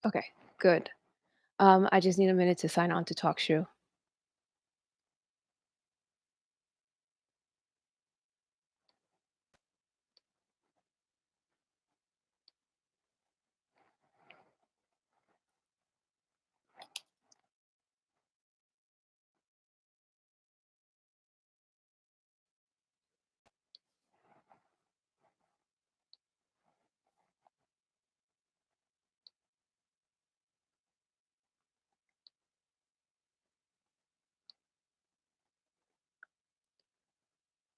Okay, good. I just need a minute to sign on to TalkShoe.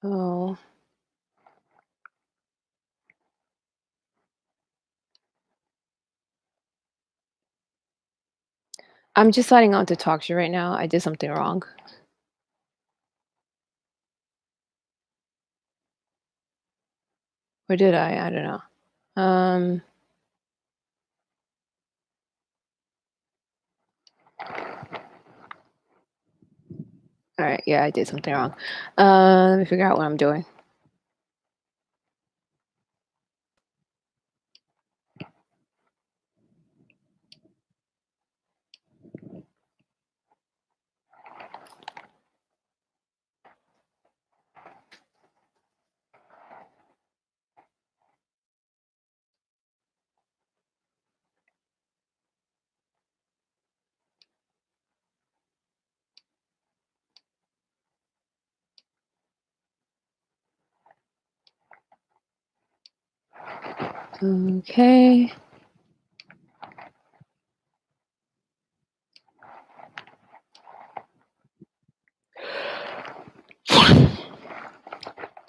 Oh, I'm just signing on to TalkShoe right now. I did something wrong. Or did I? I don't know. Um, all right, yeah, I did something wrong. Let me figure out what I'm doing. Okay.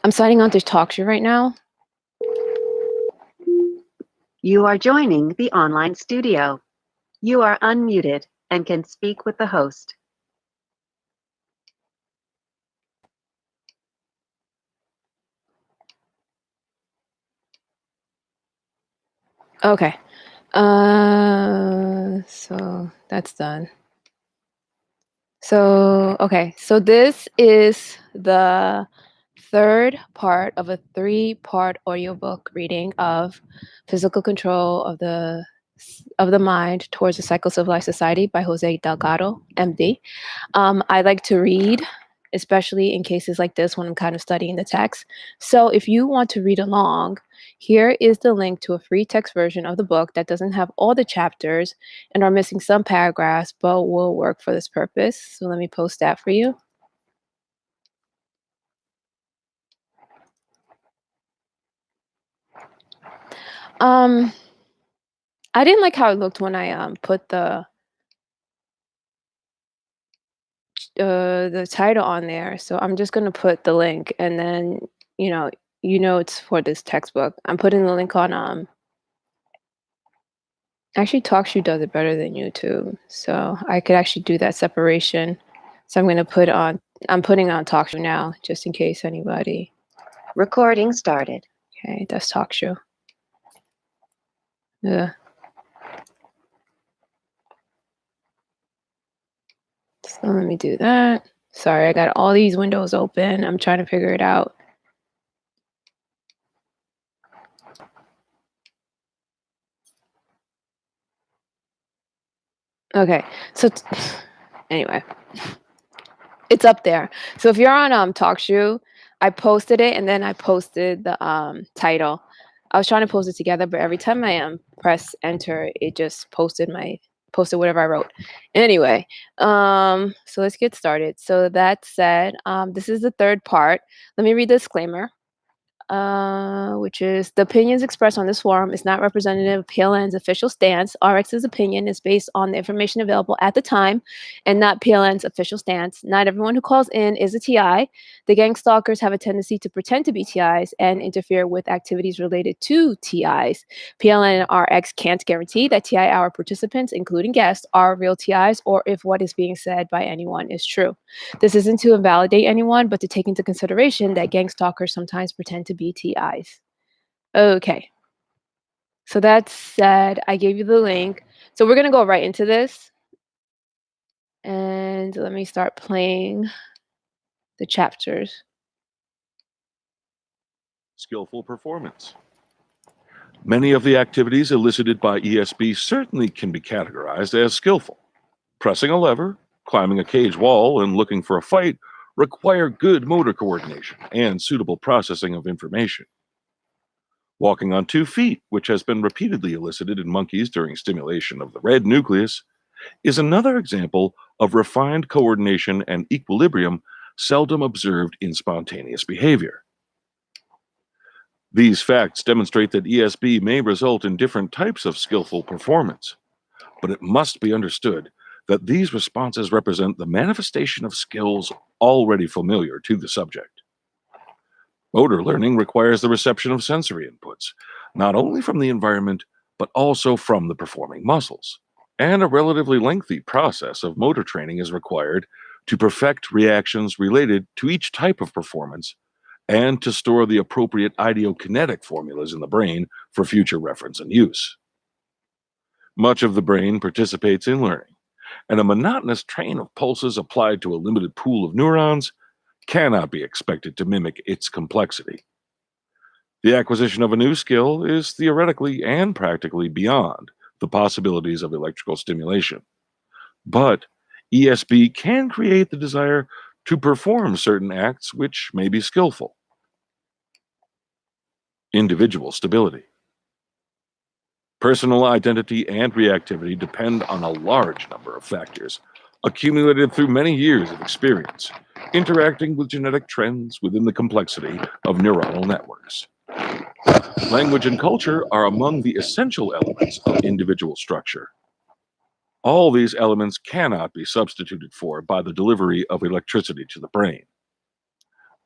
I'm signing on to TalkShoe right now. You are joining the online studio. You are unmuted and can speak with the host. Okay. So that's done. Okay, so this is the third part of a three-part audiobook reading of Physical Control of the Mind Towards a Psychocivilized Society by Jose Delgado, MD. I like to read, especially in cases like this when I'm kind of studying the text. So if you want to read along, here is the link to a free text version of the book that doesn't have all the chapters and are missing some paragraphs, but will work for this purpose. So let me post that for you. Um, I didn't like how it looked when I put the title on there, so I'm just gonna put the link, and then you know it's for this textbook. I'm putting the link on actually TalkShoe does it better than YouTube, so I could actually do that separation. So I'm putting on TalkShoe now, just in case anybody. Recording started. Okay, that's TalkShoe. Yeah. So let me do that. Sorry, I got all these windows open. I'm trying to figure it out. Okay, so anyway, it's up there. So if you're on TalkShoe, I posted it and then I posted the title. I was trying to post it together, but every time I press enter, it just posted whatever I wrote. Anyway, so let's get started. So that said, this is the third part. Let me read the disclaimer. Which is the opinions expressed on this forum is not representative of PLN's official stance. RX's opinion is based on the information available at the time and not PLN's official stance. Not everyone who calls in is a TI. The gang stalkers have a tendency to pretend to be TIs and interfere with activities related to TIs. PLN and RX can't guarantee that TI hour participants, including guests, are real TIs or if what is being said by anyone is true. This isn't to invalidate anyone, but to take into consideration that gang stalkers sometimes pretend to be TIs. Okay. So that said, I gave you the link. So we're going to go right into this. And let me start playing the chapters. Skillful performance. Many of the activities elicited by ESB certainly can be categorized as skillful. Pressing a lever, climbing a cage wall, and looking for a fight require good motor coordination and suitable processing of information. Walking on 2 feet, which has been repeatedly elicited in monkeys during stimulation of the red nucleus, is another example of refined coordination and equilibrium seldom observed in spontaneous behavior. These facts demonstrate that ESB may result in different types of skillful performance, but it must be understood that these responses represent the manifestation of skills already familiar to the subject. Motor learning requires the reception of sensory inputs, not only from the environment, but also from the performing muscles. And a relatively lengthy process of motor training is required to perfect reactions related to each type of performance and to store the appropriate ideokinetic formulas in the brain for future reference and use. Much of the brain participates in learning, and a monotonous train of pulses applied to a limited pool of neurons cannot be expected to mimic its complexity. The acquisition of a new skill is theoretically and practically beyond the possibilities of electrical stimulation. But ESB can create the desire to perform certain acts which may be skillful. Individual stability. Personal identity and reactivity depend on a large number of factors, accumulated through many years of experience, interacting with genetic trends within the complexity of neuronal networks. Language and culture are among the essential elements of individual structure. All these elements cannot be substituted for by the delivery of electricity to the brain.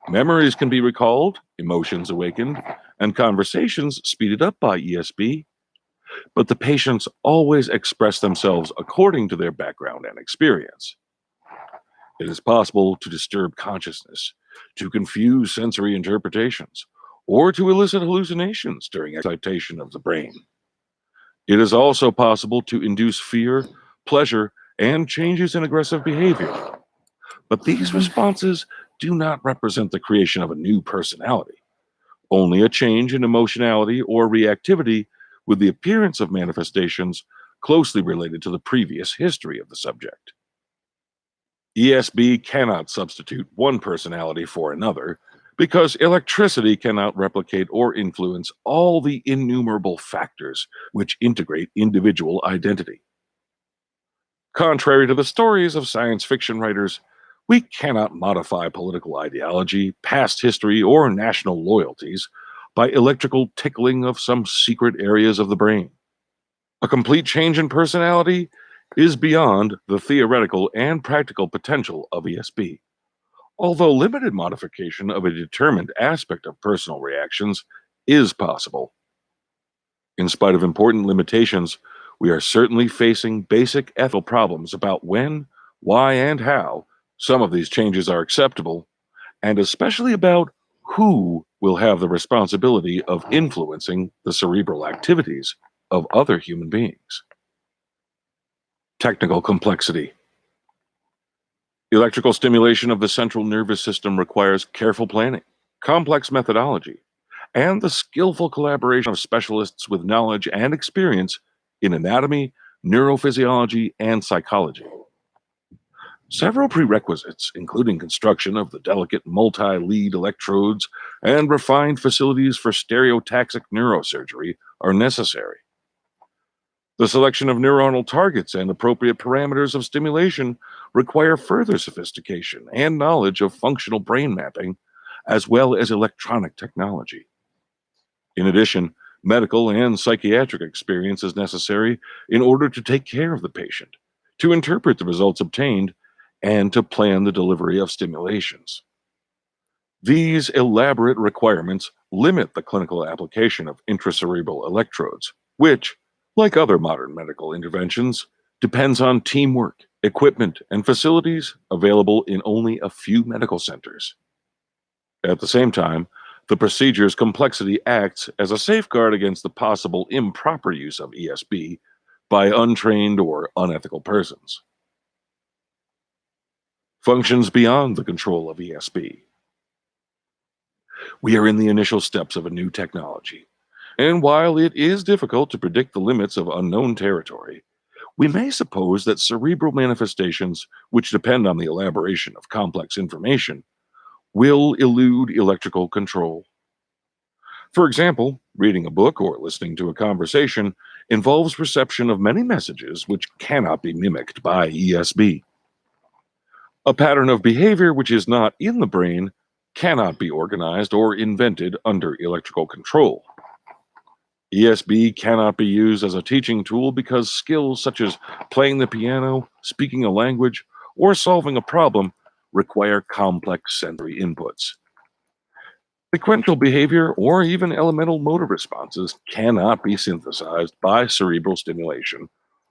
Memories can be recalled, emotions awakened, and conversations speeded up by ESB, but the patients always express themselves according to their background and experience. It is possible to disturb consciousness, to confuse sensory interpretations, or to elicit hallucinations during excitation of the brain. It is also possible to induce fear, pleasure, and changes in aggressive behavior. But these responses do not represent the creation of a new personality, only a change in emotionality or reactivity with the appearance of manifestations closely related to the previous history of the subject. ESB cannot substitute one personality for another because electricity cannot replicate or influence all the innumerable factors which integrate individual identity. Contrary to the stories of science fiction writers, we cannot modify political ideology, past history, or national loyalties by electrical tickling of some secret areas of the brain. A complete change in personality is beyond the theoretical and practical potential of ESB, although limited modification of a determined aspect of personal reactions is possible. In spite of important limitations, we are certainly facing basic ethical problems about when, why, and how some of these changes are acceptable, and especially about who will have the responsibility of influencing the cerebral activities of other human beings. Technical complexity. Electrical stimulation of the central nervous system requires careful planning, complex methodology, and the skillful collaboration of specialists with knowledge and experience in anatomy, neurophysiology, and psychology. Several prerequisites, including construction of the delicate multi-lead electrodes and refined facilities for stereotaxic neurosurgery, are necessary. The selection of neuronal targets and appropriate parameters of stimulation require further sophistication and knowledge of functional brain mapping, as well as electronic technology. In addition, medical and psychiatric experience is necessary in order to take care of the patient, to interpret the results obtained, and to plan the delivery of stimulations. These elaborate requirements limit the clinical application of intracerebral electrodes, which, like other modern medical interventions, depends on teamwork, equipment, and facilities available in only a few medical centers. At the same time, the procedure's complexity acts as a safeguard against the possible improper use of ESB by untrained or unethical persons. Functions beyond the control of ESB. We are in the initial steps of a new technology, And while it is difficult to predict the limits of unknown territory, we may suppose that cerebral manifestations, which depend on the elaboration of complex information, will elude electrical control. For example, reading a book or listening to a conversation involves reception of many messages which cannot be mimicked by ESB. A pattern of behavior which is not in the brain cannot be organized or invented under electrical control. ESB cannot be used as a teaching tool because skills such as playing the piano, speaking a language, or solving a problem require complex sensory inputs. Sequential behavior or even elemental motor responses cannot be synthesized by cerebral stimulation,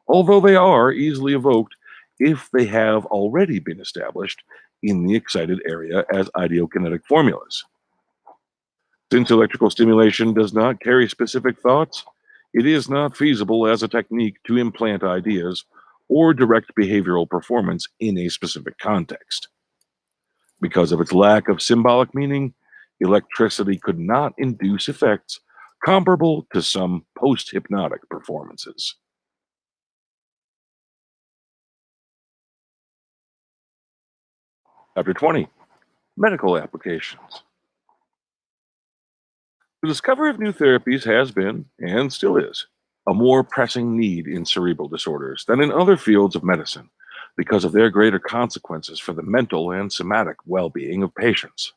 although they are easily evoked if they have already been established in the excited area as ideokinetic formulas. Since electrical stimulation does not carry specific thoughts, it is not feasible as a technique to implant ideas or direct behavioral performance in a specific context. Because of its lack of symbolic meaning, electricity could not induce effects comparable to some post-hypnotic performances. Chapter 20. Medical applications. The discovery of new therapies has been, and still is, a more pressing need in cerebral disorders than in other fields of medicine because of their greater consequences for the mental and somatic well-being of patients.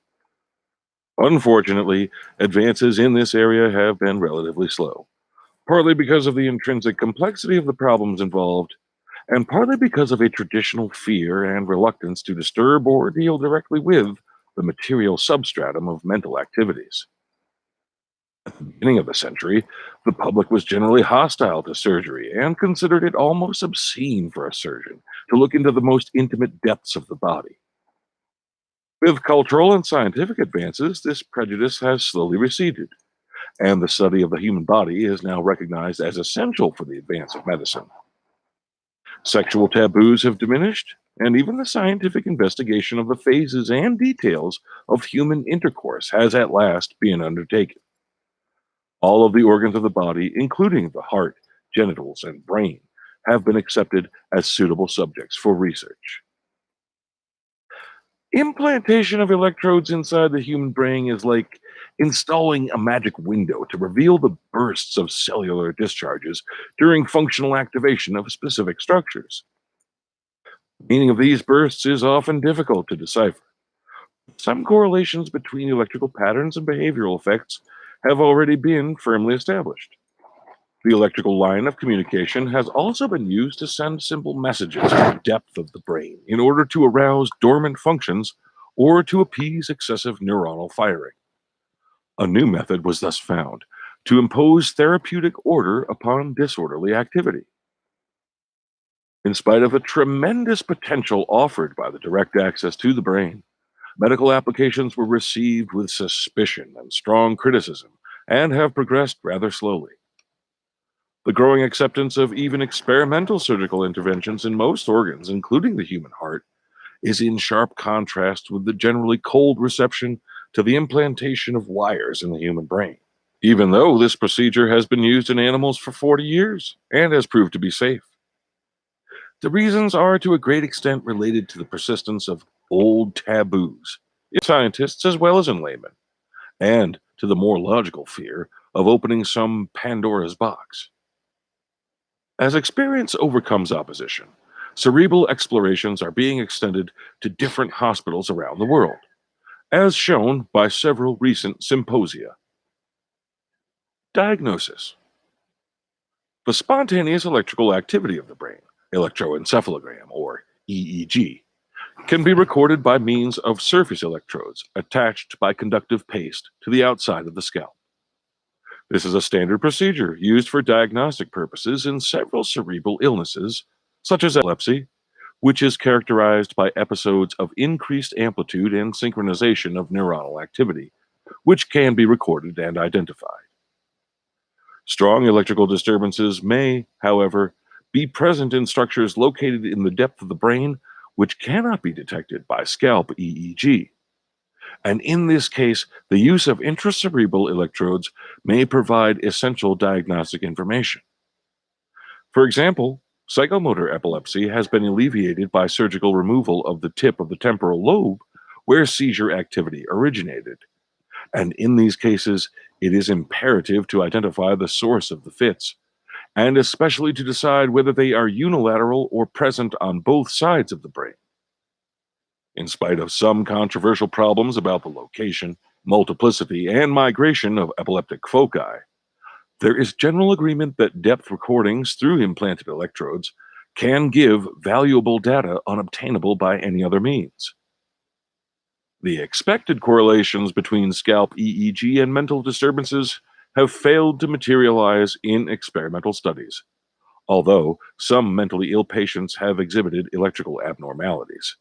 Unfortunately, advances in this area have been relatively slow, partly because of the intrinsic complexity of the problems involved, and partly because of a traditional fear and reluctance to disturb or deal directly with the material substratum of mental activities. At the beginning of the century, the public was generally hostile to surgery and considered it almost obscene for a surgeon to look into the most intimate depths of the body. With cultural and scientific advances, this prejudice has slowly receded, and the study of the human body is now recognized as essential for the advance of medicine. Sexual taboos have diminished, and even the scientific investigation of the phases and details of human intercourse has at last been undertaken. All of the organs of the body, including the heart, genitals, and brain, have been accepted as suitable subjects for research. Implantation of electrodes inside the human brain is like installing a magic window to reveal the bursts of cellular discharges during functional activation of specific structures. The meaning of these bursts is often difficult to decipher. Some correlations between electrical patterns and behavioral effects have already been firmly established. The electrical line of communication has also been used to send simple messages to the depth of the brain in order to arouse dormant functions or to appease excessive neuronal firing. A new method was thus found to impose therapeutic order upon disorderly activity. In spite of the tremendous potential offered by the direct access to the brain, medical applications were received with suspicion and strong criticism and have progressed rather slowly. The growing acceptance of even experimental surgical interventions in most organs, including the human heart, is in sharp contrast with the generally cold reception to the implantation of wires in the human brain, even though this procedure has been used in animals for 40 years and has proved to be safe. The reasons are to a great extent related to the persistence of old taboos, in scientists as well as in laymen, and to the more logical fear of opening some Pandora's box. As experience overcomes opposition, cerebral explorations are being extended to different hospitals around the world, as shown by several recent symposia. Diagnosis. The spontaneous electrical activity of the brain, electroencephalogram, or EEG, can be recorded by means of surface electrodes attached by conductive paste to the outside of the scalp. This is a standard procedure used for diagnostic purposes in several cerebral illnesses, such as epilepsy, which is characterized by episodes of increased amplitude and synchronization of neuronal activity, which can be recorded and identified. Strong electrical disturbances may, however, be present in structures located in the depth of the brain which cannot be detected by scalp EEG. And in this case, the use of intracerebral electrodes may provide essential diagnostic information. For example, psychomotor epilepsy has been alleviated by surgical removal of the tip of the temporal lobe where seizure activity originated. And in these cases, it is imperative to identify the source of the fits, and especially to decide whether they are unilateral or present on both sides of the brain. In spite of some controversial problems about the location, multiplicity, and migration of epileptic foci, there is general agreement that depth recordings through implanted electrodes can give valuable data unobtainable by any other means. The expected correlations between scalp EEG and mental disturbances have failed to materialize in experimental studies, although some mentally ill patients have exhibited electrical abnormalities.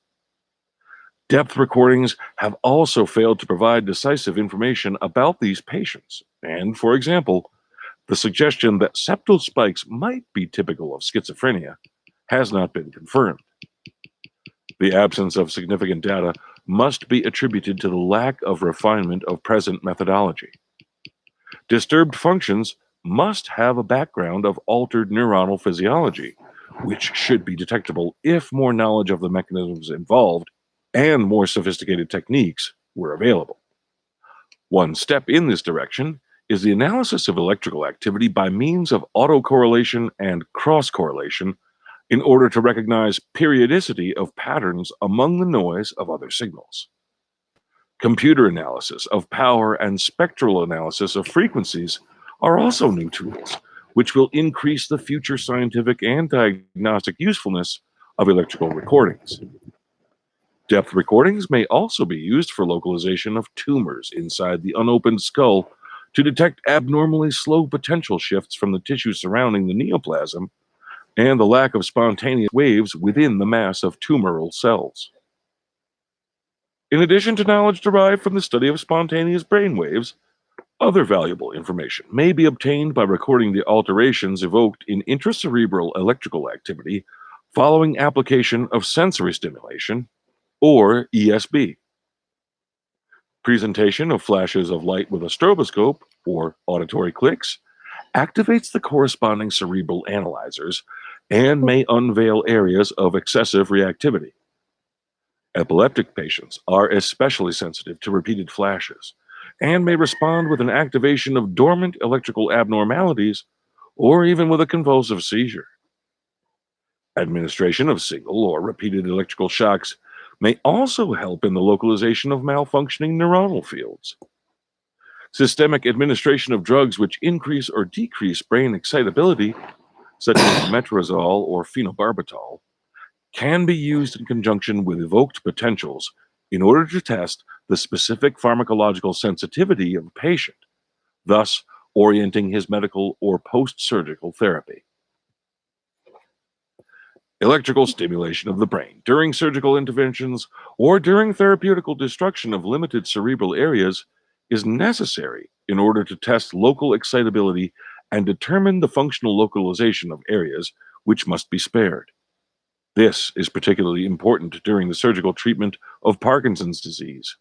Depth recordings have also failed to provide decisive information about these patients, and, for example, the suggestion that septal spikes might be typical of schizophrenia has not been confirmed. The absence of significant data must be attributed to the lack of refinement of present methodology. Disturbed functions must have a background of altered neuronal physiology, which should be detectable if more knowledge of the mechanisms involved and more sophisticated techniques were available. One step in this direction is the analysis of electrical activity by means of autocorrelation and cross-correlation in order to recognize periodicity of patterns among the noise of other signals. Computer analysis of power and spectral analysis of frequencies are also new tools, which will increase the future scientific and diagnostic usefulness of electrical recordings. Depth recordings may also be used for localization of tumors inside the unopened skull to detect abnormally slow potential shifts from the tissue surrounding the neoplasm and the lack of spontaneous waves within the mass of tumoral cells. In addition to knowledge derived from the study of spontaneous brain waves, other valuable information may be obtained by recording the alterations evoked in intracerebral electrical activity following application of sensory stimulation, or ESB. Presentation of flashes of light with a stroboscope, or auditory clicks, activates the corresponding cerebral analyzers and may unveil areas of excessive reactivity. Epileptic patients are especially sensitive to repeated flashes and may respond with an activation of dormant electrical abnormalities or even with a convulsive seizure. Administration of single or repeated electrical shocks may also help in the localization of malfunctioning neuronal fields. Systemic administration of drugs which increase or decrease brain excitability, such as metrazole or phenobarbital, can be used in conjunction with evoked potentials in order to test the specific pharmacological sensitivity of a patient, thus orienting his medical or post-surgical therapy. Electrical stimulation of the brain during surgical interventions or during therapeutical destruction of limited cerebral areas is necessary in order to test local excitability and determine the functional localization of areas which must be spared. This is particularly important during the surgical treatment of Parkinson's disease,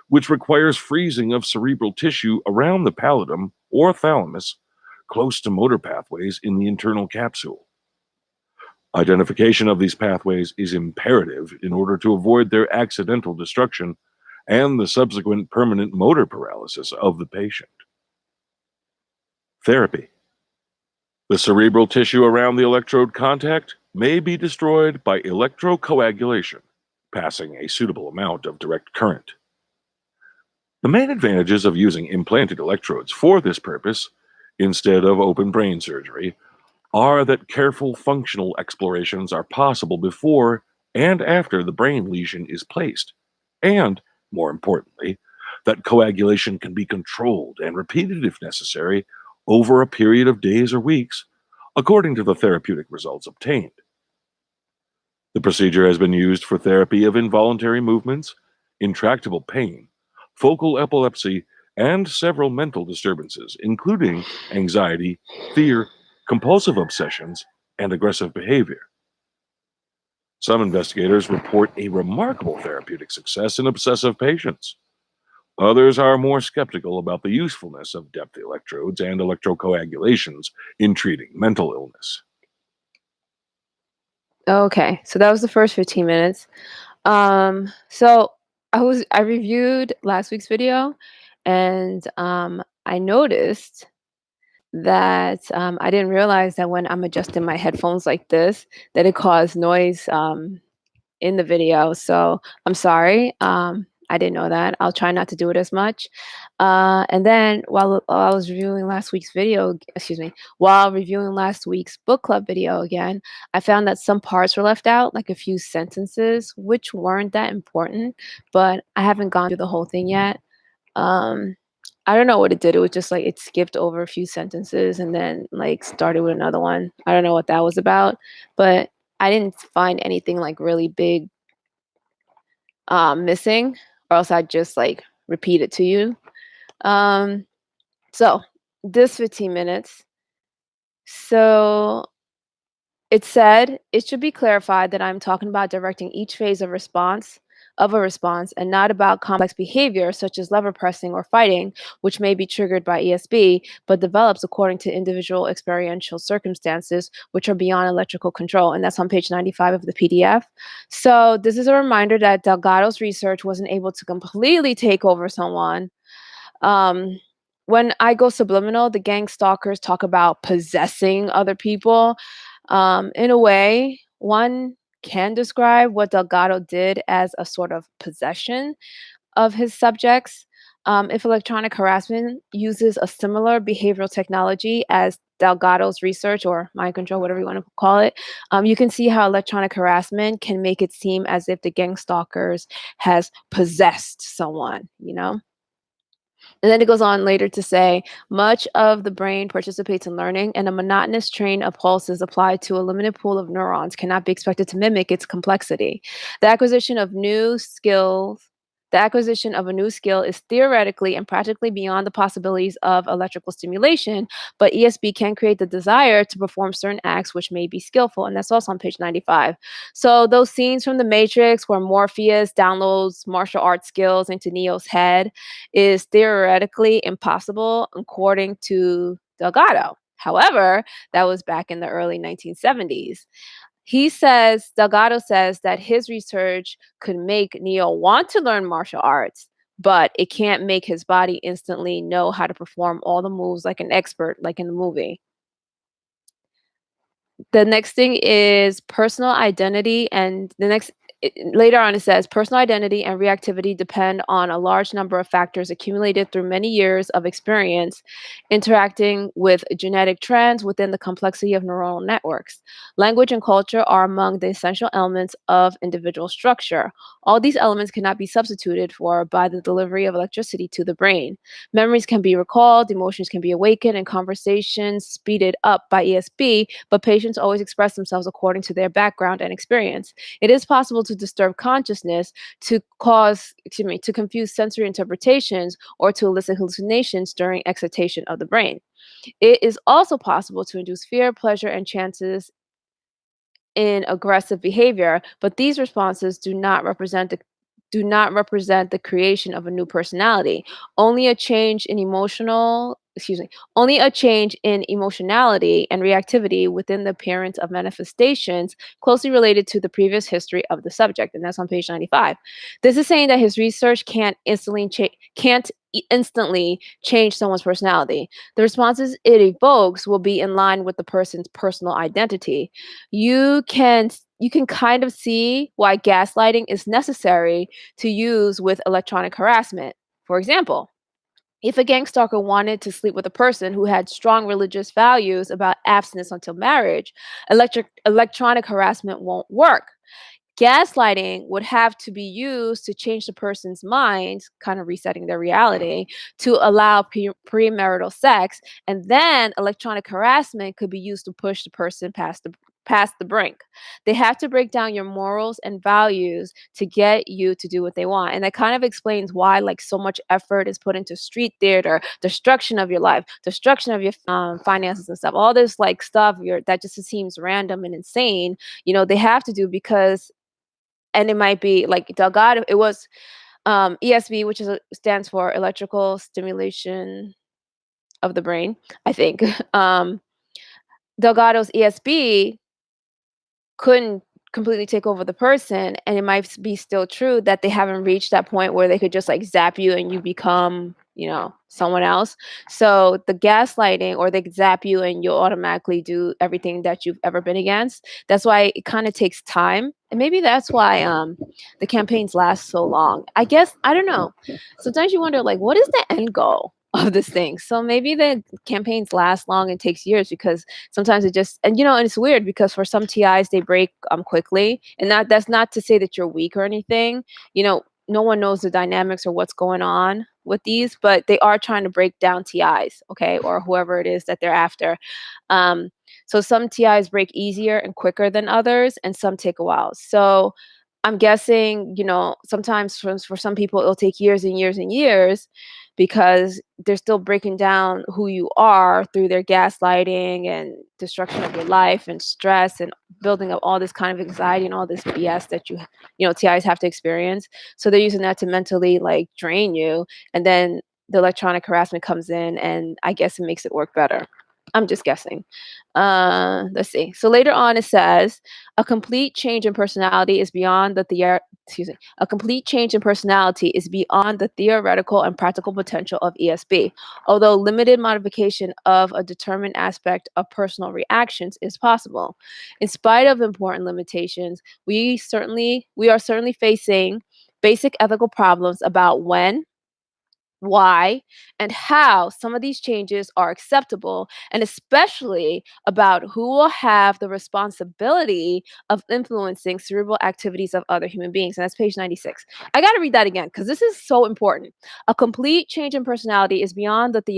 which requires freezing of cerebral tissue around the pallidum or thalamus, close to motor pathways in the internal capsule. Identification of these pathways is imperative in order to avoid their accidental destruction and the subsequent permanent motor paralysis of the patient. Therapy. The cerebral tissue around the electrode contact may be destroyed by electrocoagulation, passing a suitable amount of direct current. The main advantages of using implanted electrodes for this purpose, instead of open brain surgery, are that careful functional explorations are possible before and after the brain lesion is placed, and, more importantly, that coagulation can be controlled and repeated if necessary over a period of days or weeks, according to the therapeutic results obtained. The procedure has been used for therapy of involuntary movements, intractable pain, focal epilepsy, and several mental disturbances, including anxiety, fear, compulsive obsessions, and aggressive behavior. Some investigators report a remarkable therapeutic success in obsessive patients. Others are more skeptical about the usefulness of depth electrodes and electrocoagulations in treating mental illness. Okay, so that was the first 15 minutes. So I reviewed last week's video, and I noticed that I didn't realize that when I'm adjusting my headphones like this, that it caused noise in the video. So I'm sorry. I didn't know that. I'll try not to do it as much. And then while I was reviewing last week's video, excuse me, while reviewing last week's book club video again, I found that some parts were left out, like a few sentences, which weren't that important, but I haven't gone through the whole thing yet. Um, I don't know what it did. It was just like it skipped over a few sentences and then like started with another one. I don't know what that was about, but I didn't find anything like really big missing, or else I'd just like repeat it to you. Um, so this 15 minutes. So it said it should be clarified that I'm talking about directing each phase of a response and not about complex behavior such as lever pressing or fighting, which may be triggered by ESB, but develops according to individual experiential circumstances, which are beyond electrical control. And that's on page 95 of the PDF. So this is a reminder that Delgado's research wasn't able to completely take over someone. When I go subliminal, the gang stalkers talk about possessing other people. In a way, one can describe what Delgado did as a sort of possession of his subjects. If electronic harassment uses a similar behavioral technology as Delgado's research or mind control, whatever you want to call it, you can see how electronic harassment can make it seem as if the gang stalkers has possessed someone, you know? And then it goes on later to say, much of the brain participates in learning, and a monotonous train of pulses applied to a limited pool of neurons cannot be expected to mimic its complexity. The acquisition of a new skill is theoretically and practically beyond the possibilities of electrical stimulation, but ESP can create the desire to perform certain acts which may be skillful, and that's also on page 95. So those scenes from The Matrix where Morpheus downloads martial arts skills into Neo's head is theoretically impossible according to Delgado. However, that was back in the early 1970s. Delgado says that his research could make Neo want to learn martial arts, but it can't make his body instantly know how to perform all the moves like an expert, like in the movie. The next thing is personal identity, and later on it says personal identity and reactivity depend on a large number of factors accumulated through many years of experience interacting with genetic trends within the complexity of neuronal networks. Language and culture are among the essential elements of individual structure. All these elements cannot be substituted for by the delivery of electricity to the brain. Memories can be recalled, emotions can be awakened, and conversations speeded up by ESP, but patients always express themselves according to their background and experience. It is possible to disturb consciousness, to confuse sensory interpretations, or to elicit hallucinations during excitation of the brain. It is also possible to induce fear, pleasure, and chances in aggressive behavior, but these responses do not represent the creation of a new personality. Only a change in emotionality and reactivity within the appearance of manifestations closely related to the previous history of the subject, and that's on page 95. This is saying that his research can't instantly change someone's personality. The responses it evokes will be in line with the person's personal identity. You can kind of see why gaslighting is necessary to use with electronic harassment. For example, if a gang stalker wanted to sleep with a person who had strong religious values about abstinence until marriage, electronic harassment won't work. Gaslighting would have to be used to change the person's mind, kind of resetting their reality, to allow premarital sex, and then electronic harassment could be used to push the person past the brink. They have to break down your morals and values to get you to do what they want. And that kind of explains why like so much effort is put into street theater, destruction of your life, destruction of your finances and stuff. All this like stuff that just seems random and insane, they have to do because, and it might be like Delgado, it was ESB, which stands for electrical stimulation of the brain, I think. Delgado's ESB couldn't completely take over the person, and it might be still true that they haven't reached that point where they could just like zap you and you become, someone else. So the gaslighting, or they zap you and you'll automatically do everything that you've ever been against. That's why it kind of takes time, and maybe that's why the campaigns last so long. I guess, I don't know. Sometimes you wonder, like, what is the end goal of this thing? So maybe the campaigns last long and takes years because sometimes it just, and it's weird because for some TIs they break quickly, and that's not to say that you're weak or anything. No one knows the dynamics or what's going on with these, but they are trying to break down TIs, okay, or whoever it is that they're after. So some TIs break easier and quicker than others, and some take a while. So I'm guessing, sometimes for some people it'll take years and years and years because they're still breaking down who you are through their gaslighting and destruction of your life and stress and building up all this kind of anxiety and all this BS that TIs have to experience. So they're using that to mentally like drain you. And then the electronic harassment comes in, and I guess it makes it work better. I'm just guessing. Let's see. So later on it says, a complete change in personality is beyond a complete change in personality is beyond the theoretical and practical potential of ESB. Although limited modification of a determined aspect of personal reactions is possible. In spite of important limitations, we are certainly facing basic ethical problems about when, why, and how some of these changes are acceptable, and especially about who will have the responsibility of influencing cerebral activities of other human beings. And that's page 96. I got to read that again because this is so important. A complete change in personality is beyond a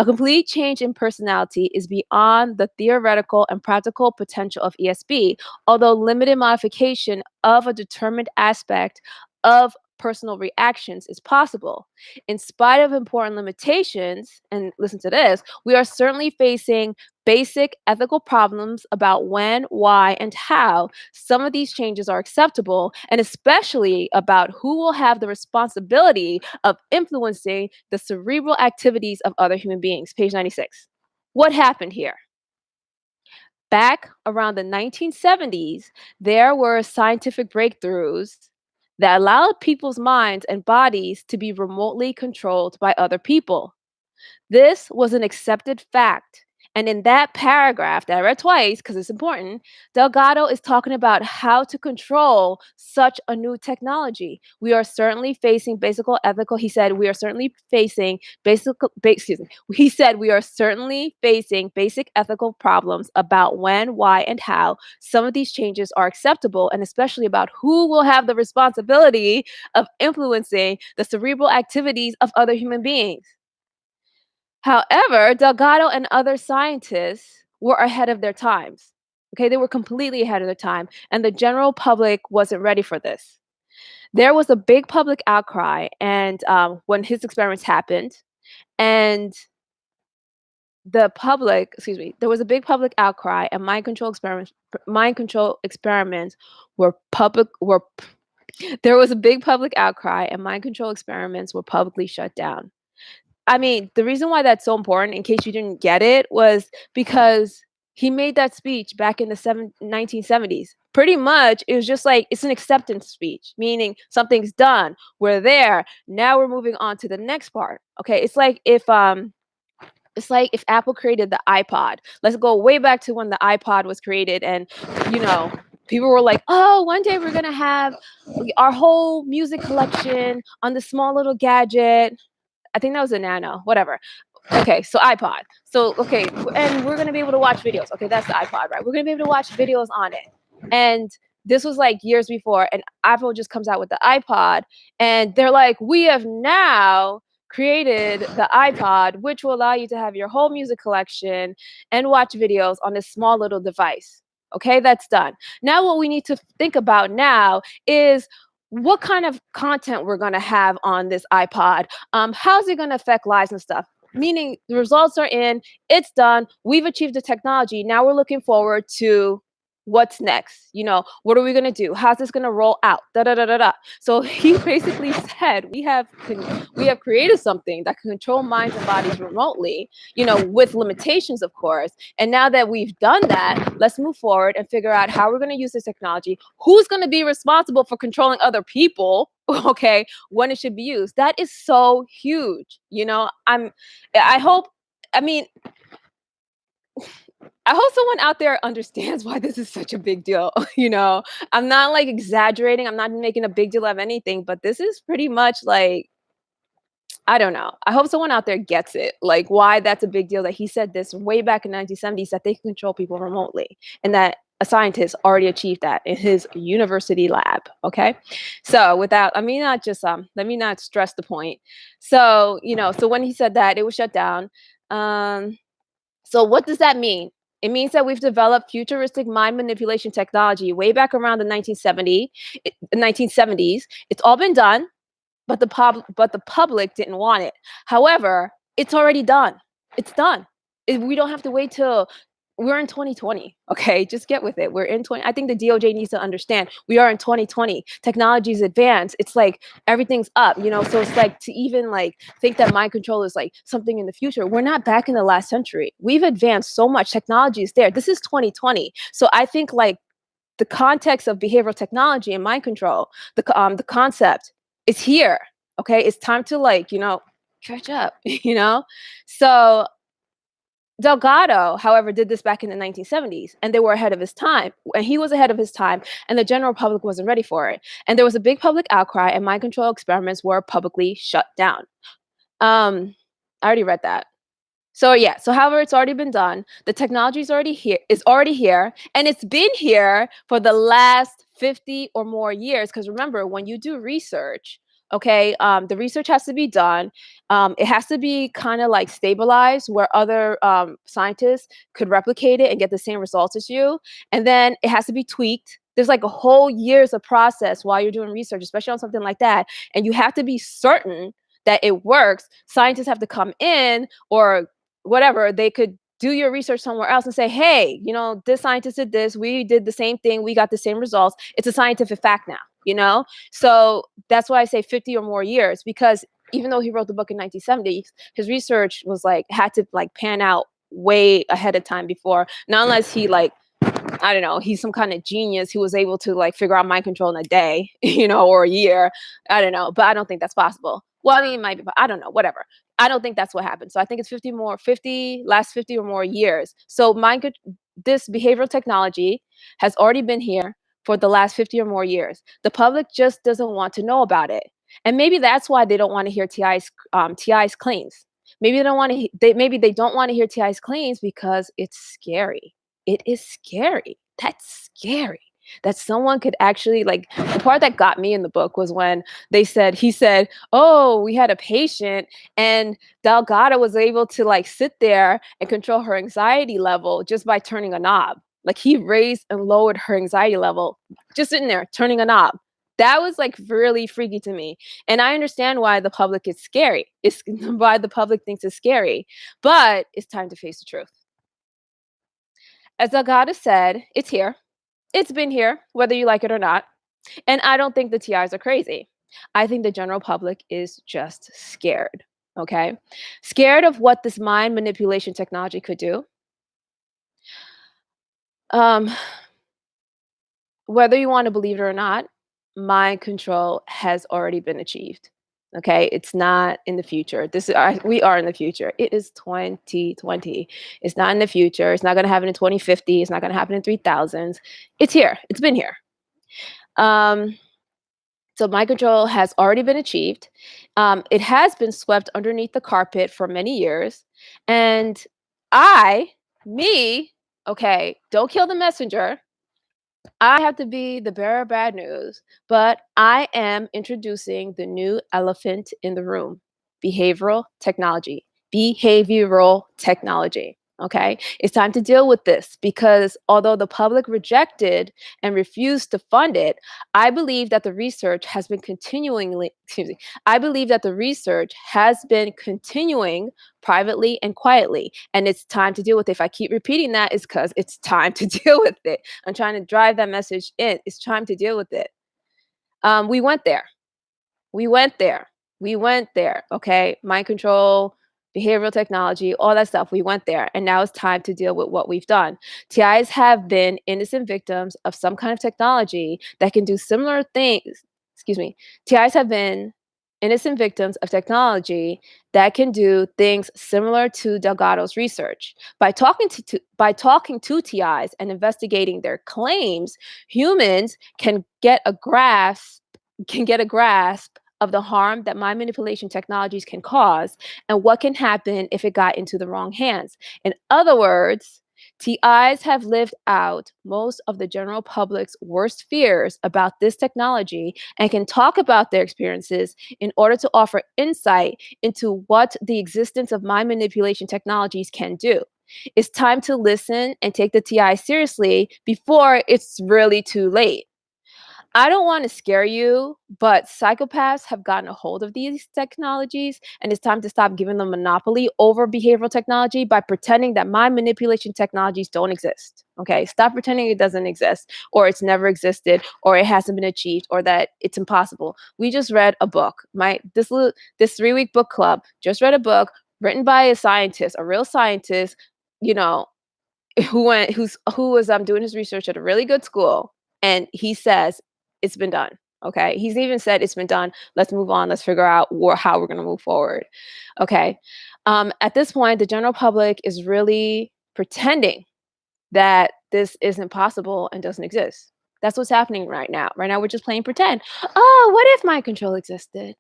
complete change in personality is beyond the theoretical and practical potential of ESB, although limited modification of a determined aspect of personal reactions is possible. In spite of important limitations, and listen to this, we are certainly facing basic ethical problems about when, why, and how some of these changes are acceptable, and especially about who will have the responsibility of influencing the cerebral activities of other human beings. Page 96. What happened here? Back around the 1970s, there were scientific breakthroughs that allowed people's minds and bodies to be remotely controlled by other people. This was an accepted fact. And in that paragraph that I read twice, because it's important, Delgado is talking about how to control such a new technology. We are certainly facing he said, we are certainly facing basic ethical problems about when, why, and how some of these changes are acceptable, and especially about who will have the responsibility of influencing the cerebral activities of other human beings. However, Delgado and other scientists were ahead of their times. Okay, they were completely ahead of their time, and the general public wasn't ready for this. There was a big public outcry, and when his experiments happened, and there was a big public outcry, and mind control experiments were public were. There was a big public outcry, and mind control experiments were publicly shut down. I mean, the reason why that's so important, in case you didn't get it, was because he made that speech back in the 1970s. Pretty much, it was just like, it's an acceptance speech, meaning something's done. We're there. Now we're moving on to the next part. Okay, it's like if Apple created the iPod. Let's go way back to when the iPod was created, and people were like, oh, one day we're gonna have our whole music collection on this small little gadget. I think that was a Nano, whatever. Okay, so iPod. So, okay, and we're going to be able to watch videos. Okay, that's the iPod, right? We're going to be able to watch videos on it. And this was like years before, and Apple just comes out with the iPod, and they're like, we have now created the iPod, which will allow you to have your whole music collection and watch videos on this small little device. Okay, that's done. Now what we need to think about now is what kind of content we're going to have on this iPod. How's it going to affect lives and stuff? Meaning the results are in, it's done, we've achieved the technology. Now we're looking forward to what's next? What are we going to do? How's this going to roll out? Da, da, da, da, da. So he basically said, we have created something that can control minds and bodies remotely, with limitations, of course. And now that we've done that, let's move forward and figure out how we're going to use this technology. Who's going to be responsible for controlling other people? Okay, when it should be used. That is so huge. I hope someone out there understands why this is such a big deal. I'm not like exaggerating. I'm not making a big deal of anything, but this is pretty much like, I don't know. I hope someone out there gets it, like why that's a big deal, that he said this way back in the 1970s, that they can control people remotely, and that a scientist already achieved that in his university lab. Okay. So without, let me not stress the point. So, so when he said that, it was shut down. So what does that mean? It means that we've developed futuristic mind manipulation technology way back around the 1970s. It's all been done, but the public didn't want it. However, it's already done. It's done. We don't have to wait till we're in 2020. Okay, just get with it. We're in 20. I think the DOJ needs to understand we are in 2020. Technology is advanced. It's like everything's up, So it's like to even like think that mind control is like something in the future. We're not back in the last century. We've advanced so much. Technology is there. This is 2020. So I think like the context of behavioral technology and mind control, the concept is here. Okay, it's time to like catch up. So Delgado, however, did this back in the 1970s, and they were ahead of his time. And he was ahead of his time, and the general public wasn't ready for it. And there was a big public outcry, and mind control experiments were publicly shut down. I already read that. So yeah, so however, it's already been done. The technology is already here, and it's been here for the last 50 or more years. Because remember, when you do research, okay, the research has to be done. It has to be kind of like stabilized where other scientists could replicate it and get the same results as you. And then it has to be tweaked. There's like a whole years of process while you're doing research, especially on something like that. And you have to be certain that it works. Scientists have to come in, or whatever, they could do your research somewhere else and say, hey, this scientist did this, we did the same thing, we got the same results. It's a scientific fact now, So that's why I say 50 or more years, because even though he wrote the book in 1970s, his research was like, had to like pan out way ahead of time before, not unless he like, I don't know, he's some kind of genius who was able to like figure out mind control in a day, or a year. I don't know, but I don't think that's possible. Well, I mean, it might be, but I don't know, whatever. I don't think that's what happened. So I think it's last 50 or more years. So this behavioral technology has already been here for the last 50 or more years. The public just doesn't want to know about it. And maybe that's why they don't want to hear TI's claims. Maybe they don't want to hear TI's claims because it's scary. It is scary. That's scary. That someone could actually, like, the part that got me in the book was when he said, oh, we had a patient and Delgado was able to like sit there and control her anxiety level just by turning a knob. Like he raised and lowered her anxiety level just sitting there, turning a knob. That was like really freaky to me. And I understand why the public is scary. It's why the public thinks it's scary, but it's time to face the truth. As Delgado said, it's here. It's been here, whether you like it or not. And I don't think the TIs are crazy. I think the general public is just scared, okay? Scared of what this mind manipulation technology could do. Whether you want to believe it or not, mind control has already been achieved. Okay, it's not in the future. We are in the future. It is 2020. It's not in the future. It's not going to happen in 2050. It's not going to happen in 3000s. It's here. It's been here. So mind control has already been achieved. It has been swept underneath the carpet for many years. And okay, don't kill the messenger. I have to be the bearer of bad news, but I am introducing the new elephant in the room: behavioral technology. Behavioral technology. Okay, it's time to deal with this because although the public rejected and refused to fund it, I believe that the research has been I believe that the research has been continuing privately and quietly, and it's time to deal with it. If I keep repeating that, it's because it's time to deal with it. I'm trying to drive that message in. It's time to deal with it. We went there. We went there. We went there. Okay. Mind control, behavioral technology, all that stuff. We went there. And now it's time to deal with what we've done. TIs have been innocent victims of some kind of technology that can do similar things. Excuse me. TIs have been innocent victims of technology that can do things similar to Delgado's research. By talking to TIs and investigating their claims, humans can get a grasp of the harm that mind manipulation technologies can cause and what can happen if it got into the wrong hands. In other words, TIs have lived out most of the general public's worst fears about this technology and can talk about their experiences in order to offer insight into what the existence of mind manipulation technologies can do. It's time to listen and take the TI seriously before it's really too late. I don't want to scare you, but psychopaths have gotten a hold of these technologies, and it's time to stop giving them monopoly over behavioral technology by pretending that mind manipulation technologies don't exist. Okay, stop pretending it doesn't exist, or it's never existed, or it hasn't been achieved, or that it's impossible. We just read a book. This 3-week book club just read a book written by a scientist, a real scientist, you know, who was doing his research at a really good school, and he says it's been done. Okay. He's even said it's been done. Let's move on. Let's figure out how we're going to move forward. Okay. At this point, the general public is really pretending that this isn't possible and doesn't exist. That's what's happening right now. Right now, we're just playing pretend. Oh, what if mind control existed?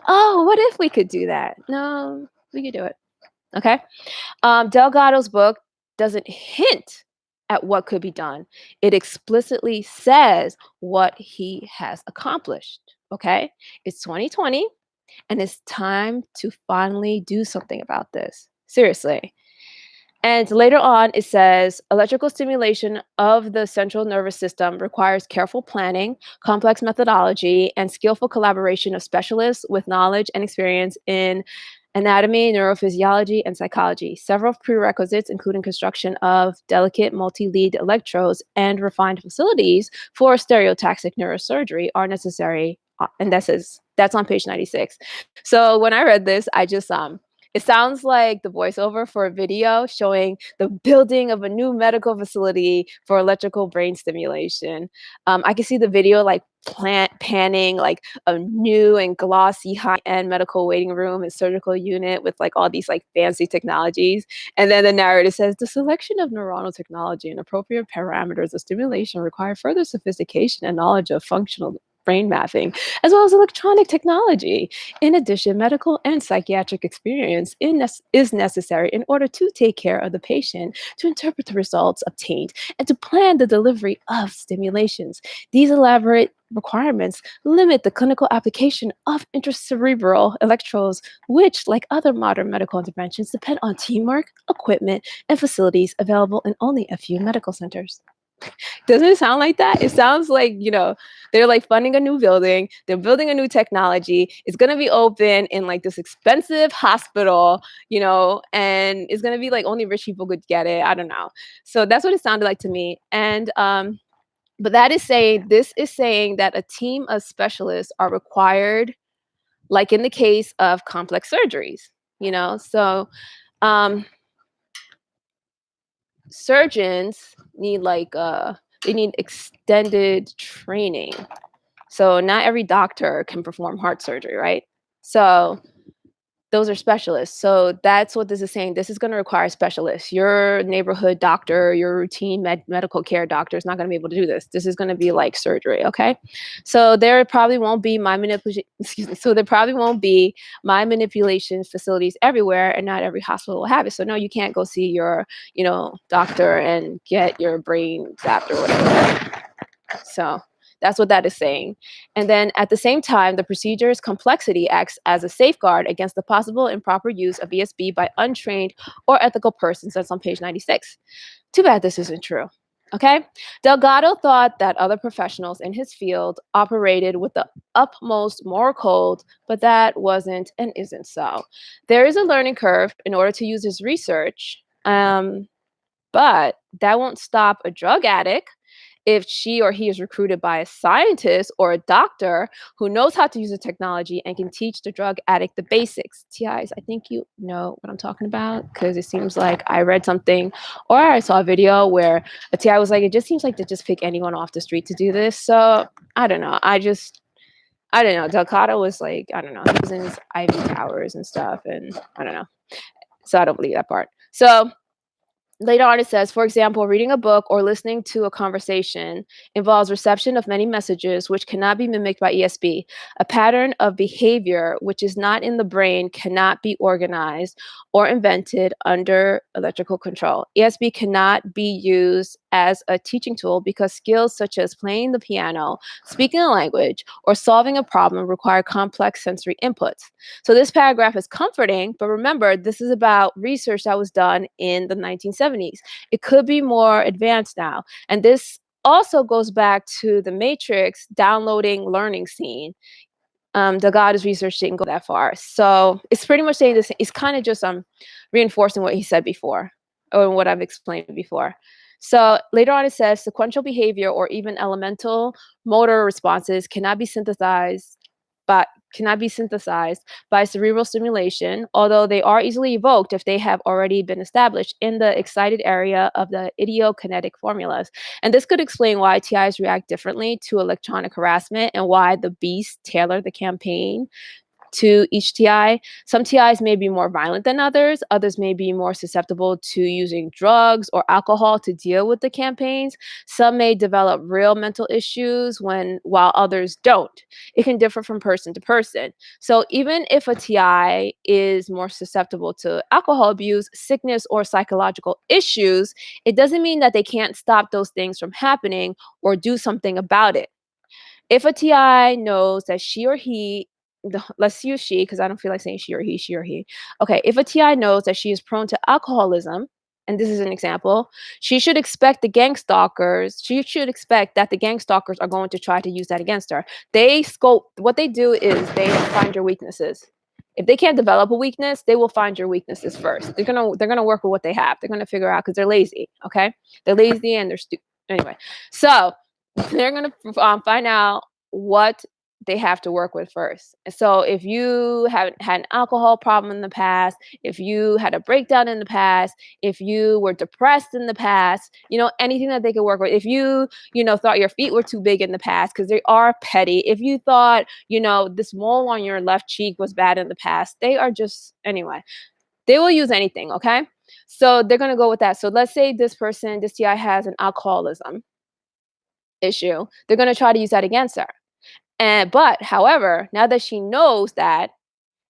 Oh, what if we could do that? No, we could do it. Okay. Delgado's book doesn't hint at what could be done. It explicitly says what he has accomplished. Okay. It's 2020 and it's time to finally do something about this. Seriously. And later on, it says electrical stimulation of the central nervous system requires careful planning, complex methodology, and skillful collaboration of specialists with knowledge and experience in anatomy, neurophysiology, and psychology. Several prerequisites, including construction of delicate multi-lead electrodes and refined facilities for stereotaxic neurosurgery, are necessary. And that's on page 96. So when I read this, I just it sounds like the voiceover for a video showing the building of a new medical facility for electrical brain stimulation. I can see the video like panning like a new and glossy high-end medical waiting room and surgical unit with like all these like fancy technologies. And then the narrator says the selection of neuronal technology and appropriate parameters of stimulation require further sophistication and knowledge of functional brain mapping, as well as electronic technology. In addition, medical and psychiatric experience is necessary in order to take care of the patient, to interpret the results obtained, and to plan the delivery of stimulations. These elaborate requirements limit the clinical application of intracerebral electrodes, which, like other modern medical interventions, depend on teamwork, equipment, and facilities available in only a few medical centers. Doesn't it sound like that? It sounds like, they're like funding a new building, they're building a new technology. It's going to be open in like this expensive hospital, and it's going to be like only rich people could get it. I don't know. So that's what it sounded like to me. And, but this is saying that a team of specialists are required, like in the case of complex surgeries, so, surgeons need they need extended training. So not every doctor can perform heart surgery, right? So those are specialists. So that's what this is saying. This is going to require specialists. Your neighborhood doctor, your routine medical care doctor is not going to be able to do this. This is going to be like surgery, okay? So there probably won't be mind manipulation. So there probably won't be mind manipulation facilities everywhere, and not every hospital will have it. So no, you can't go see your, doctor and get your brain zapped or whatever. So That's what that is saying. And then at the same time, the procedure's complexity acts as a safeguard against the possible improper use of ESB by untrained or ethical persons. That's on page 96. Too bad this isn't true. Okay. Delgado thought that other professionals in his field operated with the utmost moral code, but that wasn't and isn't so. There is a learning curve in order to use his research, but that won't stop a drug addict if she or he is recruited by a scientist or a doctor who knows how to use the technology and can teach the drug addict the basics. TIs, I think you know what I'm talking about, because it seems like I read something or I saw a video where a TI was like, it just seems like they just pick anyone off the street to do this. So I don't know. I don't know. Delgado was like, I don't know. He was in his Ivy Towers and stuff, and I don't know. So I don't believe that part. So later on, it says, for example, reading a book or listening to a conversation involves reception of many messages which cannot be mimicked by ESB. A pattern of behavior which is not in the brain cannot be organized or invented under electrical control. ESB cannot be used as a teaching tool because skills such as playing the piano, speaking a language, or solving a problem require complex sensory inputs. So this paragraph is comforting, but remember, this is about research that was done in the 1970s. It could be more advanced now. And this also goes back to the Matrix downloading learning scene. Delgado's research didn't go that far. So it's pretty much saying this. It's kind of just reinforcing what he said before, or what I've explained before. So later on, it says sequential behavior or even elemental motor responses cannot be synthesized by cerebral stimulation, although they are easily evoked if they have already been established in the excited area of the idiokinetic formulas. And this could explain why TIs react differently to electronic harassment and why the beasts tailor the campaign to each TI. Some TIs may be more violent than others. Others may be more susceptible to using drugs or alcohol to deal with the campaigns. Some may develop real mental issues while others don't. It can differ from person to person. So even if a TI is more susceptible to alcohol abuse, sickness, or psychological issues, it doesn't mean that they can't stop those things from happening or do something about it. If a TI knows that she or he, let's use she because I don't feel like saying she or he. Okay, if a TI knows that she is prone to alcoholism, and this is an example, she should expect that the gang stalkers are going to try to use that against her. What they do is they find your weaknesses. If they can't develop a weakness, they will find your weaknesses first. They're gonna work with what they have. They're gonna figure out, because they're lazy. Okay, they're lazy and they're stupid. Anyway, so they're going to find out what they have to work with first. So if you have had an alcohol problem in the past, if you had a breakdown in the past, if you were depressed in the past, anything that they could work with. If you, thought your feet were too big in the past, because they are petty. If you thought, this mole on your left cheek was bad in the past, they are just, anyway, they will use anything, okay? So they're going to go with that. So let's say this TI has an alcoholism issue. They're going to try to use that against her. But however, now that she knows that,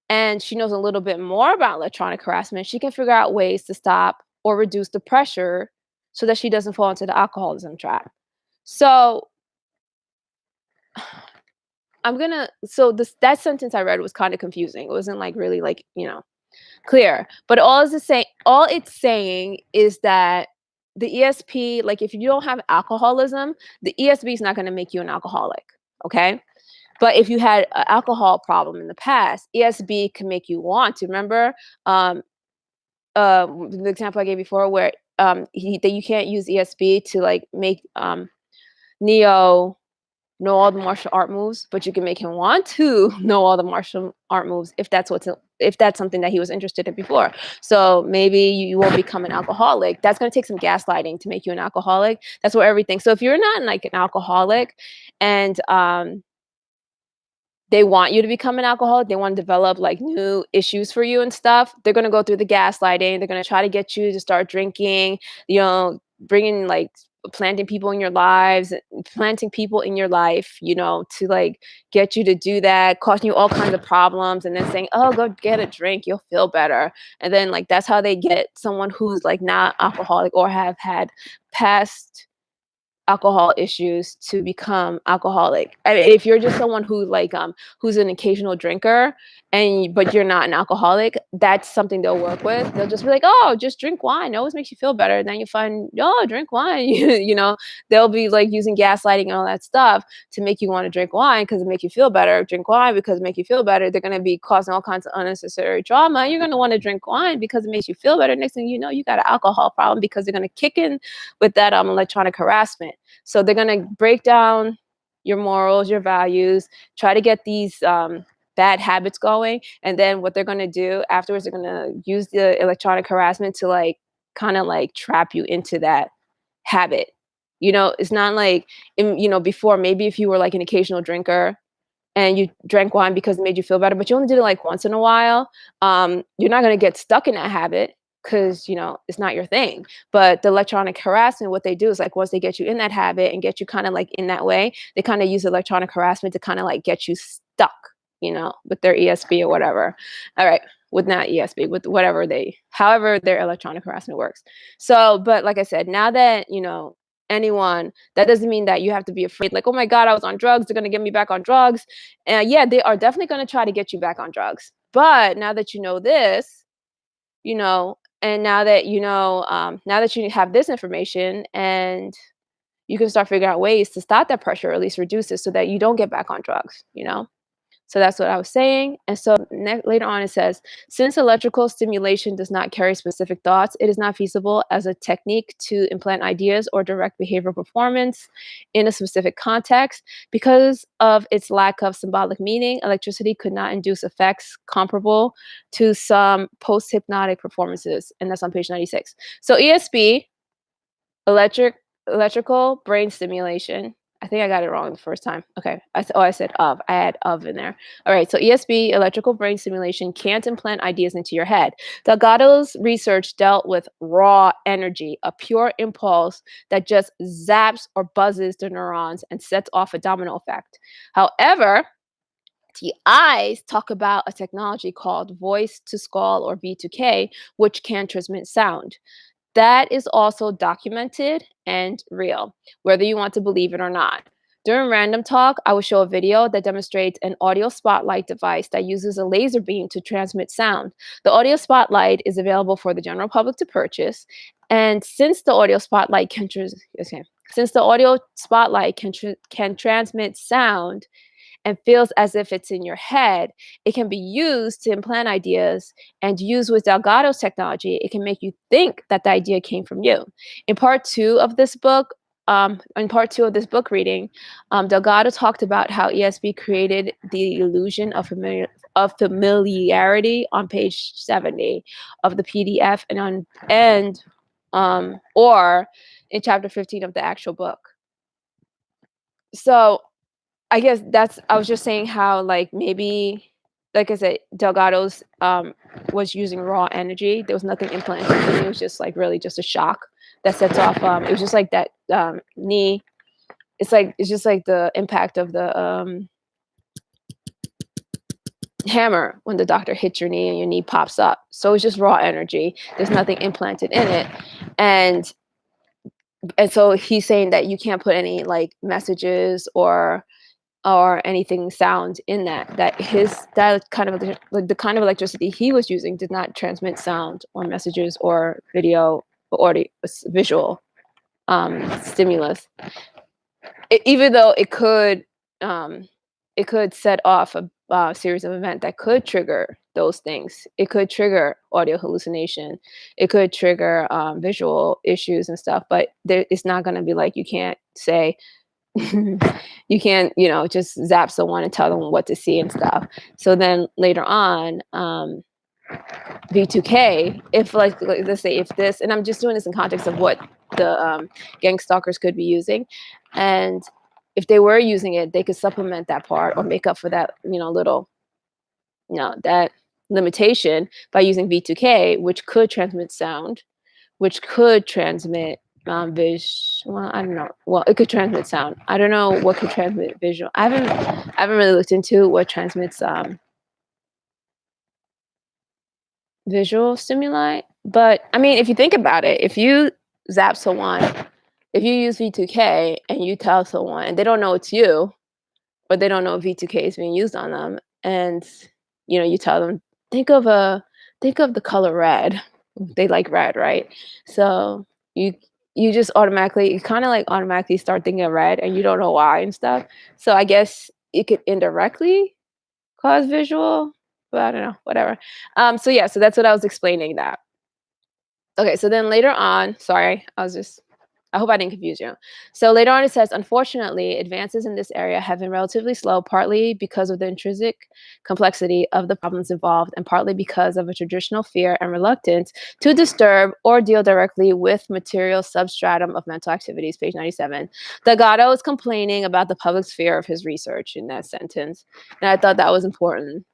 and she knows a little bit more about electronic harassment, she can figure out ways to stop or reduce the pressure so that she doesn't fall into the alcoholism trap. So that sentence I read was kind of confusing. It wasn't really clear. But all it's saying is that the ESP, if you don't have alcoholism, the ESB is not going to make you an alcoholic, okay? But if you had an alcohol problem in the past, ESB can make you want to. Remember the example I gave before where that you can't use ESB to make Neo know all the martial art moves, but you can make him want to know all the martial art moves if that's something that he was interested in before. So maybe you won't become an alcoholic. That's going to take some gaslighting to make you an alcoholic. That's what everything. So if you're not an alcoholic and they want you to become an alcoholic, they want to develop new issues for you and stuff, they're going to go through the gaslighting. They're going to try to get you to start drinking, bringing planting people in your life, to get you to do that, causing you all kinds of problems, and then saying, oh, go get a drink, you'll feel better. And then that's how they get someone who's not alcoholic or have had past alcohol issues to become alcoholic. I mean, if you're just someone who like who's an occasional drinker but you're not an alcoholic, that's something they'll work with. They'll just be like, oh, just drink wine, it always makes you feel better. And then you find, oh, drink wine. You know, they'll be like using gaslighting and all that stuff to make you want to drink wine because it makes you feel better. Drink wine because it makes you feel better. They're going to be causing all kinds of unnecessary drama. You're going to want to drink wine because it makes you feel better. Next thing you know, you got an alcohol problem because they're going to kick in with that electronic harassment. So they're going to break down your morals, your values, try to get these bad habits going. And then what they're going to do afterwards, they're going to use the electronic harassment to like kind of like trap you into that habit. You know, it's not like, you know, before, maybe if you were like an occasional drinker and you drank wine because it made you feel better, but you only did it like once in a while, you're not going to get stuck in that habit because, you know, it's not your thing. But the electronic harassment, what they do is like once they get you in that habit and get you kind of like in that way, they kind of use electronic harassment to kind of like get you stuck, you know, with their ESP or whatever. All right. With not ESP, with however their electronic harassment works. So, but like I said, now that, you know, anyone, that doesn't mean that you have to be afraid, like, oh my God, I was on drugs, they're going to get me back on drugs. And yeah, they are definitely going to try to get you back on drugs. But now that you know this, you know, and now that you know, now that you have this information and you can start figuring out ways to stop that pressure, or at least reduce it so that you don't get back on drugs, you know? So that's what I was saying. And so later on it says, since electrical stimulation does not carry specific thoughts, it is not feasible as a technique to implant ideas or direct behavioral performance in a specific context. Because of its lack of symbolic meaning, electricity could not induce effects comparable to some post-hypnotic performances. And that's on page 96. So ESP, electrical brain stimulation. I think I got it wrong the first time. Okay. I said of. I had of in there. All right. So ESP, electrical brain stimulation, can't implant ideas into your head. Delgado's research dealt with raw energy, a pure impulse that just zaps or buzzes the neurons and sets off a domino effect. However, TIs talk about a technology called voice to skull or V2K, which can transmit sound. That is also documented and real, whether you want to believe it or not. During Random Talk, I will show a video that demonstrates an audio spotlight device that uses a laser beam to transmit sound. The audio spotlight is available for the general public to purchase. And since the audio spotlight can transmit sound, and feels as if it's in your head, it can be used to implant ideas, and used with Delgado's technology, it can make you think that the idea came from you. In part two of this book reading, Delgado talked about how ESP created the illusion of familiarity on page 70 of the PDF or in chapter 15 of the actual book. So I guess I was just saying how, like, maybe, like I said, Delgado's was using raw energy. There was nothing implanted. It was just like really just a shock that sets off. It was just like that knee. It's just like the impact of the hammer when the doctor hits your knee and your knee pops up. So it's just raw energy. There's nothing implanted in it. And so he's saying that you can't put any like messages or anything sound in that kind of like the kind of electricity he was using did not transmit sound or messages or video or audio, visual stimulus. Even though it could set off a series of events that could trigger those things. It could trigger audio hallucination. It could trigger visual issues and stuff. But it's not going to be like you can't say. You can't, just zap someone and tell them what to see and stuff. So then later on, V2K, if like let's say if this, and I'm just doing this in context of what the gang stalkers could be using, and if they were using it, they could supplement that part or make up for that, little, that limitation by using V2K, which could transmit sound, which could transmit well, I don't know. Well, it could transmit sound. I don't know what could transmit visual. I haven't really looked into what transmits visual stimuli. But I mean, if you think about it, if you zap someone, if you use V2K and you tell someone and they don't know it's you, or they don't know V2K is being used on them, and you tell them, think of a think of the color red. They like red, right? So you you just automatically, you kind of like automatically start thinking of red, and you don't know why and stuff. So I guess it could indirectly cause visual, but I don't know, whatever. So yeah, so that's what I was explaining that. Okay, so then later on, sorry, I hope I didn't confuse you. So later on, it says, unfortunately, advances in this area have been relatively slow, partly because of the intrinsic complexity of the problems involved, and partly because of a traditional fear and reluctance to disturb or deal directly with material substratum of mental activities. Page 97. Delgado is complaining about the public's fear of his research in that sentence, and I thought that was important.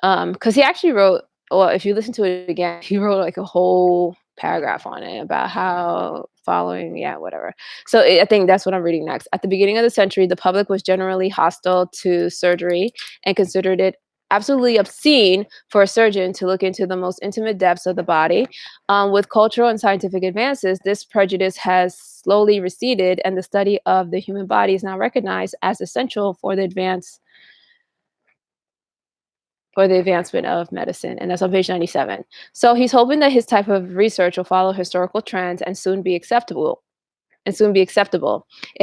Because he actually wrote, well, if you listen to it again, he wrote like a whole paragraph on it about how following, yeah, whatever. So I think that's what I'm reading next. At the beginning of the century, the public was generally hostile to surgery and considered it absolutely obscene for a surgeon to look into the most intimate depths of the body. With cultural and scientific advances, this prejudice has slowly receded, and the study of the human body is now recognized as essential for the advancement of medicine. And that's on page 97. So he's hoping that his type of research will follow historical trends and soon be acceptable. It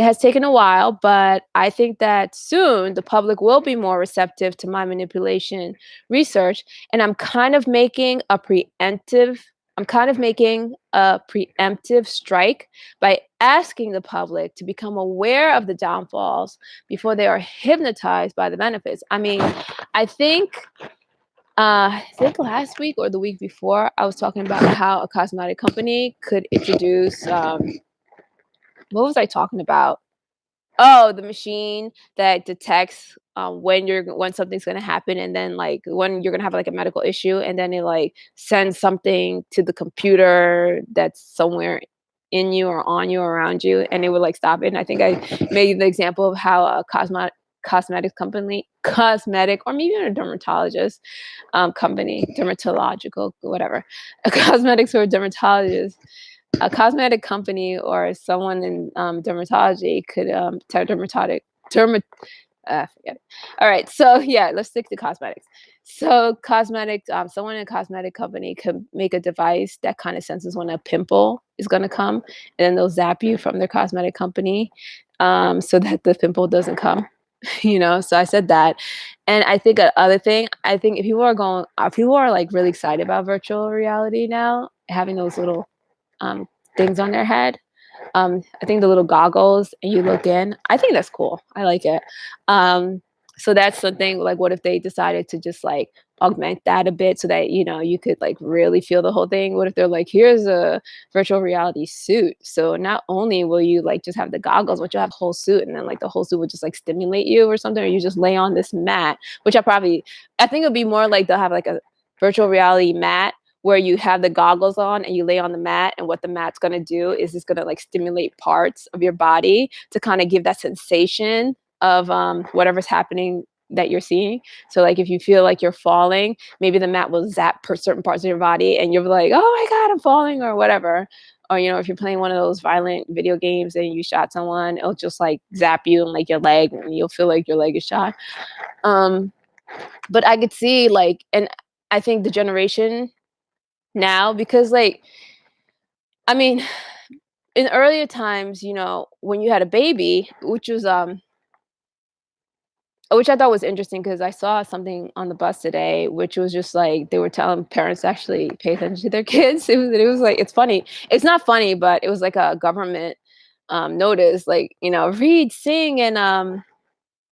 has taken a while, but I think that soon the public will be more receptive to my manipulation research. And I'm kind of making a preemptive strike by asking the public to become aware of the downfalls before they are hypnotized by the benefits. I mean, I think last week or the week before, I was talking about how a cosmetic company could introduce, what was I talking about? Oh, the machine that detects when something's gonna happen, and then like when you're gonna have like a medical issue, and then it like sends something to the computer that's somewhere in you or on you or around you, and it would like stop it. And I think I made the example of how a cosmetic, or maybe even a dermatologist company, dermatological, whatever, a cosmetics or a dermatologist, a cosmetic company or someone in dermatology could forget it. All right, so yeah, let's stick to cosmetics. So someone in a cosmetic company could make a device that kind of senses when a pimple is going to come, and then they'll zap you from their cosmetic company, so that the pimple doesn't come. So I said that. And I think another thing, I think if people are like really excited about virtual reality now, having those little things on their head. I think the little goggles and you look in. I think that's cool. I like it. So that's something like, what if they decided to just like augment that a bit so that you could like really feel the whole thing? What if they're like, here's a virtual reality suit, so not only will you like just have the goggles, but you'll have a whole suit, and then like the whole suit would just like stimulate you or something, or you just lay on this mat, which I think it would be more like they'll have like a virtual reality mat where you have the goggles on and you lay on the mat, and what the mat's going to do is it's going to like stimulate parts of your body to kind of give that sensation of whatever's happening that you're seeing. So like if you feel like you're falling, maybe the mat will zap certain parts of your body and you're like, oh my God, I'm falling, or whatever. Or, if you're playing one of those violent video games and you shot someone, it'll just like zap you and like your leg, and you'll feel like your leg is shot. But I could see like, and I think the generation now, because like, I mean, in earlier times, when you had a baby, which I thought was interesting, because I saw something on the bus today, which was just like they were telling parents to actually pay attention to their kids. It was like, it's funny. It's not funny, but it was like a government notice, like, read, sing, and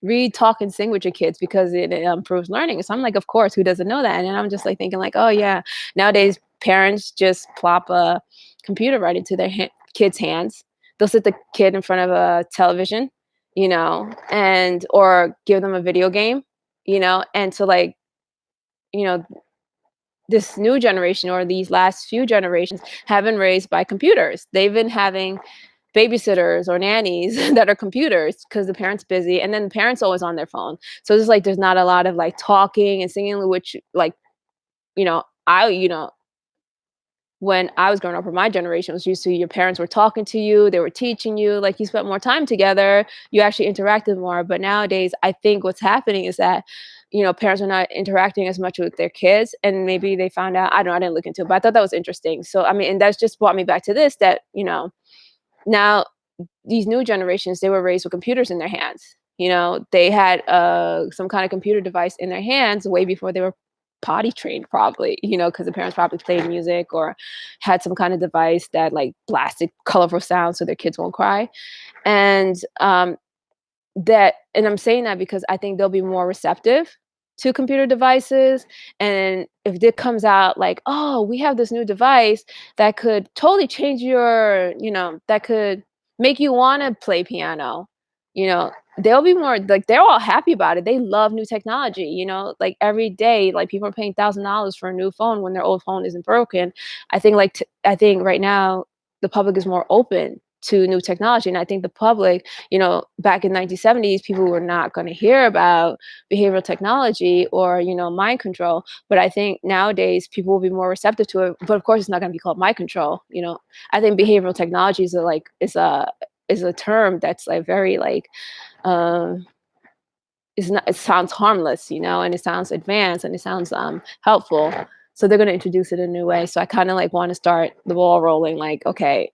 read, talk, and sing with your kids because it improves learning. So I'm like, of course, who doesn't know that? And I'm just like thinking like, oh yeah, nowadays parents just plop a computer right into their kids' hands. They'll sit the kid in front of a television, and or give them a video game, and so like, you know, this new generation or these last few generations have been raised by computers. They've been having babysitters or nannies that are computers because the parent's busy, and then the parent's always on their phone. So it's like there's not a lot of like talking and singing, which like, I when I was growing up, or my generation was used to, your parents were talking to you, they were teaching you, like you spent more time together, you actually interacted more. But nowadays, I think what's happening is that, parents are not interacting as much with their kids, and maybe they found out, I don't know, I didn't look into it, but I thought that was interesting. So, I mean, and that's just brought me back to this, that, now these new generations, they were raised with computers in their hands. They had some kind of computer device in their hands way before they were potty trained, probably, because the parents probably played music or had some kind of device that like blasted colorful sounds so their kids won't cry. And and I'm saying that because I think they'll be more receptive to computer devices. And if it comes out like, oh, we have this new device that could totally change that could make you want to play piano, they'll be more like, they're all happy about it. They love new technology, like every day, like people are paying $1,000 for a new phone when their old phone isn't broken. I think I think right now the public is more open to new technology. And I think the public, back in 1970s, people were not going to hear about behavioral technology or, mind control. But I think nowadays people will be more receptive to it. But of course, it's not going to be called mind control. I think behavioral technology is a term that's like very like, it sounds harmless, and it sounds advanced and it sounds helpful. So they're going to introduce it in a new way. So I kind of like want to start the ball rolling, like, okay,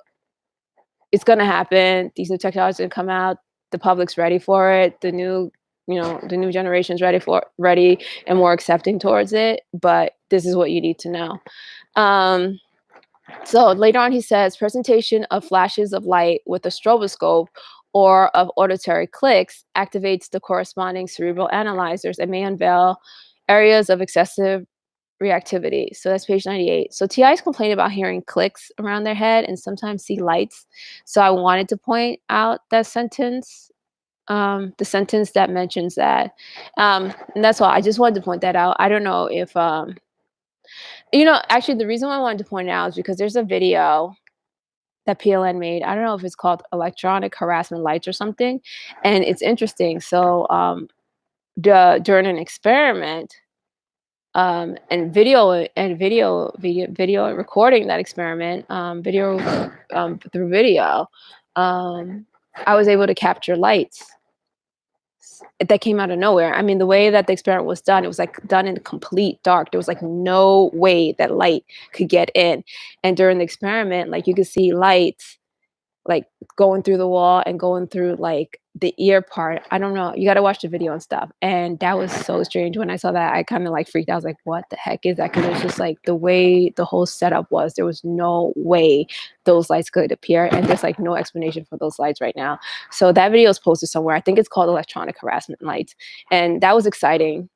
it's going to happen. These new technologies are going to come out. The public's ready for it. The new generation's ready and more accepting towards it. But this is what you need to know. So later on, he says, presentation of flashes of light with a stroboscope or of auditory clicks activates the corresponding cerebral analyzers and may unveil areas of excessive reactivity. So that's page 98. So TIs complain about hearing clicks around their head and sometimes see lights. So I wanted to point out that sentence, the sentence that mentions that. And that's all. I just wanted to point that out. I don't know if, actually the reason why I wanted to point it out is because there's a video that PLN made. I don't know if it's called electronic harassment lights or something. And it's interesting. So during an experiment, and video recording that experiment, through video, I was able to capture lights that came out of nowhere. I mean, the way that the experiment was done, it was like done in complete dark. There was like no way that light could get in. And during the experiment, like you could see lights like going through the wall and going through like the ear part. I don't know. You got to watch the video and stuff. And that was so strange. When I saw that, I kind of like freaked out. I was like, what the heck is that? Because it's just like the way the whole setup was. There was no way those lights could appear. And there's like no explanation for those lights right now. So that video is posted somewhere. I think it's called electronic harassment lights. And that was exciting.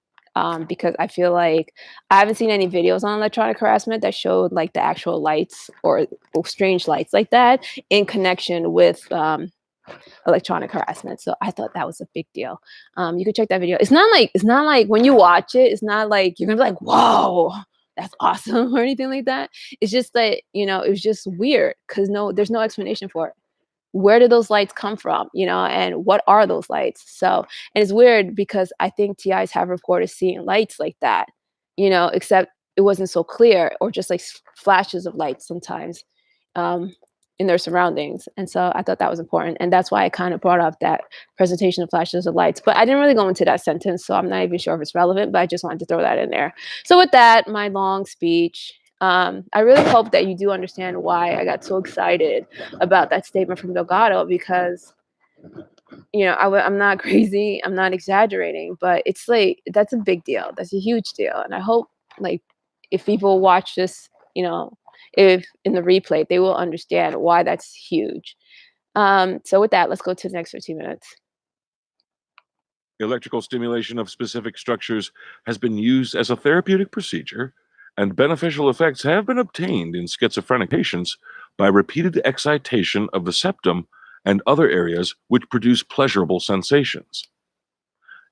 Because I feel like I haven't seen any videos on electronic harassment that showed like the actual lights or strange lights like that in connection with electronic harassment. So I thought that was a big deal. You could check that video. It's not like when you watch it, it's not like you're gonna be like, whoa, that's awesome or anything like that. It's just that, it was just weird because there's no explanation for it. Where did those lights come from, and what are those lights? So, and it's weird because I think TIs have reported seeing lights like that, except it wasn't so clear, or just like flashes of light sometimes in their surroundings. And so I thought that was important. And that's why I kind of brought up that presentation of flashes of lights. But I didn't really go into that sentence, so I'm not even sure if it's relevant, but I just wanted to throw that in there. So with that, my long speech, I really hope that you do understand why I got so excited about that statement from Delgado, because, I'm not crazy. I'm not exaggerating, but it's like, that's a big deal. That's a huge deal. And I hope like if people watch this, if in the replay, they will understand why that's huge. So with that, let's go to the next 15 minutes. Electrical stimulation of specific structures has been used as a therapeutic procedure, and beneficial effects have been obtained in schizophrenic patients by repeated excitation of the septum and other areas which produce pleasurable sensations.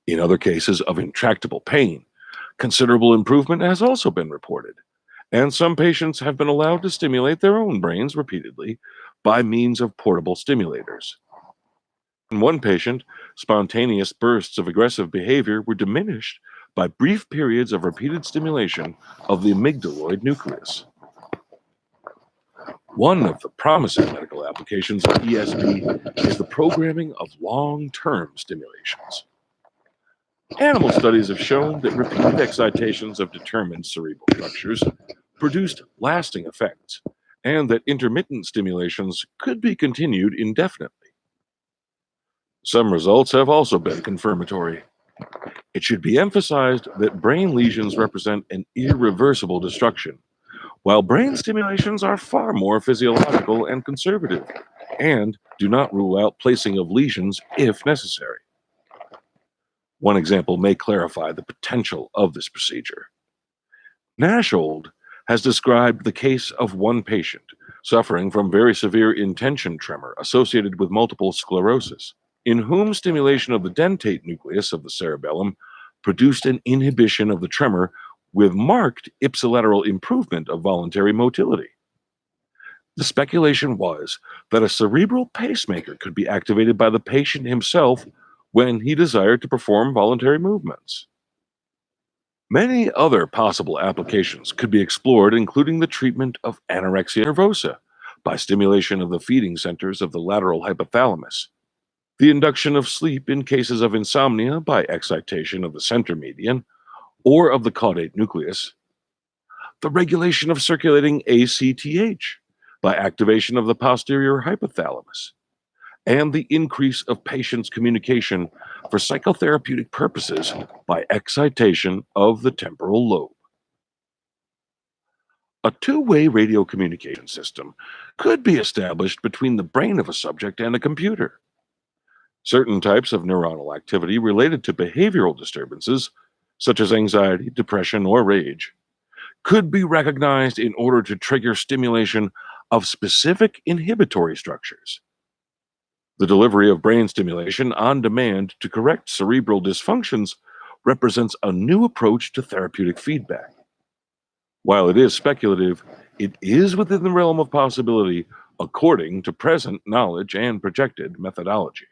In other cases of intractable pain, considerable improvement has also been reported, and some patients have been allowed to stimulate their own brains repeatedly by means of portable stimulators. In one patient, spontaneous bursts of aggressive behavior were diminished by brief periods of repeated stimulation of the amygdaloid nucleus. One of the promising medical applications of ESP is the programming of long-term stimulations. Animal studies have shown that repeated excitations of determined cerebral structures produced lasting effects, and that intermittent stimulations could be continued indefinitely. Some results have also been confirmatory. It should be emphasized that brain lesions represent an irreversible destruction, while brain stimulations are far more physiological and conservative, and do not rule out placing of lesions if necessary. One example may clarify the potential of this procedure. Nashold has described the case of one patient suffering from very severe intention tremor associated with multiple sclerosis, in whom stimulation of the dentate nucleus of the cerebellum produced an inhibition of the tremor with marked ipsilateral improvement of voluntary motility. The speculation was that a cerebral pacemaker could be activated by the patient himself when he desired to perform voluntary movements. Many other possible applications could be explored, including the treatment of anorexia nervosa by stimulation of the feeding centers of the lateral hypothalamus, the induction of sleep in cases of insomnia by excitation of the center median or of the caudate nucleus, the regulation of circulating ACTH by activation of the posterior hypothalamus, and the increase of patients' communication for psychotherapeutic purposes by excitation of the temporal lobe. A two-way radio communication system could be established between the brain of a subject and a computer. Certain types of neuronal activity related to behavioral disturbances, such as anxiety, depression, or rage, could be recognized in order to trigger stimulation of specific inhibitory structures. The delivery of brain stimulation on demand to correct cerebral dysfunctions represents a new approach to therapeutic feedback. While it is speculative, it is within the realm of possibility according to present knowledge and projected methodology.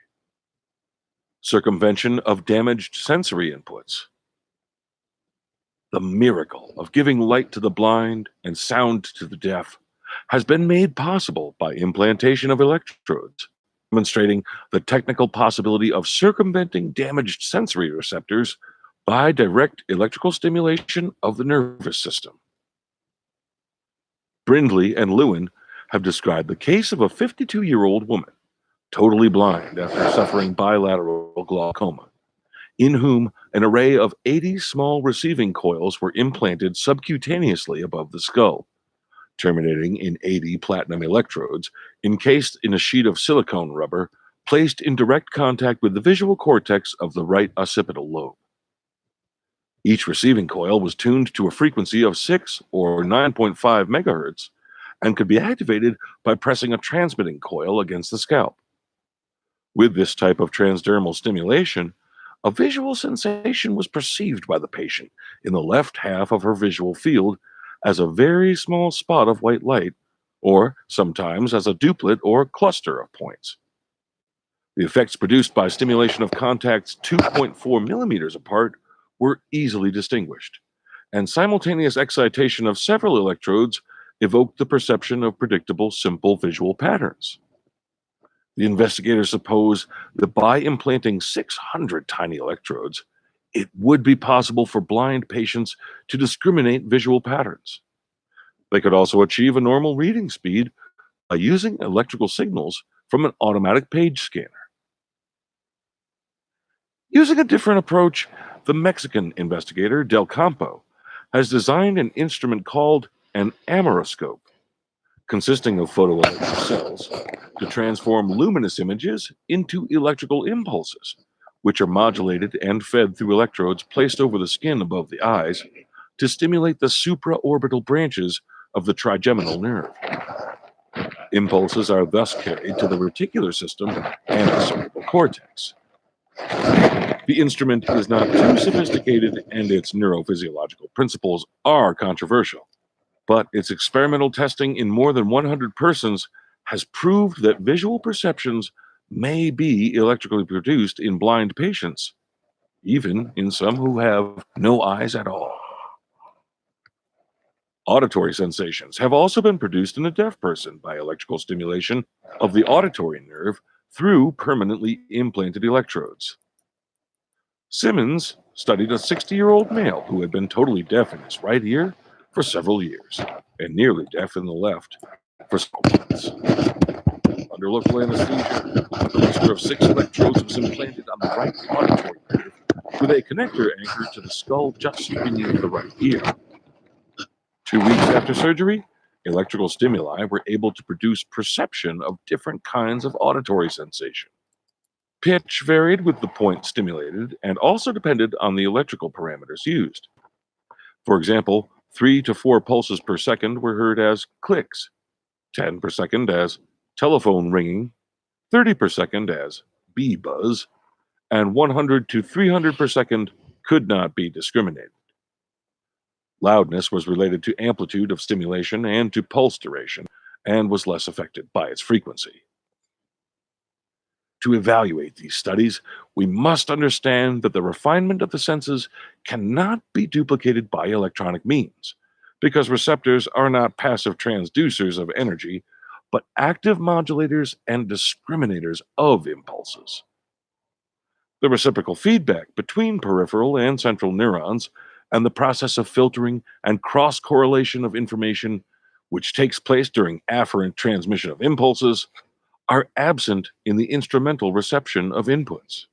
Circumvention of damaged sensory inputs. The miracle of giving light to the blind and sound to the deaf has been made possible by implantation of electrodes, demonstrating the technical possibility of circumventing damaged sensory receptors by direct electrical stimulation of the nervous system. Brindley and Lewin have described the case of a 52-year-old woman, totally blind after suffering bilateral glaucoma, in whom an array of 80 small receiving coils were implanted subcutaneously above the skull, terminating in 80 platinum electrodes encased in a sheet of silicone rubber placed in direct contact with the visual cortex of the right occipital lobe. Each receiving coil was tuned to a frequency of 6 or 9.5 megahertz and could be activated by pressing a transmitting coil against the scalp. With this type of transdermal stimulation, a visual sensation was perceived by the patient in the left half of her visual field as a very small spot of white light, or sometimes as a duplet or cluster of points. The effects produced by stimulation of contacts 2.4 millimeters apart were easily distinguished, and simultaneous excitation of several electrodes evoked the perception of predictable simple visual patterns. The investigators suppose that by implanting 600 tiny electrodes, it would be possible for blind patients to discriminate visual patterns. They could also achieve a normal reading speed by using electrical signals from an automatic page scanner. Using a different approach, the Mexican investigator Del Campo has designed an instrument called an amaroscope, consisting of photoelectric cells, to transform luminous images into electrical impulses, which are modulated and fed through electrodes placed over the skin above the eyes to stimulate the supraorbital branches of the trigeminal nerve. Impulses are thus carried to the reticular system and the cerebral cortex. The instrument is not too sophisticated and its neurophysiological principles are controversial, but its experimental testing in more than 100 persons has proved that visual perceptions may be electrically produced in blind patients, even in some who have no eyes at all. Auditory sensations have also been produced in a deaf person by electrical stimulation of the auditory nerve through permanently implanted electrodes. Simmons studied a 60-year-old male who had been totally deaf in his right ear for several years and nearly deaf in the left for several months. Under local anesthesia, a cluster of 6 electrodes was implanted on the right auditory nerve with a connector anchored to the skull just beneath the right ear. 2 weeks after surgery, electrical stimuli were able to produce perception of different kinds of auditory sensation. Pitch varied with the point stimulated and also depended on the electrical parameters used. For example, 3 to 4 pulses per second were heard as clicks, 10 per second as telephone ringing, 30 per second as bee buzz, and 100 to 300 per second could not be discriminated. Loudness was related to amplitude of stimulation and to pulse duration, and was less affected by its frequency. To evaluate these studies, we must understand that the refinement of the senses cannot be duplicated by electronic means, because receptors are not passive transducers of energy, but active modulators and discriminators of impulses. The reciprocal feedback between peripheral and central neurons and the process of filtering and cross-correlation of information, which takes place during afferent transmission of impulses, are absent in the instrumental reception of inputs.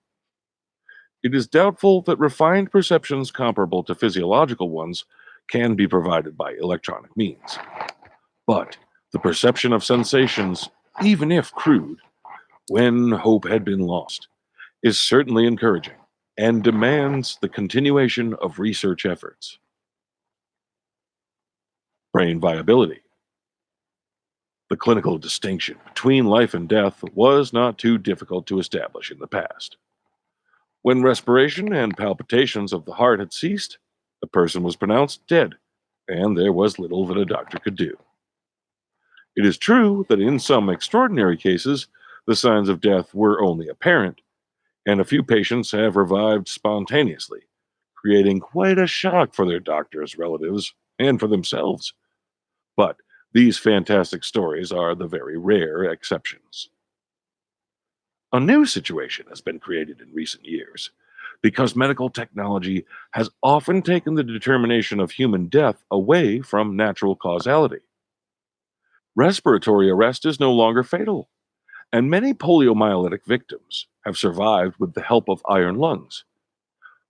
It is doubtful that refined perceptions comparable to physiological ones can be provided by electronic means. But the perception of sensations, even if crude, when hope had been lost, is certainly encouraging and demands the continuation of research efforts. Brain viability. The clinical distinction between life and death was not too difficult to establish in the past. When respiration and palpitations of the heart had ceased, the person was pronounced dead, and there was little that a doctor could do. It is true that in some extraordinary cases, the signs of death were only apparent, and a few patients have revived spontaneously, creating quite a shock for their doctors, relatives, and for themselves. But these fantastic stories are the very rare exceptions. A new situation has been created in recent years because medical technology has often taken the determination of human death away from natural causality. Respiratory arrest is no longer fatal, and many poliomyelitic victims have survived with the help of iron lungs.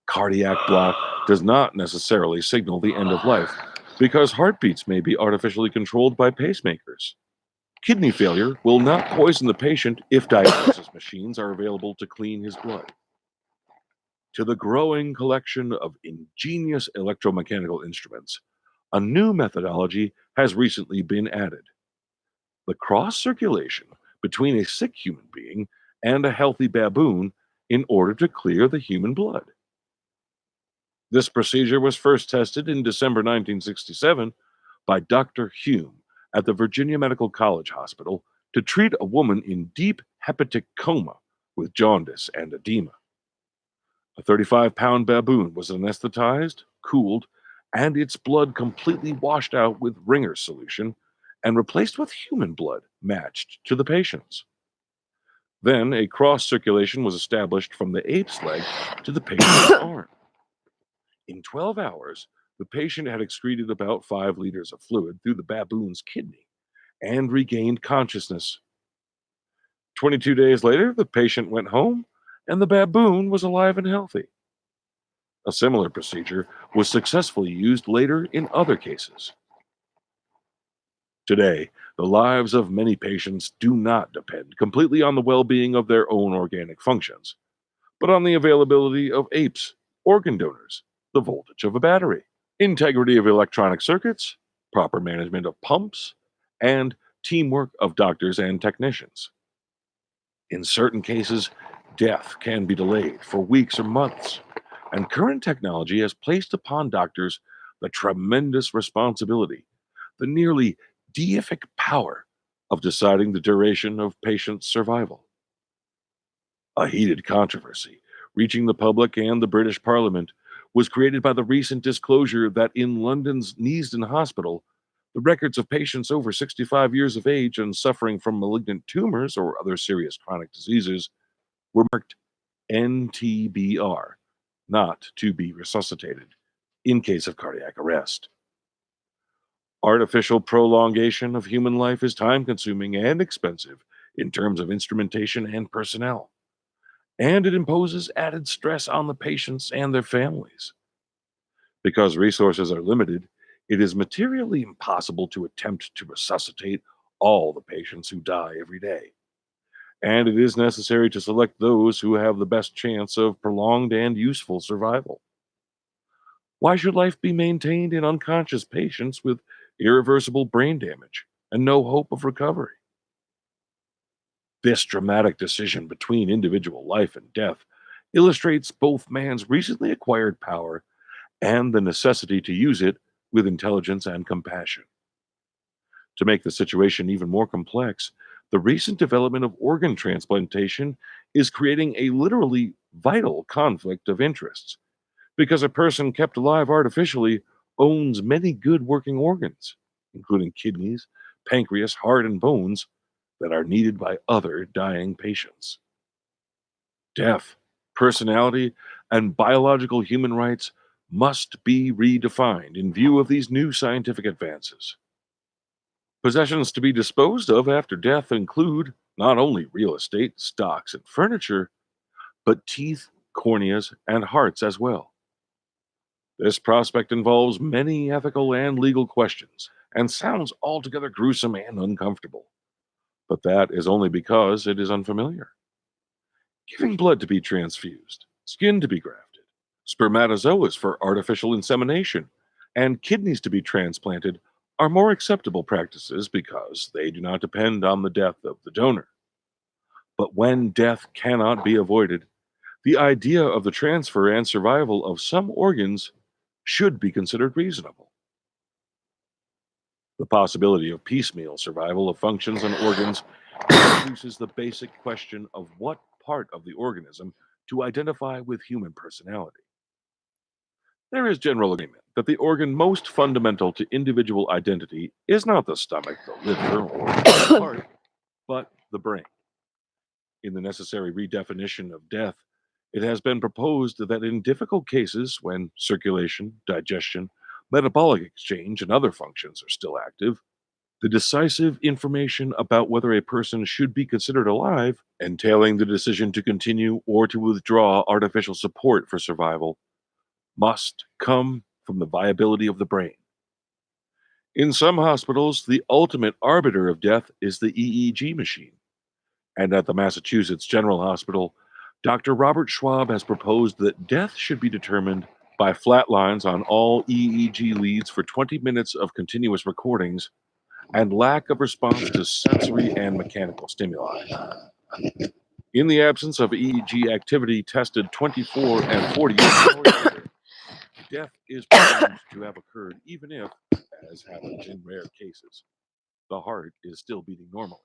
Cardiac block does not necessarily signal the end of life because heartbeats may be artificially controlled by pacemakers. Kidney failure will not poison the patient if dialysis machines are available to clean his blood. To the growing collection of ingenious electromechanical instruments, a new methodology has recently been added: the cross circulation between a sick human being and a healthy baboon in order to clear the human blood. This procedure was first tested in December 1967 by Dr. Hume at the Virginia Medical College Hospital to treat a woman in deep hepatic coma with jaundice and edema. A 35-pound baboon was anesthetized, cooled, and its blood completely washed out with Ringer's solution and replaced with human blood matched to the patient's. Then a cross circulation was established from the ape's leg to the patient's arm. In 12 hours, the patient had excreted about 5 liters of fluid through the baboon's kidney and regained consciousness. 22 days later, the patient went home and the baboon was alive and healthy. A similar procedure was successfully used later in other cases. Today, the lives of many patients do not depend completely on the well-being of their own organic functions, but on the availability of apes, organ donors, the voltage of a battery, integrity of electronic circuits, proper management of pumps, and teamwork of doctors and technicians. In certain cases, death can be delayed for weeks or months, and current technology has placed upon doctors the tremendous responsibility, the nearly deific power of deciding the duration of patients' survival. A heated controversy reaching the public and the British Parliament was created by the recent disclosure that in London's Neasden Hospital, The records of patients over 65 years of age and suffering from malignant tumors or other serious chronic diseases were marked NTBR, not to be resuscitated, in case of cardiac arrest. Artificial prolongation of human life is time consuming and expensive in terms of instrumentation and personnel, and it imposes added stress on the patients and their families. Because resources are limited, it is materially impossible to attempt to resuscitate all the patients who die every day. And it is necessary to select those who have the best chance of prolonged and useful survival. Why should life be maintained in unconscious patients with irreversible brain damage and no hope of recovery? This dramatic decision between individual life and death illustrates both man's recently acquired power and the necessity to use it with intelligence and compassion. To make the situation even more complex, the recent development of organ transplantation is creating a literally vital conflict of interests because a person kept alive artificially owns many good working organs, including kidneys, pancreas, heart, and bones that are needed by other dying patients. Death, personality, and biological human rights must be redefined in view of these new scientific advances. Possessions to be disposed of after death include not only real estate, stocks, and furniture, but teeth, corneas, and hearts as well. This prospect involves many ethical and legal questions and sounds altogether gruesome and uncomfortable. But that is only because it is unfamiliar. Giving blood to be transfused, skin to be grafted, spermatozoas for artificial insemination, and kidneys to be transplanted are more acceptable practices because they do not depend on the death of the donor. But when death cannot be avoided, the idea of the transfer and survival of some organs should be considered reasonable. The possibility of piecemeal survival of functions and organs introduces the basic question of what part of the organism to identify with human personality. There is general agreement that the organ most fundamental to individual identity is not the stomach, the liver, or the heart, but the brain. In the necessary redefinition of death, it has been proposed that in difficult cases, when circulation, digestion, metabolic exchange, and other functions are still active, the decisive information about whether a person should be considered alive, entailing the decision to continue or to withdraw artificial support for survival, must come from the viability of the brain. In some hospitals, the ultimate arbiter of death is the EEG machine. And at the Massachusetts General Hospital, Dr. Robert Schwab has proposed that death should be determined by flat lines on all EEG leads for 20 minutes of continuous recordings and lack of response to sensory and mechanical stimuli. In the absence of EEG activity tested 24 and 48 hours later, death is presumed to have occurred even if, as happens in rare cases, the heart is still beating normally.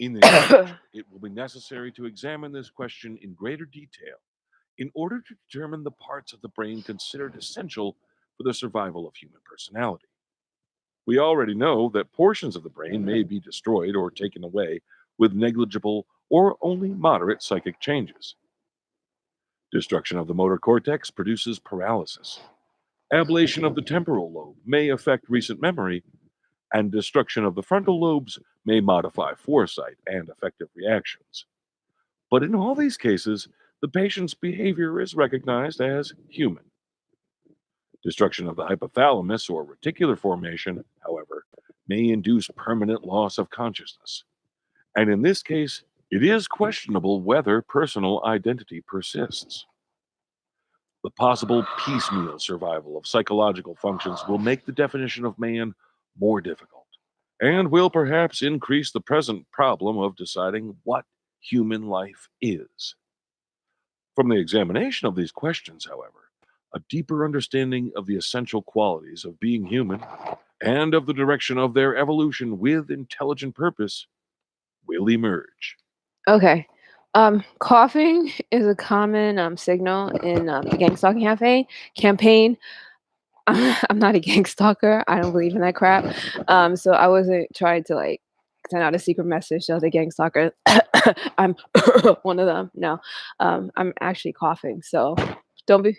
In the near future, it will be necessary to examine this question in greater detail in order to determine the parts of the brain considered essential for the survival of human personality. We already know that portions of the brain may be destroyed or taken away with negligible or only moderate psychic changes. Destruction of the motor cortex produces paralysis. Ablation of the temporal lobe may affect recent memory, and destruction of the frontal lobes may modify foresight and affective reactions. But in all these cases, the patient's behavior is recognized as human. Destruction of the hypothalamus or reticular formation, however, may induce permanent loss of consciousness. And in this case, it is questionable whether personal identity persists. The possible piecemeal survival of psychological functions will make the definition of man more difficult and will perhaps increase the present problem of deciding what human life is. From the examination of these questions, however, a deeper understanding of the essential qualities of being human and of the direction of their evolution with intelligent purpose will emerge. Okay. Coughing is a common signal in the gang stalking campaign. I'm not a gang stalker. I don't believe in that crap. So I wasn't trying to like send out a secret message to other gang stalkers. I'm one of them. No, I'm actually coughing. So don't be.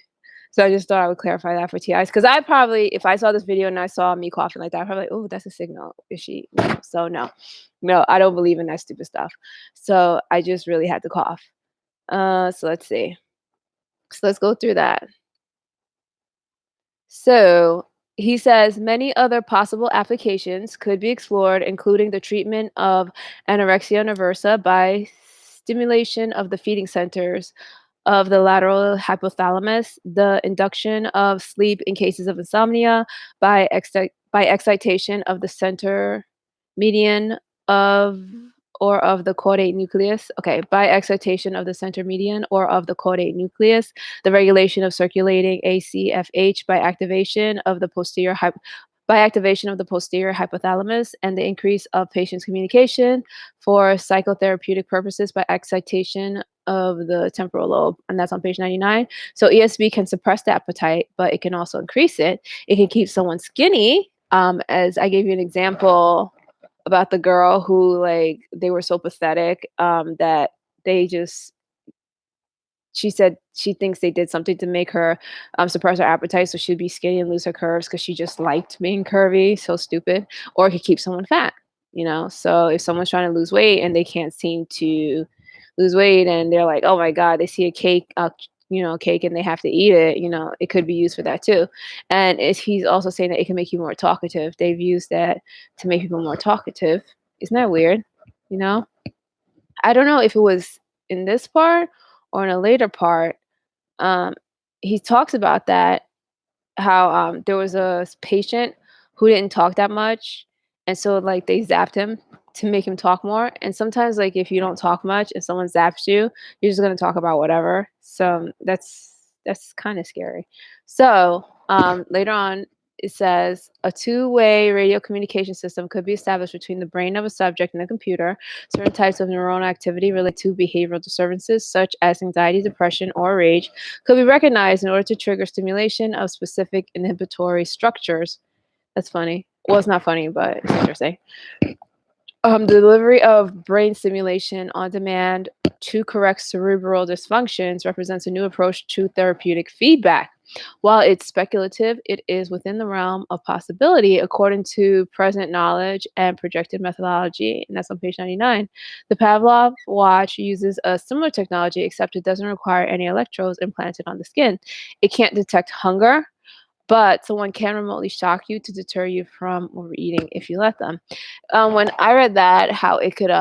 So I just thought I would clarify that for TIs because I probably, if I saw this video and I saw me coughing like that, I'd probably like, oh, that's a signal. Is she? No. So no, I don't believe in that stupid stuff. So I just really had to cough. So let's see. So let's go through that. So he says many other possible applications could be explored, including the treatment of anorexia nervosa by stimulation of the feeding centers of the lateral hypothalamus, the induction of sleep in cases of insomnia by excitation of the center median of or of the caudate nucleus. Okay, by excitation of the center median or of the caudate nucleus, the regulation of circulating ACFH by activation of the posterior hypothalamus, and the increase of patient's communication for psychotherapeutic purposes by excitation of the temporal lobe, and that's on page 99. So ESV can suppress the appetite, but it can also increase it. It can keep someone skinny, as I gave you an example about the girl who like they were so pathetic that they just she said she thinks they did something to make her suppress her appetite so she'd be skinny and lose her curves because she just liked being curvy. So stupid. Or it could keep someone fat, so if someone's trying to lose weight and they can't seem to lose weight and they're like, oh my god, they see a cake cake and they have to eat it, it could be used for that too. And he's also saying that it can make you more talkative. They've used that to make people more talkative. Isn't that weird? you know I don't know if it was in this part or in a later part. um, he talks about that, how there was a patient who didn't talk that much, and so like they zapped him to make him talk more. And sometimes like if you don't talk much and someone zaps you, you're just gonna talk about whatever. So that's kind of scary. So later on, it says a two-way radio communication system could be established between the brain of a subject and a computer. Certain types of neuronal activity related to behavioral disturbances, such as anxiety, depression, or rage, could be recognized in order to trigger stimulation of specific inhibitory structures. That's funny. Well, it's not funny, but it's interesting. Delivery of brain stimulation on demand to correct cerebral dysfunctions represents a new approach to therapeutic feedback. While it's speculative, it is within the realm of possibility according to present knowledge and projected methodology, and that's on page 99. The Pavlov watch uses a similar technology, except it doesn't require any electrodes implanted on the skin. It can't detect hunger, but someone can remotely shock you to deter you from overeating if you let them. When I read that, how it could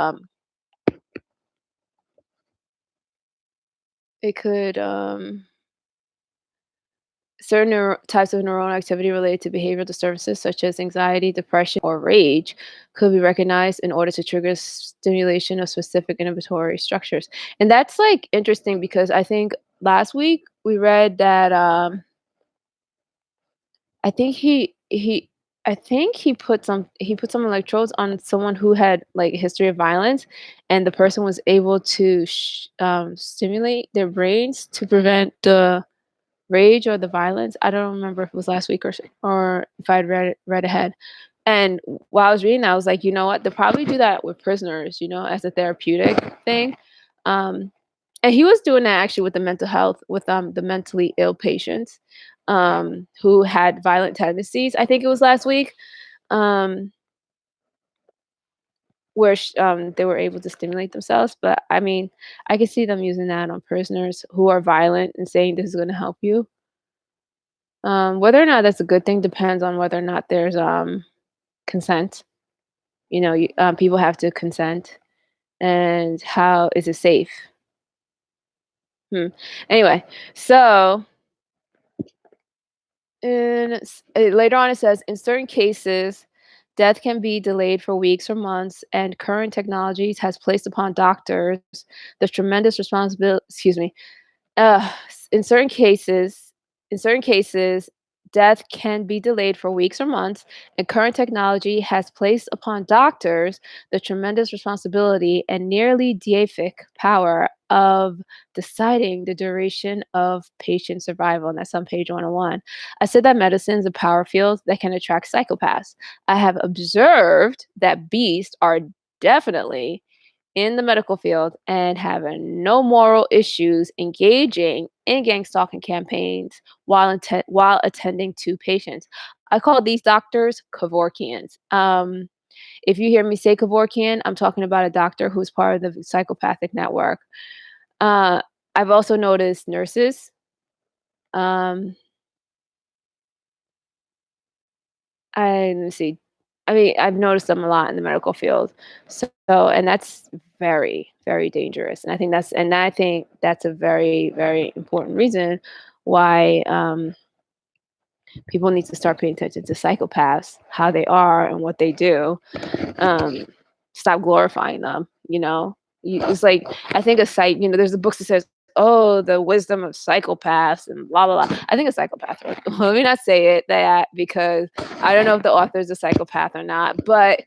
certain types of neuronal activity related to behavioral disturbances such as anxiety, depression, or rage could be recognized in order to trigger stimulation of specific inhibitory structures. And that's like interesting because I think last week we read that I think he put some electrodes on someone who had like a history of violence, and the person was able to stimulate their brains to prevent the rage or the violence. I don't remember if it was last week or if I'd read ahead. And while I was reading that, I was like, you know what? They'll probably do that with prisoners, as a therapeutic thing. Um, and he was doing that actually with the mental health, with the mentally ill patients who had violent tendencies. I think it was last week, um, where they were able to stimulate themselves. But I mean, I could see them using that on prisoners who are violent and saying this is going to help you. Whether or not that's a good thing depends on whether or not there's consent. People have to consent, and how is it safe? Anyway, so later on it says in certain cases, death can be delayed for weeks or months, and current technologies has placed upon doctors the tremendous responsibility. Excuse me. In certain cases, death can be delayed for weeks or months, and current technology has placed upon doctors the tremendous responsibility and nearly deific power of deciding the duration of patient survival. And that's on page 101. I said that medicine is a power field that can attract psychopaths. I have observed that beasts are definitely in the medical field and having no moral issues engaging in gang stalking campaigns while attending to patients. I call these doctors Kevorkians. If you hear me say Kevorkian, I'm talking about a doctor who's part of the psychopathic network. Uh, I've also noticed nurses. Um, let me see. I mean, I've noticed them a lot in the medical field. So, and that's very, very dangerous. And I think that's a very, very important reason why people need to start paying attention to psychopaths, how they are and what they do. Um, Stop glorifying them. It's like I think a psych. There's a book that says, "Oh, the wisdom of psychopaths," and blah blah blah. I think a psychopath. Let me not say it that because I don't know if the author is a psychopath or not, but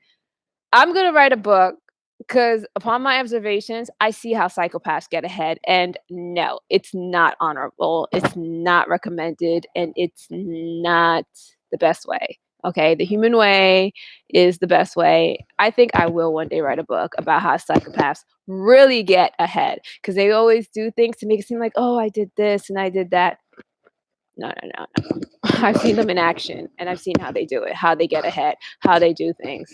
I'm gonna write a book because upon my observations, I see how psychopaths get ahead. And no, it's not honorable. It's not recommended, and it's not the best way. Okay, the human way is the best way. I think I will one day write a book about how psychopaths really get ahead because they always do things to make it seem like, oh, I did this and I did that. No, no, no, no. I've seen them in action and I've seen how they do it, how they get ahead, how they do things.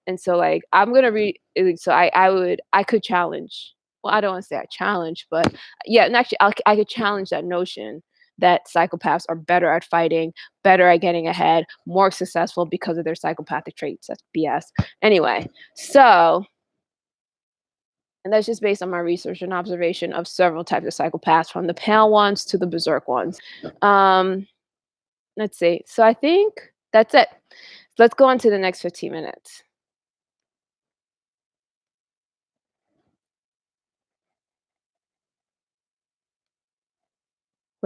And so like I'm gonna read so I could challenge. Well, I don't want to say I challenge, but yeah, and actually I could challenge that notion that psychopaths are better at fighting, better at getting ahead, more successful because of their psychopathic traits. That's BS. Anyway, so and that's just based on my research and observation of several types of psychopaths, from the pale ones to the berserk ones. Um, let's see. So I think that's it. Let's go on to the next 15 minutes.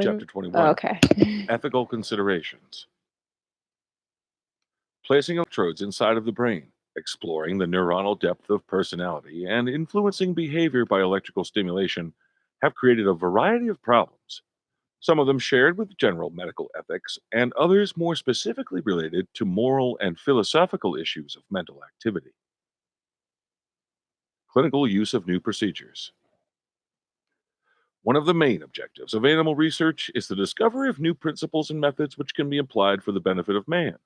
Chapter Oh, 21, okay. Ethical Considerations. Placing electrodes inside of the brain, exploring the neuronal depth of personality, and influencing behavior by electrical stimulation have created a variety of problems, some of them shared with general medical ethics, and others more specifically related to moral and philosophical issues of mental activity. Clinical use of new procedures. One of the main objectives of animal research is the discovery of new principles and methods which can be applied for the benefit of man.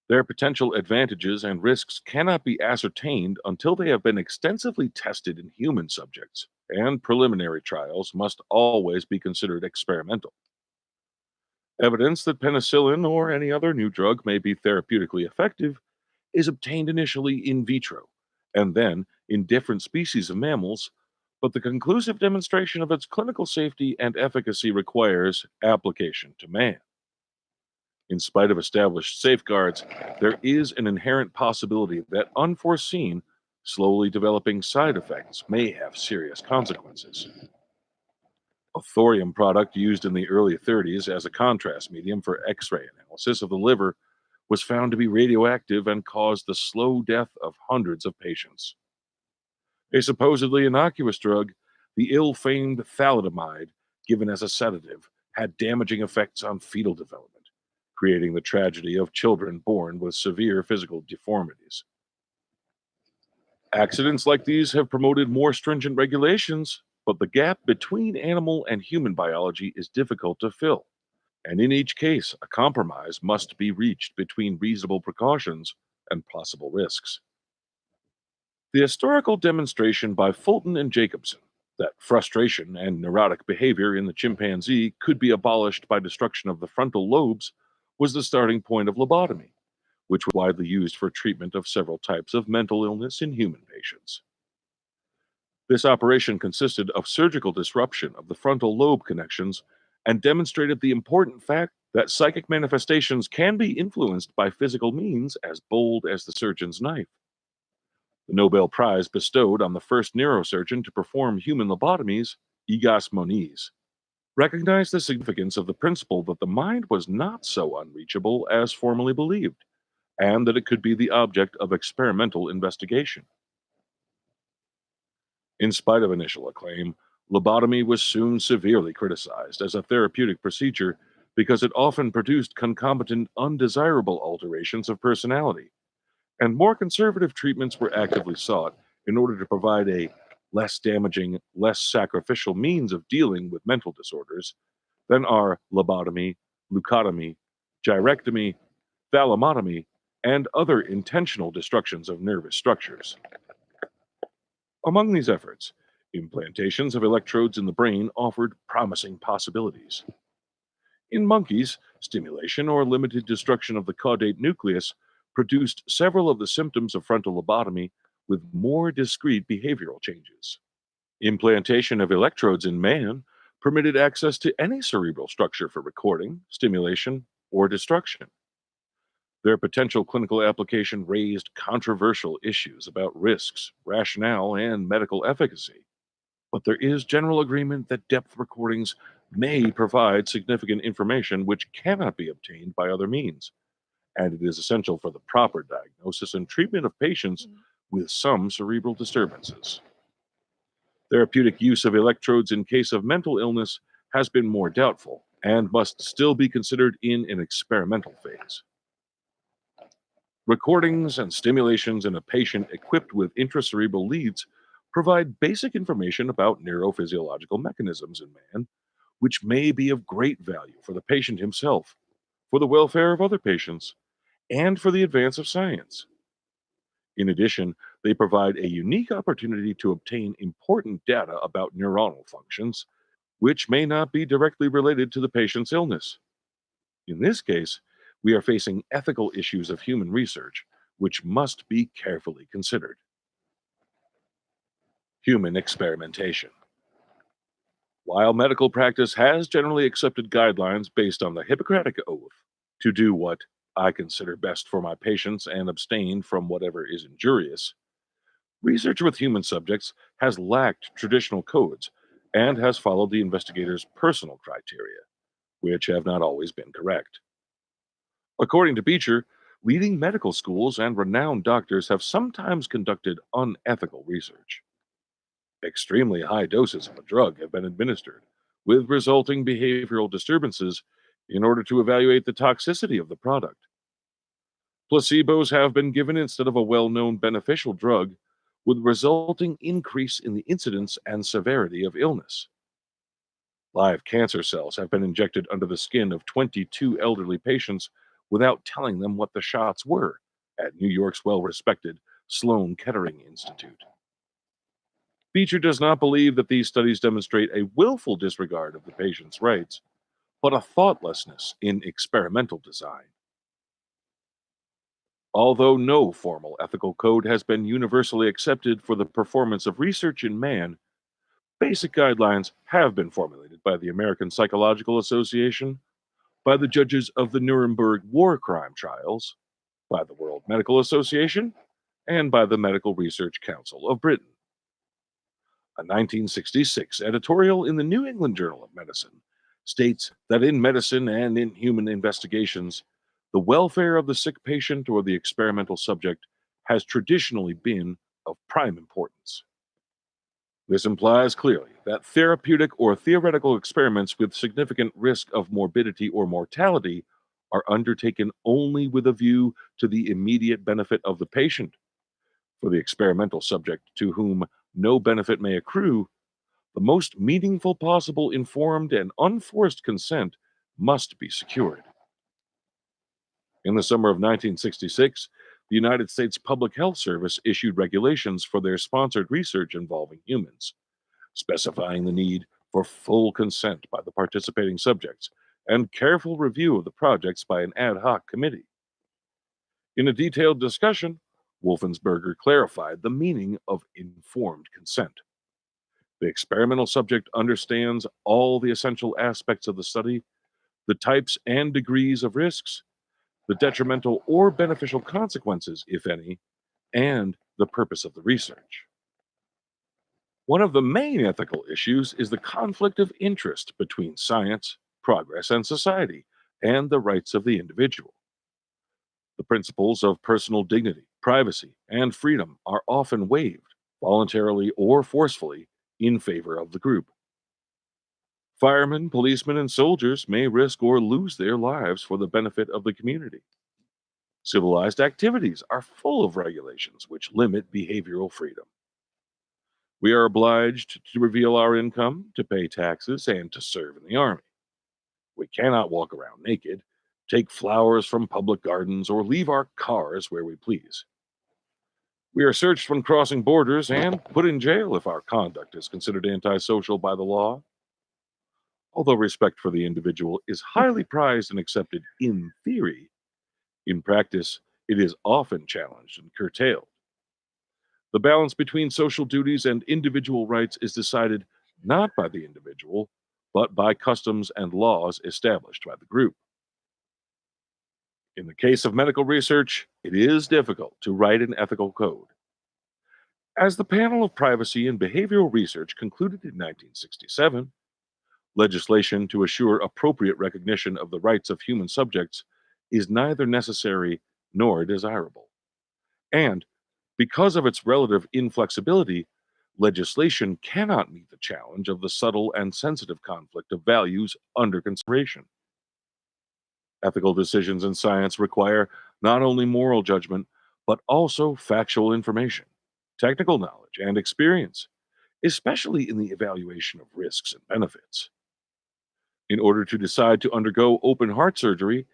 Their potential advantages and risks cannot be ascertained until they have been extensively tested in human subjects, and preliminary trials must always be considered experimental. Evidence that penicillin or any other new drug may be therapeutically effective is obtained initially in vitro and then in different species of mammals, but the conclusive demonstration of its clinical safety and efficacy requires application to man. In spite of established safeguards, there is an inherent possibility that unforeseen, slowly developing side effects may have serious consequences. A thorium product used in the early 30s as a contrast medium for X ray analysis of the liver was found to be radioactive and caused the slow death of hundreds of patients. A supposedly innocuous drug, the ill famed thalidomide, given as a sedative, had damaging effects on fetal development, creating the tragedy of children born with severe physical deformities. Accidents like these have promoted more stringent regulations, but the gap between animal and human biology is difficult to fill, and in each case, a compromise must be reached between reasonable precautions and possible risks. The historical demonstration by Fulton and Jacobson that frustration and neurotic behavior in the chimpanzee could be abolished by destruction of the frontal lobes was the starting point of lobotomy, which was widely used for treatment of several types of mental illness in human patients. This operation consisted of surgical disruption of the frontal lobe connections and demonstrated the important fact that psychic manifestations can be influenced by physical means as bold as the surgeon's knife. The Nobel Prize bestowed on the first neurosurgeon to perform human lobotomies, Egas Moniz, recognized the significance of the principle that the mind was not so unreachable as formerly believed, and that it could be the object of experimental investigation. In spite of initial acclaim, lobotomy was soon severely criticized as a therapeutic procedure because it often produced concomitant undesirable alterations of personality, and more conservative treatments were actively sought in order to provide a less damaging, less sacrificial means of dealing with mental disorders than are lobotomy, leucotomy, gyrectomy, thalamotomy, and other intentional destructions of nervous structures. Among these efforts, implantations of electrodes in the brain offered promising possibilities. In monkeys, stimulation or limited destruction of the caudate nucleus produced several of the symptoms of frontal lobotomy with more discrete behavioral changes. Implantation of electrodes in man permitted access to any cerebral structure for recording, stimulation, or destruction. Their potential clinical application raised controversial issues about risks, rationale, and medical efficacy. But there is general agreement that depth recordings may provide significant information which cannot be obtained by other means, and it is essential for the proper diagnosis and treatment of patients with some cerebral disturbances. Therapeutic use of electrodes in case of mental illness has been more doubtful and must still be considered in an experimental phase. Recordings and stimulations in a patient equipped with intracerebral leads provide basic information about neurophysiological mechanisms in man, which may be of great value for the patient himself, for the welfare of other patients, and for the advance of science. In addition, they provide a unique opportunity to obtain important data about neuronal functions, which may not be directly related to the patient's illness. In this case, we are facing ethical issues of human research, which must be carefully considered. Human experimentation. While medical practice has generally accepted guidelines based on the Hippocratic Oath to do what I consider best for my patients and abstain from whatever is injurious, research with human subjects has lacked traditional codes and has followed the investigator's personal criteria, which have not always been correct. According to Beecher, leading medical schools and renowned doctors have sometimes conducted unethical research. Extremely high doses of a drug have been administered, with resulting behavioral disturbances, in order to evaluate the toxicity of the product. Placebos have been given instead of a well-known beneficial drug, with resulting increase in the incidence and severity of illness. Live cancer cells have been injected under the skin of 22 elderly patients without telling them what the shots were at New York's well-respected Sloan Kettering Institute. Beecher does not believe that these studies demonstrate a willful disregard of the patient's rights, but a thoughtlessness in experimental design. Although no formal ethical code has been universally accepted for the performance of research in man, basic guidelines have been formulated by the American Psychological Association, by the judges of the Nuremberg war crime trials, by the World Medical Association, and by the Medical Research Council of Britain. A 1966 editorial in the New England Journal of Medicine states that in medicine and in human investigations, the welfare of the sick patient or the experimental subject has traditionally been of prime importance. This implies clearly that therapeutic or theoretical experiments with significant risk of morbidity or mortality are undertaken only with a view to the immediate benefit of the patient. For the experimental subject to whom no benefit may accrue, the most meaningful possible informed and unforced consent must be secured. In the summer of 1966, the United States Public Health Service issued regulations for their sponsored research involving humans, specifying the need for full consent by the participating subjects and careful review of the projects by an ad hoc committee. In a detailed discussion, Wolfensberger clarified the meaning of informed consent. The experimental subject understands all the essential aspects of the study, the types and degrees of risks, the detrimental or beneficial consequences, if any, and the purpose of the research. One of the main ethical issues is the conflict of interest between science, progress, and society, and the rights of the individual. The principles of personal dignity, privacy, and freedom are often waived, voluntarily or forcefully, in favor of the group. Firemen, policemen, and soldiers may risk or lose their lives for the benefit of the community. Civilized activities are full of regulations which limit behavioral freedom. We are obliged to reveal our income, to pay taxes, and to serve in the army. We cannot walk around naked, take flowers from public gardens, or leave our cars where we please. We are searched when crossing borders and put in jail if our conduct is considered antisocial by the law. Although respect for the individual is highly prized and accepted in theory, in practice, it is often challenged and curtailed. The balance between social duties and individual rights is decided not by the individual, but by customs and laws established by the group. In the case of medical research, it is difficult to write an ethical code. As the Panel of Privacy and Behavioral Research concluded in 1967, legislation to assure appropriate recognition of the rights of human subjects is neither necessary nor desirable. And because of its relative inflexibility, legislation cannot meet the challenge of the subtle and sensitive conflict of values under consideration. Ethical decisions in science require not only moral judgment, but also factual information, technical knowledge, and experience, especially in the evaluation of risks and benefits. In order to decide to undergo open heart surgery,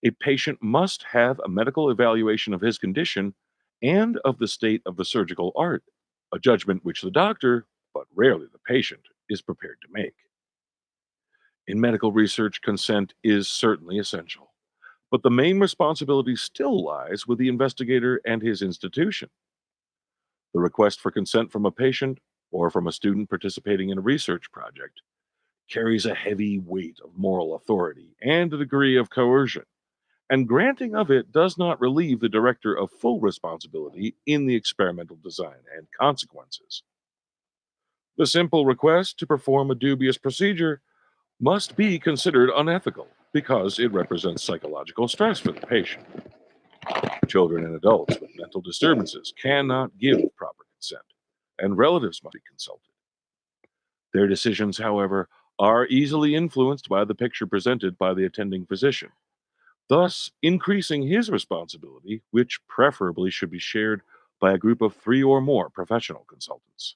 a patient must have a medical evaluation of his condition and of the state of the surgical art, a judgment which the doctor, but rarely the patient, is prepared to make. In medical research, consent is certainly essential, but the main responsibility still lies with the investigator and his institution. The request for consent from a patient or from a student participating in a research project carries a heavy weight of moral authority and a degree of coercion, and granting of it does not relieve the director of full responsibility in the experimental design and consequences. The simple request to perform a dubious procedure must be considered unethical because it represents psychological stress for the patient. Children and adults with mental disturbances cannot give proper consent, and relatives must be consulted. Their decisions, however, are easily influenced by the picture presented by the attending physician, thus increasing his responsibility, which preferably should be shared by a group of 3 or more professional consultants.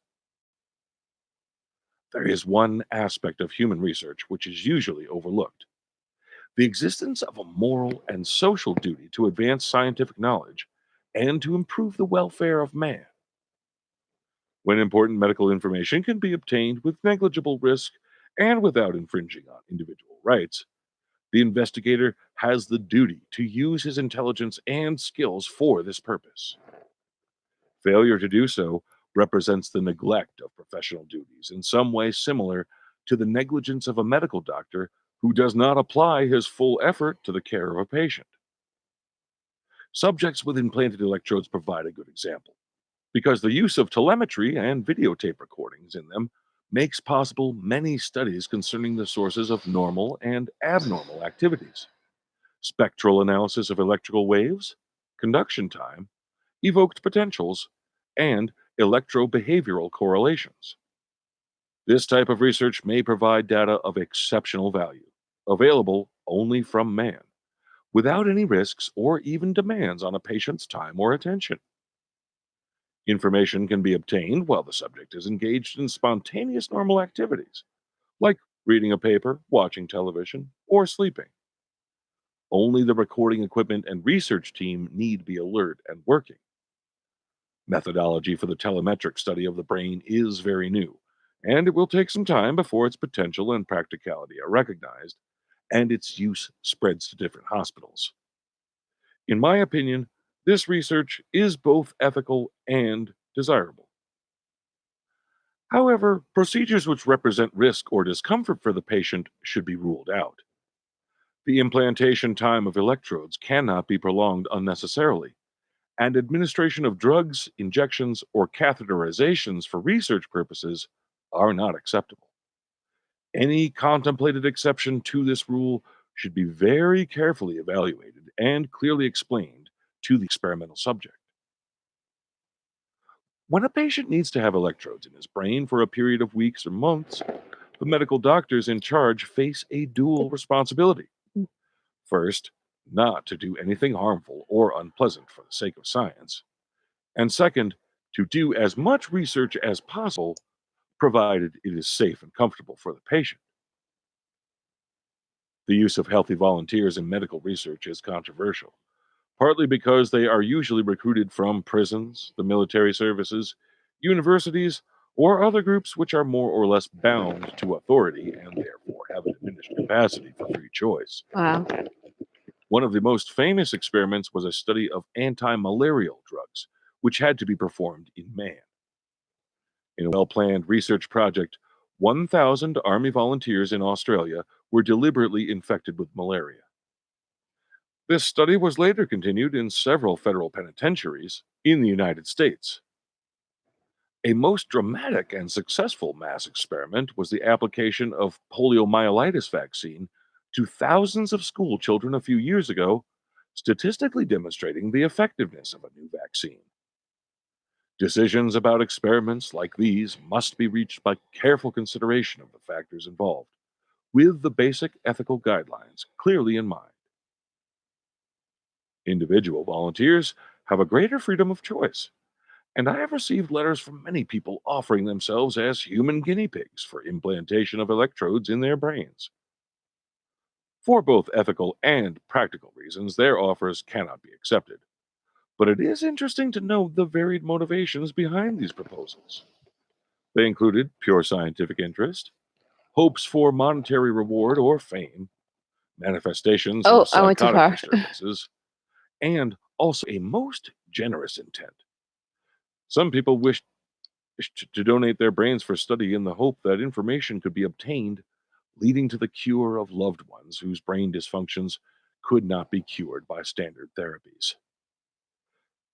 There is one aspect of human research which is usually overlooked: the existence of a moral and social duty to advance scientific knowledge and to improve the welfare of man. When important medical information can be obtained with negligible risk and without infringing on individual rights, the investigator has the duty to use his intelligence and skills for this purpose. Failure to do so represents the neglect of professional duties in some way similar to the negligence of a medical doctor who does not apply his full effort to the care of a patient. Subjects with implanted electrodes provide a good example, because the use of telemetry and videotape recordings in them makes possible many studies concerning the sources of normal and abnormal activities, spectral analysis of electrical waves, conduction time, evoked potentials, and electro-behavioral correlations. This type of research may provide data of exceptional value, available only from man, without any risks or even demands on a patient's time or attention. Information can be obtained while the subject is engaged in spontaneous normal activities, like reading a paper, watching television, or sleeping. Only the recording equipment and research team need be alert and working. Methodology for the telemetric study of the brain is very new, and it will take some time before its potential and practicality are recognized and its use spreads to different hospitals. In my opinion, this research is both ethical and desirable. However, procedures which represent risk or discomfort for the patient should be ruled out. The implantation time of electrodes cannot be prolonged unnecessarily, and administration of drugs, injections, or catheterizations for research purposes are not acceptable. Any contemplated exception to this rule should be very carefully evaluated and clearly explained to the experimental subject. When a patient needs to have electrodes in his brain for a period of weeks or months, the medical doctors in charge face a dual responsibility. First, not to do anything harmful or unpleasant for the sake of science. And second, to do as much research as possible, provided it is safe and comfortable for the patient. The use of healthy volunteers in medical research is controversial, partly because they are usually recruited from prisons, the military services, universities, or other groups which are more or less bound to authority and therefore have a diminished capacity for free choice. Wow. One of the most famous experiments was a study of anti-malarial drugs, which had to be performed in man. In a well-planned research project, 1,000 Army volunteers in Australia were deliberately infected with malaria. This study was later continued in several federal penitentiaries in the United States. A most dramatic and successful mass experiment was the application of poliomyelitis vaccine to thousands of school children a few years ago, statistically demonstrating the effectiveness of a new vaccine. Decisions about experiments like these must be reached by careful consideration of the factors involved, with the basic ethical guidelines clearly in mind. Individual volunteers have a greater freedom of choice, and I have received letters from many people offering themselves as human guinea pigs for implantation of electrodes in their brains. For both ethical and practical reasons, their offers cannot be accepted. But it is interesting to note the varied motivations behind these proposals. They included pure scientific interest, hopes for monetary reward or fame, manifestations Oh, of I went too psychotic far. disturbances, and also a most generous intent. Some people wished to donate their brains for study in the hope that information could be obtained, leading to the cure of loved ones whose brain dysfunctions could not be cured by standard therapies.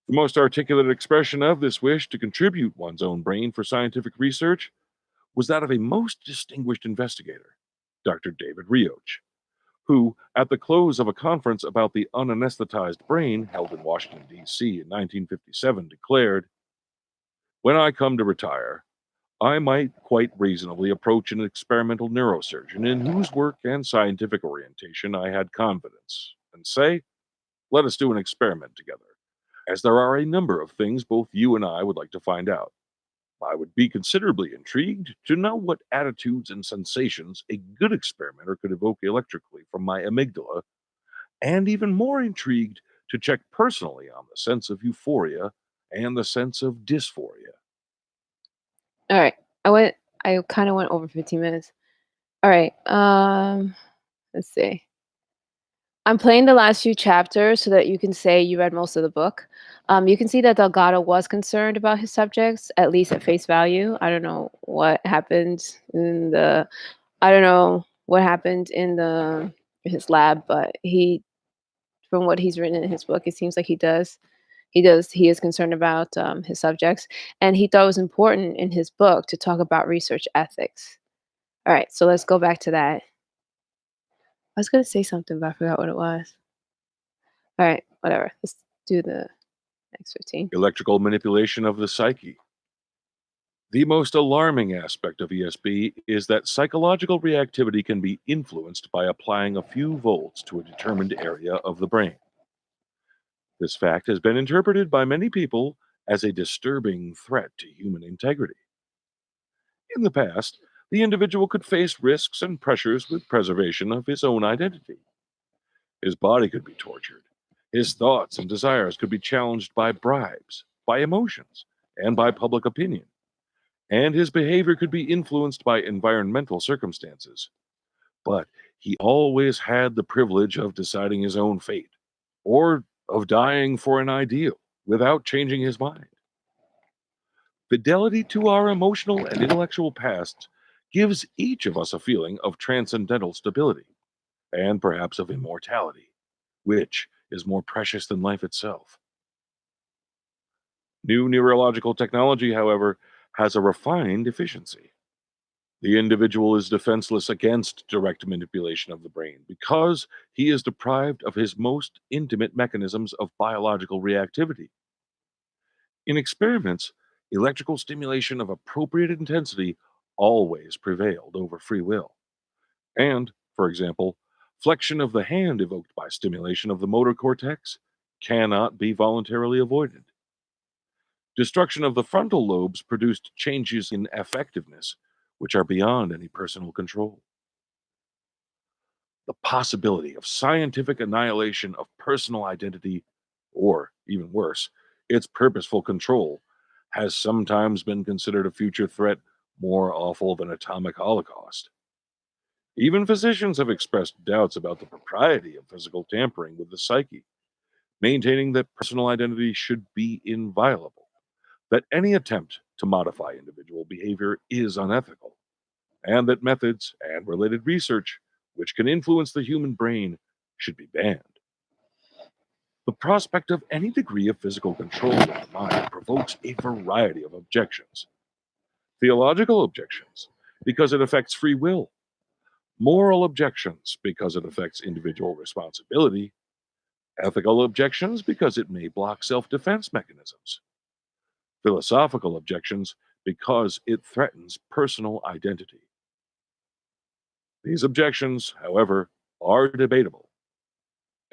The most articulate expression of this wish to contribute one's own brain for scientific research was that of a most distinguished investigator, Dr. David Rioch, who, at the close of a conference about the unanesthetized brain held in Washington, D.C. in 1957, declared, "When I come to retire, I might quite reasonably approach an experimental neurosurgeon in whose work and scientific orientation I had confidence, and say, 'Let us do an experiment together, as there are a number of things both you and I would like to find out.' I would be considerably intrigued to know what attitudes and sensations a good experimenter could evoke electrically from my amygdala, and even more intrigued to check personally on the sense of euphoria and the sense of dysphoria." All right. I kind of went over 15 minutes. All right. Let's see. I'm playing the last few chapters so that you can say you read most of the book. You can see that Delgado was concerned about his subjects, at least at face value. I don't know what happened in the his lab, but from what he's written in his book, it seems like he is concerned about his subjects, and he thought it was important in his book to talk about research ethics. All right, so let's go back to that. I was gonna say something, but I forgot what it was. All right, whatever. Let's do the next 15. Electrical manipulation of the psyche. The most alarming aspect of ESP is that psychological reactivity can be influenced by applying a few volts to a determined area of the brain. This fact has been interpreted by many people as a disturbing threat to human integrity. In the past, the individual could face risks and pressures with preservation of his own identity. His body could be tortured. His thoughts and desires could be challenged by bribes, by emotions, and by public opinion. And his behavior could be influenced by environmental circumstances. But he always had the privilege of deciding his own fate, or of dying for an ideal without changing his mind. Fidelity to our emotional and intellectual pasts gives each of us a feeling of transcendental stability, and perhaps of immortality, which is more precious than life itself. New neurological technology, however, has a refined efficiency. The individual is defenseless against direct manipulation of the brain because he is deprived of his most intimate mechanisms of biological reactivity. In experiments, electrical stimulation of appropriate intensity always prevailed over free will. And, for example, flexion of the hand evoked by stimulation of the motor cortex cannot be voluntarily avoided. Destruction of the frontal lobes produced changes in effectiveness, which are beyond any personal control. The possibility of scientific annihilation of personal identity, or even worse, its purposeful control, has sometimes been considered a future threat more awful than atomic holocaust. Even physicians have expressed doubts about the propriety of physical tampering with the psyche, maintaining that personal identity should be inviolable, that any attempt to modify individual behavior is unethical, and that methods and related research which can influence the human brain should be banned. The prospect of any degree of physical control of the mind provokes a variety of objections. Theological objections, because it affects free will; moral objections, because it affects individual responsibility; ethical objections, because it may block self defense mechanisms; philosophical objections, because it threatens personal identity. These objections, however, are debatable.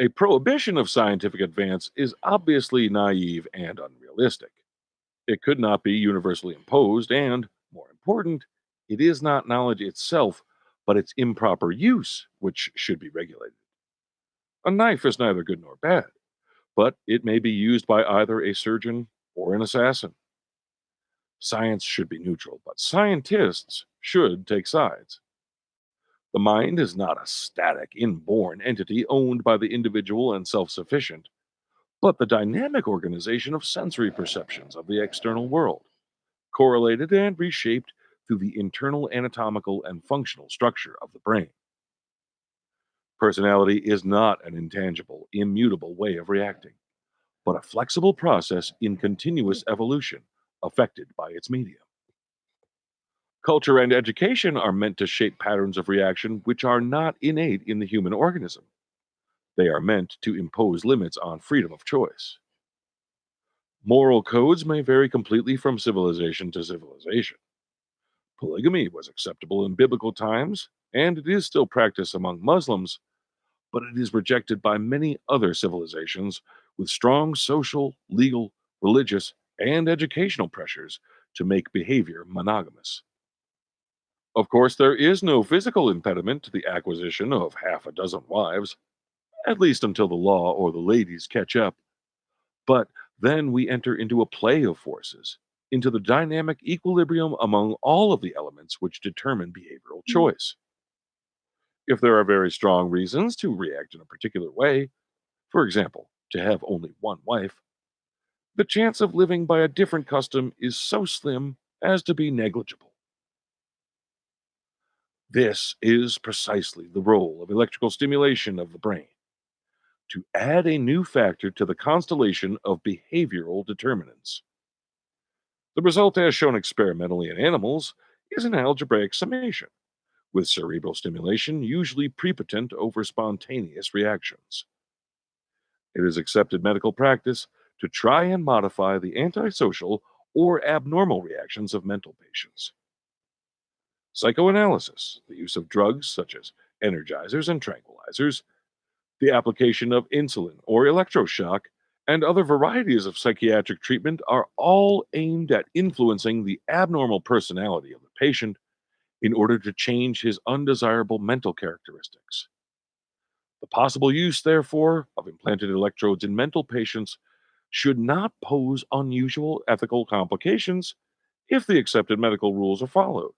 A prohibition of scientific advance is obviously naive and unrealistic. It could not be universally imposed, and, more important, it is not knowledge itself, but its improper use which should be regulated. A knife is neither good nor bad, but it may be used by either a surgeon or an assassin. Science should be neutral, but scientists should take sides. The mind is not a static, inborn entity owned by the individual and self sufficient, but the dynamic organization of sensory perceptions of the external world, correlated and reshaped through the internal anatomical and functional structure of the brain. Personality is not an intangible, immutable way of reacting, but a flexible process in continuous evolution affected by its medium. Culture and education are meant to shape patterns of reaction which are not innate in the human organism. They are meant to impose limits on freedom of choice. Moral codes may vary completely from civilization to civilization. Polygamy was acceptable in biblical times, and it is still practiced among Muslims, but it is rejected by many other civilizations with strong social, legal, religious, and educational pressures to make behavior monogamous. Of course, there is no physical impediment to the acquisition of half a dozen wives, at least until the law or the ladies catch up. But then we enter into a play of forces, into the dynamic equilibrium among all of the elements which determine behavioral choice. If there are very strong reasons to react in a particular way, for example, to have only one wife, the chance of living by a different custom is so slim as to be negligible. This is precisely the role of electrical stimulation of the brain, to add a new factor to the constellation of behavioral determinants. The result, as shown experimentally in animals, is an algebraic summation, with cerebral stimulation usually prepotent over spontaneous reactions. It is accepted medical practice to try and modify the antisocial or abnormal reactions of mental patients. Psychoanalysis, the use of drugs such as energizers and tranquilizers, the application of insulin or electroshock, and other varieties of psychiatric treatment are all aimed at influencing the abnormal personality of the patient in order to change his undesirable mental characteristics. The possible use, therefore, of implanted electrodes in mental patients should not pose unusual ethical complications if the accepted medical rules are followed.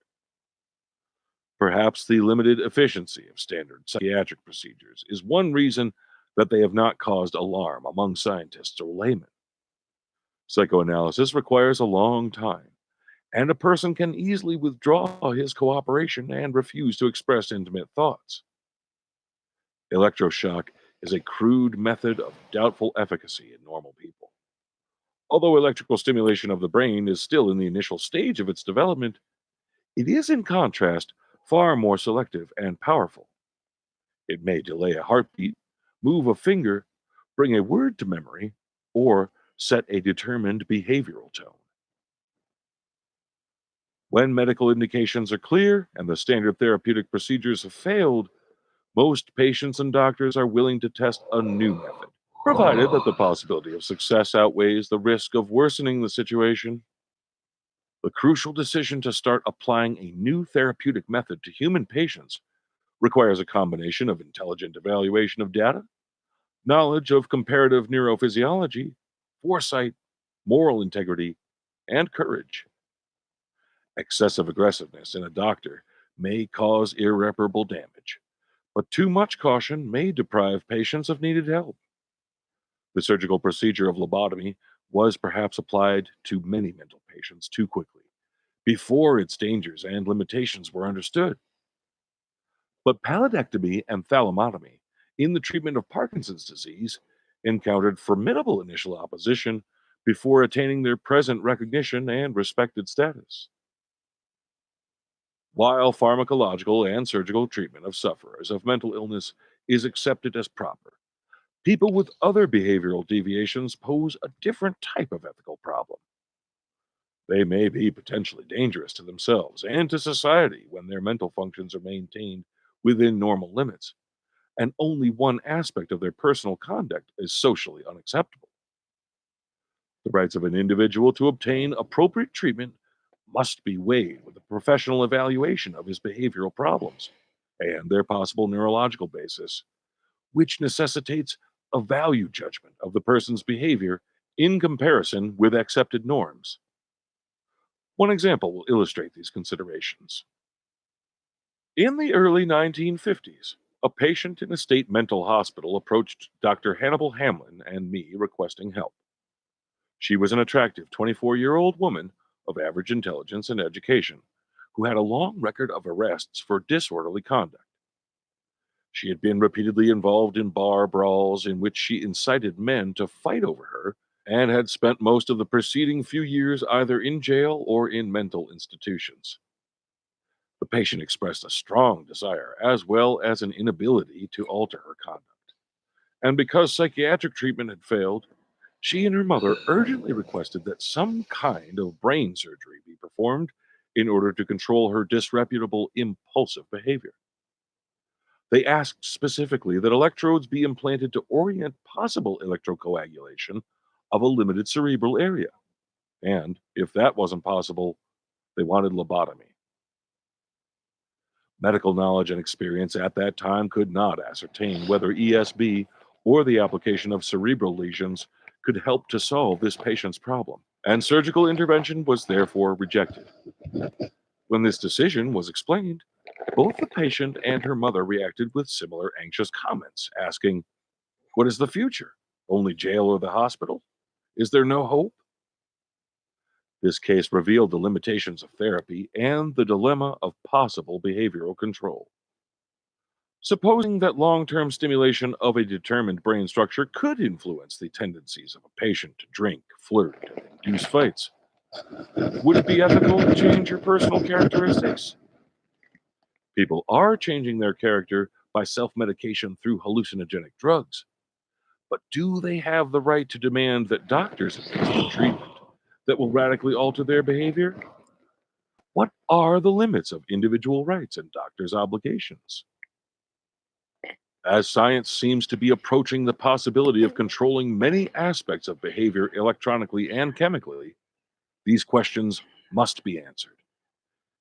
Perhaps the limited efficiency of standard psychiatric procedures is one reason that they have not caused alarm among scientists or laymen. Psychoanalysis requires a long time, and a person can easily withdraw his cooperation and refuse to express intimate thoughts. Electroshock is a crude method of doubtful efficacy in normal people. Although electrical stimulation of the brain is still in the initial stage of its development, it is, in contrast, far more selective and powerful. It may delay a heartbeat, move a finger, bring a word to memory, or set a determined behavioral tone. When medical indications are clear and the standard therapeutic procedures have failed, most patients and doctors are willing to test a new method, provided that the possibility of success outweighs the risk of worsening the situation. The crucial decision to start applying a new therapeutic method to human patients requires a combination of intelligent evaluation of data, knowledge of comparative neurophysiology, foresight, moral integrity, and courage. Excessive aggressiveness in a doctor may cause irreparable damage, but too much caution may deprive patients of needed help. The surgical procedure of lobotomy was perhaps applied to many mental patients too quickly, before its dangers and limitations were understood. But palliadectomy and thalamotomy in the treatment of Parkinson's disease encountered formidable initial opposition before attaining their present recognition and respected status. While pharmacological and surgical treatment of sufferers of mental illness is accepted as proper, people with other behavioral deviations pose a different type of ethical problem. They may be potentially dangerous to themselves and to society when their mental functions are maintained within normal limits, and only one aspect of their personal conduct is socially unacceptable. The rights of an individual to obtain appropriate treatment must be weighed with a professional evaluation of his behavioral problems and their possible neurological basis, which necessitates a value judgment of the person's behavior in comparison with accepted norms. One example will illustrate these considerations. In the early 1950s, a patient in a state mental hospital approached Dr. Hannibal Hamlin and me requesting help. She was an attractive 24-year-old woman of average intelligence and education who had a long record of arrests for disorderly conduct. She had been repeatedly involved in bar brawls in which she incited men to fight over her and had spent most of the preceding few years either in jail or in mental institutions. The patient expressed a strong desire as well as an inability to alter her conduct. And because psychiatric treatment had failed, she and her mother urgently requested that some kind of brain surgery be performed in order to control her disreputable, impulsive behavior. They asked specifically that electrodes be implanted to orient possible electrocoagulation of a limited cerebral area. And if that wasn't possible, they wanted lobotomy. Medical knowledge and experience at that time could not ascertain whether ESB or the application of cerebral lesions could help to solve this patient's problem, and surgical intervention was therefore rejected. When this decision was explained, both the patient and her mother reacted with similar anxious comments, asking, "What is the future? Only jail or the hospital? Is there no hope?" This case revealed the limitations of therapy and the dilemma of possible behavioral control. Supposing that long term stimulation of a determined brain structure could influence the tendencies of a patient to drink, flirt, and induce fights, would it be ethical to change your personal characteristics? People are changing their character by self medication through hallucinogenic drugs. But do they have the right to demand that doctors administer treatment that will radically alter their behavior? What are the limits of individual rights and doctors' obligations? As science seems to be approaching the possibility of controlling many aspects of behavior electronically and chemically, these questions must be answered.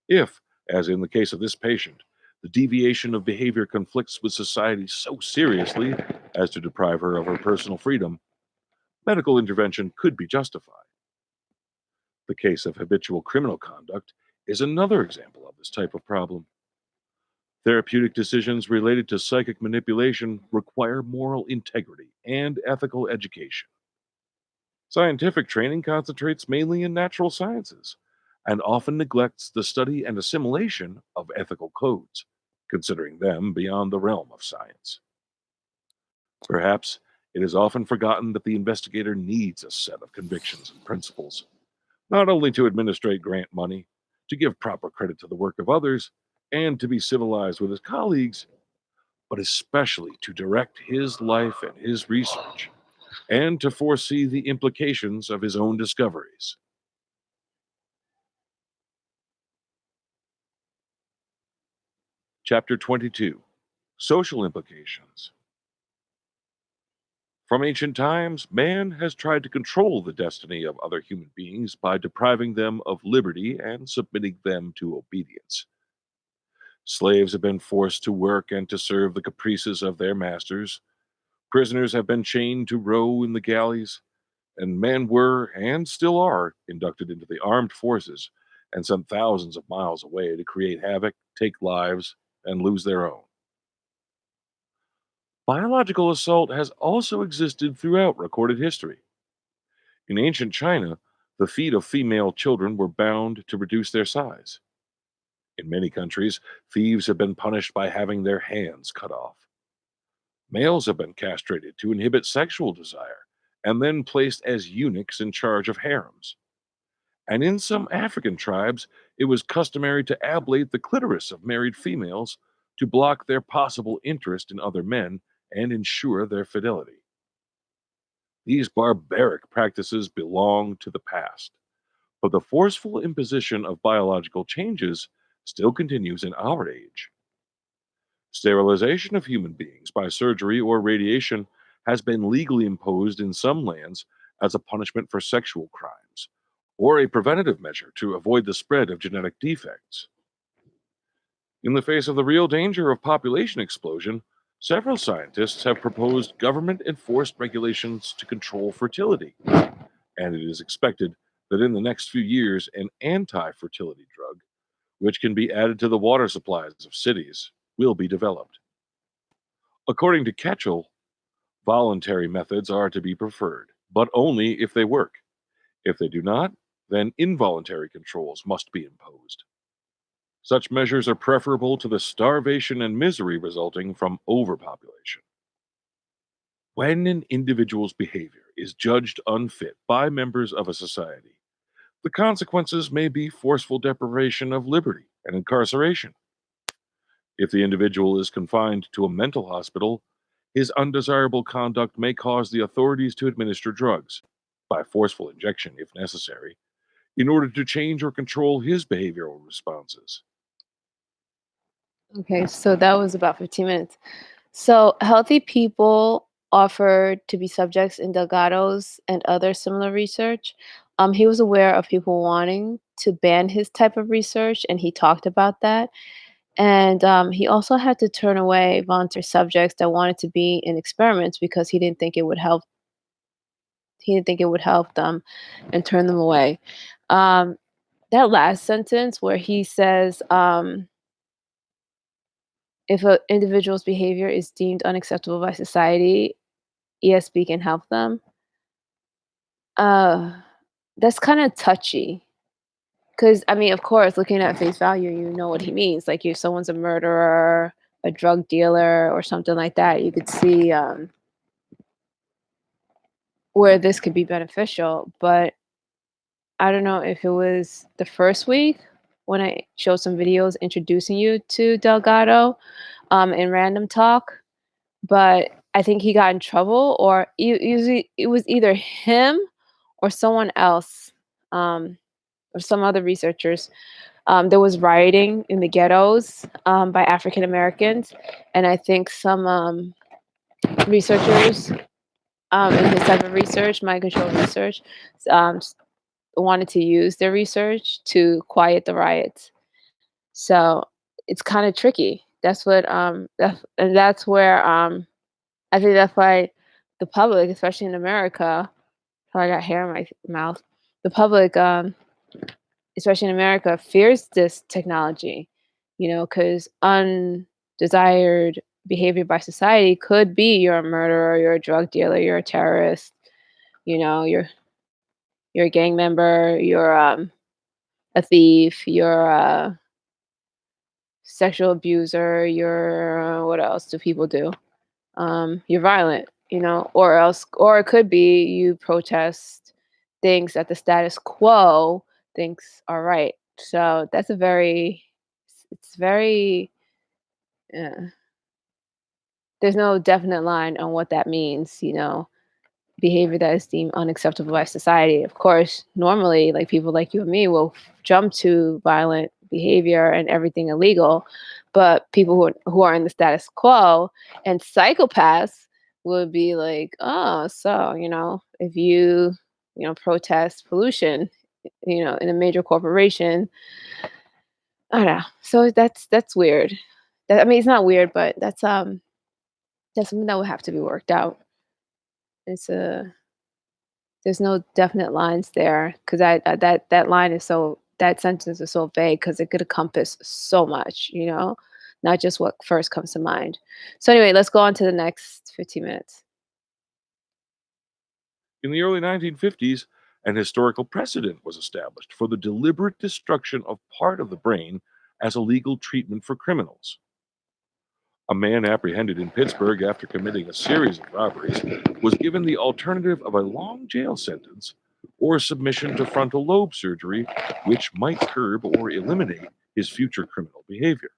If, as in the case of this patient, the deviation of behavior conflicts with society so seriously as to deprive her of her personal freedom, medical intervention could be justified. The case of habitual criminal conduct is another example of this type of problem. Therapeutic decisions related to psychic manipulation require moral integrity and ethical education. Scientific training concentrates mainly in natural sciences and often neglects the study and assimilation of ethical codes, considering them beyond the realm of science. Perhaps It is often forgotten that the investigator needs a set of convictions and principles, not only to administrate grant money, to give proper credit to the work of others, and to be civilized with his colleagues, but especially to direct his life and his research, and to foresee the implications of his own discoveries. Chapter 22: Social Implications. From ancient times, man has tried to control the destiny of other human beings by depriving them of liberty and submitting them to obedience. Slaves have been forced to work and to serve the caprices of their masters. Prisoners have been chained to row in the galleys, and men were, and still are, inducted into the armed forces and sent thousands of miles away to create havoc, take lives, and lose their own. Biological assault has also existed throughout recorded history. In ancient China, the feet of female children were bound to reduce their size. In many countries, thieves have been punished by having their hands cut off. Males have been castrated to inhibit sexual desire and then placed as eunuchs in charge of harems. And in some African tribes, it was customary to ablate the clitoris of married females to block their possible interest in other men and ensure their fidelity. These barbaric practices belong to the past, but the forceful imposition of biological changes still continues in our age. Sterilization of human beings by surgery or radiation has been legally imposed in some lands as a punishment for sexual crimes, or a preventative measure to avoid the spread of genetic defects. In the face of the real danger of population explosion, several scientists have proposed government enforced regulations to control fertility, and it is expected that in the next few years, an anti fertility drug, which can be added to the water supplies of cities, will be developed. According to Ketchel, voluntary methods are to be preferred, but only if they work. If they do not, then involuntary controls must be imposed. Such measures are preferable to the starvation and misery resulting from overpopulation. When an individual's behavior is judged unfit by members of a society, the consequences may be forceful deprivation of liberty and incarceration. If the individual is confined to a mental hospital, his undesirable conduct may cause the authorities to administer drugs, by forceful injection if necessary, in order to change or control his behavioral responses. Okay, so that was about 15 minutes. So, healthy people offered to be subjects in Delgado's and other similar research. He was aware of people wanting to ban his type of research, and he talked about that. And he also had to turn away volunteer subjects that wanted to be in experiments because he didn't think it would help. He didn't think it would help them, and turn them away. Um, that last sentence where he says, if an individual's behavior is deemed unacceptable by society, ESB can help them. Uh, that's kind of touchy. Because, I mean, of course, looking at face value, you know what he means. Like, if someone's a murderer, a drug dealer, or something like that, you could see where this could be beneficial. But I don't know if it was the first week when I showed some videos introducing you to Delgado in random talk, but I think he got in trouble, or it was either him or someone else, or some other researchers. There was rioting in the ghettos by African Americans, and I think some researchers in his type of research, mind control research, wanted to use their research to quiet the riots. So it's kind of tricky. That's where I think that's why the public, especially in America, oh, I got hair in my mouth. The public, especially in America, fears this technology, because undesired behavior by society could be you're a murderer, you're a drug dealer, you're a terrorist, you're a gang member, you're a thief, you're a sexual abuser, you're what else do people do? You're violent, or it could be you protest things that the status quo thinks are right. So that's it's very, uh, there's no definite line on what that means, behavior that is deemed unacceptable by society. Of course, normally, like people like you and me will jump to violent behavior and everything illegal, but people who are in the status quo and psychopaths would be like, oh, so if you protest pollution, in a major corporation, I don't know. So that's weird. I mean, it's not weird, but that's something that would have to be worked out. It's a There's no definite lines there because that sentence is so vague because it could encompass so much, not just what first comes to mind. So anyway, let's go on to the next 15 minutes. In the early 1950s, an historical precedent was established for the deliberate destruction of part of the brain as a legal treatment for criminals. A man apprehended in Pittsburgh after committing a series of robberies was given the alternative of a long jail sentence or submission to frontal lobe surgery, which might curb or eliminate his future criminal behavior.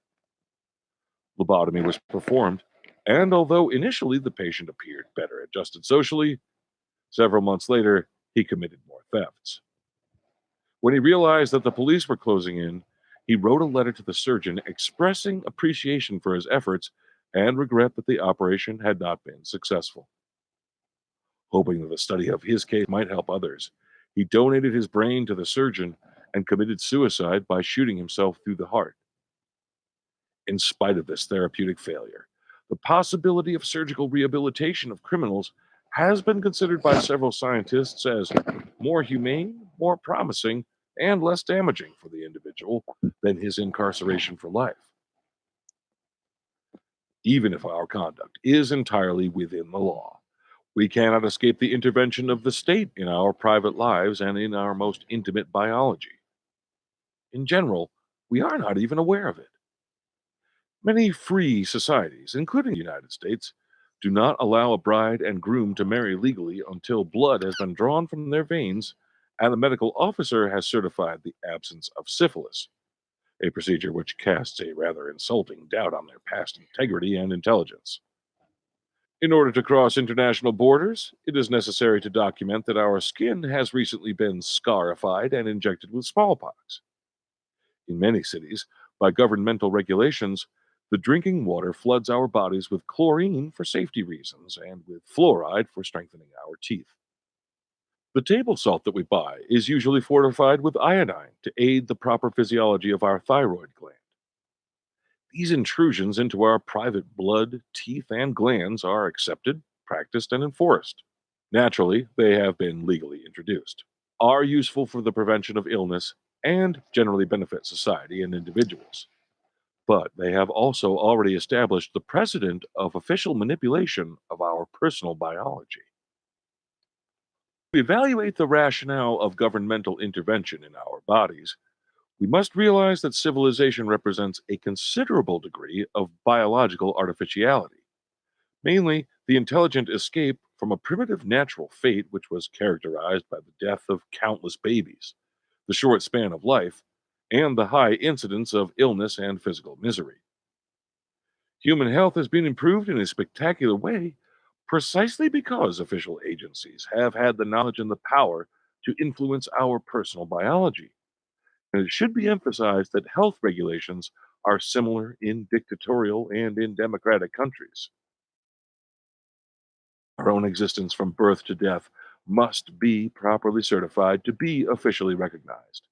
Lobotomy was performed, and although initially the patient appeared better adjusted socially, several months later he committed more thefts. When he realized that the police were closing in, he wrote a letter to the surgeon expressing appreciation for his efforts and regret that the operation had not been successful. Hoping that the study of his case might help others, he donated his brain to the surgeon and committed suicide by shooting himself through the heart. In spite of this therapeutic failure, the possibility of surgical rehabilitation of criminals has been considered by several scientists as more humane, more promising, and less damaging for the individual than his incarceration for life. Even if our conduct is entirely within the law, we cannot escape the intervention of the state in our private lives and in our most intimate biology. In general, we are not even aware of it. Many free societies, including the United States, do not allow a bride and groom to marry legally until blood has been drawn from their veins and a medical officer has certified the absence of syphilis, a procedure which casts a rather insulting doubt on their past integrity and intelligence. In order to cross international borders, it is necessary to document that our skin has recently been scarified and injected with smallpox. In many cities, by governmental regulations, the drinking water floods our bodies with chlorine for safety reasons and with fluoride for strengthening our teeth. The table salt that we buy is usually fortified with iodine to aid the proper physiology of our thyroid gland. These intrusions into our private blood, teeth, and glands are accepted, practiced, and enforced. Naturally, they have been legally introduced, are useful for the prevention of illness, and generally benefit society and individuals. But they have also already established the precedent of official manipulation of our personal biology. To evaluate the rationale of governmental intervention in our bodies, we must realize that civilization represents a considerable degree of biological artificiality, mainly the intelligent escape from a primitive natural fate which was characterized by the death of countless babies, the short span of life, and the high incidence of illness and physical misery. Human health has been improved in a spectacular way precisely because official agencies have had the knowledge and the power to influence our personal biology. And it should be emphasized that health regulations are similar in dictatorial and in democratic countries. Our own existence from birth to death must be properly certified to be officially recognized.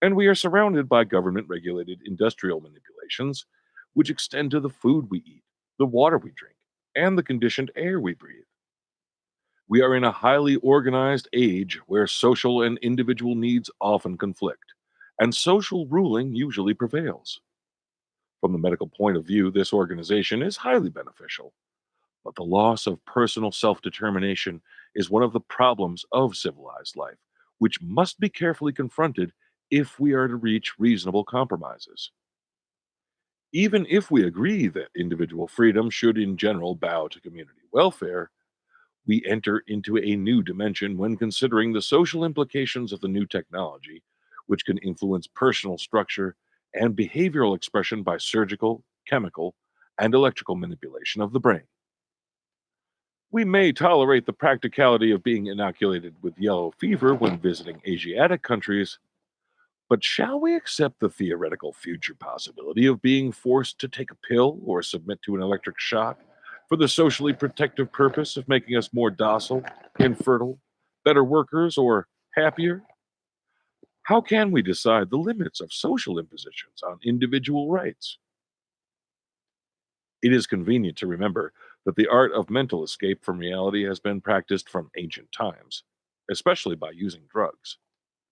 And we are surrounded by government regulated industrial manipulations, which extend to the food we eat, the water we drink, and the conditioned air we breathe. We are in a highly organized age where social and individual needs often conflict, and social ruling usually prevails. From the medical point of view, this organization is highly beneficial, but the loss of personal self determination is one of the problems of civilized life, which must be carefully confronted if we are to reach reasonable compromises. Even if we agree that individual freedom should in general bow to community welfare, We enter into a new dimension when considering the social implications of the new technology, which can influence personal structure and behavioral expression by surgical, chemical, and electrical manipulation of the brain. We may tolerate the practicality of being inoculated with yellow fever when visiting Asiatic countries, but shall we accept the theoretical future possibility of being forced to take a pill or submit to an electric shock for the socially protective purpose of making us more docile, infertile, better workers, or happier? How can we decide the limits of social impositions on individual rights? It is convenient to remember that the art of mental escape from reality has been practiced from ancient times, especially by using drugs.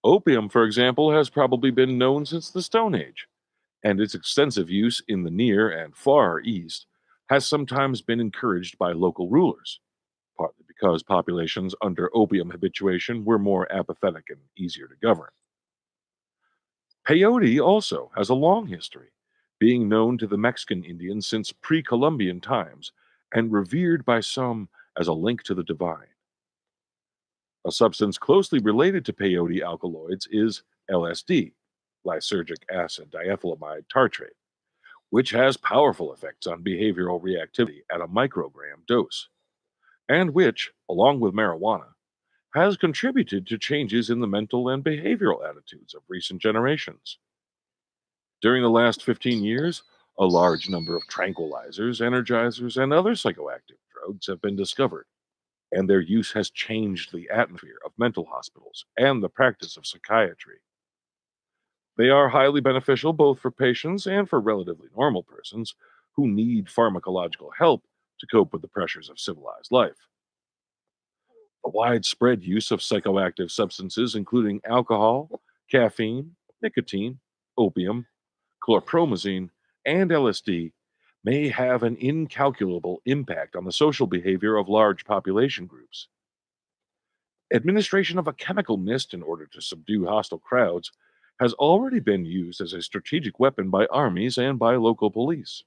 Opium, for example, has probably been known since the Stone Age, and its extensive use in the Near and Far East has sometimes been encouraged by local rulers, partly because populations under opium habituation were more apathetic and easier to govern. Peyote also has a long history, being known to the Mexican Indians since pre Columbian times and revered by some as a link to the divine. A substance closely related to peyote alkaloids is LSD, lysergic acid diethylamide tartrate, which has powerful effects on behavioral reactivity at a microgram dose, and which, along with marijuana, has contributed to changes in the mental and behavioral attitudes of recent generations. During the last 15 years, a large number of tranquilizers, energizers, and other psychoactive drugs have been discovered, and their use has changed the atmosphere of mental hospitals and the practice of psychiatry. They are highly beneficial both for patients and for relatively normal persons who need pharmacological help to cope with the pressures of civilized life. The widespread use of psychoactive substances, including alcohol, caffeine, nicotine, opium, chlorpromazine, and LSD, may have an incalculable impact on the social behavior of large population groups. Administration of a chemical mist in order to subdue hostile crowds has already been used as a strategic weapon by armies and by local police.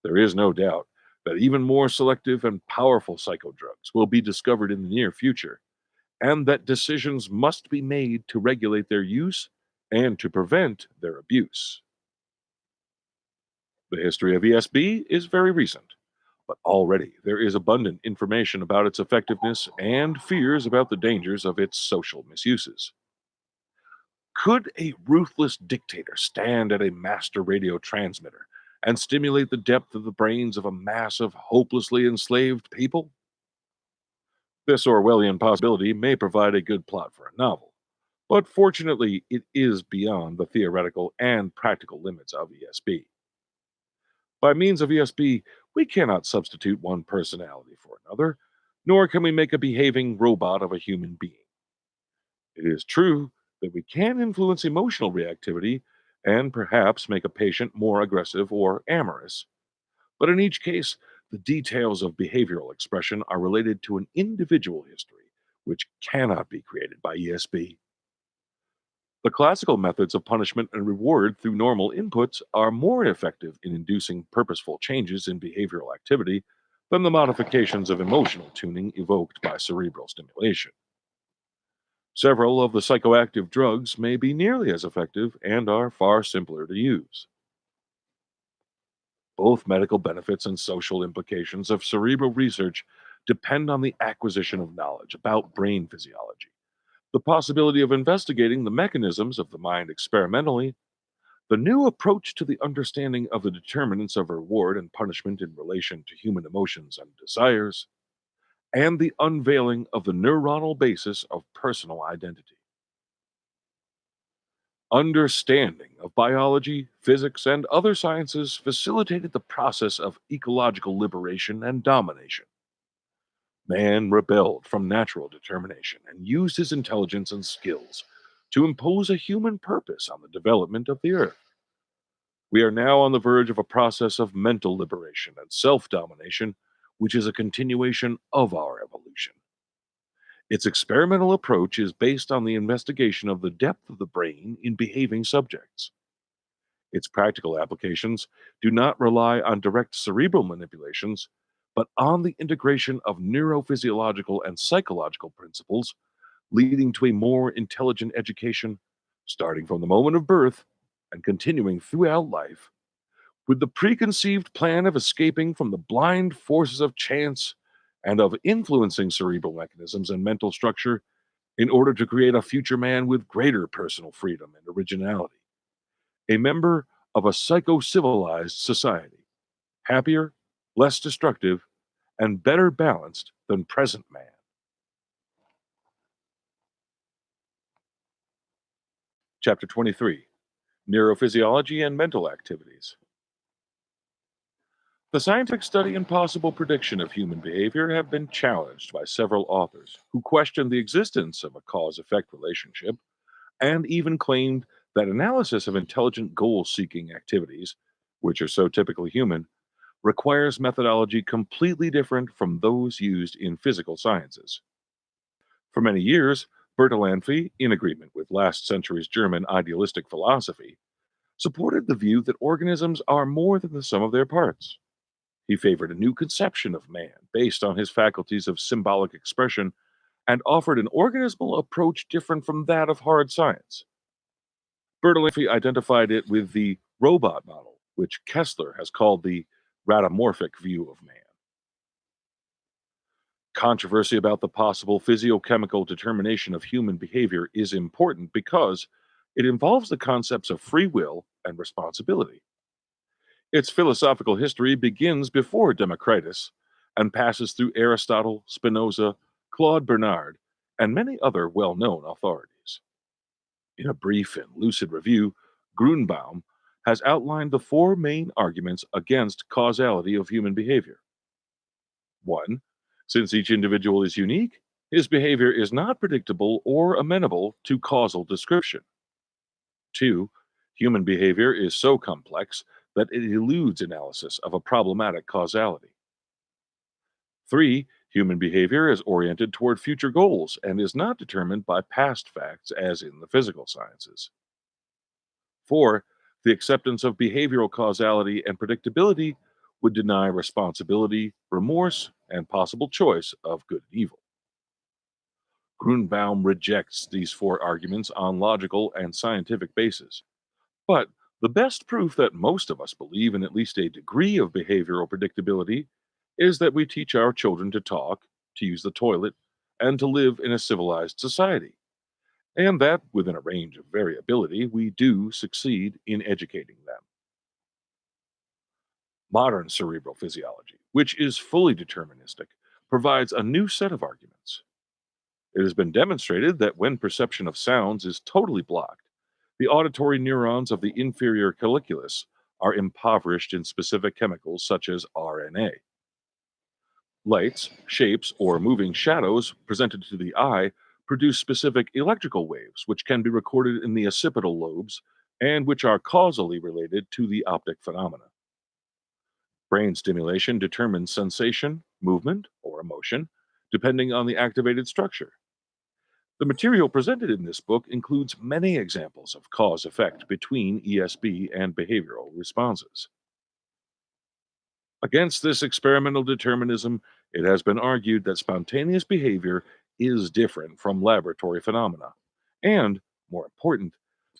There is no doubt that even more selective and powerful psychodrugs will be discovered in the near future, and that decisions must be made to regulate their use and to prevent their abuse. The history of ESB is very recent, but already there is abundant information about its effectiveness and fears about the dangers of its social misuses. Could a ruthless dictator stand at a master radio transmitter and stimulate the depth of the brains of a mass of hopelessly enslaved people? This Orwellian possibility may provide a good plot for a novel, but fortunately it is beyond the theoretical and practical limits of ESB. By means of ESB, we cannot substitute one personality for another, nor can we make a behaving robot of a human being. It is true that we can influence emotional reactivity and perhaps make a patient more aggressive or amorous, but in each case, the details of behavioral expression are related to an individual history, which cannot be created by ESB. The classical methods of punishment and reward through normal inputs are more effective in inducing purposeful changes in behavioral activity than the modifications of emotional tuning evoked by cerebral stimulation. Several of the psychoactive drugs may be nearly as effective and are far simpler to use. Both medical benefits and social implications of cerebral research depend on the acquisition of knowledge about brain physiology, the possibility of investigating the mechanisms of the mind experimentally, the new approach to the understanding of the determinants of reward and punishment in relation to human emotions and desires, and the unveiling of the neuronal basis of personal identity. Understanding of biology, physics, and other sciences facilitated the process of ecological liberation and domination. Man rebelled from natural determination and used his intelligence and skills to impose a human purpose on the development of the earth. We are now on the verge of a process of mental liberation and self domination, which is a continuation of our evolution. Its experimental approach is based on the investigation of the depth of the brain in behaving subjects. Its practical applications do not rely on direct cerebral manipulations, but on the integration of neurophysiological and psychological principles, leading to a more intelligent education, starting from the moment of birth and continuing throughout life, with the preconceived plan of escaping from the blind forces of chance and of influencing cerebral mechanisms and mental structure in order to create a future man with greater personal freedom and originality, a member of a psychocivilized society, happier, less destructive, and better balanced than present man. Chapter 23: Neurophysiology and Mental Activities. The scientific study and possible prediction of human behavior have been challenged by several authors who questioned the existence of a cause-effect relationship and even claimed that analysis of intelligent goal-seeking activities, which are so typically human, requires methodology completely different from those used in physical sciences. For many years, Bertalanffy, in agreement with last century's German idealistic philosophy, supported the view that organisms are more than the sum of their parts. He favored a new conception of man based on his faculties of symbolic expression and offered an organismal approach different from that of hard science. Bertalanffy identified it with the robot model, which Kessler has called the radomorphic view of man. Controversy about the possible physiochemical determination of human behavior is important because it involves the concepts of free will and responsibility. Its philosophical history begins before Democritus and passes through Aristotle, Spinoza, Claude Bernard, and many other well-known authorities. In a brief and lucid review, Grunbaum has outlined the four main arguments against causality of human behavior. 1. Since each individual is unique, his behavior is not predictable or amenable to causal description. 2. Human behavior is so complex that it eludes analysis of a problematic causality. 3. Human behavior is oriented toward future goals and is not determined by past facts as in the physical sciences. 4. The acceptance of behavioral causality and predictability would deny responsibility, remorse, and possible choice of good and evil. Grunbaum rejects these four arguments on logical and scientific basis. But the best proof that most of us believe in at least a degree of behavioral predictability is that we teach our children to talk, to use the toilet, and to live in a civilized society, and that, within a range of variability, we do succeed in educating them. Modern cerebral physiology, which is fully deterministic, provides a new set of arguments. It has been demonstrated that when perception of sounds is totally blocked, the auditory neurons of the inferior colliculus are impoverished in specific chemicals such as RNA. Lights, shapes, or moving shadows presented to the eye produce specific electrical waves which can be recorded in the occipital lobes and which are causally related to the optic phenomena. Brain stimulation determines sensation, movement, or emotion, depending on the activated structure. The material presented in this book includes many examples of cause-effect between ESB and behavioral responses. Against this experimental determinism, it has been argued that spontaneous behavior is different from laboratory phenomena, and, more important,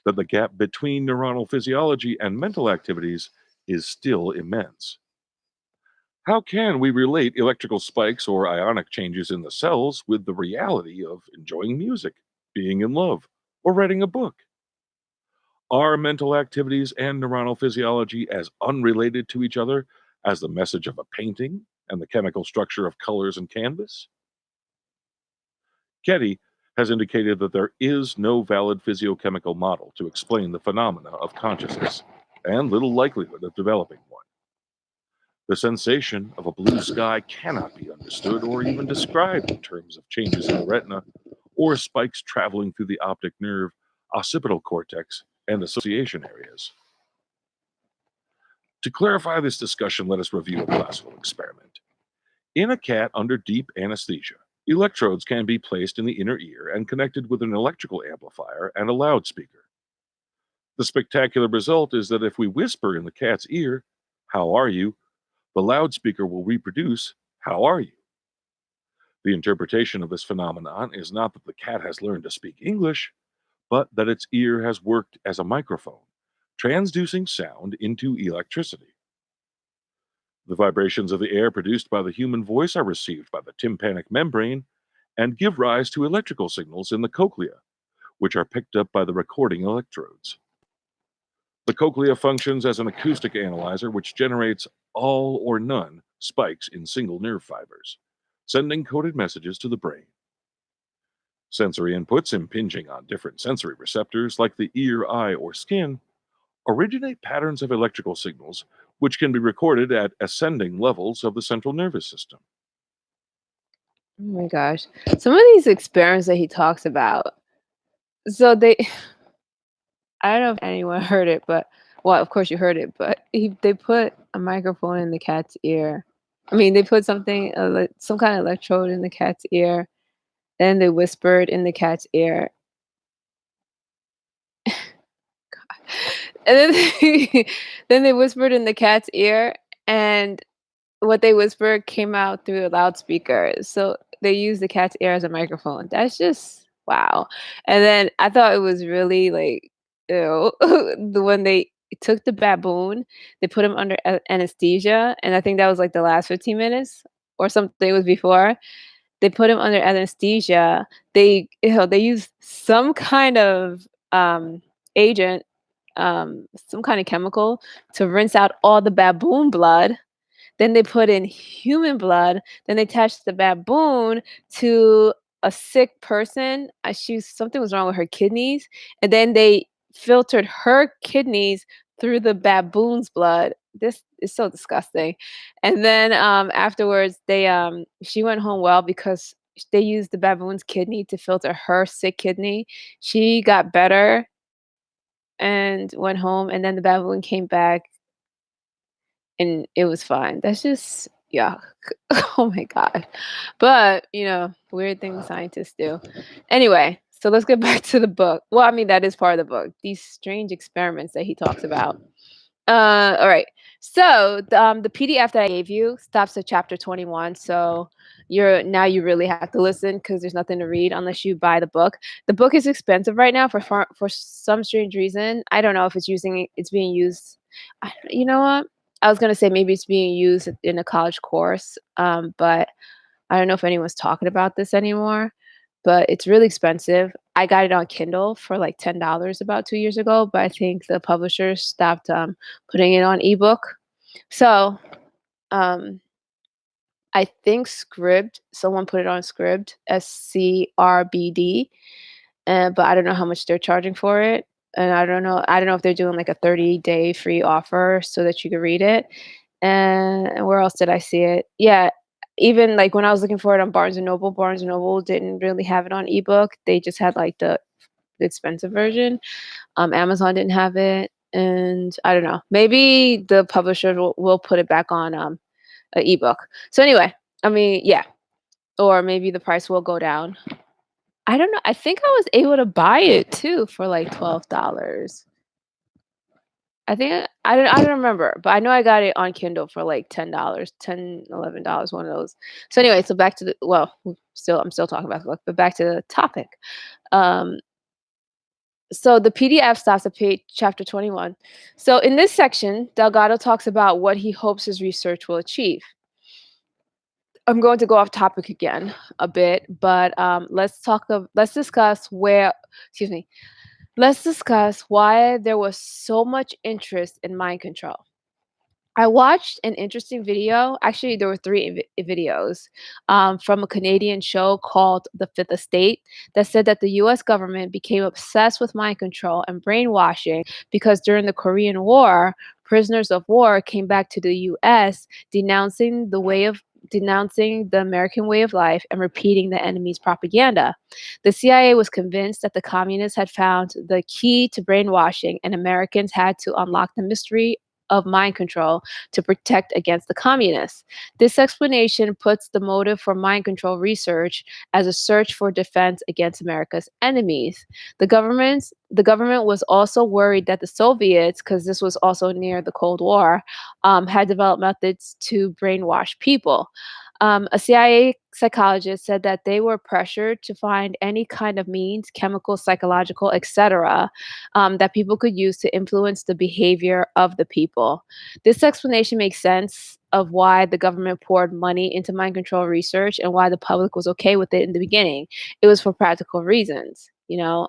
that the gap between neuronal physiology and mental activities is still immense. How can we relate electrical spikes or ionic changes in the cells with the reality of enjoying music, being in love, or writing a book? Are mental activities and neuronal physiology as unrelated to each other as the message of a painting and the chemical structure of colors and canvas? Ketty has indicated that there is no valid physiochemical model to explain the phenomena of consciousness, and little likelihood of developing one. The sensation of a blue sky cannot be understood or even described in terms of changes in the retina or spikes traveling through the optic nerve, occipital cortex, and association areas. To clarify this discussion, let us review a classical experiment. In a cat under deep anesthesia, electrodes can be placed in the inner ear and connected with an electrical amplifier and a loudspeaker. The spectacular result is that if we whisper in the cat's ear, "How are you?" the loudspeaker will reproduce How are you? The interpretation of this phenomenon is not that the cat has learned to speak English, but that its ear has worked as a microphone, transducing sound into electricity. The vibrations of the air produced by the human voice are received by the tympanic membrane and give rise to electrical signals in the cochlea, which are picked up by the recording electrodes. The cochlea functions as an acoustic analyzer which generates all or none spikes in single nerve fibers, sending coded messages to the brain. Sensory inputs impinging on different sensory receptors like the ear, eye, or skin originate patterns of electrical signals which can be recorded at ascending levels of the central nervous system. Oh my gosh. Some of these experiments that he talks about. So they I don't know if anyone heard it, but well, of course you heard it, but they put a microphone in the cat's ear. I mean, they put something, some kind of electrode in the cat's ear. Then they whispered in the cat's ear, and then then they whispered in the cat's ear, and what they whispered came out through a loudspeaker. So they used the cat's ear as a microphone. That's just wow. And then I thought it was really like, ew. When they took the baboon, they put him under anesthesia, and I think that was like the last 15 minutes or something was before. They put him under anesthesia. They used some kind of agent, some kind of chemical to rinse out all the baboon blood. Then they put in human blood. Then they attached the baboon to a sick person. Something was wrong with her kidneys, and then they filtered her kidneys through the baboon's blood. This is so disgusting. And then afterwards, she went home well because they used the baboon's kidney to filter her sick kidney. She got better and went home, and then the baboon came back and it was fine. That's just yuck. Oh my god. But, weird things scientists do. Anyway, so let's get back to the book. Well, I mean, that is part of the book. These strange experiments that he talks about. All right. So the PDF that I gave you stops at chapter 21. So you really have to listen because there's nothing to read unless you buy the book. The book is expensive right now for some strange reason. I don't know if it's being used. You know what? I was gonna say maybe it's being used in a college course, but I don't know if anyone's talking about this anymore. But it's really expensive. I got it on Kindle for like $10 about 2 years ago, but I think the publisher stopped putting it on ebook. So um, I think Scribd, someone put it on Scribd, SCRBD, but I don't know how much they're charging for it. And I don't know. I don't know if they're doing like a 30-day free offer so that you can read it. And where else did I see it? Yeah, even like when I was looking for it on Barnes and Noble didn't really have it on ebook. They just had like the expensive version. Amazon didn't have it, and I don't know. Maybe the publisher will put it back on an ebook. So anyway, I mean, yeah, or maybe the price will go down. I don't know. I think I was able to buy it too for like $12. I think I don't remember, but I know I got it on Kindle for like $10, $11, one of those. So anyway, so back to I'm still talking about the book, but back to the topic. Um, so the PDF stops at page chapter 21. So in this section, Delgado talks about what he hopes his research will achieve. I'm going to go off topic again a bit, but let's discuss Let's discuss why there was so much interest in mind control. I watched an interesting video. Actually, there were three videos from a Canadian show called The Fifth Estate that said that the US government became obsessed with mind control and brainwashing because during the Korean War, prisoners of war came back to the US denouncing the American way of life and repeating the enemy's propaganda. The CIA was convinced that the communists had found the key to brainwashing and Americans had to unlock the mystery of mind control to protect against the communists. This explanation puts the motive for mind control research as a search for defense against America's enemies. The government was also worried that the Soviets, because this was also near the Cold War, had developed methods to brainwash people. A CIA psychologist said that they were pressured to find any kind of means, chemical, psychological, etc., that people could use to influence the behavior of the people. This explanation makes sense of why the government poured money into mind control research and why the public was okay with it in the beginning. It was for practical reasons, you know.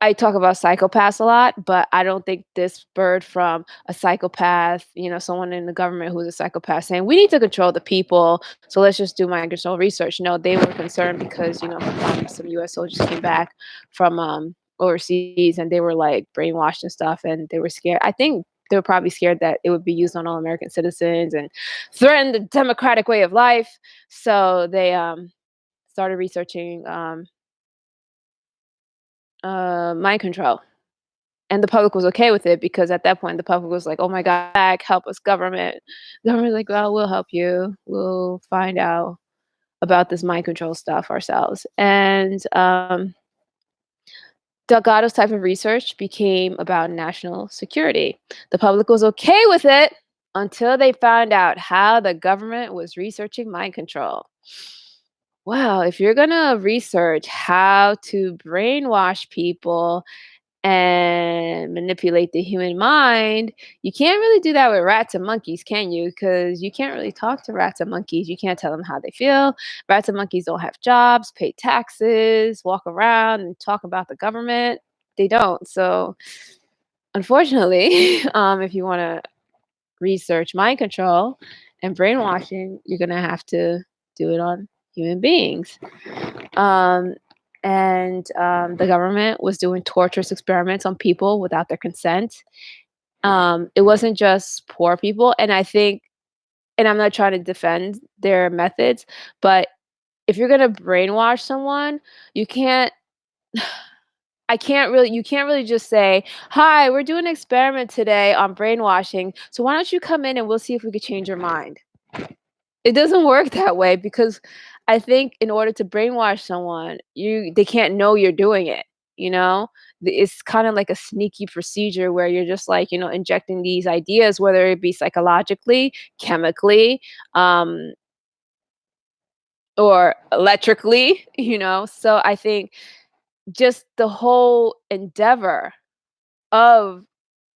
I talk about psychopaths a lot, but I don't think this spurred from a psychopath, someone in the government who's a psychopath saying, we need to control the people, so let's just do mind control research. No, they were concerned because, some US soldiers came back from overseas and they were like brainwashed and stuff, and they were scared. I think they were probably scared that it would be used on all American citizens and threaten the democratic way of life. So they started researching mind control. And the public was okay with it because at that point the public was like, "Oh my God, help us, government." The government's like, "Well, we'll help you. We'll find out about this mind control stuff ourselves." And Delgado's type of research became about national security. The public was okay with it until they found out how the government was researching mind control. Wow, if you're gonna research how to brainwash people and manipulate the human mind, you can't really do that with rats and monkeys, can you? Because you can't really talk to rats and monkeys. You can't tell them how they feel. Rats and monkeys don't have jobs, pay taxes, walk around and talk about the government. They don't. So, unfortunately, if you want to research mind control and brainwashing, you're going to have to do it on human beings. The government was doing torturous experiments on people without their consent. It wasn't just poor people, and I think, and I'm not trying to defend their methods, but if you're gonna brainwash someone, you can't. You can't really just say, "Hi, we're doing an experiment today on brainwashing. So why don't you come in and we'll see if we could change your mind." It doesn't work that way because I think in order to brainwash someone, they can't know you're doing it, you know? It's kind of like a sneaky procedure where you're just like, injecting these ideas, whether it be psychologically, chemically, or electrically, So I think just the whole endeavor of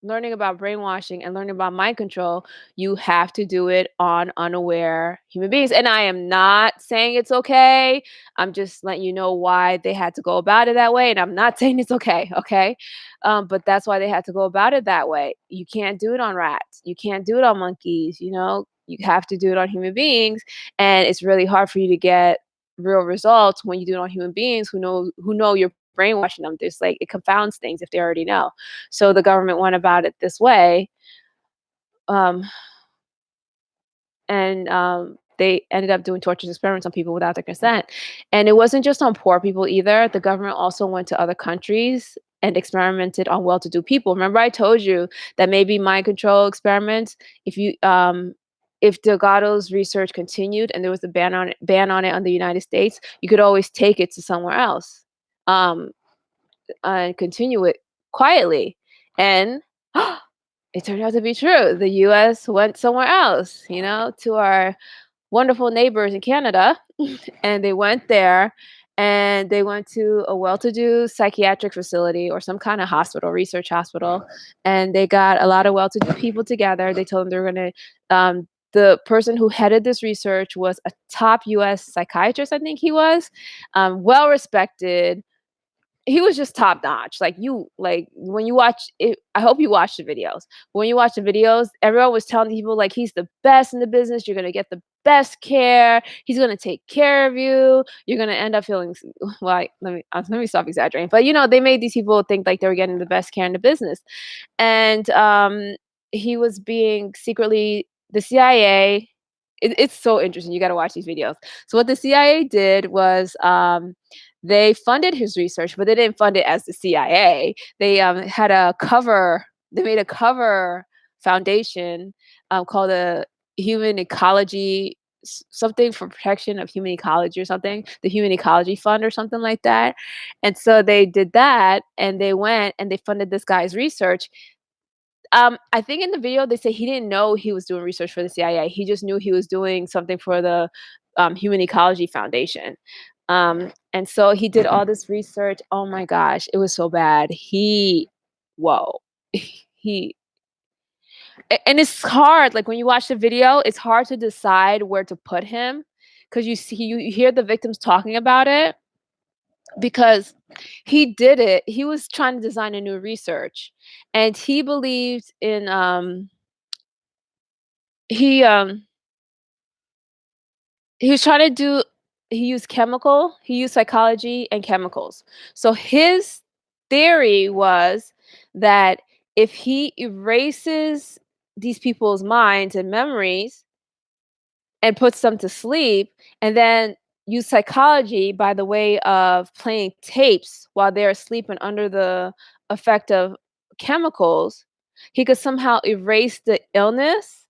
learning about brainwashing and learning about mind control, you have to do it on unaware human beings. And I am not saying it's okay. I'm just letting you know why they had to go about it that way. And I'm not saying it's okay. Okay. But that's why they had to go about it that way. You can't do it on rats. You can't do it on monkeys. You have to do it on human beings. And it's really hard for you to get real results when you do it on human beings who know you're brainwashing them. There's like, it confounds things if they already know. So the government went about it this way, um, and they ended up doing torture experiments on people without their consent. And it wasn't just on poor people either. The government also went to other countries and experimented on well-to-do people. Remember, I told you that maybe mind control experiments, if Delgado's research continued and there was a ban on it on the United States, you could always take it to somewhere else. And continue it quietly. And it turned out to be true. The US went somewhere else, to our wonderful neighbors in Canada. And they went there and they went to a well to do psychiatric facility or some kind of hospital, research hospital. And they got a lot of well to do people together. They told them they were going to. The person who headed this research was a top US psychiatrist, I think he was, well respected. He was just top notch. Like when you watch it, I hope you watch the videos. When you watch the videos, everyone was telling people like he's the best in the business. You're gonna get the best care. He's gonna take care of you. You're gonna end up feeling like let me stop exaggerating. But they made these people think like they were getting the best care in the business, and he was being secretly the CIA. It's so interesting. You got to watch these videos. So what the CIA did was they funded his research, but they didn't fund it as the CIA. They had a cover. They made a cover foundation called the Human Ecology, something for protection of human ecology or something, the Human Ecology Fund or something like that. And so they did that, and they went and they funded this guy's research. I think in the video they say he didn't know he was doing research for the CIA. He just knew he was doing something for the Human Ecology Foundation. And so he did all this research. Oh my gosh, it was so bad. Whoa, he, and it's hard. Like when you watch the video, it's hard to decide where to put him because you hear the victims talking about it because he did it. He was trying to design a new research, and he believed in he um he was trying to do he used psychology and chemicals. So his theory was that if he erases these people's minds and memories and puts them to sleep and then use psychology by the way of playing tapes while they're asleep and under the effect of chemicals, he could somehow erase the illness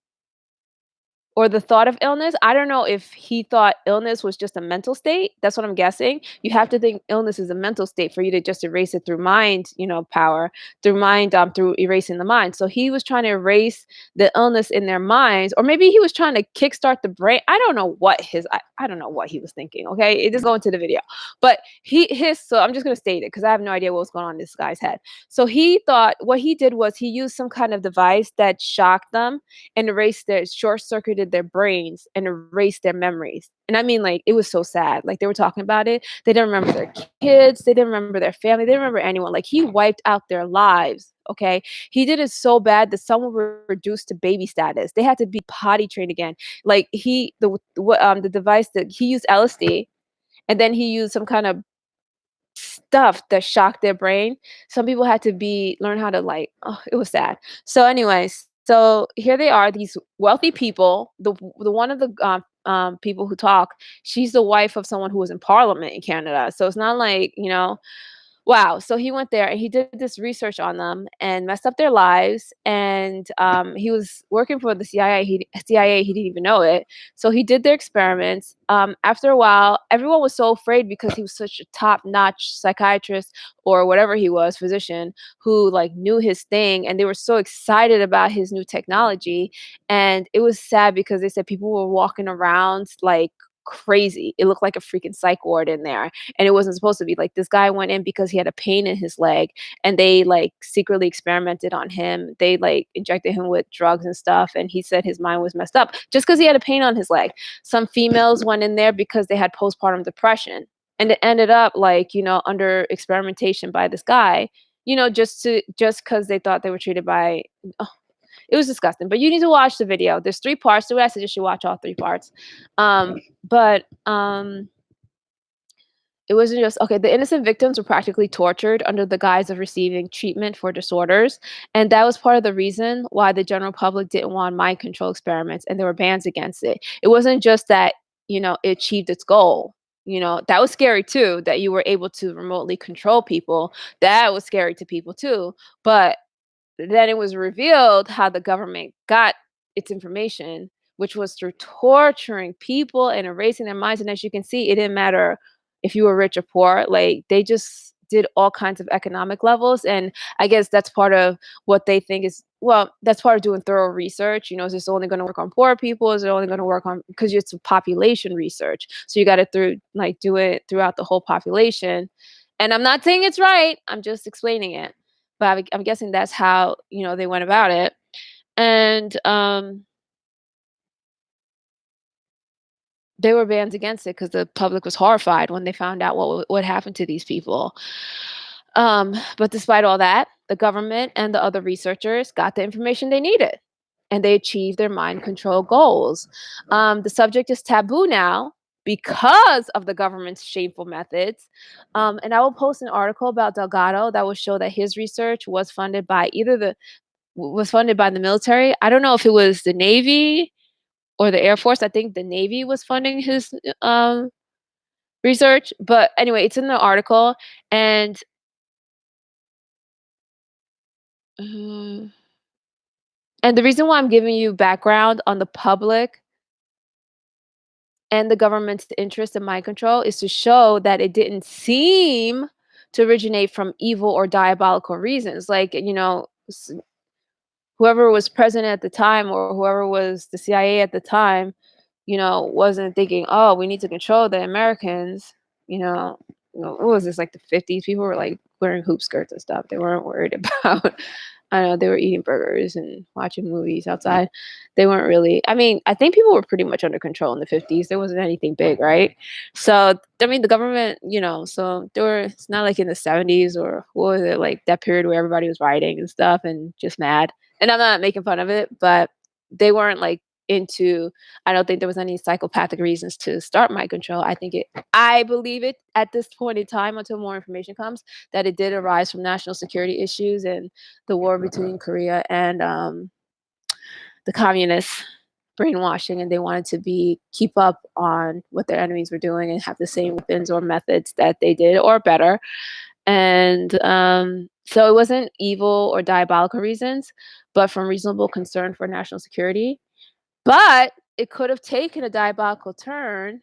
or the thought of illness. I don't know if he thought illness was just a mental state. That's what I'm guessing. You have to think illness is a mental state for you to just erase it through mind, power, through erasing the mind. So he was trying to erase the illness in their minds, or maybe he was trying to kickstart the brain. I don't know what I don't know what he was thinking. Okay, it just go into the video, but so I'm just gonna state it because I have no idea what was going on in this guy's head. So he thought what he did was he used some kind of device that shocked them and short-circuited their brains and erased their memories. And I mean, like, it was so sad. Like, they were talking about it. They didn't remember their kids. They didn't remember their family. They didn't remember anyone. Like, he wiped out their lives. Okay. He did it so bad that some were reduced to baby status. They had to be potty trained again. Like, the device that he used LSD, and then he used some kind of stuff that shocked their brain. Some people had to learn how to it was sad. So anyways, so here they are, these wealthy people. The one of the people who talk, she's the wife of someone who was in parliament in Canada. So it's not like, wow. So he went there and he did this research on them and messed up their lives. And he was working for the CIA. He didn't even know it. So he did their experiments. After a while, everyone was so afraid because he was such a top-notch psychiatrist or whatever he was, physician, who knew his thing. And they were so excited about his new technology. And it was sad because they said people were walking around like crazy. It looked like a freaking psych ward in there, and it wasn't supposed to be. Like, this guy went in because he had a pain in his leg, and they secretly experimented on him. They injected him with drugs and stuff, and he said his mind was messed up just because he had a pain on his leg. Some females went in there because they had postpartum depression, and it ended up under experimentation by this guy, just because they thought they were treated by. It was disgusting, but you need to watch the video. There's 3 parts to it. I suggest you watch all 3 parts. But it wasn't just okay. The innocent victims were practically tortured under the guise of receiving treatment for disorders, and that was part of the reason why the general public didn't want mind control experiments, and there were bans against it. It wasn't just that it achieved its goal. That was scary too. That you were able to remotely control people. That was scary to people too. But then it was revealed how the government got its information, which was through torturing people and erasing their minds. And as you can see, it didn't matter if you were rich or poor. Like, they just did all kinds of economic levels. And I guess that's part of what they think is, well, that's part of doing thorough research. Is this only going to work on poor people? Is it only going to work on, because it's population research. So you got to do it throughout the whole population. And I'm not saying it's right. I'm just explaining it. But I'm guessing that's how, they went about it. And they were banned against it because the public was horrified when they found out what happened to these people. But despite all that, the government and the other researchers got the information they needed, and they achieved their mind control goals. The subject is taboo now because of the government's shameful methods. And I will post an article about Delgado that will show that his research was funded by the military. I don't know if it was the Navy or the Air Force. I think the Navy was funding his research. But anyway, it's in the article. And the reason why I'm giving you background on the public and the government's interest in mind control is to show that it didn't seem to originate from evil or diabolical reasons. whoever was president at the time or whoever was the CIA at the time, wasn't thinking, oh, we need to control the Americans. What was this, like the 50s? People were like wearing hoop skirts and stuff. They weren't worried about, I don't know, they were eating burgers and watching movies outside. They weren't really, I mean, I think people were pretty much under control in the 50s. There wasn't anything big, right? So, I mean, the government, so it's not like in the 70s or what was it, like that period where everybody was rioting and stuff and just mad. And I'm not making fun of it, but they weren't like I don't think there was any psychopathic reasons to start mind control. I believe it at this point in time until more information comes that it did arise from national security issues and the war between Korea and the communists brainwashing, and they wanted to keep up on what their enemies were doing and have the same weapons or methods that they did or better. And so it wasn't evil or diabolical reasons, but from reasonable concern for national security. But it could have taken a diabolical turn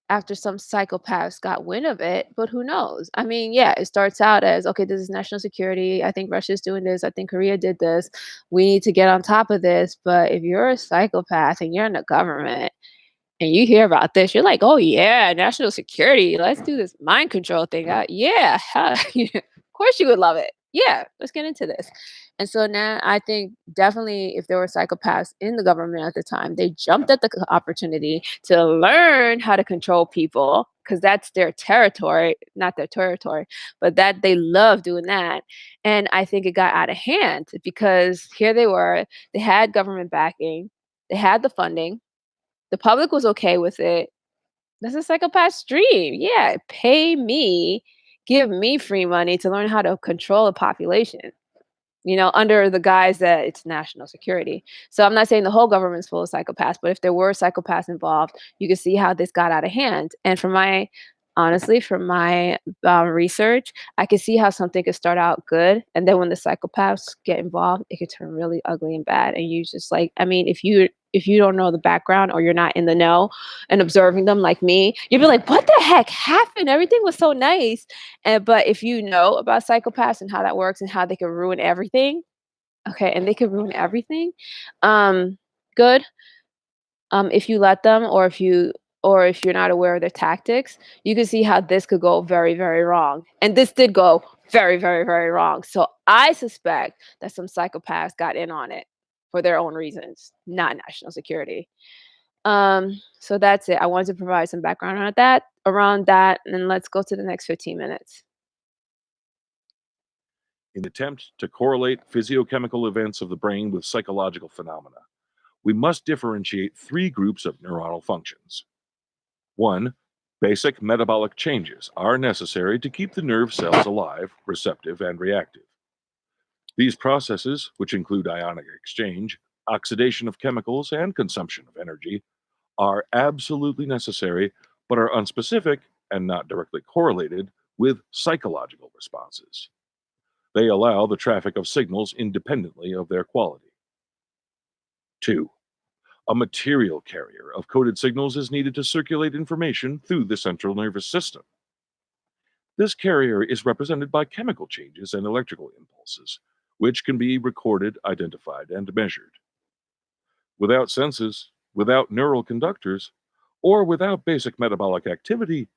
after some psychopaths got wind of it, but who knows? I mean, yeah, it starts out as, okay, this is national security. I think Russia's doing this. I think Korea did this. We need to get on top of this. But if you're a psychopath and you're in the government and you hear about this, you're like, oh yeah, national security. Let's do this mind control thing. Yeah, of course you would love it. Yeah, let's get into this. And so now I think definitely if there were psychopaths in the government at the time, they jumped at the opportunity to learn how to control people because that's their territory, not their territory, but that they love doing that. And I think it got out of hand because here they were, they had government backing, they had the funding, the public was okay with it. That's a psychopath's dream. Yeah, pay me, give me free money to learn how to control a population, under the guise that it's national security. So I'm not saying the whole government's full of psychopaths, but if there were psychopaths involved, you can see how this got out of hand. And honestly, from my research, I can see how something could start out good, and then when the psychopaths get involved, it could turn really ugly and bad. And you just like, I mean, if you don't know the background or you're not in the know and observing them like me, you'd be like, what the heck happened? Everything was so nice. But if you know about psychopaths and how that works and how they can ruin everything, okay, and they can ruin everything, good. If you let them, or if you're not aware of their tactics, you can see how this could go very, very wrong. And this did go very, very, very wrong. So I suspect that some psychopaths got in on it for their own reasons, not national security. So that's it. I wanted to provide some background around that, and let's go to the next 15 minutes. In an attempt to correlate physiochemical events of the brain with psychological phenomena, we must differentiate three groups of neuronal functions. 1. Basic metabolic changes are necessary to keep the nerve cells alive, receptive, and reactive. These processes, which include ionic exchange, oxidation of chemicals, and consumption of energy, are absolutely necessary but are unspecific and not directly correlated with psychological responses. They allow the traffic of signals independently of their quality. 2. A material carrier of coded signals is needed to circulate information through the central nervous system. This carrier is represented by chemical changes and electrical impulses, which can be recorded, identified, and measured. Without senses, without neural conductors, or without basic metabolic activity,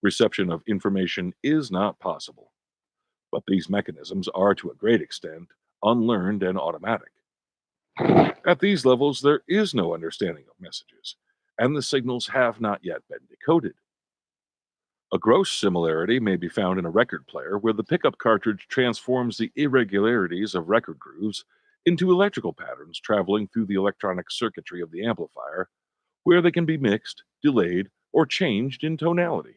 reception of information is not possible. But these mechanisms are to a great extent unlearned and automatic. At these levels, there is no understanding of messages, and the signals have not yet been decoded. A gross similarity may be found in a record player where the pickup cartridge transforms the irregularities of record grooves into electrical patterns traveling through the electronic circuitry of the amplifier, where they can be mixed, delayed, or changed in tonality.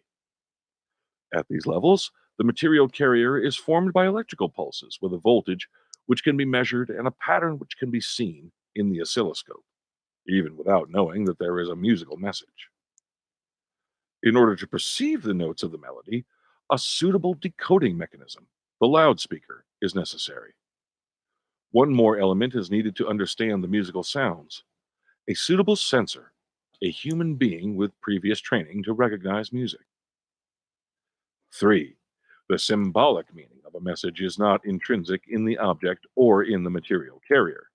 At these levels, the material carrier is formed by electrical pulses with a voltage which can be measured and a pattern which can be seen in the oscilloscope, even without knowing that there is a musical message. In order to perceive the notes of the melody, a suitable decoding mechanism, the loudspeaker, is necessary. One more element is needed to understand the musical sounds: a suitable sensor, a human being with previous training to recognize music. 3. The symbolic meaning of a message is not intrinsic in the object or in the material carrier.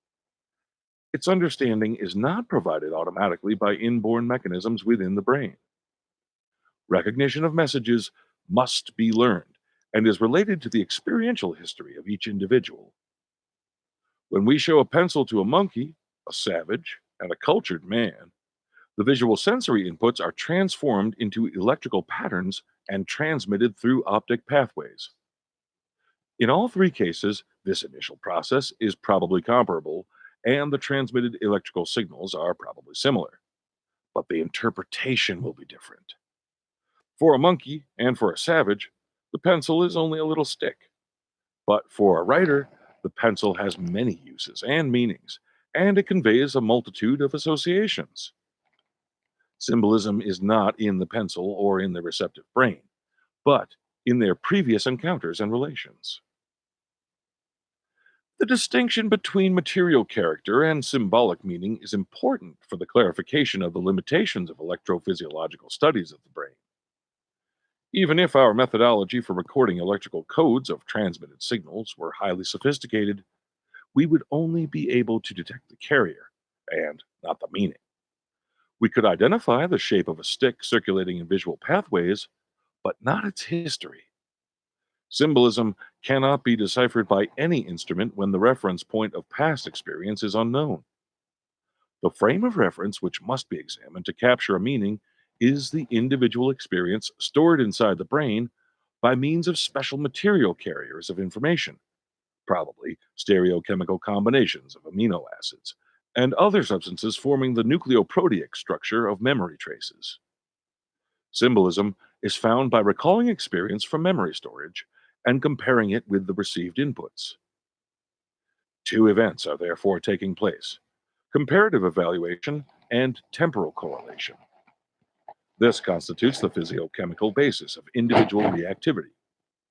Its understanding is not provided automatically by inborn mechanisms within the brain. Recognition of messages must be learned and is related to the experiential history of each individual. When we show a pencil to a monkey, a savage, and a cultured man, the visual sensory inputs are transformed into electrical patterns and transmitted through optic pathways. In all three cases, this initial process is probably comparable, and the transmitted electrical signals are probably similar, but the interpretation will be different. For a monkey and for a savage, the pencil is only a little stick. But for a writer, the pencil has many uses and meanings, and it conveys a multitude of associations. Symbolism is not in the pencil or in the receptive brain, but in their previous encounters and relations. The distinction between material character and symbolic meaning is important for the clarification of the limitations of electrophysiological studies of the brain. Even if our methodology for recording electrical codes of transmitted signals were highly sophisticated, we would only be able to detect the carrier, and not the meaning. We could identify the shape of a stick circulating in visual pathways, but not its history. Symbolism cannot be deciphered by any instrument when the reference point of past experience is unknown. The frame of reference which must be examined to capture a meaning is the individual experience stored inside the brain by means of special material carriers of information, probably stereochemical combinations of amino acids and other substances forming the nucleoproteic structure of memory traces. Symbolism is found by recalling experience from memory storage and comparing it with the received inputs. Two events are therefore taking place: comparative evaluation and temporal correlation. This constitutes the physiochemical basis of individual reactivity,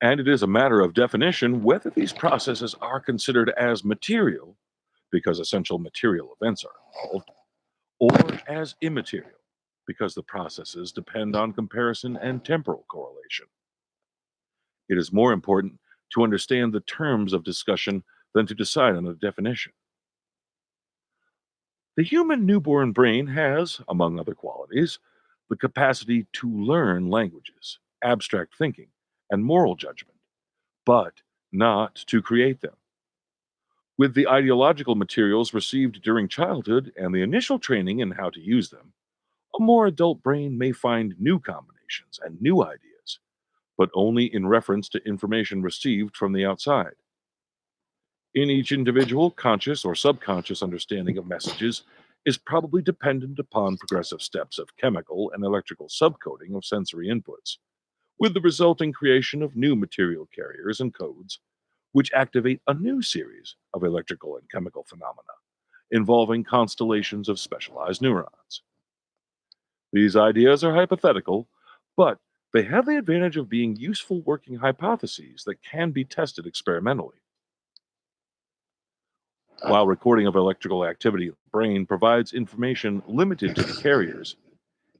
and it is a matter of definition whether these processes are considered as material, because essential material events are involved, or as immaterial, because the processes depend on comparison and temporal correlation. It is more important to understand the terms of discussion than to decide on a definition. The human newborn brain has, among other qualities, the capacity to learn languages, abstract thinking, and moral judgment, but not to create them. With the ideological materials received during childhood and the initial training in how to use them, a more adult brain may find new combinations and new ideas, but only in reference to information received from the outside. In each individual, conscious or subconscious understanding of messages is probably dependent upon progressive steps of chemical and electrical subcoding of sensory inputs, with the resulting creation of new material carriers and codes, which activate a new series of electrical and chemical phenomena involving constellations of specialized neurons. These ideas are hypothetical, but they have the advantage of being useful working hypotheses that can be tested experimentally. While recording of electrical activity in the brain provides information limited to the carriers,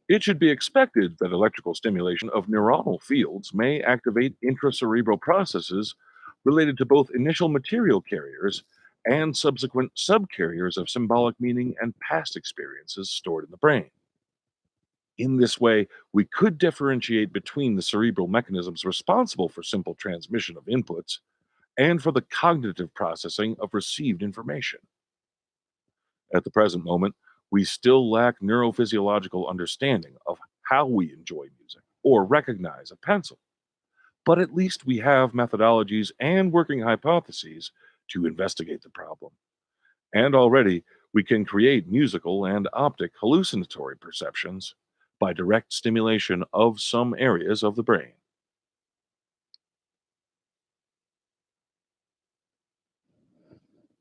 it should be expected that electrical stimulation of neuronal fields may activate intracerebral processes related to both initial material carriers and subsequent subcarriers of symbolic meaning and past experiences stored in the brain. In this way, we could differentiate between the cerebral mechanisms responsible for simple transmission of inputs and for the cognitive processing of received information. At the present moment, we still lack neurophysiological understanding of how we enjoy music or recognize a pencil, but at least we have methodologies and working hypotheses to investigate the problem. And already, we can create musical and optic hallucinatory perceptions by direct stimulation of some areas of the brain.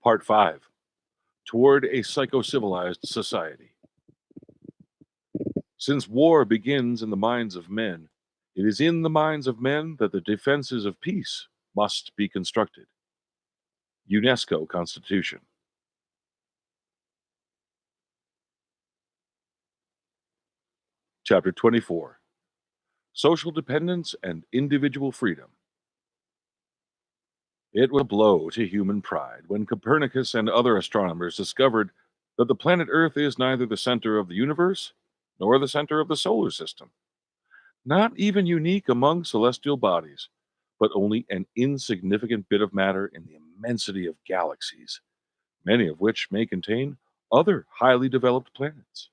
Part 5: Toward a Psychocivilized Society. Since war begins in the minds of men, it is in the minds of men that the defenses of peace must be constructed. UNESCO Constitution. Chapter 24: Social Dependence and Individual Freedom. It was a blow to human pride when Copernicus and other astronomers discovered that the planet Earth is neither the center of the universe nor the center of the solar system, not even unique among celestial bodies, but only an insignificant bit of matter in the immensity of galaxies, many of which may contain other highly developed planets.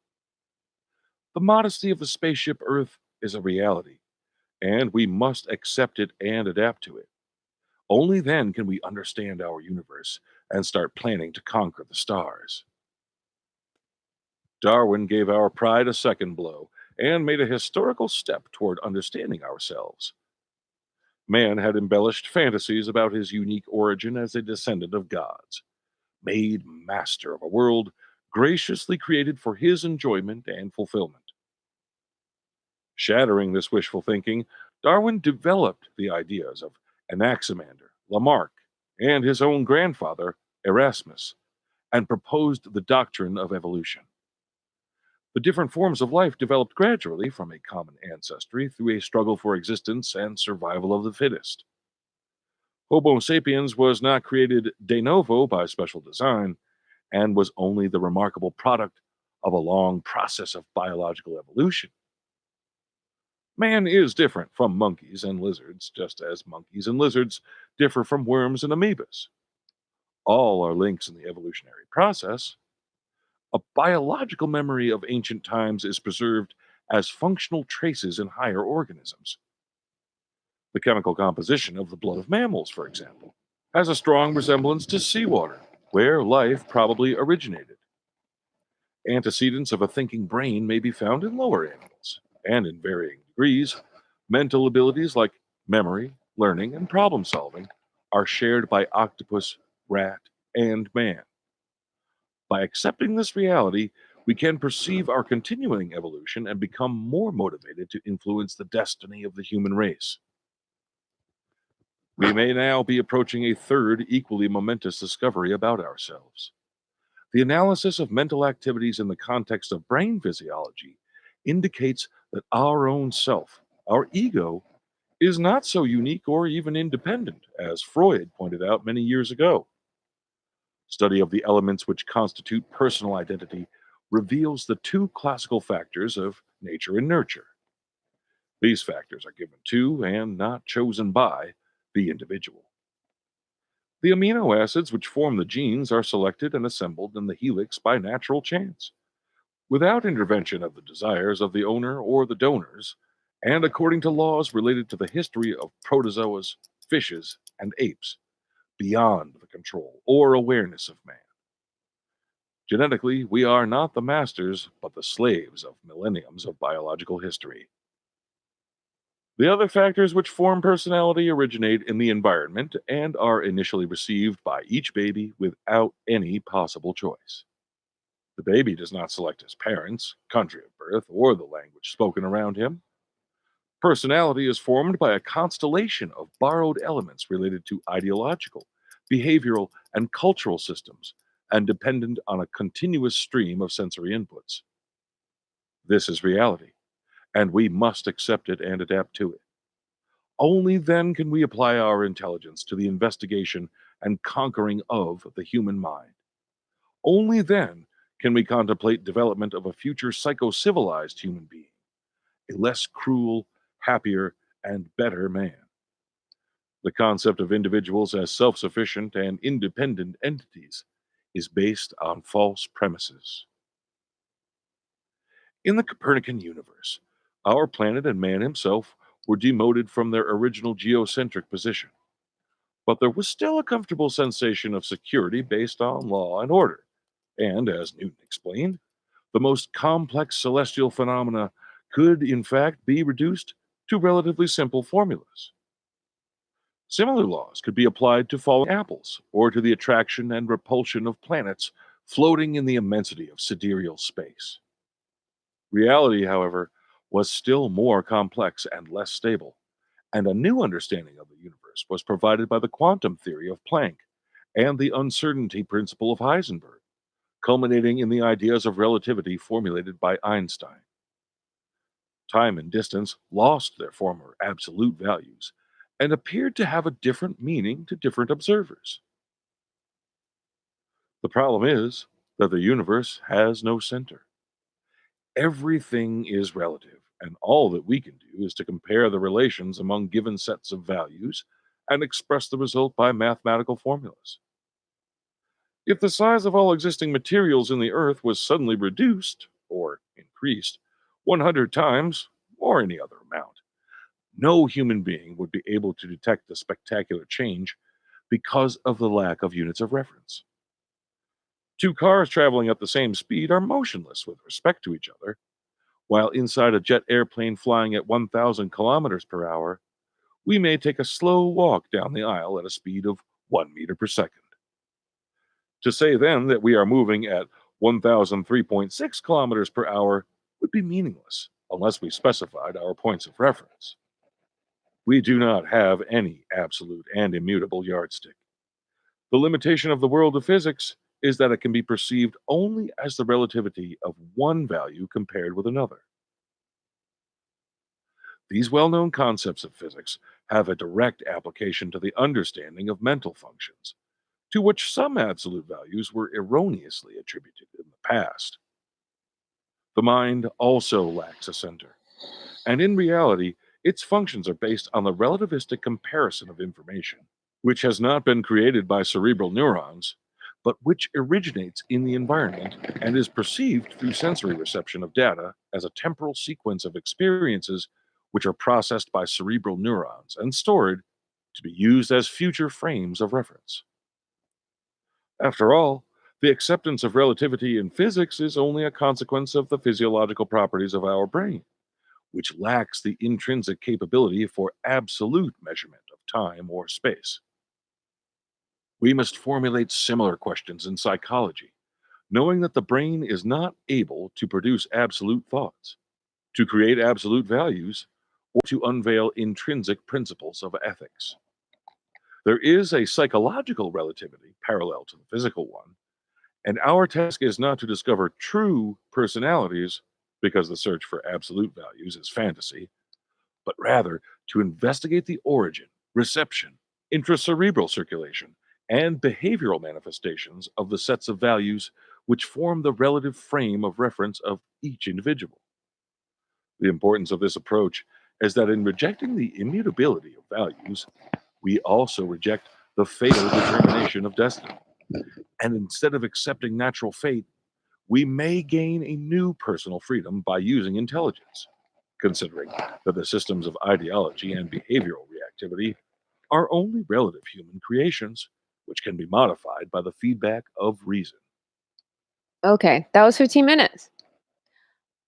The modesty of the spaceship Earth is a reality, and we must accept it and adapt to it. Only then can we understand our universe and start planning to conquer the stars. Darwin gave our pride a second blow and made a historical step toward understanding ourselves. Man had embellished fantasies about his unique origin as a descendant of gods, made master of a world graciously created for his enjoyment and fulfillment. Shattering this wishful thinking, Darwin developed the ideas of Anaximander, Lamarck, and his own grandfather, Erasmus, and proposed the doctrine of evolution. The different forms of life developed gradually from a common ancestry through a struggle for existence and survival of the fittest. Homo sapiens was not created de novo by special design and was only the remarkable product of a long process of biological evolution. Man is different from monkeys and lizards, just as monkeys and lizards differ from worms and amoebas. All are links in the evolutionary process. A biological memory of ancient times is preserved as functional traces in higher organisms. The chemical composition of the blood of mammals, for example, has a strong resemblance to seawater, where life probably originated. Antecedents of a thinking brain may be found in lower animals, and in varying degrees, mental abilities like memory, learning, and problem solving are shared by octopus, rat, and man. By accepting this reality, we can perceive our continuing evolution and become more motivated to influence the destiny of the human race. We may now be approaching a third, equally momentous discovery about ourselves. The analysis of mental activities in the context of brain physiology indicates that our own self, our ego, is not so unique or even independent as Freud pointed out many years ago. Study of the elements which constitute personal identity reveals the two classical factors of nature and nurture. These factors are given to and not chosen by the individual. The amino acids which form the genes are selected and assembled in the helix by natural chance, without intervention of the desires of the owner or the donors, and according to laws related to the history of protozoas, fishes, and apes, beyond the control or awareness of man. Genetically, we are not the masters, but the slaves of millenniums of biological history. The other factors which form personality originate in the environment and are initially received by each baby without any possible choice. The baby does not select his parents, country of birth, or the language spoken around him. Personality is formed by a constellation of borrowed elements related to ideological, behavioral, and cultural systems, and dependent on a continuous stream of sensory inputs. This is reality, and we must accept it and adapt to it. Only then can we apply our intelligence to the investigation and conquering of the human mind. Only then can we contemplate development of a future psychocivilized human being, a less cruel, happier, and better man. The concept of individuals as self-sufficient and independent entities is based on false premises. In the Copernican universe, our planet and man himself were demoted from their original geocentric position. But there was still a comfortable sensation of security based on law and order. And, as Newton explained, the most complex celestial phenomena could, in fact, be reduced to relatively simple formulas. Similar laws could be applied to falling apples or to the attraction and repulsion of planets floating in the immensity of sidereal space. Reality, however, was still more complex and less stable, and a new understanding of the universe was provided by the quantum theory of Planck and the uncertainty principle of Heisenberg, culminating in the ideas of relativity formulated by Einstein. Time and distance lost their former absolute values, and appeared to have a different meaning to different observers. The problem is that the universe has no center. Everything is relative, and all that we can do is to compare the relations among given sets of values and express the result by mathematical formulas. If the size of all existing materials in the Earth was suddenly reduced, or increased, 100 times, or any other amount, no human being would be able to detect the spectacular change because of the lack of units of reference. Two cars traveling at the same speed are motionless with respect to each other, while inside a jet airplane flying at 1,000 kilometers per hour, we may take a slow walk down the aisle at a speed of 1 meter per second. To say then that we are moving at 1,003.6 kilometers per hour would be meaningless unless we specified our points of reference. We do not have any absolute and immutable yardstick. The limitation of the world of physics is that it can be perceived only as the relativity of one value compared with another. These well-known concepts of physics have a direct application to the understanding of mental functions, to which some absolute values were erroneously attributed in the past. The mind also lacks a center, and in reality, its functions are based on the relativistic comparison of information, which has not been created by cerebral neurons, but which originates in the environment and is perceived through sensory reception of data as a temporal sequence of experiences which are processed by cerebral neurons and stored to be used as future frames of reference. After all, the acceptance of relativity in physics is only a consequence of the physiological properties of our brain, which lacks the intrinsic capability for absolute measurement of time or space. We must formulate similar questions in psychology, knowing that the brain is not able to produce absolute thoughts, to create absolute values, or to unveil intrinsic principles of ethics. There is a psychological relativity parallel to the physical one, and our task is not to discover true personalities, because the search for absolute values is fantasy, but rather to investigate the origin, reception, intracerebral circulation, and behavioral manifestations of the sets of values which form the relative frame of reference of each individual. The importance of this approach is that in rejecting the immutability of values, we also reject the fatal determination of destiny. And instead of accepting natural fate, we may gain a new personal freedom by using intelligence, considering that the systems of ideology and behavioral reactivity are only relative human creations, which can be modified by the feedback of reason. Okay, that was 15 minutes.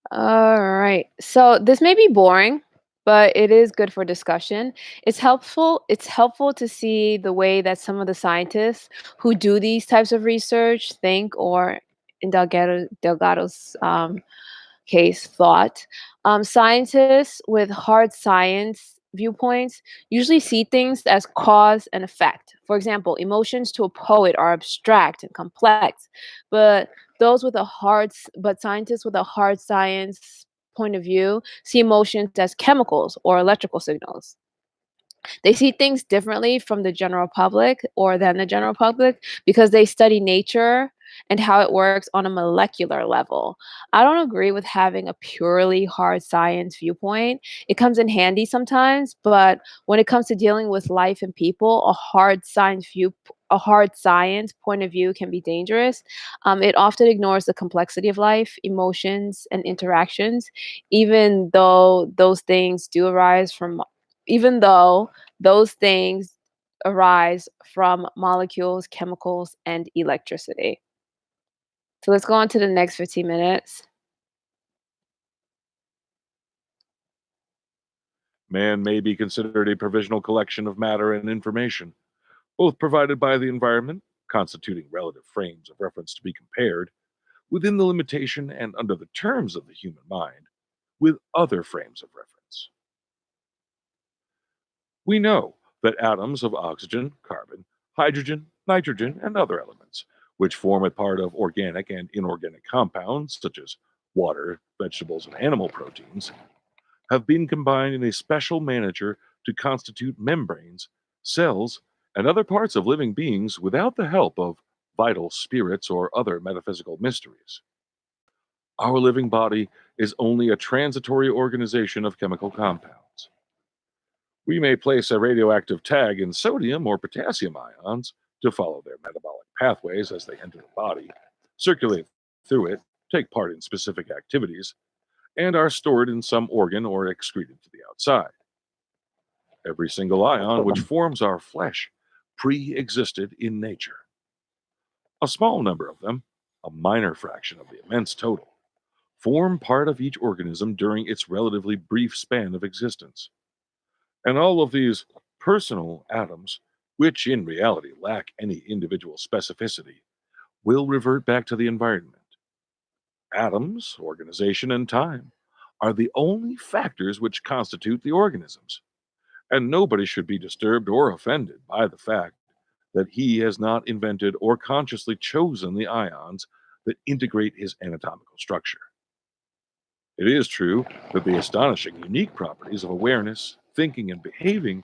All right. So this may be boring, but it is good for discussion. It's helpful to see the way that some of the scientists who do these types of research think, or in Delgado's case, thought. Scientists with hard science viewpoints usually see things as cause and effect. For example, emotions to a poet are abstract and complex, but scientists with a hard science point of view see emotions as chemicals or electrical signals. They see things differently from the general public, or than the general public, because they study nature and how it works on a molecular level. I don't agree with having a purely hard science viewpoint. It comes in handy sometimes, but when it comes to dealing with life and people, a hard science point of view can be dangerous. It often ignores the complexity of life, emotions, and interactions, even though those things do arise from even though those things arise from molecules, chemicals, and electricity. So let's go on to the next 15 minutes. Man may be considered a provisional collection of matter and information, both provided by the environment, constituting relative frames of reference to be compared, within the limitation and under the terms of the human mind, with other frames of reference. We know that atoms of oxygen, carbon, hydrogen, nitrogen, and other elements, which form a part of organic and inorganic compounds such as water, vegetables, and animal proteins, have been combined in a special manner to constitute membranes, cells, and other parts of living beings without the help of vital spirits or other metaphysical mysteries. Our living body is only a transitory organization of chemical compounds. We may place a radioactive tag in sodium or potassium ions to follow their metabolic pathways as they enter the body, circulate through it, take part in specific activities, and are stored in some organ or excreted to the outside. Every single ion which forms our flesh pre-existed in nature. A small number of them, a minor fraction of the immense total, form part of each organism during its relatively brief span of existence. And all of these personal atoms, which in reality lack any individual specificity, will revert back to the environment. Atoms, organization, and time are the only factors which constitute the organisms, and nobody should be disturbed or offended by the fact that he has not invented or consciously chosen the ions that integrate his anatomical structure. It is true that the astonishing unique properties of awareness, thinking, and behaving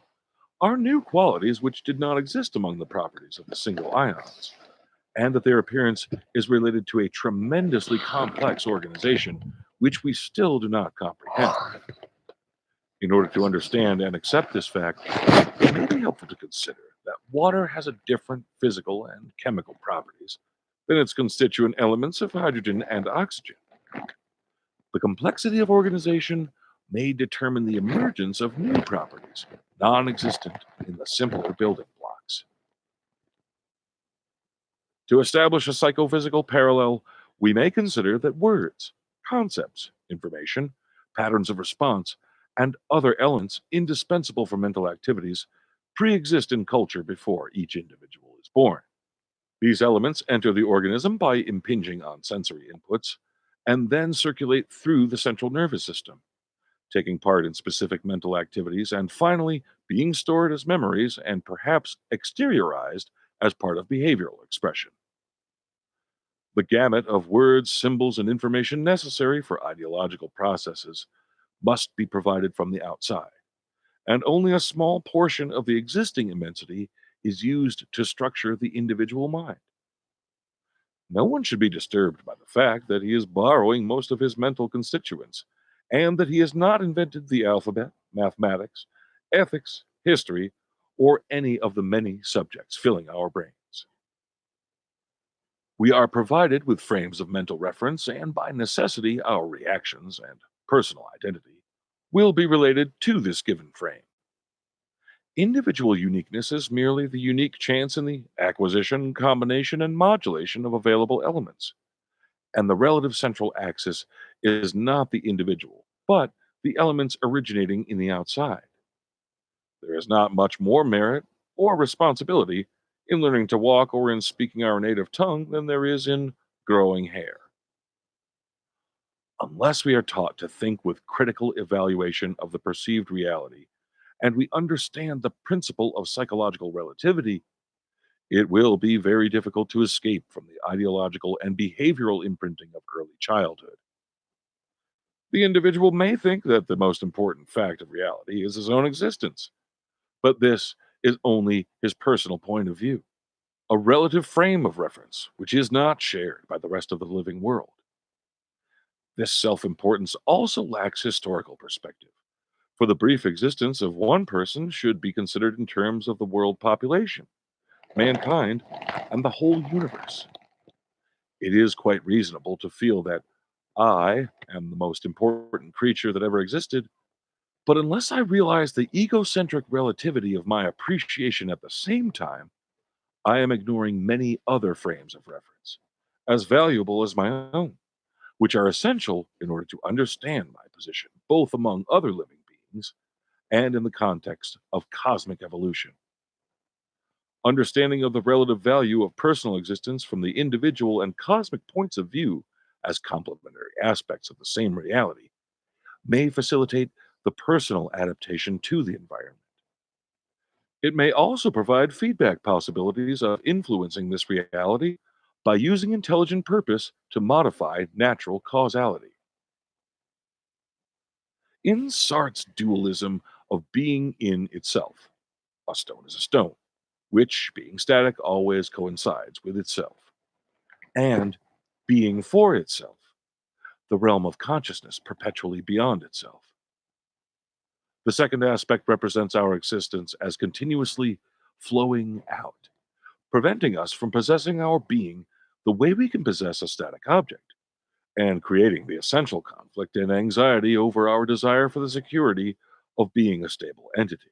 are new qualities which did not exist among the properties of the single ions, and that their appearance is related to a tremendously complex organization which we still do not comprehend. In order to understand and accept this fact, it may be helpful to consider that water has a different physical and chemical properties than its constituent elements of hydrogen and oxygen. The complexity of organization may determine the emergence of new properties, non-existent in the simpler building blocks. To establish a psychophysical parallel, we may consider that words, concepts, information, patterns of response, and other elements indispensable for mental activities pre-exist in culture before each individual is born. These elements enter the organism by impinging on sensory inputs and then circulate through the central nervous system, taking part in specific mental activities and finally being stored as memories and perhaps exteriorized as part of behavioral expression. The gamut of words, symbols, and information necessary for ideological processes must be provided from the outside, and only a small portion of the existing immensity is used to structure the individual mind. No one should be disturbed by the fact that he is borrowing most of his mental constituents, and that he has not invented the alphabet, mathematics, ethics, history, or any of the many subjects filling our brains. We are provided with frames of mental reference, and by necessity, our reactions and personal identity will be related to this given frame. Individual uniqueness is merely the unique chance in the acquisition, combination, and modulation of available elements. And the relative central axis is not the individual, but the elements originating in the outside. There is not much more merit or responsibility in learning to walk or in speaking our native tongue than there is in growing hair. Unless we are taught to think with critical evaluation of the perceived reality, and we understand the principle of psychological relativity, it will be very difficult to escape from the ideological and behavioral imprinting of early childhood. The individual may think that the most important fact of reality is his own existence, but this is only his personal point of view, a relative frame of reference which is not shared by the rest of the living world. This self importance also lacks historical perspective, for the brief existence of one person should be considered in terms of the world population, mankind, and the whole universe. It is quite reasonable to feel that I am the most important creature that ever existed, but unless I realize the egocentric relativity of my appreciation at the same time, I am ignoring many other frames of reference, as valuable as my own, which are essential in order to understand my position, both among other living beings and in the context of cosmic evolution. Understanding of the relative value of personal existence from the individual and cosmic points of view as complementary aspects of the same reality may facilitate the personal adaptation to the environment. It may also provide feedback possibilities of influencing this reality by using intelligent purpose to modify natural causality. In Sartre's dualism of being in itself. A stone is a stone, which, being static, always coincides with itself. And being for itself, the realm of consciousness perpetually beyond itself. The second aspect represents our existence as continuously flowing out, preventing us from possessing our being the way we can possess a static object, and creating the essential conflict and anxiety over our desire for the security of being a stable entity.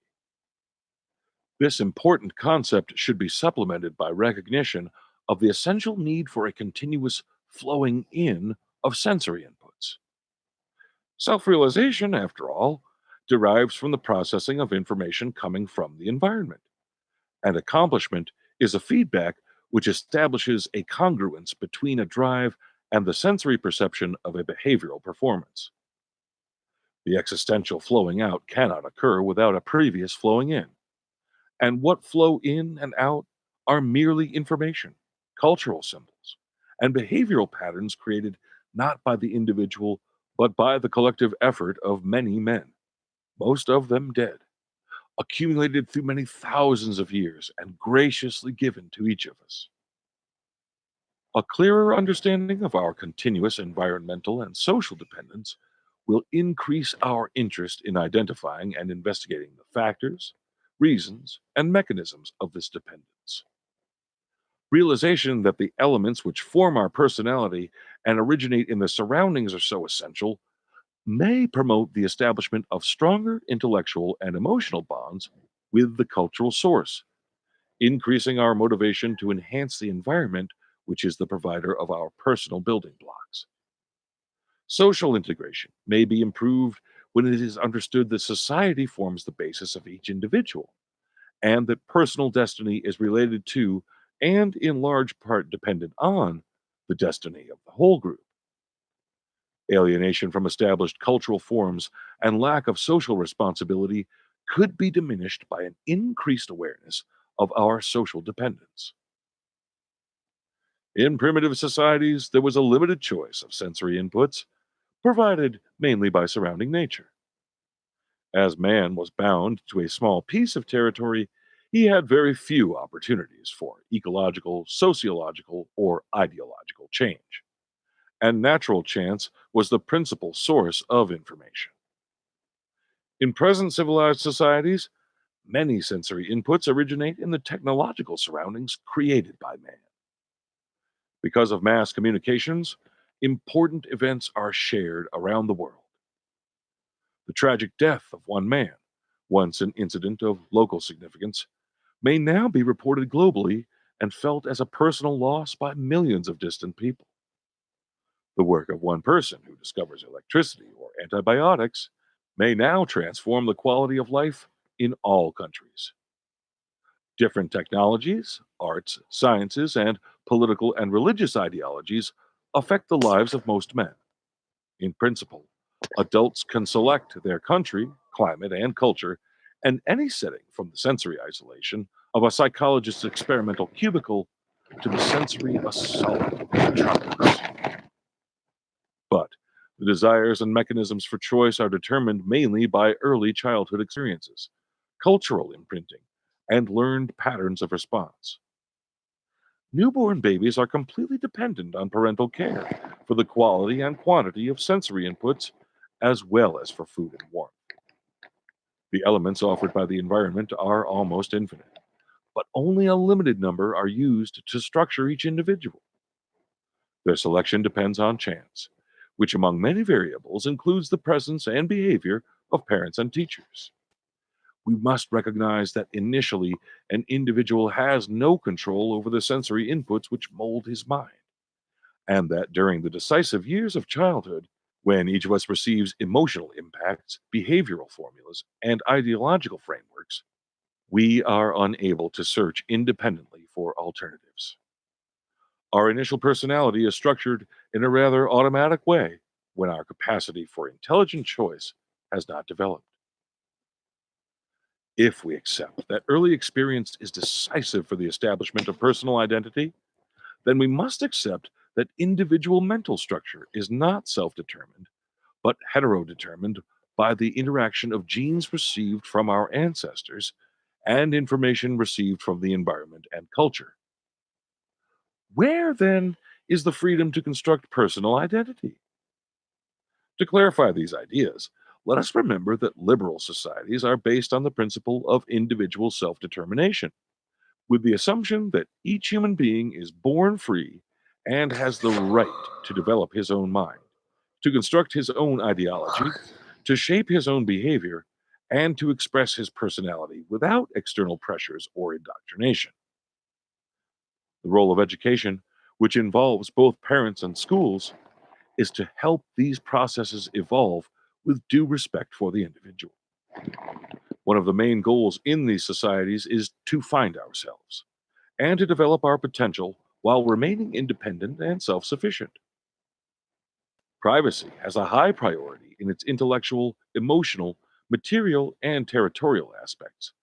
This important concept should be supplemented by recognition of the essential need for a continuous flowing in of sensory inputs. Self realization, after all, derives from the processing of information coming from the environment, and accomplishment is a feedback which establishes a congruence between a drive and the sensory perception of a behavioral performance. The existential flowing out cannot occur without a previous flowing in, and what flow in and out are merely information, cultural symbols, and behavioral patterns created not by the individual but by the collective effort of many men, most of them dead, accumulated through many thousands of years and graciously given to each of us. A clearer understanding of our continuous environmental and social dependence will increase our interest in identifying and investigating the factors, reasons, and mechanisms of this dependence. Realization that the elements which form our personality and originate in the surroundings are so essential may promote the establishment of stronger intellectual and emotional bonds with the cultural source, increasing our motivation to enhance the environment which is the provider of our personal building blocks. Social integration may be improved when it is understood that society forms the basis of each individual, and that personal destiny is related to, and in large part dependent on, the destiny of the whole group. Alienation from established cultural forms and lack of social responsibility could be diminished by an increased awareness of our social dependence. In primitive societies, there was a limited choice of sensory inputs, provided mainly by surrounding nature. As man was bound to a small piece of territory, he had very few opportunities for ecological, sociological, or ideological change, and natural chance was the principal source of information. In present civilized societies, many sensory inputs originate in the technological surroundings created by man. Because of mass communications, important events are shared around the world. The tragic death of one man, once an incident of local significance, may now be reported globally and felt as a personal loss by millions of distant people. The work of one person who discovers electricity or antibiotics may now transform the quality of life in all countries. Different technologies, arts, sciences, and political and religious ideologies affect the lives of most men. In principle, adults can select their country, climate, and culture, and any setting from the sensory isolation of a psychologist's experimental cubicle to the sensory assault of a metropolis. But the desires and mechanisms for choice are determined mainly by early childhood experiences, cultural imprinting, and learned patterns of response. Newborn babies are completely dependent on parental care for the quality and quantity of sensory inputs, as well as for food and warmth. The elements offered by the environment are almost infinite, but only a limited number are used to structure each individual. Their selection depends on chance, which among many variables includes the presence and behavior of parents and teachers. We must recognize that initially an individual has no control over the sensory inputs which mold his mind, and that during the decisive years of childhood, when each of us receives emotional impacts, behavioral formulas, and ideological frameworks, we are unable to search independently for alternatives. Our initial personality is structured in a rather automatic way when our capacity for intelligent choice has not developed. If we accept that early experience is decisive for the establishment of personal identity, then we must accept that individual mental structure is not self determined, but heterodetermined by the interaction of genes received from our ancestors and information received from the environment and culture. Where, then, is the freedom to construct personal identity? To clarify these ideas, let us remember that liberal societies are based on the principle of individual self determination, with the assumption that each human being is born free and has the right to develop his own mind, to construct his own ideology, to shape his own behavior, and to express his personality without external pressures or indoctrination. The role of education, which involves both parents and schools, is to help these processes evolve with due respect for the individual. One of the main goals in these societies is to find ourselves and to develop our potential while remaining independent and self sufficient. Privacy has a high priority in its intellectual, emotional, material, and territorial aspects,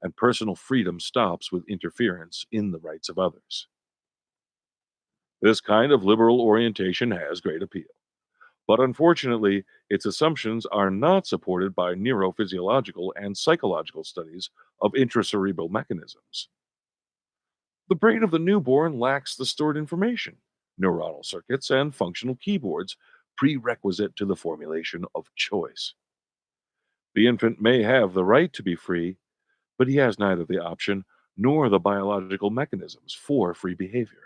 and personal freedom stops with interference in the rights of others. This kind of liberal orientation has great appeal, but unfortunately, its assumptions are not supported by neurophysiological and psychological studies of intracerebral mechanisms. The brain of the newborn lacks the stored information, neuronal circuits, and functional keyboards prerequisite to the formulation of choice. The infant may have the right to be free, but he has neither the option nor the biological mechanisms for free behavior.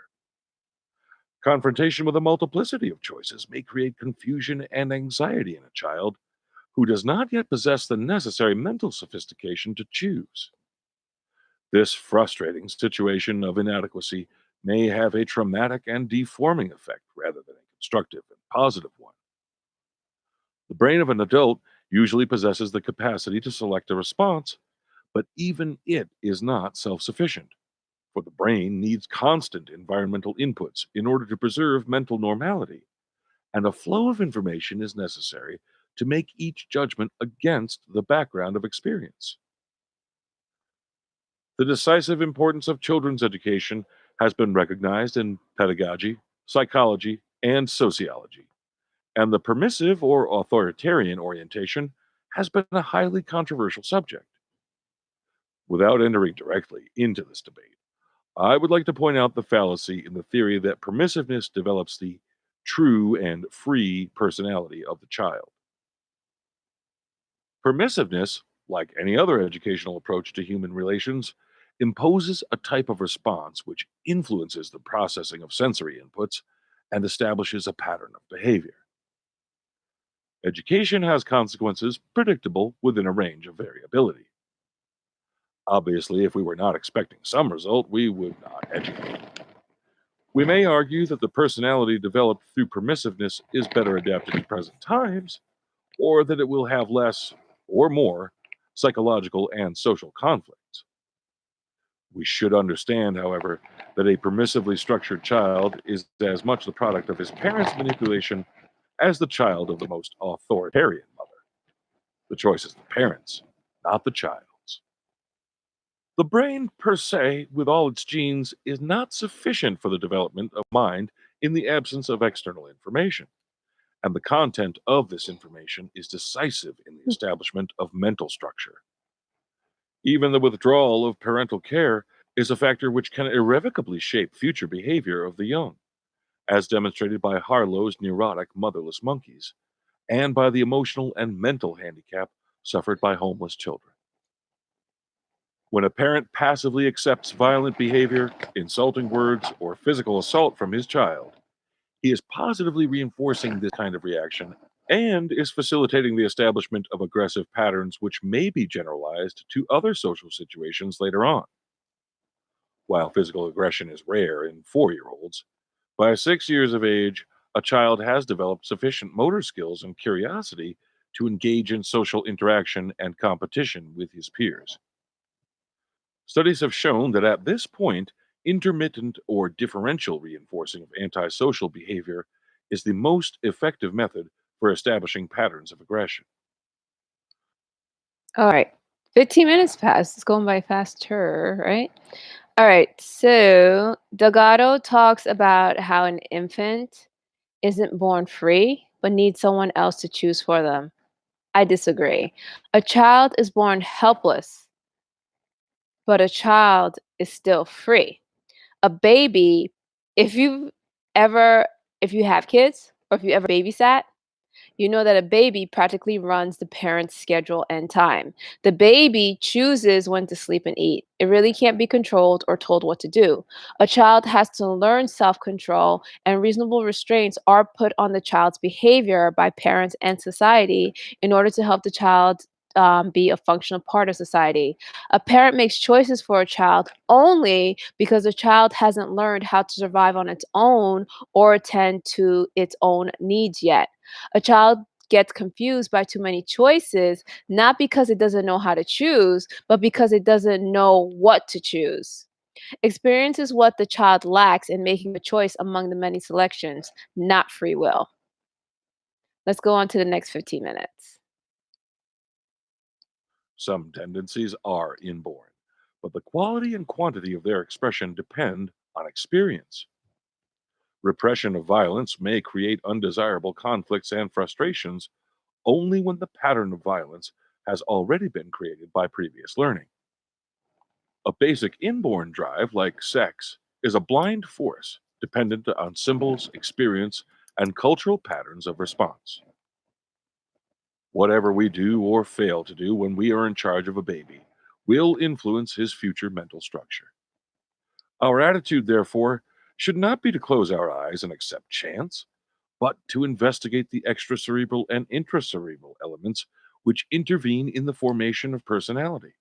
Confrontation with a multiplicity of choices may create confusion and anxiety in a child who does not yet possess the necessary mental sophistication to choose. This frustrating situation of inadequacy may have a traumatic and deforming effect rather than a constructive and positive one. The brain of an adult usually possesses the capacity to select a response, but even it is not self sufficient, for the brain needs constant environmental inputs in order to preserve mental normality, and a flow of information is necessary to make each judgment against the background of experience. The decisive importance of children's education has been recognized in pedagogy, psychology, and sociology, and the permissive or authoritarian orientation has been a highly controversial subject. Without entering directly into this debate, I would like to point out the fallacy in the theory that permissiveness develops the true and free personality of the child. Permissiveness, like any other educational approach to human relations, imposes a type of response which influences the processing of sensory inputs and establishes a pattern of behavior. Education has consequences predictable within a range of variability. Obviously, if we were not expecting some result, we would not educate. We may argue that the personality developed through permissiveness is better adapted to present times, or that it will have less or more psychological and social conflicts. We should understand, however, that a permissively structured child is as much the product of his parents' manipulation as the child of the most authoritarian mother. The choice is the parents', not the child's. The brain, per se, with all its genes, is not sufficient for the development of mind in the absence of external information, and the content of this information is decisive in the establishment of mental structure. Even the withdrawal of parental care is a factor which can irrevocably shape future behavior of the young, as demonstrated by Harlow's neurotic motherless monkeys, and by the emotional and mental handicap suffered by homeless children. When a parent passively accepts violent behavior, insulting words, or physical assault from his child, he is positively reinforcing this kind of reaction and is facilitating the establishment of aggressive patterns which may be generalized to other social situations later on. While physical aggression is rare in 4-year olds, by 6 years of age, a child has developed sufficient motor skills and curiosity to engage in social interaction and competition with his peers. Studies have shown that at this point, intermittent or differential reinforcing of antisocial behavior is the most effective method for establishing patterns of aggression. All right. 15 minutes passed. It's going by faster, right? All right. So Delgado talks about how an infant isn't born free, but needs someone else to choose for them. I disagree. A child is born helpless, but a child is still free. A baby, if you ever if you have kids or if you ever babysat, you know that a baby practically runs the parent's schedule and time. The baby chooses when to sleep and eat. It really can't be controlled or told what to do. A child has to learn self control, and reasonable restraints are put on the child's behavior by parents and society in order to help the child. Be a functional part of society. A parent makes choices for a child only because the child hasn't learned how to survive on its own or attend to its own needs yet. A child gets confused by too many choices, not because it doesn't know how to choose, but because it doesn't know what to choose. Experience is what the child lacks in making a choice among the many selections, not free will. Let's go on to the next 15 minutes. Some tendencies are inborn, but the quality and quantity of their expression depend on experience. Repression of violence may create undesirable conflicts and frustrations only when the pattern of violence has already been created by previous learning. A basic inborn drive, like sex, is a blind force dependent on symbols, experience, and cultural patterns of response. Whatever we do or fail to do when we are in charge of a baby will influence his future mental structure. Our attitude, therefore, should not be to close our eyes and accept chance, but to investigate the extracerebral and intracerebral elements which intervene in the formation of personality.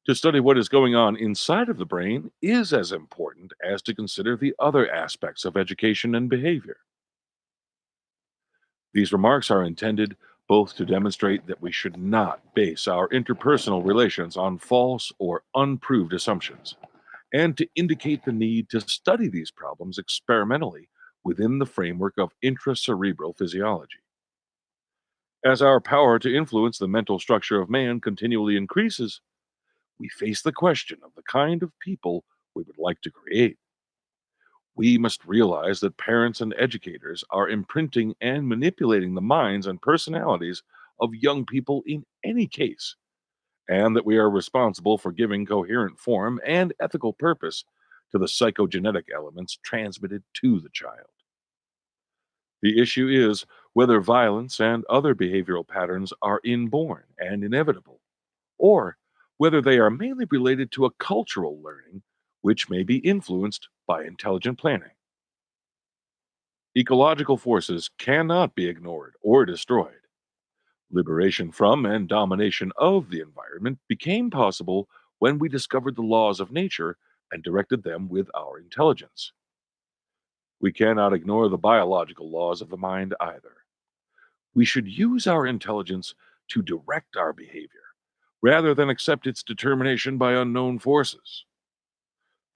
To study what is going on inside of the brain is as important as to consider the other aspects of education and behavior. These remarks are intended both to demonstrate that we should not base our interpersonal relations on false or unproved assumptions, and to indicate the need to study these problems experimentally within the framework of intracerebral physiology. As our power to influence the mental structure of man continually increases, we face the question of the kind of people we would like to create. We must realize that parents and educators are imprinting and manipulating the minds and personalities of young people in any case, and that we are responsible for giving coherent form and ethical purpose to the psychogenetic elements transmitted to the child. The issue is whether violence and other behavioral patterns are inborn and inevitable, or whether they are mainly related to a cultural learning which may be influenced by intelligent planning. Ecological forces cannot be ignored or destroyed. Liberation from and domination of the environment became possible when we discovered the laws of nature and directed them with our intelligence. We cannot ignore the biological laws of the mind either. We should use our intelligence to direct our behavior rather than accept its determination by unknown forces.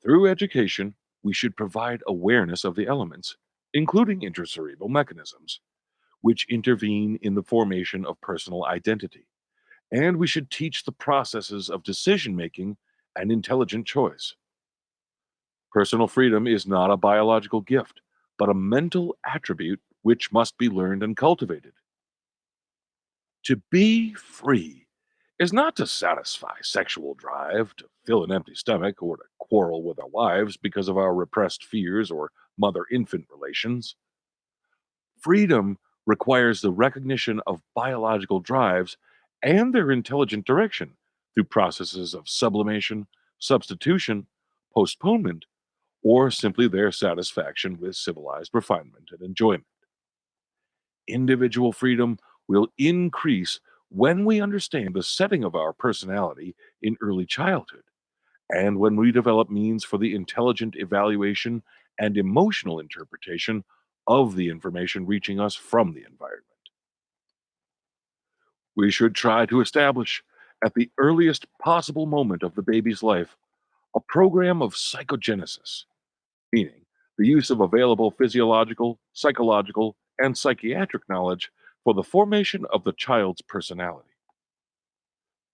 Through education, we should provide awareness of the elements, including intracerebral mechanisms, which intervene in the formation of personal identity. And we should teach the processes of decision making and intelligent choice. Personal freedom is not a biological gift, but a mental attribute which must be learned and cultivated. To be free is not to satisfy sexual drive, to fill an empty stomach, or to quarrel with our wives because of our repressed fears or mother infant relations. Freedom requires the recognition of biological drives and their intelligent direction through processes of sublimation, substitution, postponement, or simply their satisfaction with civilized refinement and enjoyment. Individual freedom will increase when we understand the setting of our personality in early childhood and when we develop means for the intelligent evaluation and emotional interpretation of the information reaching us from the environment. We should try to establish, at the earliest possible moment of the baby's life, a program of psychogenesis, meaning the use of available physiological, psychological, and psychiatric knowledge for the formation of the child's personality.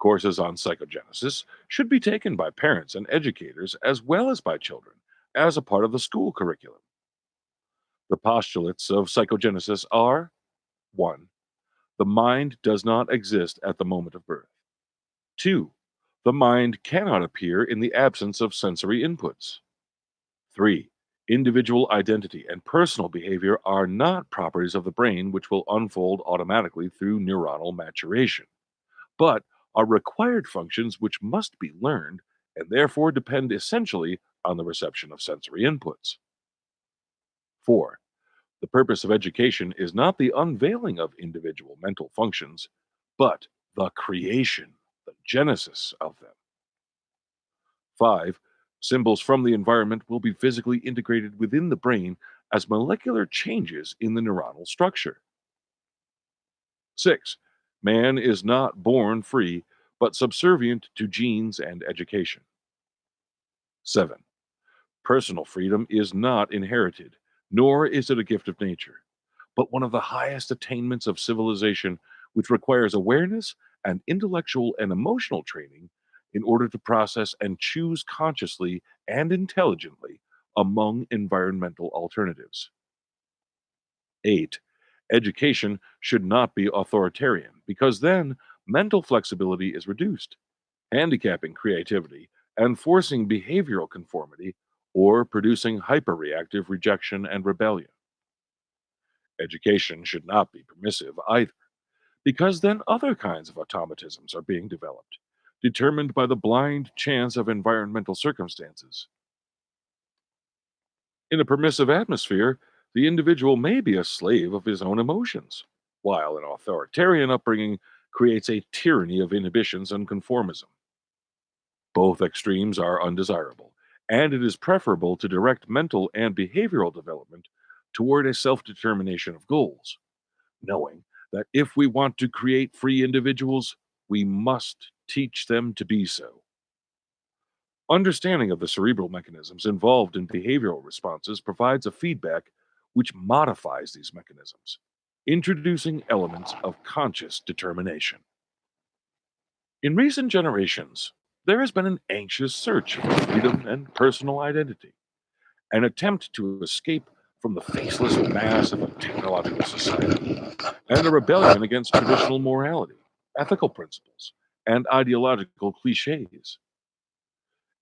Courses on psychogenesis should be taken by parents and educators as well as by children as a part of the school curriculum. The postulates of psychogenesis are 1. The mind does not exist at the moment of birth. 2. The mind cannot appear in the absence of sensory inputs. 3. Individual identity and personal behavior are not properties of the brain which will unfold automatically through neuronal maturation, but are required functions which must be learned and therefore depend essentially on the reception of sensory inputs. 4. The purpose of education is not the unveiling of individual mental functions, but the creation, the genesis of them. 5. Symbols from the environment will be physically integrated within the brain as molecular changes in the neuronal structure. 6. Man is not born free, but subservient to genes and education. 7. Personal freedom is not inherited, nor is it a gift of nature, but one of the highest attainments of civilization, which requires awareness and intellectual and emotional training in order to process and choose consciously and intelligently among environmental alternatives. 8. Education should not be authoritarian, because then mental flexibility is reduced, handicapping creativity and forcing behavioral conformity or producing hyperreactive rejection and rebellion. Education should not be permissive either, because then other kinds of automatisms are being developed, determined by the blind chance of environmental circumstances. In a permissive atmosphere, the individual may be a slave of his own emotions, while an authoritarian upbringing creates a tyranny of inhibitions and conformism. Both extremes are undesirable, and it is preferable to direct mental and behavioral development toward a self determination of goals, knowing that if we want to create free individuals, we must teach them to be so. Understanding of the cerebral mechanisms involved in behavioral responses provides a feedback which modifies these mechanisms, introducing elements of conscious determination. In recent generations, there has been an anxious search for freedom and personal identity, an attempt to escape from the faceless mass of a technological society, and a rebellion against traditional morality, ethical principles, and ideological cliches.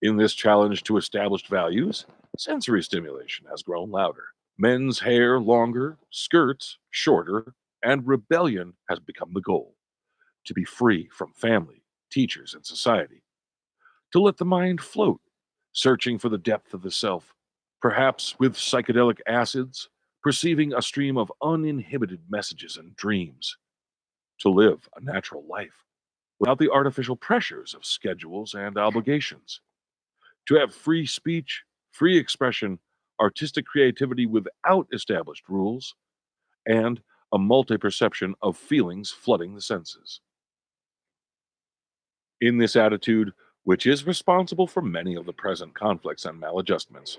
In this challenge to established values, sensory stimulation has grown louder. Men's hair longer, skirts shorter, and rebellion has become the goal: to be free from family, teachers, and society, to let the mind float, searching for the depth of the self, perhaps with psychedelic acids, perceiving a stream of uninhibited messages and dreams, to live a natural life without the artificial pressures of schedules and obligations, to have free speech, free expression, artistic creativity without established rules, and a multi perception of feelings flooding the senses. In this attitude, which is responsible for many of the present conflicts and maladjustments,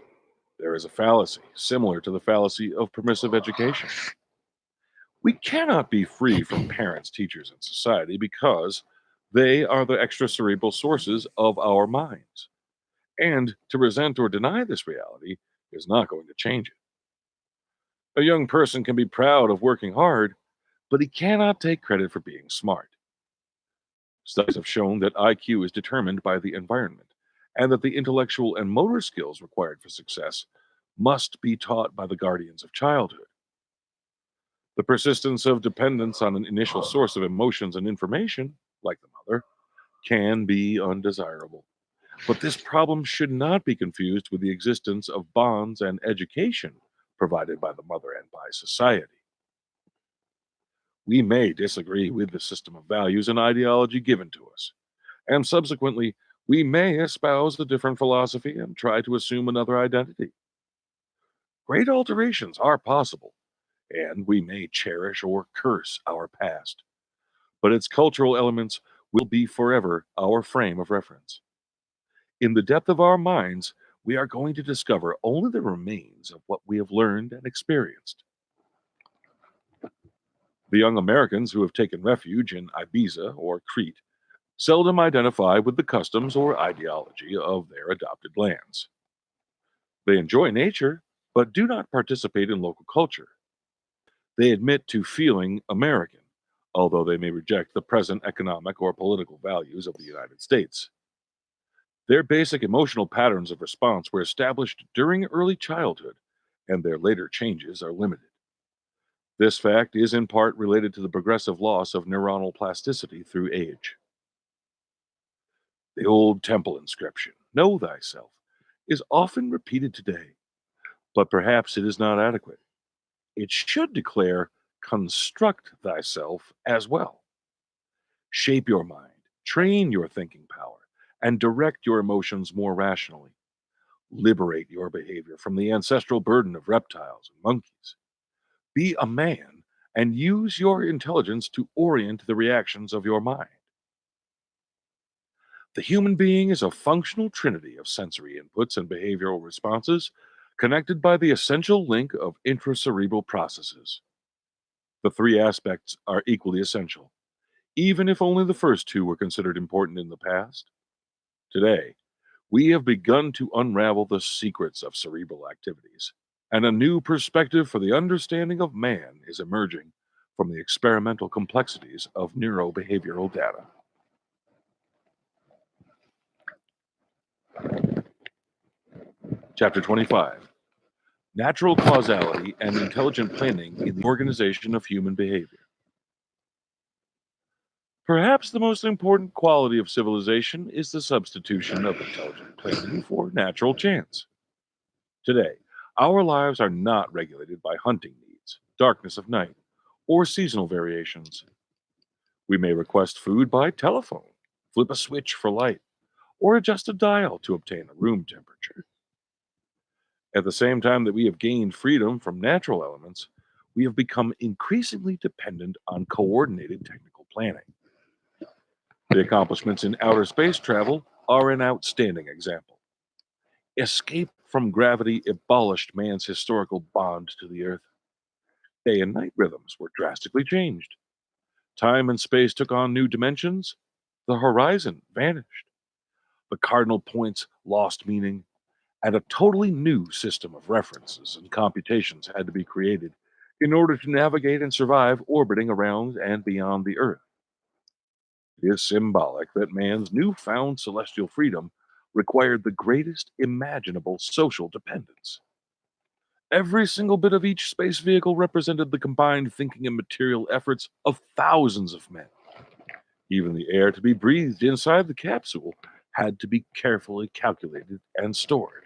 there is a fallacy similar to the fallacy of permissive education. We cannot be free from parents, teachers, and society because they are the extracerebral sources of our minds. And to resent or deny this reality is not going to change it. A young person can be proud of working hard, but he cannot take credit for being smart. Studies have shown that IQ is determined by the environment, and that the intellectual and motor skills required for success must be taught by the guardians of childhood. The persistence of dependence on an initial source of emotions and information, like the mother, can be undesirable. But this problem should not be confused with the existence of bonds and education provided by the mother and by society. We may disagree with the system of values and ideology given to us, and subsequently, we may espouse a different philosophy and try to assume another identity. Great alterations are possible, and we may cherish or curse our past, but its cultural elements will be forever our frame of reference. In the depth of our minds, we are going to discover only the remains of what we have learned and experienced. The young Americans who have taken refuge in Ibiza or Crete seldom identify with the customs or ideology of their adopted lands. They enjoy nature, but do not participate in local culture. They admit to feeling American, although they may reject the present economic or political values of the United States. Their basic emotional patterns of response were established during early childhood, and their later changes are limited. This fact is in part related to the progressive loss of neuronal plasticity through age. The old temple inscription, "Know thyself," is often repeated today, but perhaps it is not adequate. It should declare, "Construct thyself" as well. Shape your mind, train your thinking power, and direct your emotions more rationally. Liberate your behavior from the ancestral burden of reptiles and monkeys. Be a man and use your intelligence to orient the reactions of your mind. The human being is a functional trinity of sensory inputs and behavioral responses connected by the essential link of intracerebral processes. The three aspects are equally essential, even if only the first two were considered important in the past. Today, we have begun to unravel the secrets of cerebral activities, and a new perspective for the understanding of man is emerging from the experimental complexities of neurobehavioral data. Chapter 25: Natural Causality and Intelligent Planning in the Organization of Human Behavior. Perhaps the most important quality of civilization is the substitution of intelligent planning for natural chance. Today, our lives are not regulated by hunting needs, darkness of night, or seasonal variations. We may request food by telephone, flip a switch for light, or adjust a dial to obtain a room temperature. At the same time that we have gained freedom from natural elements, we have become increasingly dependent on coordinated technical planning. The accomplishments in outer space travel are an outstanding example. Escape from gravity abolished man's historical bond to the Earth. Day and night rhythms were drastically changed. Time and space took on new dimensions. The horizon vanished. The cardinal points lost meaning, and a totally new system of references and computations had to be created in order to navigate and survive orbiting around and beyond the Earth. It is symbolic that man's newfound celestial freedom required the greatest imaginable social dependence. Every single bit of each space vehicle represented the combined thinking and material efforts of thousands of men. Even the air to be breathed inside the capsule had to be carefully calculated and stored.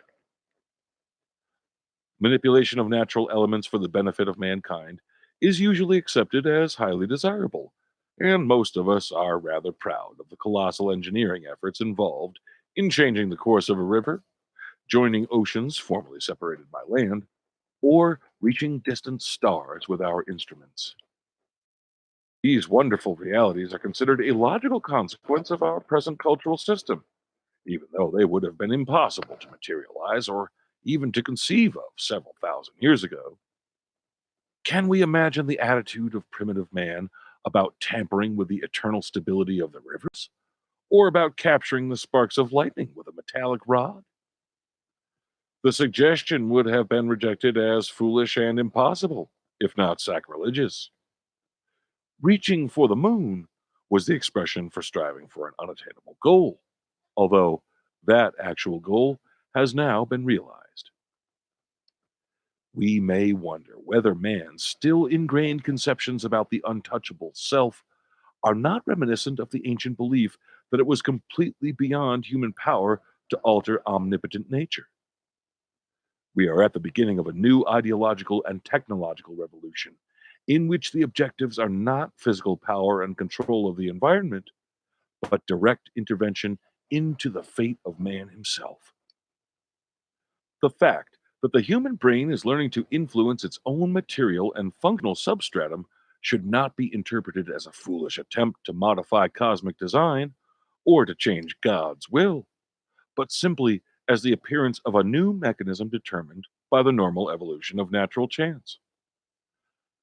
Manipulation of natural elements for the benefit of mankind is usually accepted as highly desirable, and most of us are rather proud of the colossal engineering efforts involved in changing the course of a river, joining oceans formerly separated by land, or reaching distant stars with our instruments. These wonderful realities are considered a logical consequence of our present cultural system, even though they would have been impossible to materialize or even to conceive of several thousand years ago. Can we imagine the attitude of primitive man about tampering with the eternal stability of the rivers, or about capturing the sparks of lightning with a metallic rod? The suggestion would have been rejected as foolish and impossible, if not sacrilegious. Reaching for the moon was the expression for striving for an unattainable goal, although that actual goal has now been realized. We may wonder whether man's still ingrained conceptions about the untouchable self are not reminiscent of the ancient belief that it was completely beyond human power to alter omnipotent nature. We are at the beginning of a new ideological and technological revolution in which the objectives are not physical power and control of the environment, but direct intervention into the fate of man himself. The fact that the human brain is learning to influence its own material and functional substratum should not be interpreted as a foolish attempt to modify cosmic design or to change God's will, but simply as the appearance of a new mechanism determined by the normal evolution of natural chance.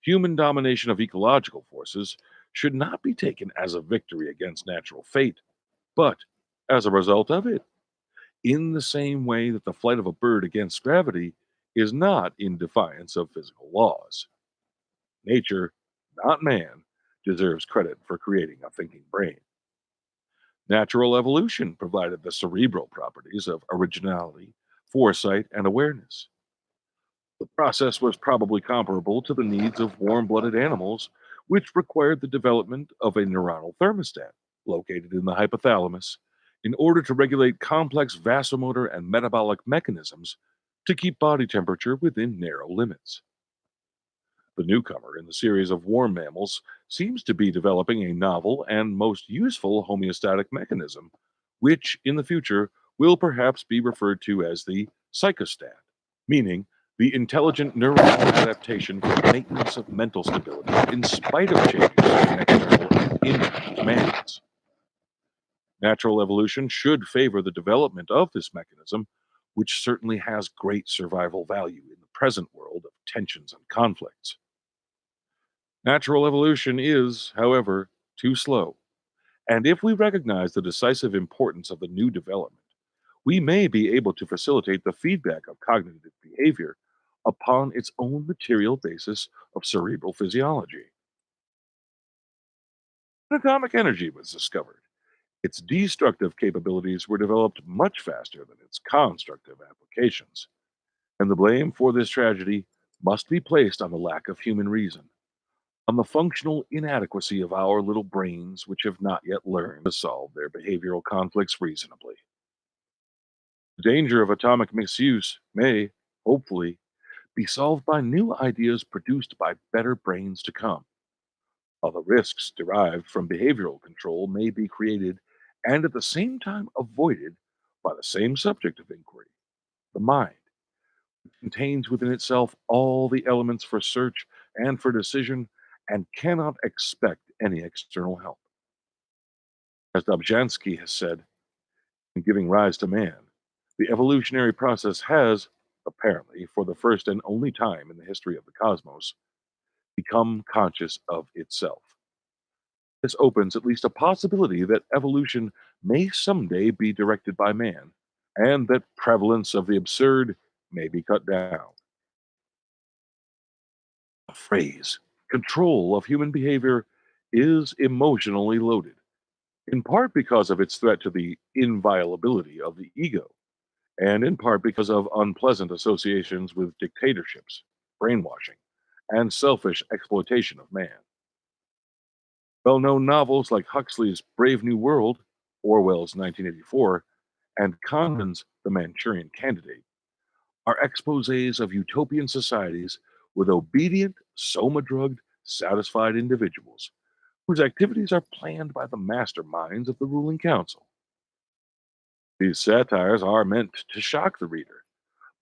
Human domination of ecological forces should not be taken as a victory against natural fate, but as a result of it, in the same way that the flight of a bird against gravity is not in defiance of physical laws. Nature, not man, deserves credit for creating a thinking brain. Natural evolution provided the cerebral properties of originality, foresight, and awareness. The process was probably comparable to the needs of warm blooded animals, which required the development of a neuronal thermostat located in the hypothalamus in order to regulate complex vasomotor and metabolic mechanisms to keep body temperature within narrow limits. The newcomer in the series of warm mammals seems to be developing a novel and most useful homeostatic mechanism, which in the future will perhaps be referred to as the psychostat, meaning the intelligent neuronal adaptation for the maintenance of mental stability in spite of changes in external and internal demands. Natural evolution should favor the development of this mechanism, which certainly has great survival value in the present world of tensions and conflicts. Natural evolution is, however, too slow, and if we recognize the decisive importance of the new development, we may be able to facilitate the feedback of cognitive behavior upon its own material basis of cerebral physiology. When atomic energy was discovered, its destructive capabilities were developed much faster than its constructive applications, and the blame for this tragedy must be placed on the lack of human reason, on the functional inadequacy of our little brains, which have not yet learned to solve their behavioral conflicts reasonably. The danger of atomic misuse may, hopefully, be solved by new ideas produced by better brains to come, while the risks derived from behavioral control may be created and at the same time avoided by the same subject of inquiry, the mind, which contains within itself all the elements for search and for decision and cannot expect any external help. As Dobzhansky has said, in giving rise to man, the evolutionary process has, apparently for the first and only time in the history of the cosmos, become conscious of itself. This opens at least a possibility that evolution may someday be directed by man, and that prevalence of the absurd may be cut down. The phrase control of human behavior is emotionally loaded, in part because of its threat to the inviolability of the ego, and in part because of unpleasant associations with dictatorships, brainwashing, and selfish exploitation of man. Well-known novels like Huxley's Brave New World, Orwell's 1984, and Condon's The Manchurian Candidate are exposés of utopian societies with obedient, soma-drugged, satisfied individuals whose activities are planned by the masterminds of the ruling council. These satires are meant to shock the reader,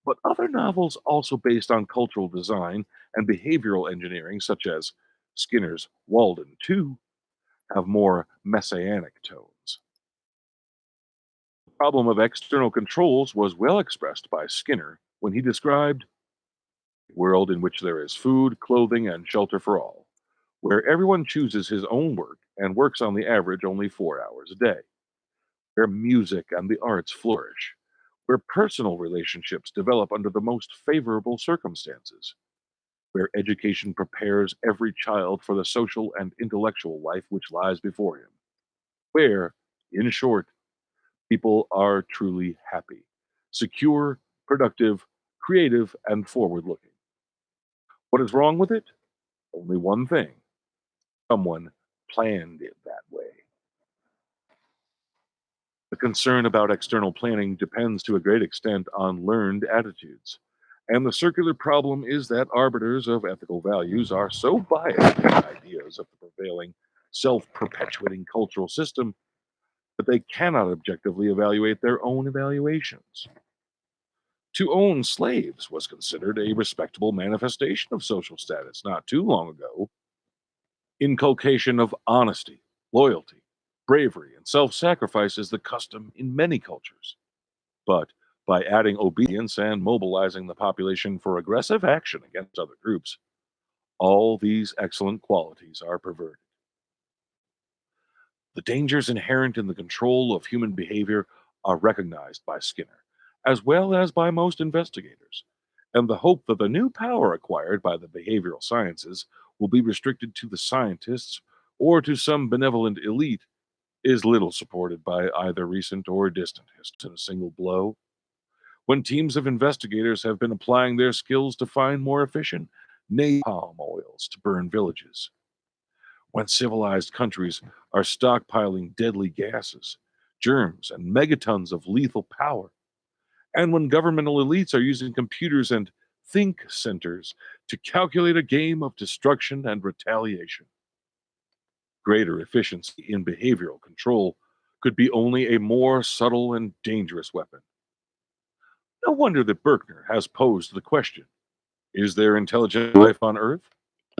but other novels also based on cultural design and behavioral engineering, such as Skinner's Walden 2, have more messianic tones. The problem of external controls was well expressed by Skinner when he described a world in which there is food, clothing, and shelter for all, where everyone chooses his own work and works on the average only 4 hours a day, where music and the arts flourish, where personal relationships develop under the most favorable circumstances, where education prepares every child for the social and intellectual life which lies before him, where, in short, people are truly happy, secure, productive, creative, and forward looking. What is wrong with it? Only one thing: someone planned it that way. The concern about external planning depends to a great extent on learned attitudes. And the circular problem is that arbiters of ethical values are so biased by ideas of the prevailing self-perpetuating cultural system that they cannot objectively evaluate their own evaluations. To own slaves was considered a respectable manifestation of social status not too long ago. Inculcation of honesty, loyalty, bravery, and self-sacrifice is the custom in many cultures. But by adding obedience and mobilizing the population for aggressive action against other groups, all these excellent qualities are perverted. The dangers inherent in the control of human behavior are recognized by Skinner, as well as by most investigators, and the hope that the new power acquired by the behavioral sciences will be restricted to the scientists or to some benevolent elite is little supported by either recent or distant history. In a single blow, when teams of investigators have been applying their skills to find more efficient napalm oils to burn villages, when civilized countries are stockpiling deadly gases, germs, and megatons of lethal power, and when governmental elites are using computers and think centers to calculate a game of destruction and retaliation. Greater efficiency in behavioral control could be only a more subtle and dangerous weapon. No wonder that Berkner has posed the question, is there intelligent life on Earth?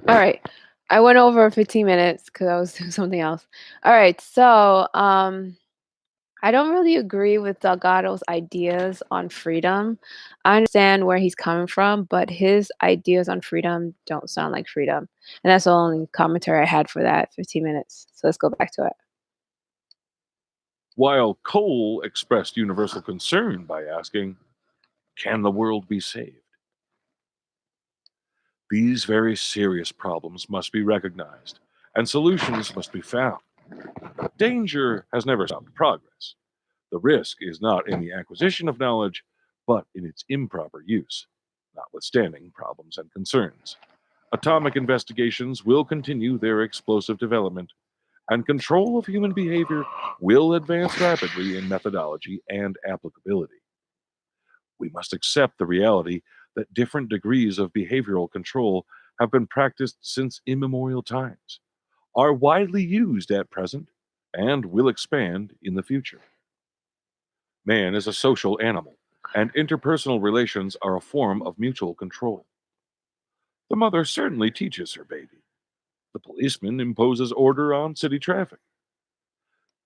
All right. I went over 15 minutes because I was doing something else. All right. So I don't really agree with Delgado's ideas on freedom. I understand where he's coming from, but his ideas on freedom don't sound like freedom. And that's the only commentary I had for that 15 minutes. So let's go back to it. While Cole expressed universal concern by asking, can the world be saved? These very serious problems must be recognized, and solutions must be found. Danger has never stopped progress. The risk is not in the acquisition of knowledge, but in its improper use, notwithstanding problems and concerns. Atomic investigations will continue their explosive development, and control of human behavior will advance rapidly in methodology and applicability. We must accept the reality that different degrees of behavioral control have been practiced since immemorial times, are widely used at present, and will expand in the future. Man is a social animal, and interpersonal relations are a form of mutual control. The mother certainly teaches her baby. The policeman imposes order on city traffic.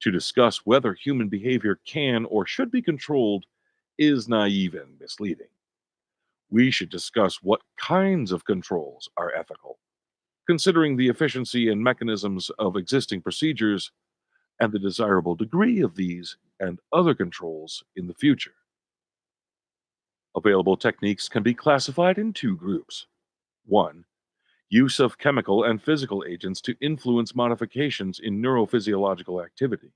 To discuss whether human behavior can or should be controlled is naive and misleading. We should discuss what kinds of controls are ethical, considering the efficiency and mechanisms of existing procedures and the desirable degree of these and other controls in the future. Available techniques can be classified in two groups. 1. Use of chemical and physical agents to influence modifications in neurophysiological activity.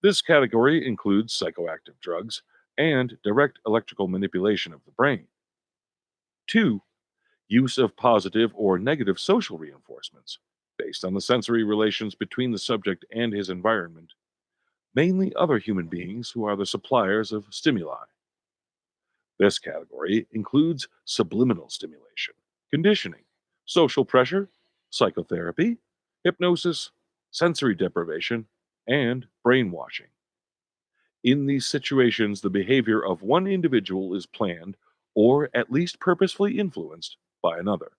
This category includes psychoactive drugs and direct electrical manipulation of the brain. 2. Use of positive or negative social reinforcements based on the sensory relations between the subject and his environment, mainly other human beings who are the suppliers of stimuli. This category includes subliminal stimulation, conditioning, social pressure, psychotherapy, hypnosis, sensory deprivation, and brainwashing. In these situations, the behavior of one individual is planned or at least purposefully influenced by another.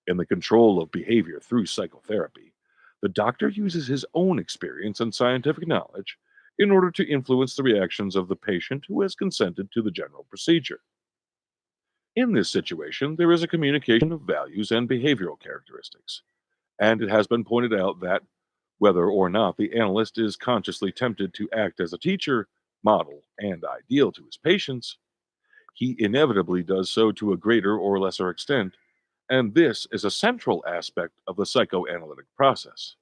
In the control of behavior through psychotherapy, the doctor uses his own experience and scientific knowledge in order to influence the reactions of the patient who has consented to the general procedure. In this situation, there is a communication of values and behavioral characteristics, and it has been pointed out that whether or not the analyst is consciously tempted to act as a teacher, model, and ideal to his patients, he inevitably does so to a greater or lesser extent, and this is a central aspect of the psychoanalytic process.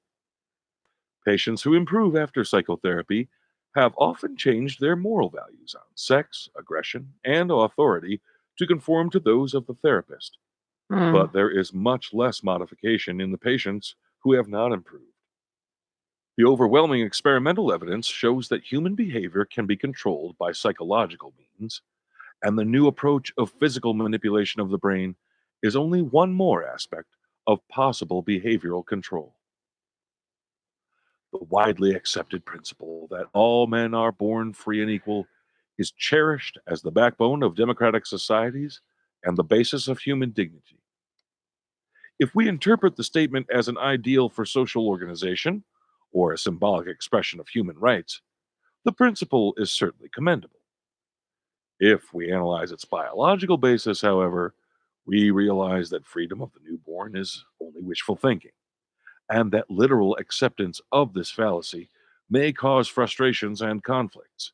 Patients who improve after psychotherapy have often changed their moral values on sex, aggression, and authority to conform to those of the therapist, Mm. but there is much less modification in the patients who have not improved. The overwhelming experimental evidence shows that human behavior can be controlled by psychological means, and the new approach of physical manipulation of the brain is only one more aspect of possible behavioral control. The widely accepted principle that all men are born free and equal is cherished as the backbone of democratic societies and the basis of human dignity. If we interpret the statement as an ideal for social organization or a symbolic expression of human rights, the principle is certainly commendable. If we analyze its biological basis, however, we realize that freedom of the newborn is only wishful thinking, and that literal acceptance of this fallacy may cause frustrations and conflicts.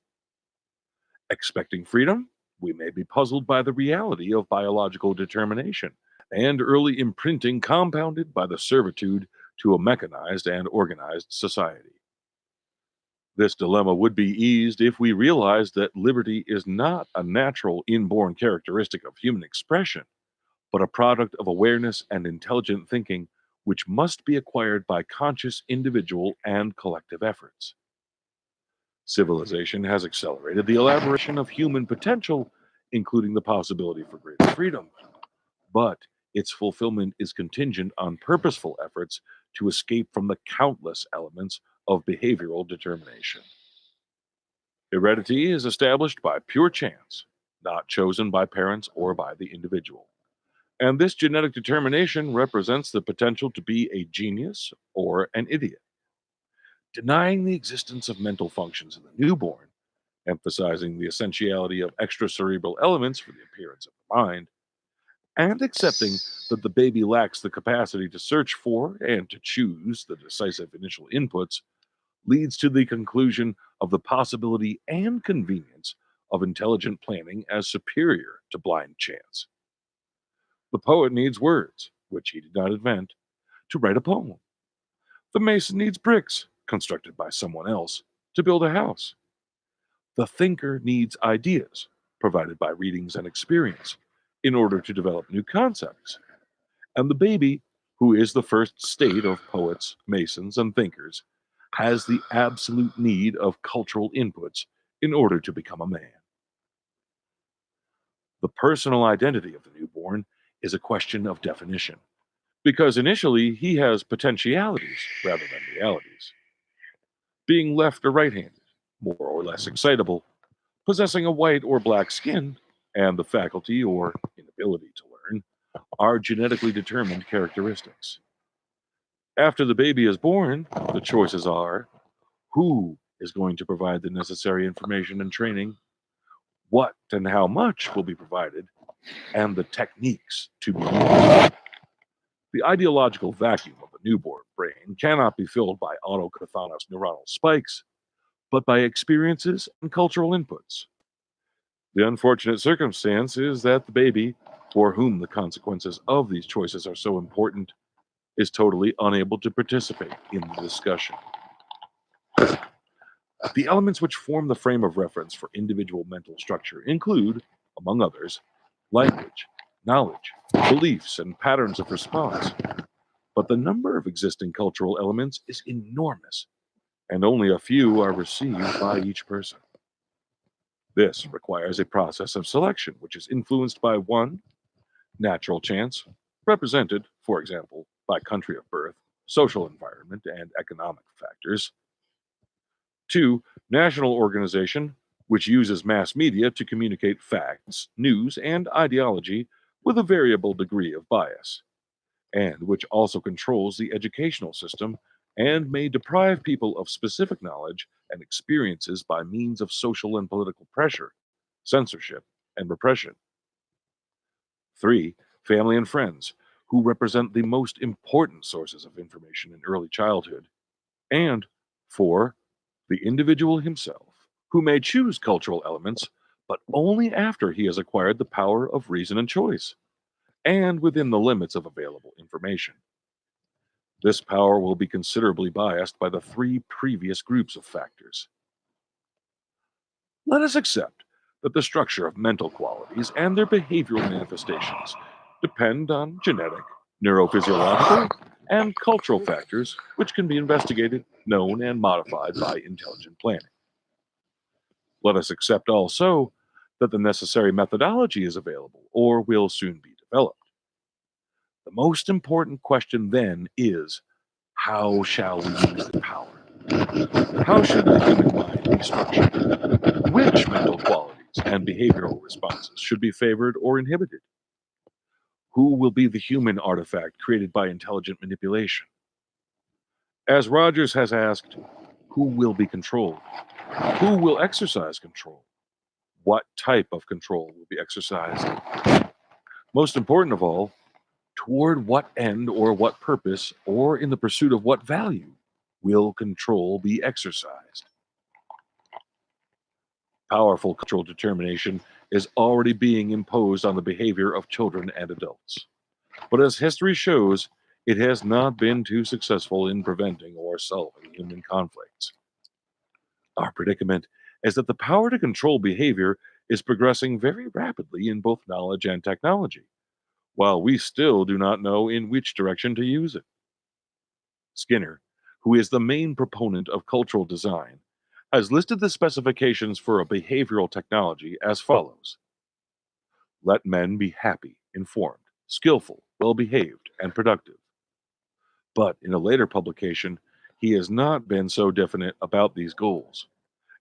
Expecting freedom, we may be puzzled by the reality of biological determination and early imprinting compounded by the servitude to a mechanized and organized society. This dilemma would be eased if we realized that liberty is not a natural inborn characteristic of human expression, but a product of awareness and intelligent thinking which must be acquired by conscious individual and collective efforts. Civilization has accelerated the elaboration of human potential, including the possibility for greater freedom, but its fulfillment is contingent on purposeful efforts to escape from the countless elements of behavioral determination. Heredity is established by pure chance, not chosen by parents or by the individual. And this genetic determination represents the potential to be a genius or an idiot. Denying the existence of mental functions in the newborn, emphasizing the essentiality of extracerebral elements for the appearance of the mind, and accepting that the baby lacks the capacity to search for and to choose the decisive initial inputs, leads to the conclusion of the possibility and convenience of intelligent planning as superior to blind chance. The poet needs words, which he did not invent, to write a poem. The mason needs bricks, constructed by someone else, to build a house. The thinker needs ideas, provided by readings and experience, in order to develop new concepts. And the baby, who is the first state of poets, masons, and thinkers, has the absolute need of cultural inputs in order to become a man. The personal identity of the newborn is a question of definition, because initially he has potentialities rather than realities. Being left or right handed, more or less excitable, possessing a white or black skin, and the faculty or inability to learn are genetically determined characteristics. After the baby is born, the choices are who is going to provide the necessary information and training, what and how much will be provided, and the techniques to be used. The ideological vacuum of a newborn brain cannot be filled by autochthonous neuronal spikes, but by experiences and cultural inputs. The unfortunate circumstance is that the baby, for whom the consequences of these choices are so important, is totally unable to participate in the discussion. The elements which form the frame of reference for individual mental structure include, among others, language, knowledge, beliefs, and patterns of response. But the number of existing cultural elements is enormous, and only a few are received by each person. This requires a process of selection, which is influenced by 1. Natural chance, represented, for example, by country of birth, social environment, and economic factors. 2. National organization, which uses mass media to communicate facts, news, and ideology with a variable degree of bias, and which also controls the educational system and may deprive people of specific knowledge and experiences by means of social and political pressure, censorship, and repression. 3. Family and friends, who represent the most important sources of information in early childhood. And 4. The individual himself, who may choose cultural elements, but only after he has acquired the power of reason and choice, and within the limits of available information. This power will be considerably biased by the 3 previous groups of factors. Let us accept that the structure of mental qualities and their behavioral manifestations depend on genetic, neurophysiological, and cultural factors which can be investigated, known, and modified by intelligent planning. Let us accept also that the necessary methodology is available or will soon be developed. The most important question then is, how shall we use the power? How should the human mind be structured? Which mental qualities and behavioral responses should be favored or inhibited? Who will be the human artifact created by intelligent manipulation? As Rogers has asked, who will be controlled? Who will exercise control? What type of control will be exercised? Most important of all, toward what end or what purpose or in the pursuit of what value will control be exercised? Powerful cultural determination is already being imposed on the behavior of children and adults. But as history shows, it has not been too successful in preventing or solving human conflicts. Our predicament is that the power to control behavior is progressing very rapidly in both knowledge and technology, while we still do not know in which direction to use it. Skinner, who is the main proponent of cultural design, has listed the specifications for a behavioral technology as follows: let men be happy, informed, skillful, well behaved, and productive. But in a later publication, he has not been so definite about these goals.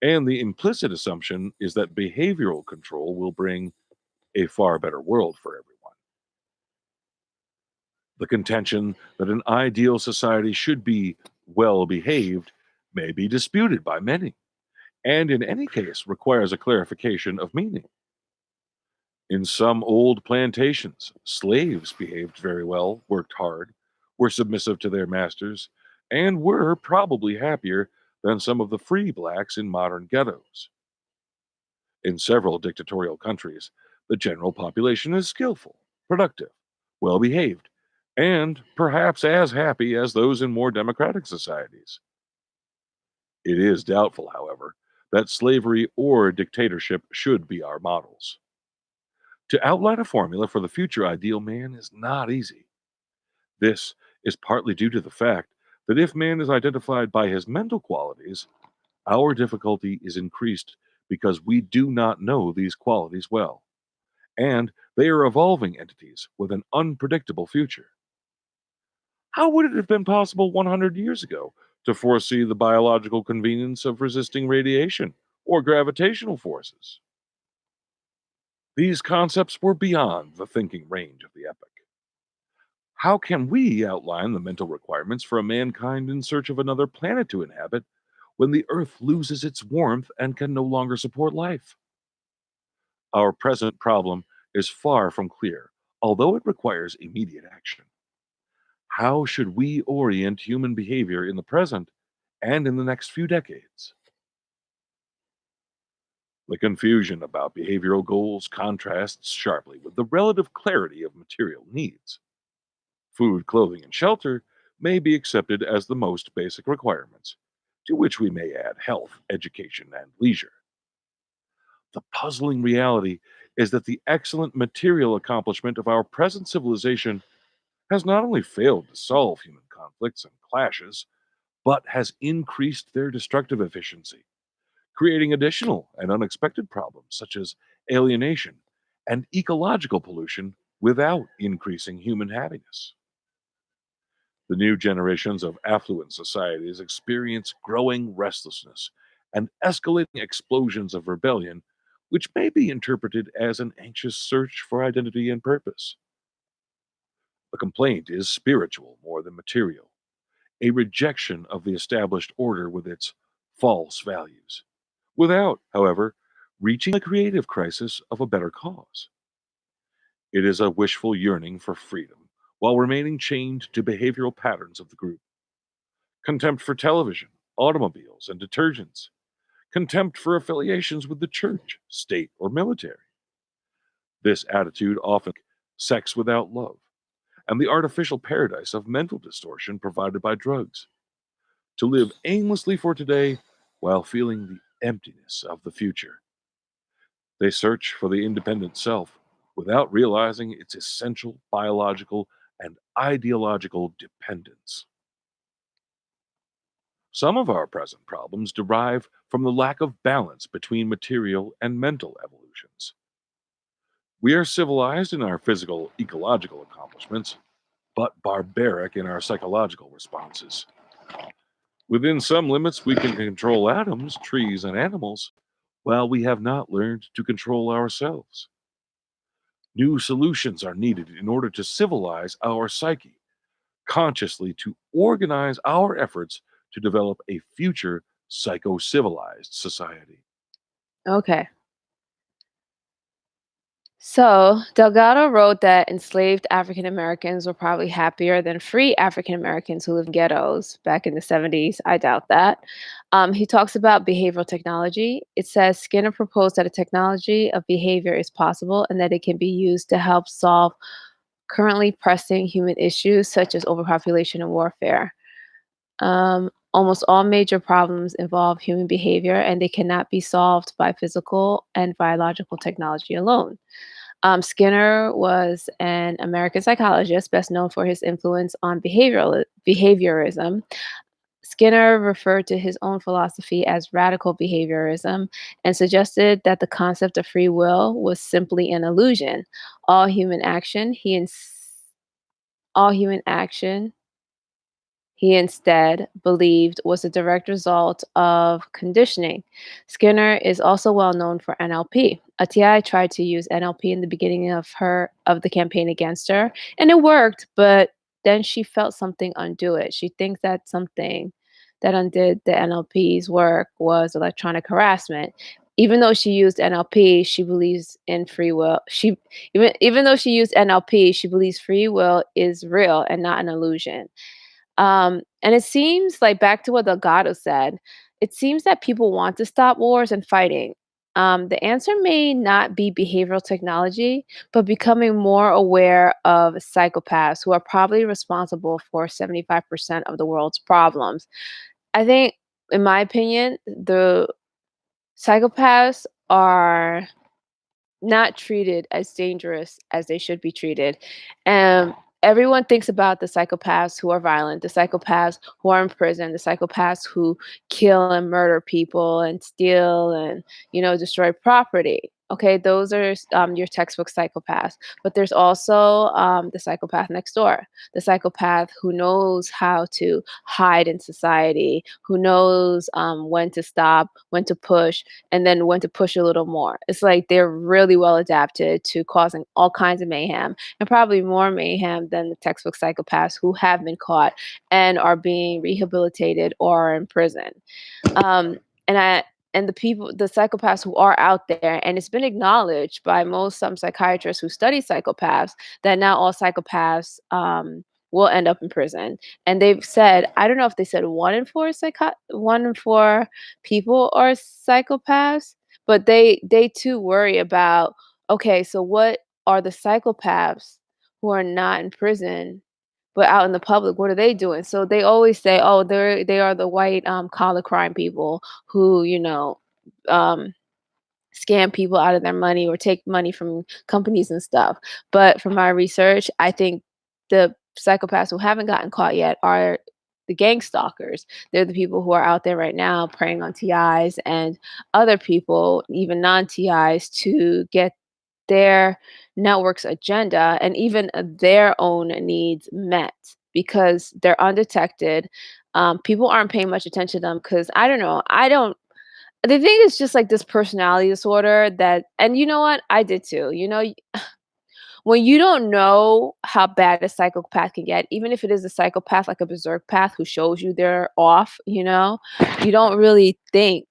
And the implicit assumption is that behavioral control will bring a far better world for everyone. The contention that an ideal society should be well behaved may be disputed by many, and in any case requires a clarification of meaning. In some old plantations, slaves behaved very well, worked hard, were submissive to their masters, and were probably happier than some of the free blacks in modern ghettos. In several dictatorial countries, the general population is skillful, productive, well behaved, and perhaps as happy as those in more democratic societies. It is doubtful, however, that slavery or dictatorship should be our models. To outline a formula for the future ideal man is not easy. This is partly due to the fact that if man is identified by his mental qualities, our difficulty is increased because we do not know these qualities well, and they are evolving entities with an unpredictable future. How would it have been possible 100 years ago to foresee the biological convenience of resisting radiation or gravitational forces? These concepts were beyond the thinking range of the epoch. How can we outline the mental requirements for a mankind in search of another planet to inhabit when the Earth loses its warmth and can no longer support life? Our present problem is far from clear, although it requires immediate action. How should we orient human behavior in the present and in the next few decades? The confusion about behavioral goals contrasts sharply with the relative clarity of material needs. Food, clothing, and shelter may be accepted as the most basic requirements, to which we may add health, education, and leisure. The puzzling reality is that the excellent material accomplishment of our present civilization has not only failed to solve human conflicts and clashes, but has increased their destructive efficiency, creating additional and unexpected problems such as alienation and ecological pollution without increasing human happiness. The new generations of affluent societies experience growing restlessness and escalating explosions of rebellion, which may be interpreted as an anxious search for identity and purpose. The complaint is spiritual more than material, a rejection of the established order with its false values, without, however, reaching a creative crisis of a better cause. It is a wishful yearning for freedom while remaining chained to behavioral patterns of the group. Contempt for television, automobiles, and detergents. Contempt for affiliations with the church, state, or military. This attitude often sex without love, and the artificial paradise of mental distortion provided by drugs. To live aimlessly for today while feeling the emptiness of the future. They search for the independent self without realizing its essential biological and ideological dependence. Some of our present problems derive from the lack of balance between material and mental evolutions. We are civilized in our physical, ecological accomplishments, but barbaric in our psychological responses. Within some limits, we can control atoms, trees, and animals, while we have not learned to control ourselves. New solutions are needed in order to civilize our psyche, consciously to organize our efforts to develop a future psycho-civilized society. Okay. So Delgado wrote that enslaved African Americans were probably happier than free African Americans who live in ghettos back in the 70s. I doubt that. He talks about behavioral technology. It says Skinner proposed that a technology of behavior is possible and that it can be used to help solve currently pressing human issues such as overpopulation and warfare. Almost all major problems involve human behavior, and they cannot be solved by physical and biological technology alone. Skinner was an American psychologist best known for his influence on behaviorism. Skinner referred to his own philosophy as radical behaviorism and suggested that the concept of free will was simply an illusion. All human action, all human action he instead believed was a direct result of conditioning. Skinner is also well known for NLP. Ati tried to use NLP in the beginning of the campaign against her, and it worked, but then she felt something undo it. She thinks that something that undid the NLP's work was electronic harassment. Even though she used NLP, she believes in free will. Even though she used NLP, she believes free will is real and not an illusion. And it seems like back to what Delgado said, it seems that people want to stop wars and fighting. The answer may not be behavioral technology, but becoming more aware of psychopaths who are probably responsible for 75% of the world's problems. I think, in my opinion, the psychopaths are not treated as dangerous as they should be treated. And everyone thinks about the psychopaths who are violent, the psychopaths who are in prison, the psychopaths who kill and murder people and steal and, destroy property. Okay, those are your textbook psychopaths. But there's also the psychopath next door, the psychopath who knows how to hide in society, who knows when to stop, when to push, and then when to push a little more. It's like they're really well adapted to causing all kinds of mayhem, and probably more mayhem than the textbook psychopaths who have been caught and are being rehabilitated or are in prison. Um, and I and the psychopaths who are out there, and it's been acknowledged by some psychiatrists who study psychopaths that not all psychopaths will end up in prison. And they've said, I don't know if they said 1 in 4 people are psychopaths, but they too worry about, okay, so what are the psychopaths who are not in prison but out in the public, what are they doing? So they always say, oh, they are the white collar crime people who, um scam people out of their money or take money from companies and stuff. But from my research, I think the psychopaths who haven't gotten caught yet are the gang stalkers. They're the people who are out there right now preying on TIs and other people, even non-TIs, to get their network's agenda and even their own needs met because they're undetected. People aren't paying much attention to them because I don't know. The thing is just like this personality disorder that, and you know what? I did too. When you don't know how bad a psychopath can get, even if it is a psychopath like a berserk path who shows you they're off, you don't really think.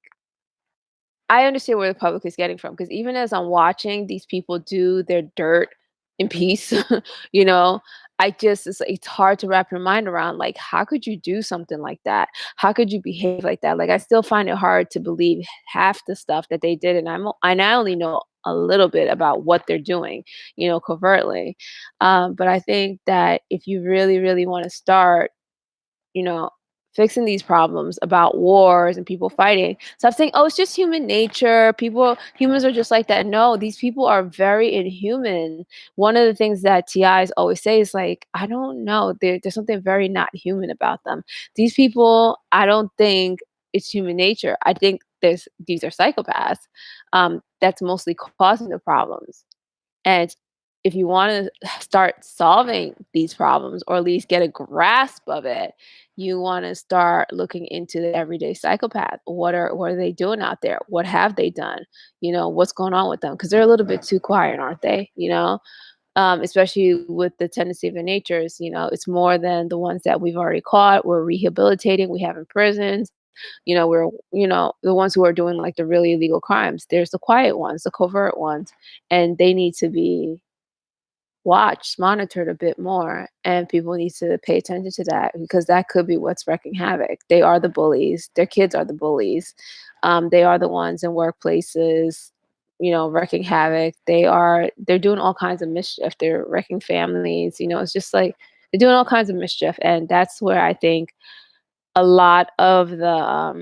I understand where the public is getting from because even as I'm watching these people do their dirt in peace, you know, it's hard to wrap your mind around. Like, how could you do something like that? How could you behave like that? Like, I still find it hard to believe half the stuff that they did, and I only know a little bit about what they're doing, covertly. But I think that if you really, really want to start, you know, fixing these problems about wars and people fighting. Stop saying, "Oh, it's just human nature. Humans are just like that." No, these people are very inhuman. One of the things that TIs always say is like, "I don't know. There's something very not human about them." These people, I don't think it's human nature. I think these are psychopaths. That's mostly causing the problems. And if you want to start solving these problems or at least get a grasp of it, you want to start looking into the everyday psychopath. What are they doing out there? What have they done? What's going on with them? Because they're a little bit too quiet, aren't they? Especially with the tendency of their natures. It's more than the ones that we've already caught. We're rehabilitating. We have in prisons. We're the ones who are doing like the really illegal crimes. There's the quiet ones, the covert ones, and they need to be watched, monitored a bit more, and people need to pay attention to that because that could be what's wreaking havoc. They are the bullies. Their kids are the bullies. They are the ones in workplaces wreaking havoc. They're doing all kinds of mischief. They're wrecking families. It's just like they're doing all kinds of mischief, and that's where I think a lot of a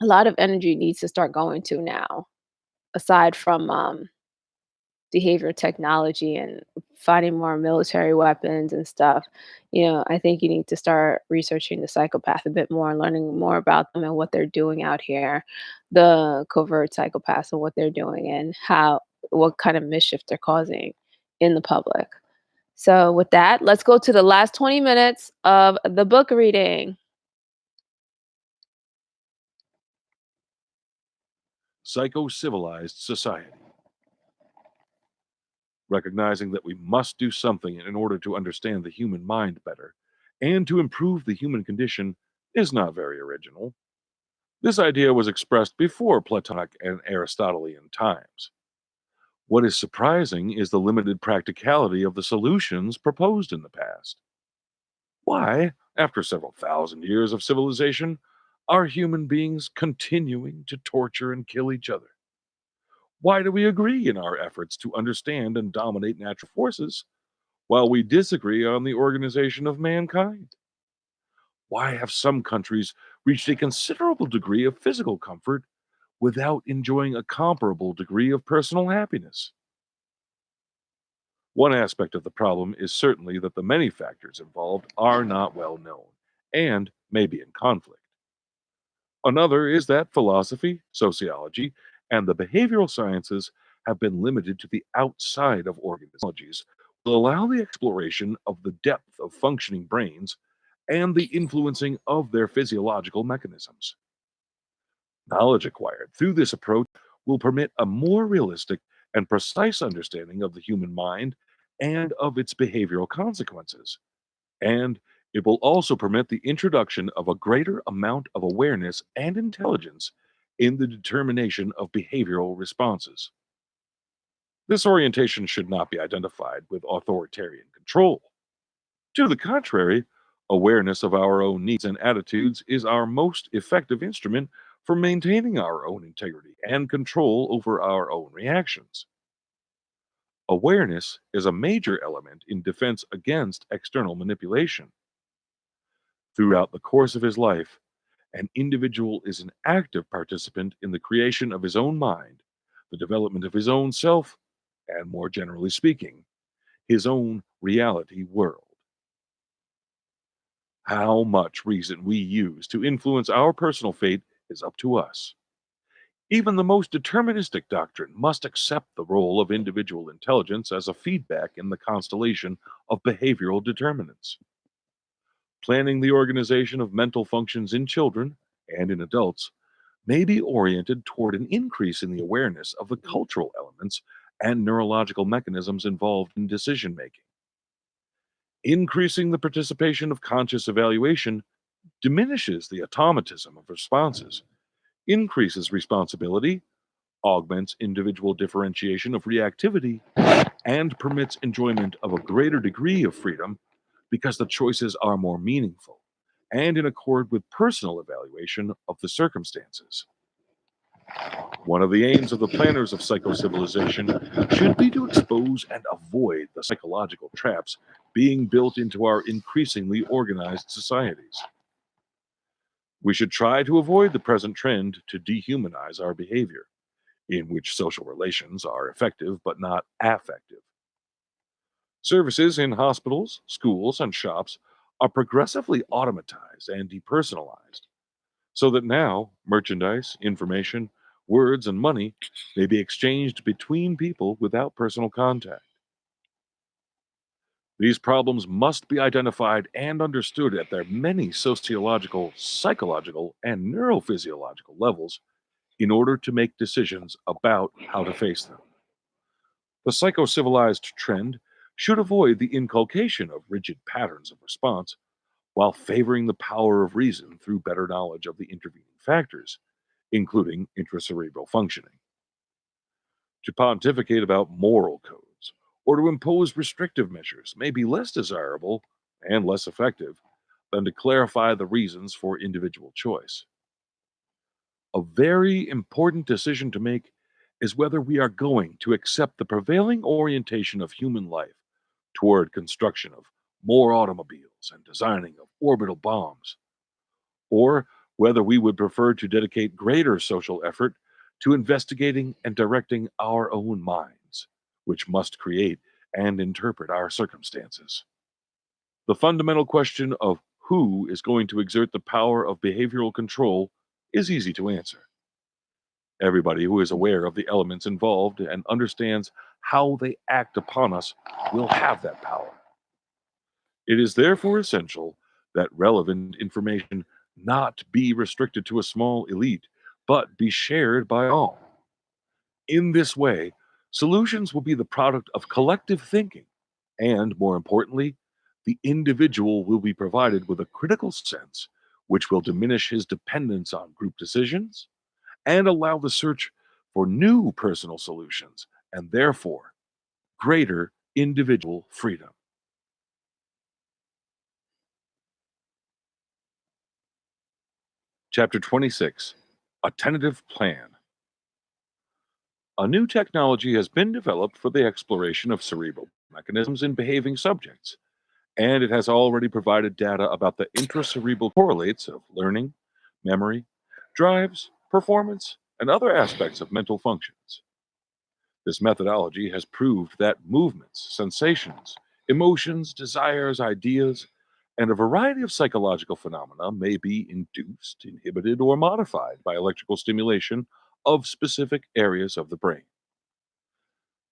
lot of energy needs to start going to now, aside from behavior technology and finding more military weapons and stuff. I think you need to start researching the psychopath a bit more, learning more about them and what they're doing out here, the covert psychopaths and what they're doing and what kind of mischief they're causing in the public. So with that, let's go to the last 20 minutes of the book reading. Psychocivilized society. Recognizing that we must do something in order to understand the human mind better and to improve the human condition is not very original. This idea was expressed before Platonic and Aristotelian times. What is surprising is the limited practicality of the solutions proposed in the past. Why, after several thousand years of civilization, are human beings continuing to torture and kill each other? Why do we agree in our efforts to understand and dominate natural forces while we disagree on the organization of mankind? Why have some countries reached a considerable degree of physical comfort without enjoying a comparable degree of personal happiness? One aspect of the problem is certainly that the many factors involved are not well known and may be in conflict. Another is that philosophy, sociology, and the behavioral sciences have been limited to the outside of organisms, will allow the exploration of the depth of functioning brains and the influencing of their physiological mechanisms. Knowledge acquired through this approach will permit a more realistic and precise understanding of the human mind and of its behavioral consequences. And it will also permit the introduction of a greater amount of awareness and intelligence in the determination of behavioral responses. This orientation should not be identified with authoritarian control. To the contrary, awareness of our own needs and attitudes is our most effective instrument for maintaining our own integrity and control over our own reactions. Awareness is a major element in defense against external manipulation. Throughout the course of his life, an individual is an active participant in the creation of his own mind, the development of his own self, and more generally speaking, his own reality world. How much reason we use to influence our personal fate is up to us. Even the most deterministic doctrine must accept the role of individual intelligence as a feedback in the constellation of behavioral determinants. Planning the organization of mental functions in children and in adults may be oriented toward an increase in the awareness of the cultural elements and neurological mechanisms involved in decision making. Increasing the participation of conscious evaluation diminishes the automatism of responses, increases responsibility, augments individual differentiation of reactivity, and permits enjoyment of a greater degree of freedom because the choices are more meaningful and in accord with personal evaluation of the circumstances. One of the aims of the planners of psychocivilization should be to expose and avoid the psychological traps being built into our increasingly organized societies. We should try to avoid the present trend to dehumanize our behavior, in which social relations are effective but not affective. Services in hospitals, schools, and shops are progressively automatized and depersonalized, so that now merchandise, information, words, and money may be exchanged between people without personal contact. These problems must be identified and understood at their many sociological, psychological, and neurophysiological levels in order to make decisions about how to face them. The psychocivilized trend should avoid the inculcation of rigid patterns of response while favoring the power of reason through better knowledge of the intervening factors, including intracerebral functioning. To pontificate about moral codes or to impose restrictive measures may be less desirable and less effective than to clarify the reasons for individual choice. A very important decision to make is whether we are going to accept the prevailing orientation of human life toward construction of more automobiles and designing of orbital bombs, or whether we would prefer to dedicate greater social effort to investigating and directing our own minds, which must create and interpret our circumstances. The fundamental question of who is going to exert the power of behavioral control is easy to answer. Everybody who is aware of the elements involved and understands how they act upon us will have that power. It is therefore essential that relevant information not be restricted to a small elite, but be shared by all. In this way, solutions will be the product of collective thinking, and more importantly, the individual will be provided with a critical sense which will diminish his dependence on group decisions and allow the search for new personal solutions and therefore greater individual freedom. Chapter 26: A Tentative Plan. A new technology has been developed for the exploration of cerebral mechanisms in behaving subjects, and it has already provided data about the intracerebral correlates of learning, memory, drives, performance, and other aspects of mental functions. This methodology has proved that movements, sensations, emotions, desires, ideas, and a variety of psychological phenomena may be induced, inhibited, or modified by electrical stimulation of specific areas of the brain.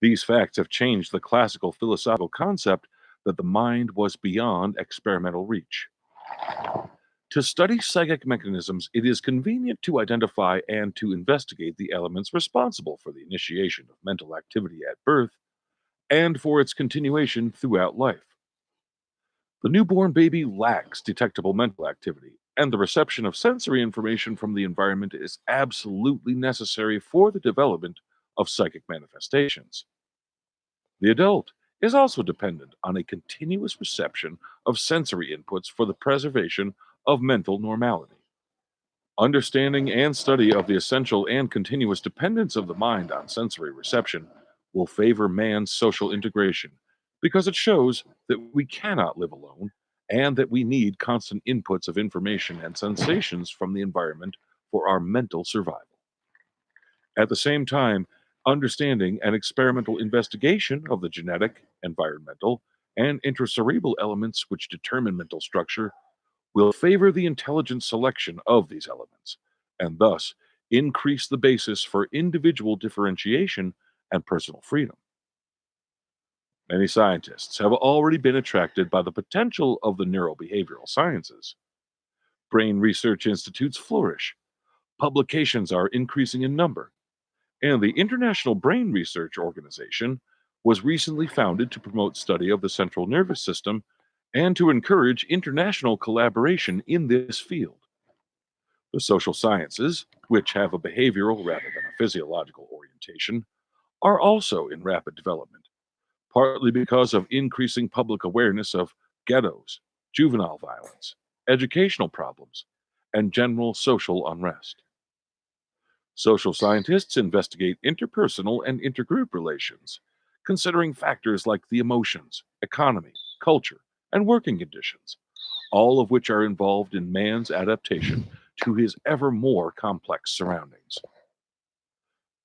These facts have changed the classical philosophical concept that the mind was beyond experimental reach. To study psychic mechanisms, it is convenient to identify and to investigate the elements responsible for the initiation of mental activity at birth and for its continuation throughout life. The newborn baby lacks detectable mental activity, and the reception of sensory information from the environment is absolutely necessary for the development of psychic manifestations. The adult is also dependent on a continuous reception of sensory inputs for the preservation of mental normality. Understanding and study of the essential and continuous dependence of the mind on sensory reception will favor man's social integration because it shows that we cannot live alone and that we need constant inputs of information and sensations from the environment for our mental survival. At the same time, understanding and experimental investigation of the genetic, environmental, and intracerebral elements which determine mental structure will favor the intelligent selection of these elements, and thus increase the basis for individual differentiation and personal freedom. Many scientists have already been attracted by the potential of the neurobehavioral sciences. Brain research institutes flourish, publications are increasing in number, and the International Brain Research Organization was recently founded to promote study of the central nervous system and to encourage international collaboration in this field. The social sciences, which have a behavioral rather than a physiological orientation, are also in rapid development, partly because of increasing public awareness of ghettos, juvenile violence, educational problems, and general social unrest. Social scientists investigate interpersonal and intergroup relations, considering factors like the emotions, economy, culture, and working conditions, all of which are involved in man's adaptation to his ever more complex surroundings.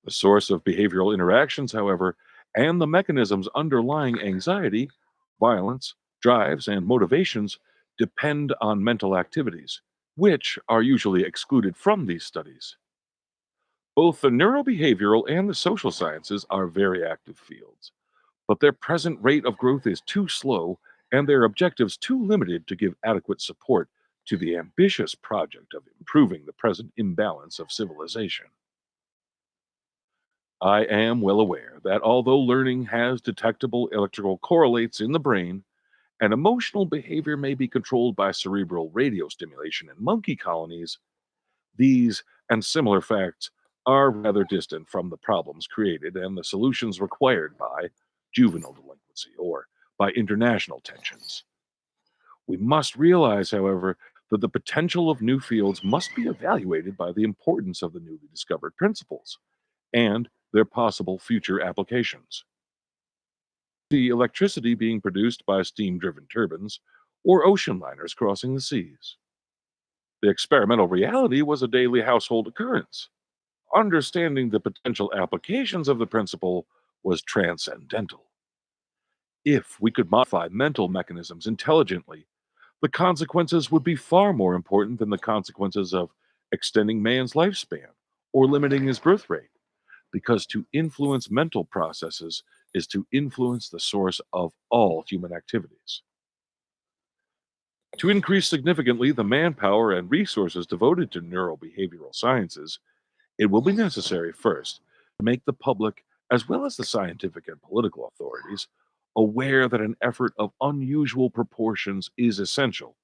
The source of behavioral interactions, however, and the mechanisms underlying anxiety, violence, drives, and motivations depend on mental activities, which are usually excluded from these studies. Both the neurobehavioral and the social sciences are very active fields, but their present rate of growth is too slow and their objectives too limited to give adequate support to the ambitious project of improving the present imbalance of civilization. I am well aware that although learning has detectable electrical correlates in the brain, and emotional behavior may be controlled by cerebral radio stimulation in monkey colonies, these and similar facts are rather distant from the problems created and the solutions required by juvenile delinquency or by international tensions. We must realize, however, that the potential of new fields must be evaluated by the importance of the newly discovered principles, and their possible future applications. The electricity being produced by steam-driven turbines or ocean liners crossing the seas. The experimental reality was a daily household occurrence. Understanding the potential applications of the principle was transcendental. If we could modify mental mechanisms intelligently, the consequences would be far more important than the consequences of extending man's lifespan or limiting his birth rate, because to influence mental processes is to influence the source of all human activities. To increase significantly the manpower and resources devoted to neurobehavioral sciences, it will be necessary first to make the public, as well as the scientific and political authorities, aware that an effort of unusual proportions is essential,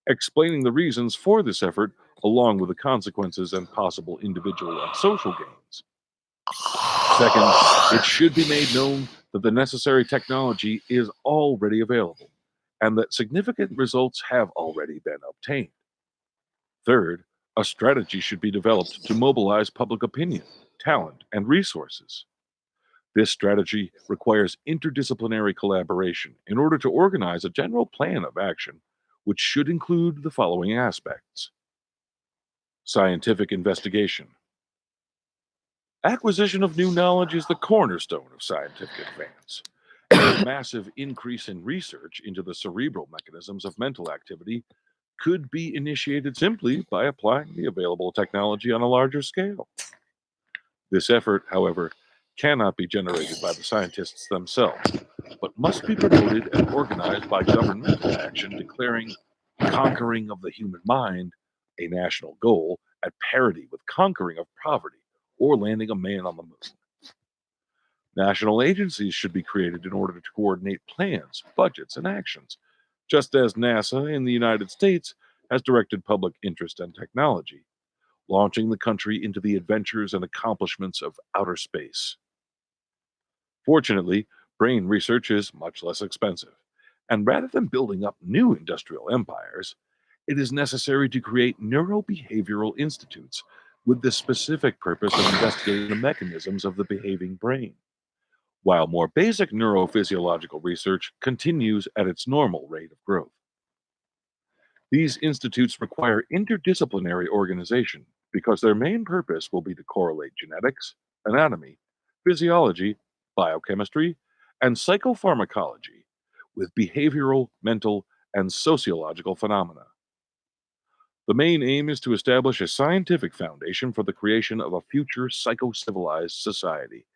explaining the reasons for this effort along with the consequences and possible individual and social gains. Second, it should be made known that the necessary technology is already available and that significant results have already been obtained. Third, a strategy should be developed to mobilize public opinion, talent, and resources. This strategy requires interdisciplinary collaboration in order to organize a general plan of action, which should include the following aspects: scientific investigation. Acquisition of new knowledge is the cornerstone of scientific advance. A massive increase in research into the cerebral mechanisms of mental activity could be initiated simply by applying the available technology on a larger scale. This effort, however, cannot be generated by the scientists themselves, but must be promoted and organized by governmental action declaring conquering of the human mind a national goal at parity with conquering of poverty or landing a man on the moon. National agencies should be created in order to coordinate plans, budgets, and actions, just as NASA in the United States has directed public interest and technology, launching the country into the adventures and accomplishments of outer space. Fortunately, brain research is much less expensive, and rather than building up new industrial empires, it is necessary to create neurobehavioral institutes with the specific purpose of investigating the mechanisms of the behaving brain, while more basic neurophysiological research continues at its normal rate of growth. These institutes require interdisciplinary organization because their main purpose will be to correlate genetics, anatomy, physiology, biochemistry, and psychopharmacology with behavioral, mental, and sociological phenomena. The main aim is to establish a scientific foundation for the creation of a future psychocivilized society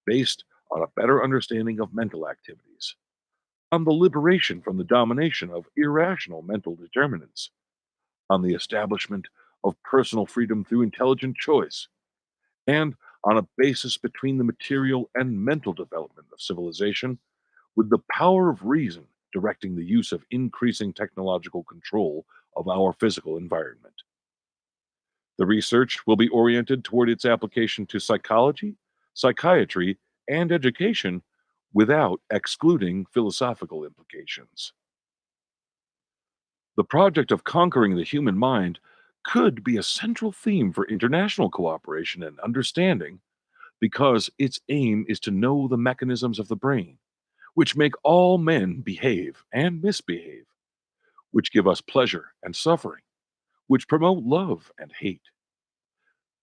based on a better understanding of mental activities, on the liberation from the domination of irrational mental determinants, on the establishment of personal freedom through intelligent choice, and on a basis between the material and mental development of civilization, with the power of reason directing the use of increasing technological control of our physical environment. The research will be oriented toward its application to psychology, psychiatry, and education without excluding philosophical implications. The project of conquering the human mind could be a central theme for international cooperation and understanding because its aim is to know the mechanisms of the brain, which make all men behave and misbehave, which give us pleasure and suffering, which promote love and hate.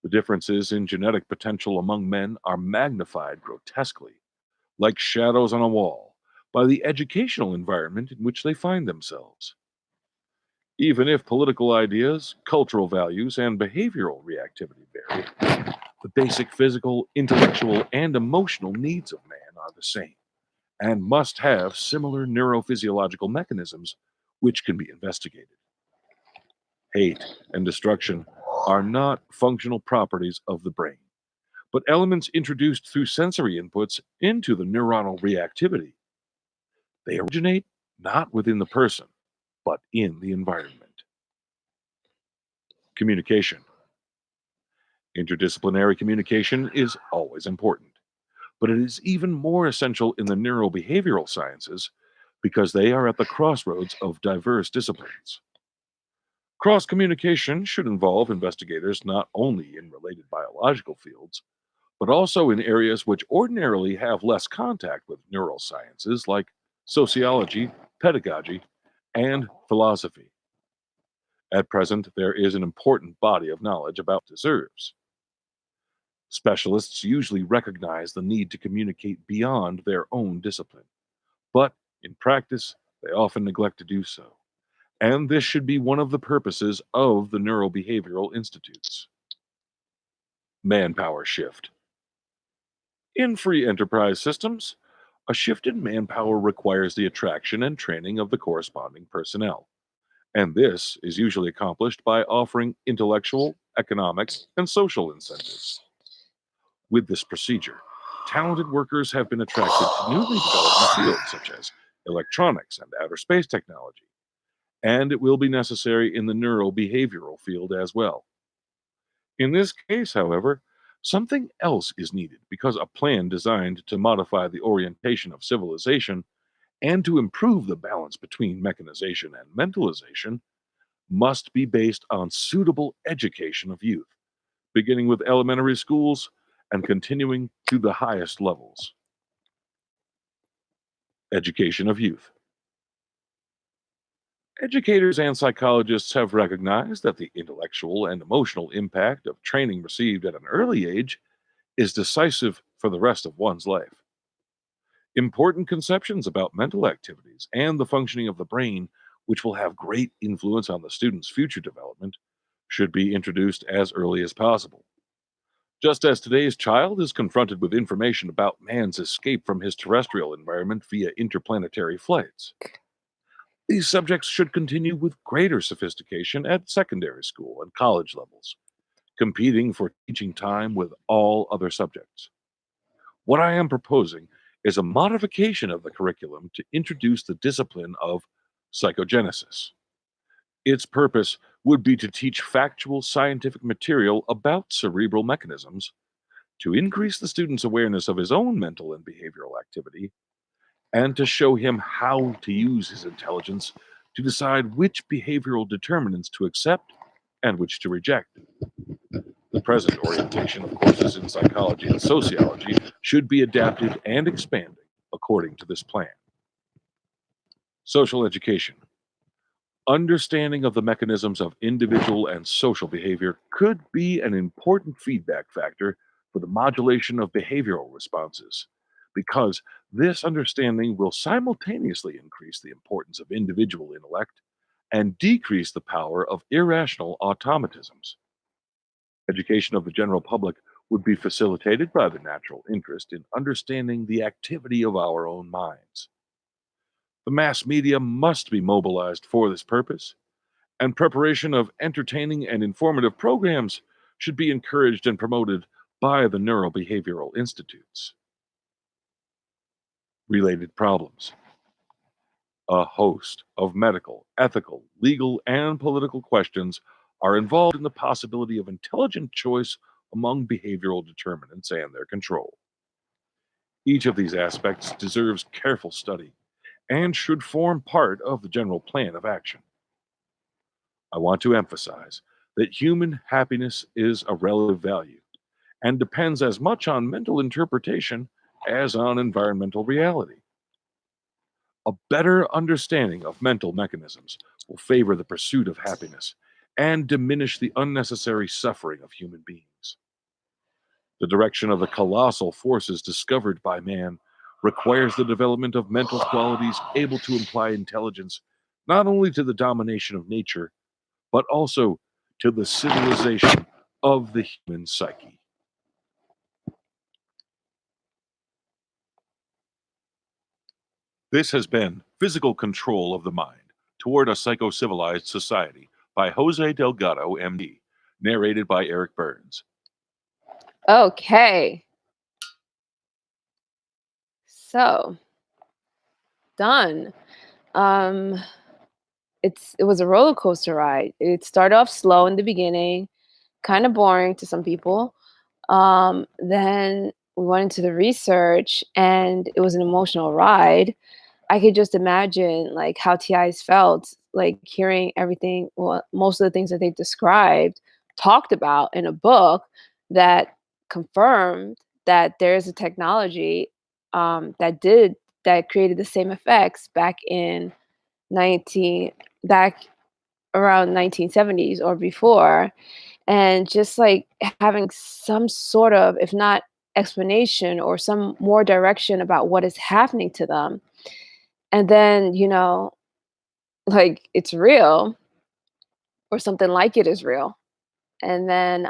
The differences in genetic potential among men are magnified grotesquely, like shadows on a wall, by the educational environment in which they find themselves. Even if political ideas, cultural values, and behavioral reactivity vary, the basic physical, intellectual, and emotional needs of man are the same and must have similar neurophysiological mechanisms which can be investigated. Hate and destruction are not functional properties of the brain, but elements introduced through sensory inputs into the neuronal reactivity. They originate not within the person, but in the environment. Communication. Interdisciplinary communication is always important, but it is even more essential in the neurobehavioral sciences because they are at the crossroads of diverse disciplines. Cross communication should involve investigators not only in related biological fields, but also in areas which ordinarily have less contact with neurosciences like sociology, pedagogy, and philosophy. At present, there is an important body of knowledge about deserves. Specialists usually recognize the need to communicate beyond their own discipline, but in practice, they often neglect to do so. And this should be one of the purposes of the neurobehavioral institutes. Manpower shift. In free enterprise systems, a shift in manpower requires the attraction and training of the corresponding personnel. And this is usually accomplished by offering intellectual, economic, and social incentives. With this procedure, talented workers have been attracted to newly developing fields such as electronics and outer space technology, and it will be necessary in the neurobehavioral field as well. In this case, however, something else is needed because a plan designed to modify the orientation of civilization and to improve the balance between mechanization and mentalization must be based on suitable education of youth, beginning with elementary schools and continuing to the highest levels. Education of youth. Educators and psychologists have recognized that the intellectual and emotional impact of training received at an early age is decisive for the rest of one's life. Important conceptions about mental activities and the functioning of the brain, which will have great influence on the student's future development, should be introduced as early as possible. Just as today's child is confronted with information about man's escape from his terrestrial environment via interplanetary flights, these subjects should continue with greater sophistication at secondary school and college levels, competing for teaching time with all other subjects. What I am proposing is a modification of the curriculum to introduce the discipline of psychogenesis. Its purpose would be to teach factual scientific material about cerebral mechanisms, to increase the student's awareness of his own mental and behavioral activity, and to show him how to use his intelligence to decide which behavioral determinants to accept and which to reject. The present orientation of courses in psychology and sociology should be adapted and expanded according to this plan. Social education. Understanding of the mechanisms of individual and social behavior could be an important feedback factor for the modulation of behavioral responses, because this understanding will simultaneously increase the importance of individual intellect and decrease the power of irrational automatisms. Education of the general public would be facilitated by the natural interest in understanding the activity of our own minds. The mass media must be mobilized for this purpose, and preparation of entertaining and informative programs should be encouraged and promoted by the neurobehavioral institutes. Related problems. A host of medical, ethical, legal, and political questions are involved in the possibility of intelligent choice among behavioral determinants and their control. Each of these aspects deserves careful study and should form part of the general plan of action. I want to emphasize that human happiness is a relative value and depends as much on mental interpretation as on environmental reality. A better understanding of mental mechanisms will favor the pursuit of happiness and diminish the unnecessary suffering of human beings. The direction of the colossal forces discovered by man requires the development of mental qualities able to imply intelligence not only to the domination of nature, but also to the civilization of the human psyche. This has been Physical Control of the Mind Toward a Psychocivilized Society by Jose Delgado, MD, narrated by Eric Burns. Okay. So, done. Um, it was a roller coaster ride. It started off slow in the beginning, kind of boring to some people. Then we went into the research, and it was an emotional ride. I could just imagine like how TIs felt, like hearing everything, well, most of the things that they described, talked about in a book that confirmed that there's a technology that created the same effects back in 19 back around 1970s or before, and just like having some sort of, if not explanation or some more direction about what is happening to them. And then, like it's real or something like it is real. And then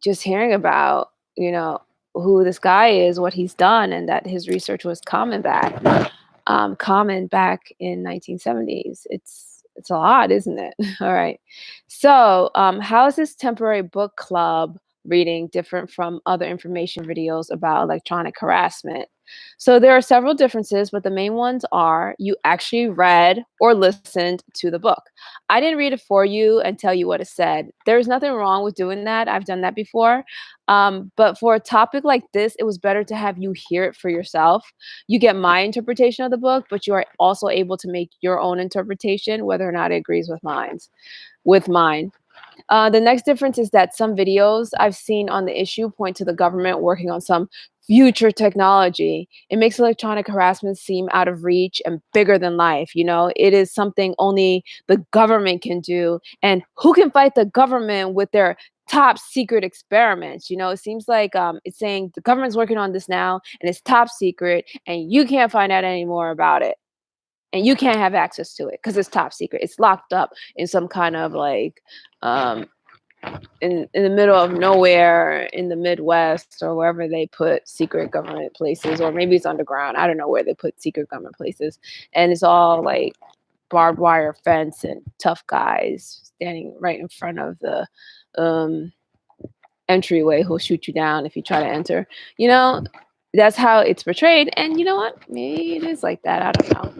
just hearing about, who this guy is, what he's done, and that his research was common back in 1970s. It's a lot, isn't it? All right. So, how is this temporary book club reading different from other information videos about electronic harassment? So there are several differences, but the main ones are you actually read or listened to the book. I didn't read it for you and tell you what it said. There's nothing wrong with doing that. I've done that before. But for a topic like this, it was better to have you hear it for yourself. You get my interpretation of the book, but you are also able to make your own interpretation, whether or not it agrees with mine. The next difference is that some videos I've seen on the issue point to the government working on some future technology. It makes electronic harassment seem out of reach and bigger than life. It is something only the government can do. And who can fight the government with their top secret experiments? It seems like it's saying the government's working on this now and it's top secret and you can't find out any more about it. And you can't have access to it because it's top secret. It's locked up in some kind of like in the middle of nowhere in the Midwest or wherever they put secret government places, or maybe it's underground. I don't know where they put secret government places. And it's all like barbed wire fence and tough guys standing right in front of the entryway who'll shoot you down if you try to enter. That's how it's portrayed. And you know what? Maybe it is like that. I don't know.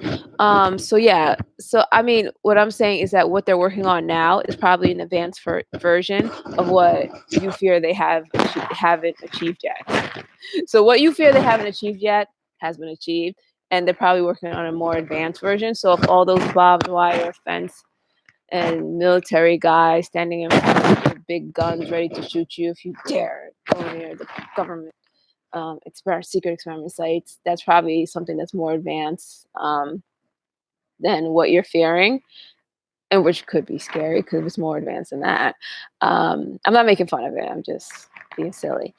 So yeah. So I mean, what I'm saying is that what they're working on now is probably an advanced version of what you fear they haven't achieved yet. So what you fear they haven't achieved yet has been achieved, and they're probably working on a more advanced version. So if all those barbed wire fence and military guys standing in front of big guns ready to shoot you if you dare go near the government secret experiment sites, that's probably something that's more advanced than what you're fearing, and which could be scary because it's more advanced than that. I'm not making fun of it. I'm just being silly.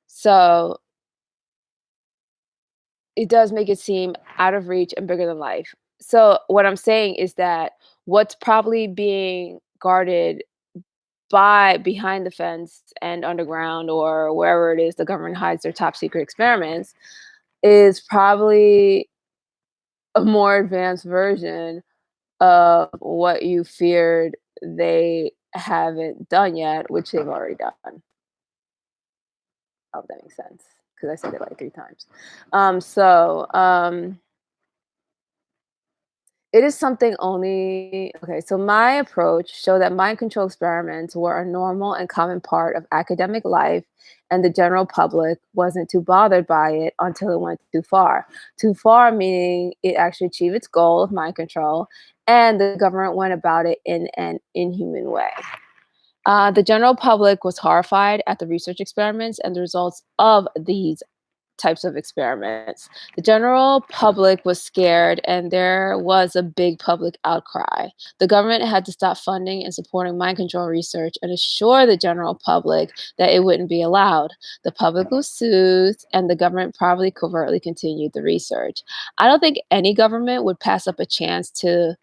So it does make it seem out of reach and bigger than life. So what I'm saying is that what's probably being guarded behind the fence and underground or wherever it is the government hides their top secret experiments is probably a more advanced version of what you feared they haven't done yet, which they've already done. I hope that makes sense because I said it like 3 times. It is something only. Okay, so my approach showed that mind control experiments were a normal and common part of academic life, and the general public wasn't too bothered by it until it went too far. Too far meaning it actually achieved its goal of mind control, and the government went about it in an inhuman way. The general public was horrified at the research experiments and the results of these types of experiments. The general public was scared and there was a big public outcry. The government had to stop funding and supporting mind control research and assure the general public that it wouldn't be allowed. The public was soothed and the government probably covertly continued the research. I don't think any government would pass up a chance to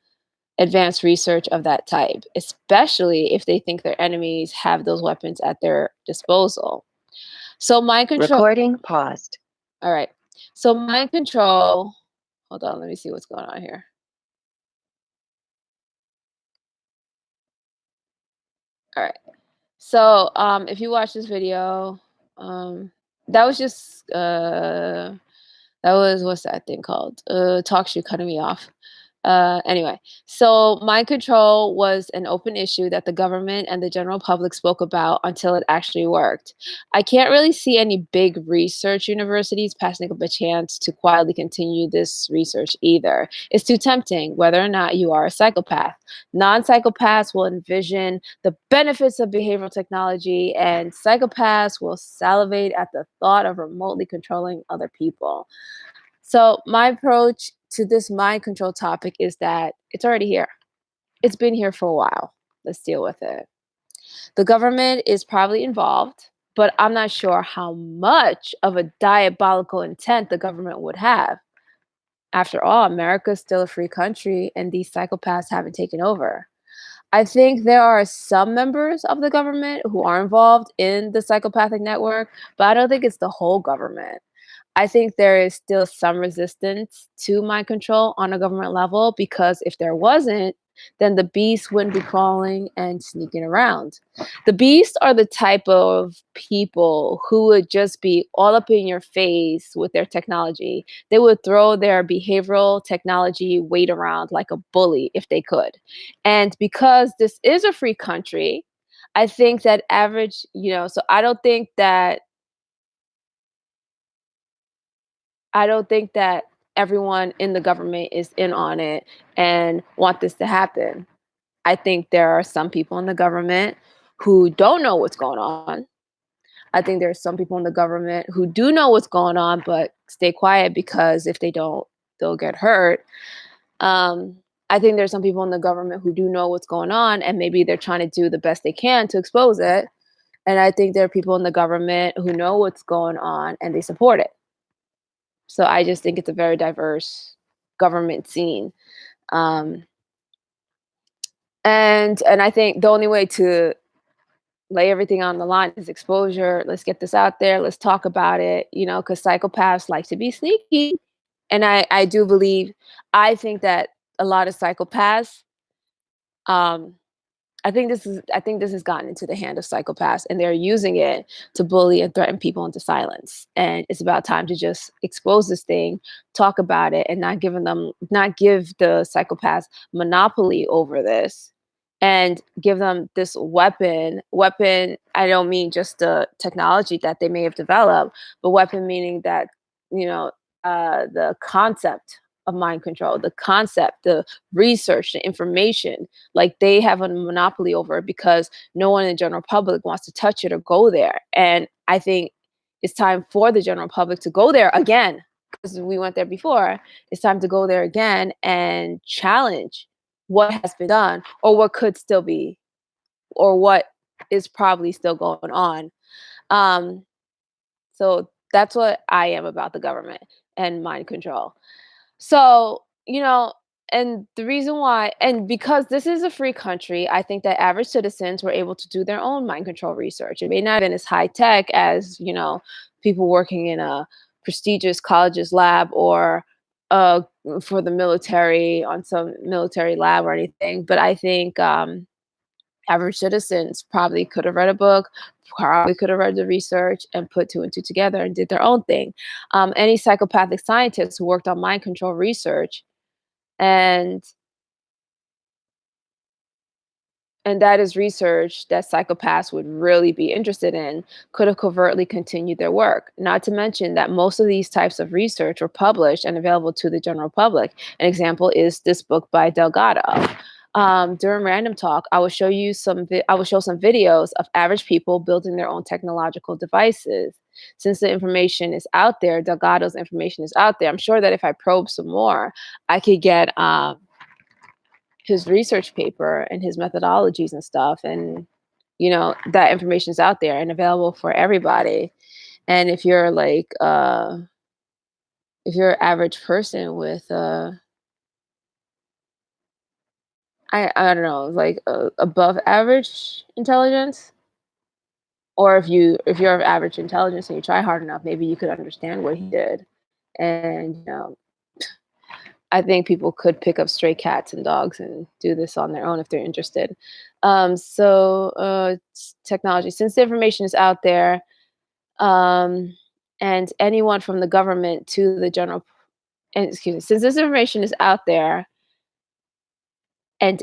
advance research of that type, especially if they think their enemies have those weapons at their disposal. So mind control. Recording paused. All right. So mind control. Hold on. Let me see what's going on here. All right. So if you watch this video, that was just what's that thing called? TalkShoe cutting me off. Anyway, so mind control was an open issue that the government and the general public spoke about until it actually worked. I can't really see any big research universities passing up a chance to quietly continue this research either. It's too tempting, whether or not you are a psychopath. Non psychopaths will envision the benefits of behavioral technology, and psychopaths will salivate at the thought of remotely controlling other people. So, my approach to this mind control topic is that it's already here. It's been here for a while. Let's deal with it. The government is probably involved, but I'm not sure how much of a diabolical intent the government would have. After all, America is still a free country and these psychopaths haven't taken over. I think there are some members of the government who are involved in the psychopathic network, but I don't think it's the whole government. I think there is still some resistance to mind control on a government level because if there wasn't, then the beast wouldn't be crawling and sneaking around. The beasts are the type of people who would just be all up in your face with their technology. They would throw their behavioral technology weight around like a bully if they could. And because this is a free country, I think that average, so I don't think that everyone in the government is in on it and want this to happen. I think there are some people in the government who don't know what's going on. I think there are some people in the government who do know what's going on but stay quiet because if they don't, they'll get hurt. Um, I think there's some people in the government who do know what's going on and maybe they're trying to do the best they can to expose it. And I think there are people in the government who know what's going on and they support it. So I just think it's a very diverse government scene. Um, and I think the only way to lay everything on the line is exposure. Let's get this out there. Let's talk about it, because psychopaths like to be sneaky. And I do believe, I think that a lot of psychopaths, um, I think this has gotten into the hand of psychopaths and they're using it to bully and threaten people into silence. And it's about time to just expose this thing, talk about it, and not give the psychopaths monopoly over this and give them this weapon. Weapon, I don't mean just the technology that they may have developed, but weapon meaning that, the concept of mind control, the concept, the research, the information, like they have a monopoly over it because no one in the general public wants to touch it or go there. And I think it's time for the general public to go there again because we went there before. It's time to go there again and challenge what has been done or what could still be or what is probably still going on. So that's what I am about the government and mind control. So, and the reason why, and because this is a free country, I think that average citizens were able to do their own mind control research. It may not have been as high tech as, people working in a prestigious college's lab or for the military on some military lab or anything. But I think average citizens probably could have read a book, probably could have read the research and put two and two together and did their own thing. Any psychopathic scientists who worked on mind control research and that is research that psychopaths would really be interested in, could have covertly continued their work. Not to mention that most of these types of research were published and available to the general public. An example is this book by Delgado. During Random Talk, I will show some videos of average people building their own technological devices. Since the information is out there, Delgado's information is out there. I'm sure that if I probe some more, I could get his research paper and his methodologies and stuff, and that information is out there and available for everybody. And if you're like if you're an average person with I don't know, like above average intelligence, or if you're of average intelligence and you try hard enough, maybe you could understand what he did. And I think people could pick up stray cats and dogs and do this on their own if they're interested. Technology, since the information is out there, and anyone from the government to the general, and excuse me, since this information is out there, And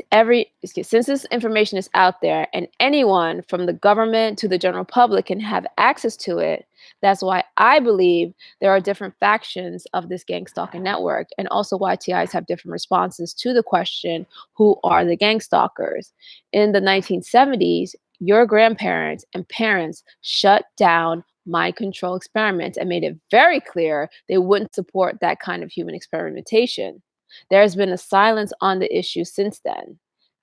since this information is out there and anyone from the government to the general public can have access to it, that's why I believe there are different factions of this gang stalking network, and also why TIs have different responses to the question, who are the gang stalkers? In the 1970s, your grandparents and parents shut down mind control experiments and made it very clear they wouldn't support that kind of human experimentation. There's been a silence on the issue since then.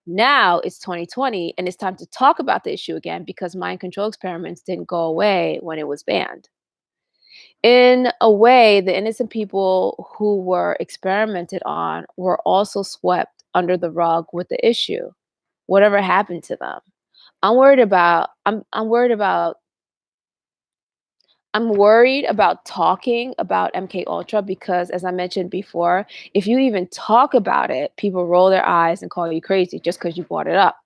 Now it's 2020 and it's time to talk about the issue again because mind control experiments didn't go away when it was banned. In a way, the innocent people who were experimented on were also swept under the rug with the issue. Whatever happened to them? I'm worried about talking about MK Ultra because, as I mentioned before, if you even talk about it, people roll their eyes and call you crazy just because you brought it up.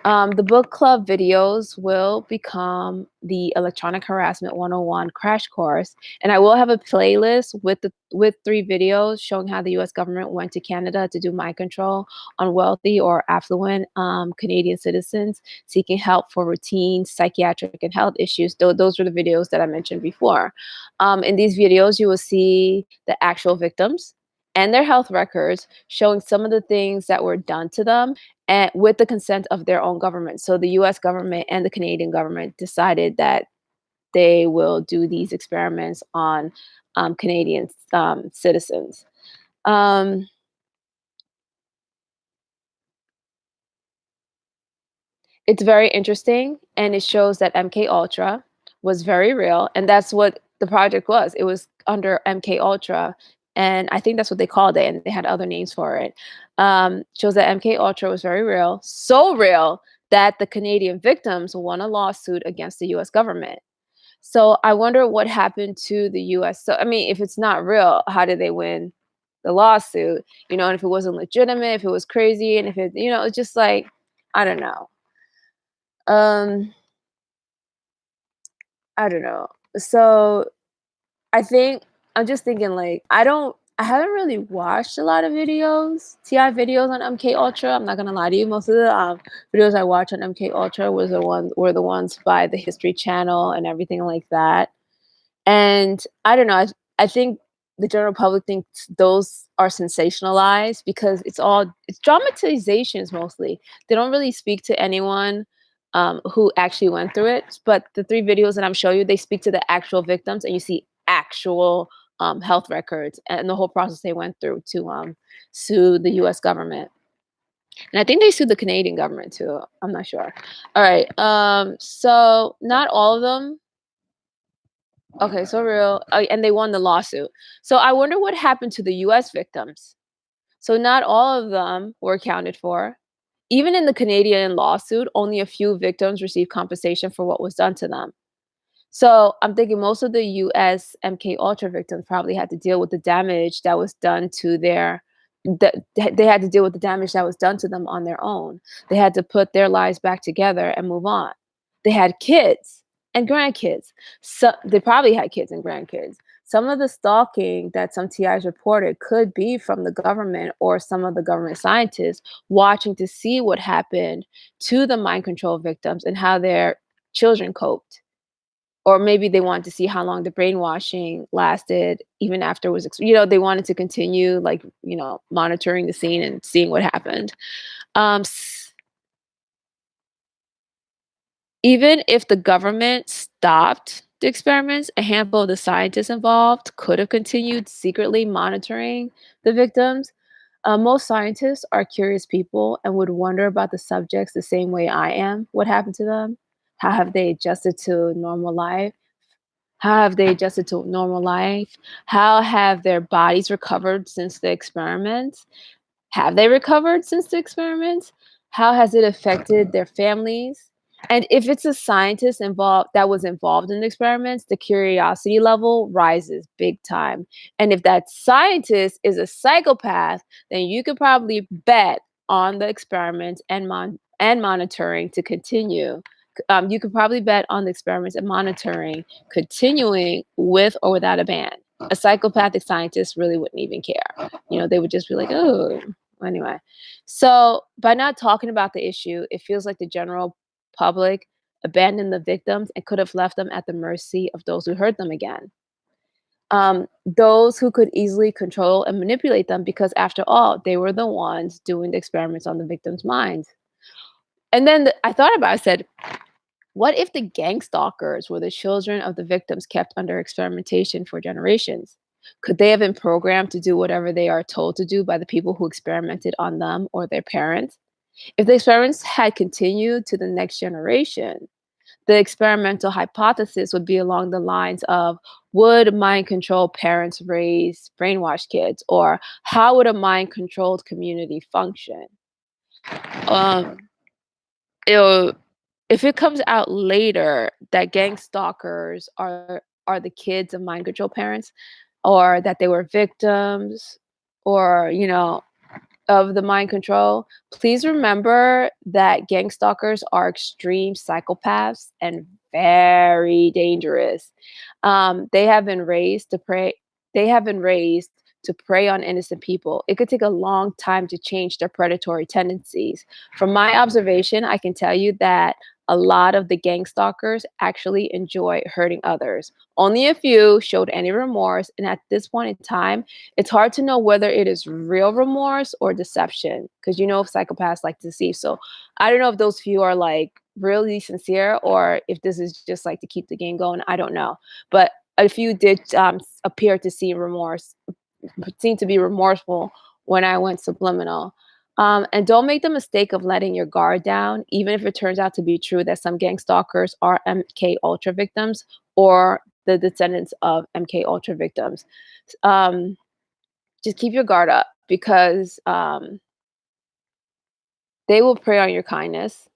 The book club videos will become the electronic harassment 101 crash course, and I will have a playlist with 3 videos showing how the U.S. government went to Canada to do mind control on wealthy or affluent Canadian citizens seeking help for routine psychiatric and health issues. Those were the videos that I mentioned before. In these videos, you will see the actual victims and their health records showing some of the things that were done to them and with the consent of their own government. So the US government and the Canadian government decided that they will do these experiments on Canadian citizens. It's very interesting, and it shows that MK Ultra was very real, and that's what the project was. It was under MK Ultra, and I think that's what they called it, and they had other names for it. Shows that MK Ultra was very real, so real that the Canadian victims won a lawsuit against the U.S. government. So I wonder what happened to the U.S. So I mean, if it's not real, how did they win the lawsuit? You know, and if it wasn't legitimate, if it was crazy, and if it, you know, it's just like I don't know. Um, I don't know. So I think I'm just thinking like I haven't really watched a lot of TI videos on MK Ultra. I'm not gonna lie to you. Most of the videos I watched on MK Ultra were the ones by the History Channel and everything like that. And I don't know. I think the general public thinks those are sensationalized because it's dramatizations mostly. They don't really speak to anyone who actually went through it. But the 3 videos that I'm showing you, they speak to the actual victims, and you see actual health records and the whole process they went through to sue the U.S. government. And I think they sued the Canadian government too. I'm not sure. All right. So not all of them. Okay, so real. And they won the lawsuit. So I wonder what happened to the US victims. So not all of them were accounted for. Even in the Canadian lawsuit, only a few victims received compensation for what was done to them. So I'm thinking most of the US MK Ultra victims probably had to deal with the damage that was done to they had to deal with the damage that was done to them on their own. They had to put their lives back together and move on. They had kids and grandkids. So they probably had kids and grandkids. Some of the stalking that some TIs reported could be from the government or some of the government scientists watching to see what happened to the mind control victims and how their children coped. Or maybe they wanted to see how long the brainwashing lasted even after it was, they wanted to continue like, monitoring the scene and seeing what happened. Even if the government stopped the experiments, a handful of the scientists involved could have continued secretly monitoring the victims. Most scientists are curious people and would wonder about the subjects the same way I am. What happened to them? How have they adjusted to normal life? How have they adjusted to normal life? How have their bodies recovered since the experiments? Have they recovered since the experiments? How has it affected their families? And if it's a scientist that was involved in the experiments, the curiosity level rises big time. And if that scientist is a psychopath, then you could probably bet on the experiments and monitoring to continue. You could probably bet on the experiments and monitoring continuing with or without a ban. A psychopathic scientist really wouldn't even care. They would just be like, oh, Anyway, so by not talking about the issue, it feels like the general public abandoned the victims and could have left them at the mercy of those who hurt them again. Those who could easily control and manipulate them because, after all, they were the ones doing the experiments on the victims' minds. And then I thought about it, I said, what if the gang stalkers were the children of the victims kept under experimentation for generations? Could they have been programmed to do whatever they are told to do by the people who experimented on them or their parents? If the experiments had continued to the next generation, the experimental hypothesis would be along the lines of, would mind control parents raise brainwashed kids? Or how would a mind controlled community function? Um, it'll, if it comes out later that gang stalkers are the kids of mind control parents, or that they were victims, or of the mind control, please remember that gang stalkers are extreme psychopaths and very dangerous. They have been raised to prey. They have been raised to prey on innocent people. It could take a long time to change their predatory tendencies. From my observation, I can tell you that a lot of the gang stalkers actually enjoy hurting others. Only a few showed any remorse, and at this point in time, it's hard to know whether it is real remorse or deception, because psychopaths like to deceive. So I don't know if those few are like really sincere or if this is just like to keep the game going. I don't know, but a few did appear to seem to be remorseful when I went subliminal. And don't make the mistake of letting your guard down, even if it turns out to be true that some gang stalkers are MK Ultra victims or the descendants of MK Ultra victims. Just keep your guard up, because they will prey on your kindness.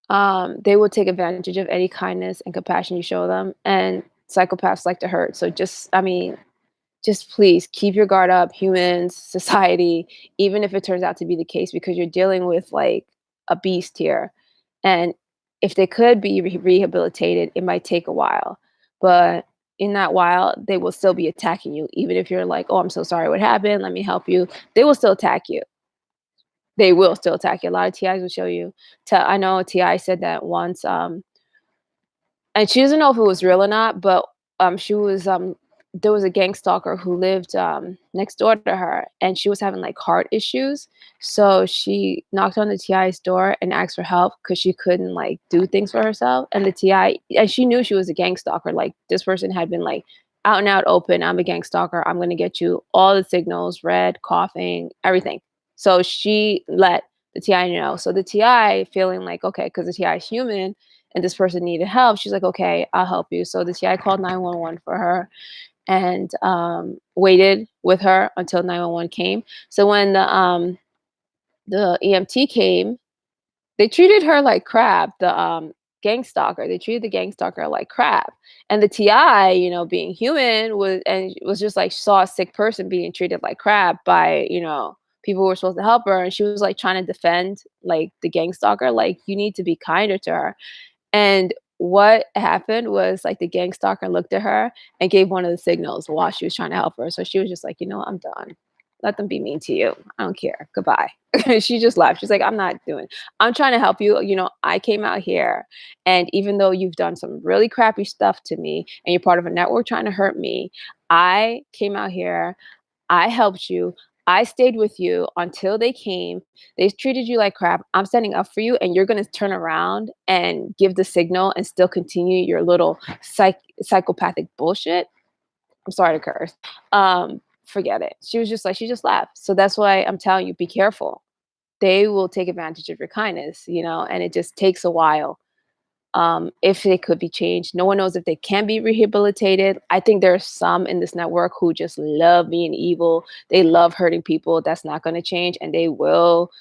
They will take advantage of any kindness and compassion you show them. And psychopaths like to hurt. So just please keep your guard up, humans, society, even if it turns out to be the case, because you're dealing with like a beast here. And if they could be rehabilitated, it might take a while. But in that while, they will still be attacking you. Even if you're like, oh, I'm so sorry what happened, let me help you. They will still attack you. They will still attack you. A lot of TIs will show you. I know a TI said that once, and she doesn't know if it was real or not, but she was there was a gang stalker who lived next door to her, and she was having like heart issues. So she knocked on the TI's door and asked for help because she couldn't like do things for herself. And the TI, and she knew she was a gang stalker. Like, this person had been like out and out open, I'm a gang stalker, I'm gonna get you, all the signals, red, coughing, everything. So she let the TI know. So the TI, feeling like, okay, because the TI is human and this person needed help, she's like, okay, I'll help you. So the TI called 911 for her and waited with her until 911 came. So when the EMT came, they treated her like crap. The gang stalker, they treated the gang stalker like crap. And the TI, being human, was just like, saw a sick person being treated like crap by people who were supposed to help her, and she was like trying to defend like the gang stalker, like, you need to be kinder to her. And what happened was, like, the gang stalker looked at her and gave one of the signals while she was trying to help her. So she was just like, I'm done. Let them be mean to you. I don't care. Goodbye. She just left. She's like, I'm not doing. I'm trying to help you. I came out here, and even though you've done some really crappy stuff to me and you're part of a network trying to hurt me, I came out here. I helped you. I stayed with you until they came. They treated you like crap. I'm standing up for you, and you're going to turn around and give the signal and still continue your little psychopathic bullshit. I'm sorry to curse. Forget it. She was just like, she just laughed. So that's why I'm telling you, be careful. They will take advantage of your kindness, and it just takes a while. If they could be changed. No one knows if they can be rehabilitated. I think there are some in this network who just love being evil. They love hurting people. That's not going to change. And they will,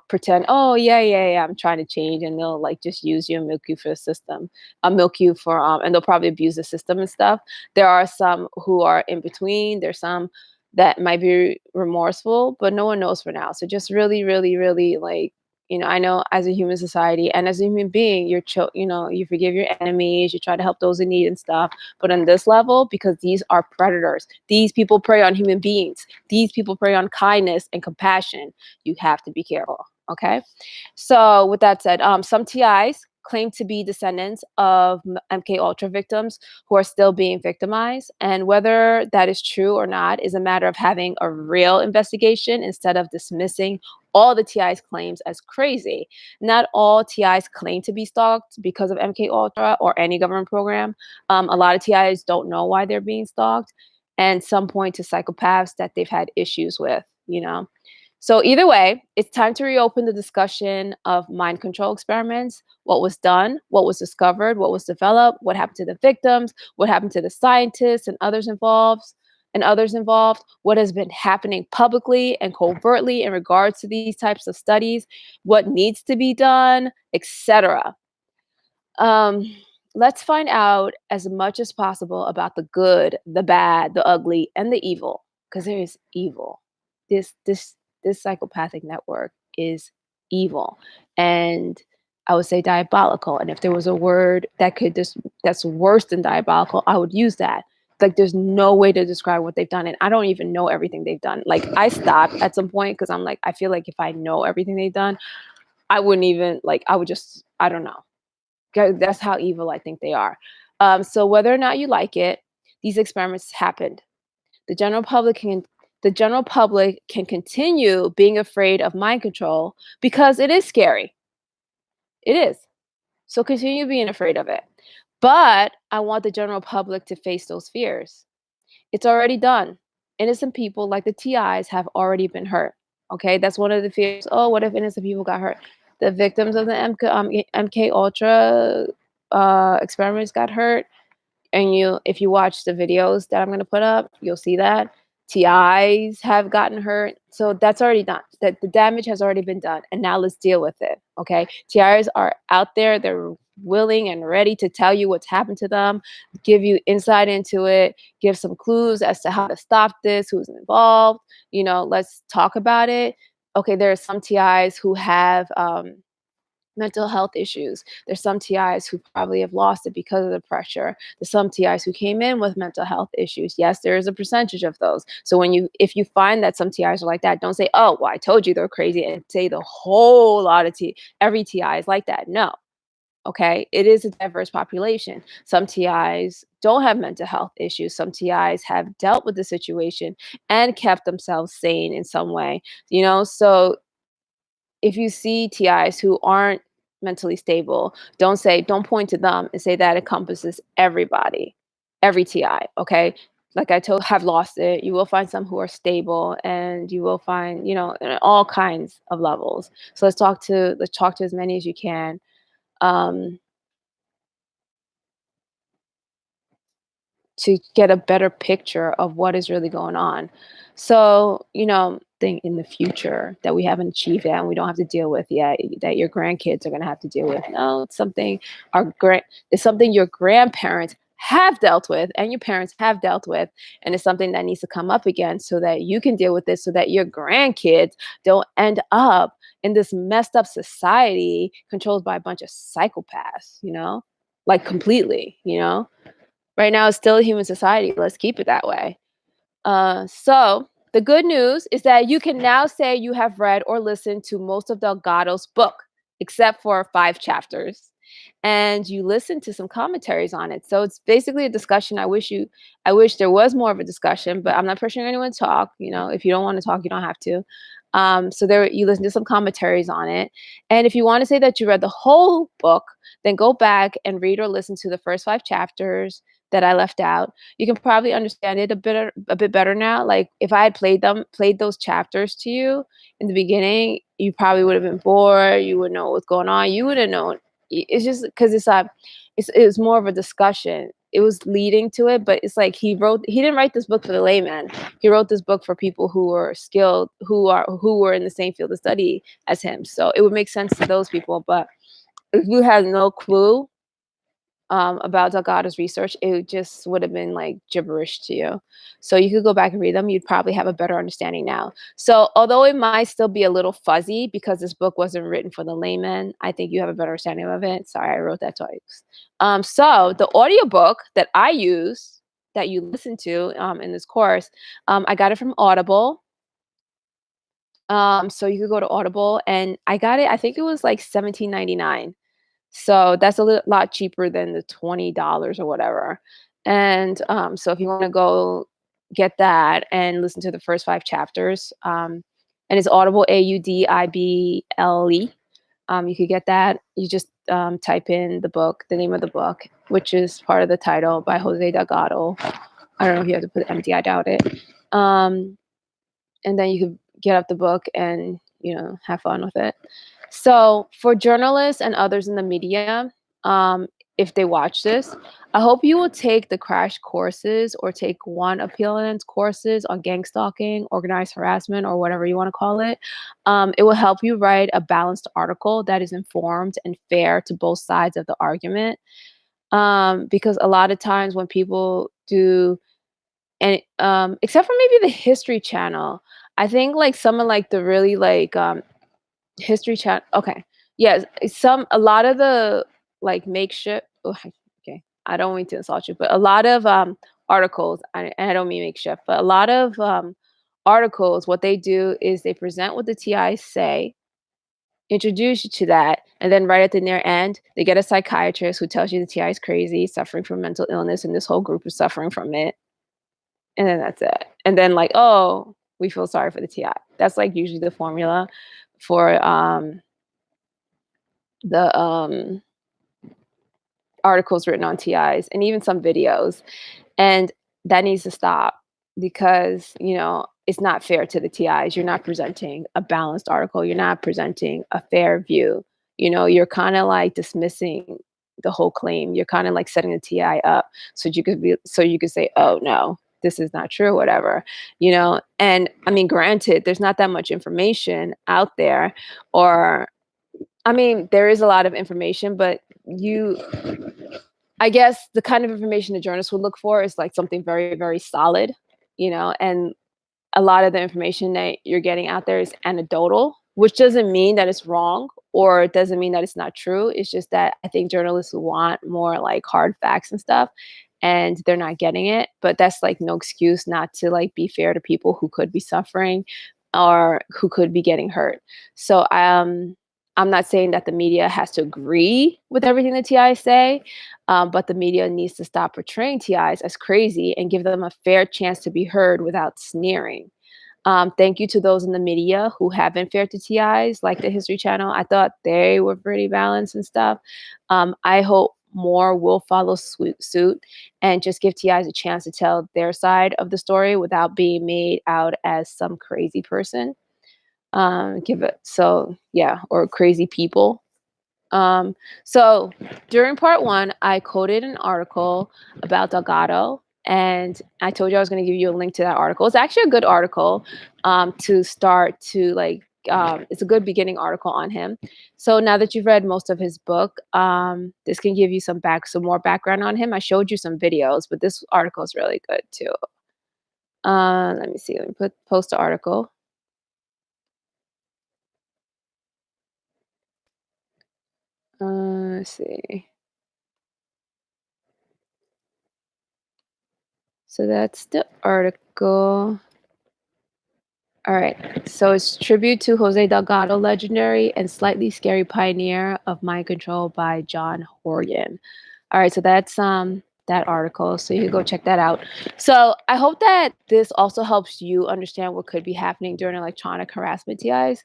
pretend, oh, yeah, I'm trying to change. And they'll like just use you and milk you for the system. Milk you for, and they'll probably abuse the system and stuff. There are some who are in between. There's some that might be remorseful, but no one knows for now. So just really, really, really like I know as a human society and as a human being, you forgive your enemies, you try to help those in need and stuff. But on this level, because these are predators, these people prey on human beings, these people prey on kindness and compassion. You have to be careful. Okay. So with that said, some TIs claim to be descendants of MK Ultra victims who are still being victimized, and whether that is true or not is a matter of having a real investigation instead of dismissing all the TI's claims as crazy. Not all TIs claim to be stalked because of MK Ultra or any government program. A lot of TIs don't know why they're being stalked, and some point to psychopaths that they've had issues with. So either way, it's time to reopen the discussion of mind control experiments. What was done, what was discovered, what was developed, what happened to the victims, what happened to the scientists and others involved, what has been happening publicly and covertly in regards to these types of studies, what needs to be done, etc. Let's find out as much as possible about the good, the bad, the ugly, and the evil, because there is evil. This psychopathic network is evil, and I would say diabolical. And if there was a word that's worse than diabolical, I would use that. Like, there's no way to describe what they've done, and I don't even know everything they've done. Like, I stopped at some point because I'm like, I feel like if I know everything they've done, I wouldn't even I would just, I don't know. That's how evil I think they are. So whether or not you like it, these experiments happened. The general public can continue being afraid of mind control because it is scary. It is. So continue being afraid of it. But I want the general public to face those fears. It's already done. Innocent people like the TIs have already been hurt. Okay, that's one of the fears. Oh, what if innocent people got hurt? The victims of the MK Ultra experiments got hurt. And if you watch the videos that I'm going to put up, you'll see that TIs have gotten hurt. So that's already done. That the damage has already been done. And now let's deal with it. Okay. TIs are out there. They're willing and ready to tell you what's happened to them, give you insight into it, give some clues as to how to stop this, who's involved. Let's talk about it. Okay. There are some TIs who have, mental health issues. There's some TIs who probably have lost it because of the pressure. There's some TIs who came in with mental health issues. Yes, there is a percentage of those. So if you find that some TIs are like that, don't say, oh, well, I told you they're crazy, and say the whole lot of every TI is like that. No. Okay. It is a diverse population. Some TIs don't have mental health issues. Some TIs have dealt with the situation and kept themselves sane in some way, so if you see TIs who aren't mentally stable, don't point to them and say that encompasses everybody, every TI. Okay. Like I told, have lost it. You will find some who are stable, and you will find, all kinds of levels. So let's talk to as many as you can. To get a better picture of what is really going on. So, think in the future that we haven't achieved yet and we don't have to deal with yet, that your grandkids are going to have to deal with. No, it's something your grandparents have dealt with and your parents have dealt with, and it's something that needs to come up again so that you can deal with this, so that your grandkids don't end up in this messed up society controlled by a bunch of psychopaths, like completely. Right now, it's still a human society. Let's keep it that way. So the good news is that you can now say you have read or listened to most of Delgado's book, except for 5 chapters. And you listen to some commentaries on it. So it's basically a discussion. I wish there was more of a discussion, but I'm not pressuring anyone to talk. If you don't want to talk, you don't have to. So you listen to some commentaries on it. And if you want to say that you read the whole book, then go back and read or listen to the first 5 chapters that I left out. You can probably understand it a bit better now. Like if I had played those chapters to you in the beginning, you probably would have been bored. You wouldn't know what's going on. You wouldn't know. It's just because it was more of a discussion. It was leading to it, but it's like he didn't write this book for the layman. He wrote this book for people who were skilled, who were in the same field of study as him. So it would make sense to those people. But if you had no clue, about Delgado's research, it just would have been like gibberish to you. So you could go back and read them. You'd probably have a better understanding now. So although it might still be a little fuzzy because this book wasn't written for the layman, I think you have a better understanding of it. Sorry, I wrote that twice. So the audiobook that I use, that you listen to in this course, I got it from Audible. So you could go to Audible, and I got it. I think it was like $17.99. So that's a lot cheaper than the $20 or whatever. And so if you want to go get that and listen to the first 5 chapters, and it's Audible, Audible. You could get that. You just type in the name of the book, which is part of the title, by Jose Delgado. I don't know if you have to put MD, I doubt it. And then you could get up the book and, have fun with it. So for journalists and others in the media, if they watch this, I hope you will take the crash courses or take one appellant's courses on gang stalking, organized harassment, or whatever you want to call it. It will help you write a balanced article that is informed and fair to both sides of the argument. Because a lot of times when people do, and except for maybe the History Channel, I think like some of like the really like History Channel. Okay, yes, a lot of the like makeshift. Oh, okay, I don't mean to insult you, but a lot of articles. And I don't mean makeshift, but a lot of articles. What they do is they present what the TIs say, introduce you to that, and then right at the near end, they get a psychiatrist who tells you the TI is crazy, suffering from mental illness, and this whole group is suffering from it. And then that's it. And then like, oh, we feel sorry for the TI. That's like usually the formula for the articles written on TIs and even some videos. And that needs to stop because, it's not fair to the TIs. You're not presenting a balanced article. You're not presenting a fair view. You're kind of like dismissing the whole claim. You're kind of like setting the TI up so you could say, oh no, this is not true, whatever, and I mean, granted, there's not that much information out there, or I mean, there is a lot of information, but I guess the kind of information a journalist would look for is like something very, very solid, and a lot of the information that you're getting out there is anecdotal, which doesn't mean that it's wrong or it doesn't mean that it's not true. It's just that I think journalists want more like hard facts and stuff, and they're not getting it. But that's like no excuse not to like be fair to people who could be suffering or who could be getting hurt. So I'm not saying that the media has to agree with everything the TIs say, but the media needs to stop portraying TIs as crazy and give them a fair chance to be heard without sneering. Thank you to those in the media who have been fair to TIs, like the History Channel. I thought they were pretty balanced and stuff. I hope more will follow suit and just give TIs a chance to tell their side of the story without being made out as some crazy person. Or crazy people. So during part 1, I quoted an article about Delgado, and I told you I was going to give you a link to that article. It's actually a good article to start to like. It's a good beginning article on him. So now that you've read most of his book, this can give you some more background on him. I showed you some videos, but this article is really good too. Let me see. Let me post the article. Let's see. So that's the article. All right. So it's Tribute to Jose Delgado, legendary and slightly scary pioneer of mind control by John Horgan. All right. So that's that article. So you can go check that out. So I hope that this also helps you understand what could be happening during electronic harassment TIs.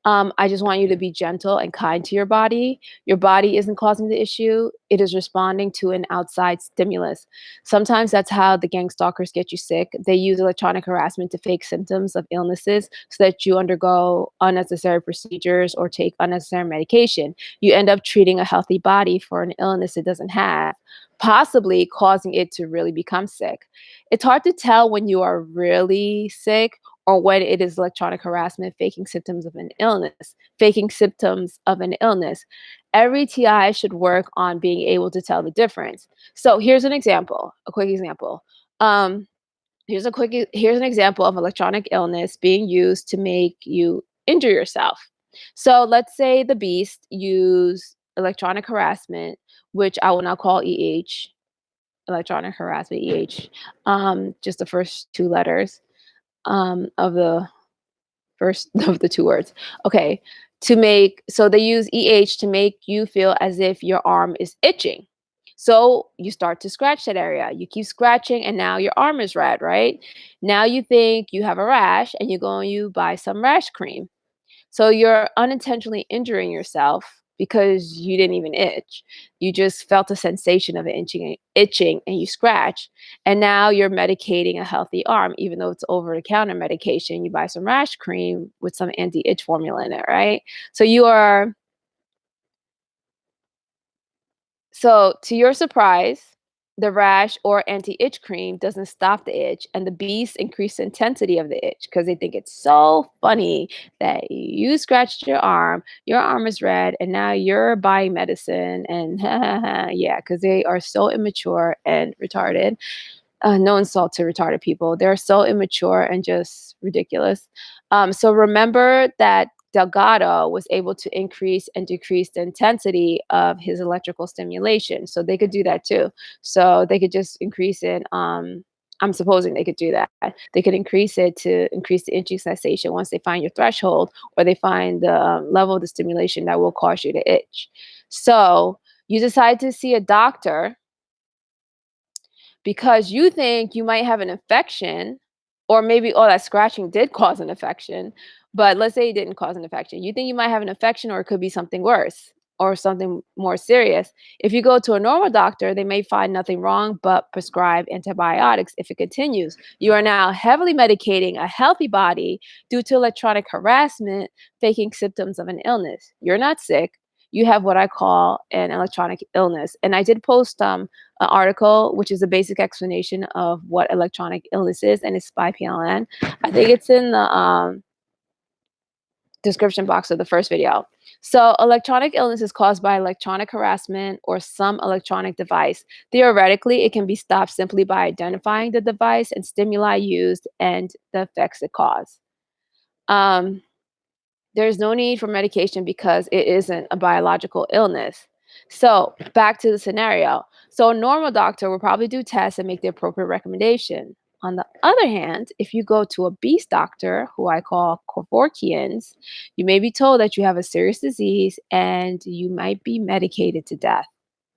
I just want you to be gentle and kind to your body. Your body isn't causing the issue. It is responding to an outside stimulus. Sometimes that's how the gang stalkers get you sick. They use electronic harassment to fake symptoms of illnesses so that you undergo unnecessary procedures or take unnecessary medication. You end up treating a healthy body for an illness it doesn't have, possibly causing it to really become sick. It's hard to tell when you are really sick or when it is electronic harassment, faking symptoms of an illness. every TI should work on being able to tell the difference. So here's an example, a quick example. Here's an example of electronic illness being used to make you injure yourself. So let's say the beast use electronic harassment, which I will now call EH, electronic harassment, EH, just the first two letters of the first of the two words. Okay, so they use EH to make you feel as if your arm is itching. So you start to scratch that area. You keep scratching, and now your arm is red, right? Now you think you have a rash, and you go and you buy some rash cream. So you're unintentionally injuring yourself because you didn't even itch. You just felt a sensation of itching, and you scratch. And now you're medicating a healthy arm, even though it's over-the-counter medication. You buy some rash cream with some anti-itch formula in it, right? So to your surprise, the rash or anti-itch cream doesn't stop the itch, and the beast increase the intensity of the itch because they think it's so funny that you scratched your arm is red, and now you're buying medicine, and yeah, because they are so immature and retarded. No insult to retarded people. They're so immature and just ridiculous. So remember that Delgado was able to increase and decrease the intensity of his electrical stimulation. So they could do that too. So they could just increase it. I'm supposing they could do that. They could increase it to increase the itching sensation once they find your threshold, or they find the level of the stimulation that will cause you to itch. So you decide to see a doctor because you think you might have an infection, or maybe, oh, that scratching did cause an infection, but let's say it didn't cause an infection. You think you might have an infection, or it could be something worse or something more serious. If you go to a normal doctor, they may find nothing wrong but prescribe antibiotics if it continues. You are now heavily medicating a healthy body due to electronic harassment, faking symptoms of an illness. You're not sick. You have what I call an electronic illness. And I did post an article, which is a basic explanation of what electronic illness is, and it's by PLN. I think it's in the description box of the first video. So electronic illness is caused by electronic harassment or some electronic device. Theoretically, it can be stopped simply by identifying the device and stimuli used and the effects it causes. There's no need for medication because it isn't a biological illness. So back to the scenario. So a normal doctor will probably do tests and make the appropriate recommendation. On the other hand, if you go to a beast doctor, who I call Kevorkians, you may be told that you have a serious disease and you might be medicated to death.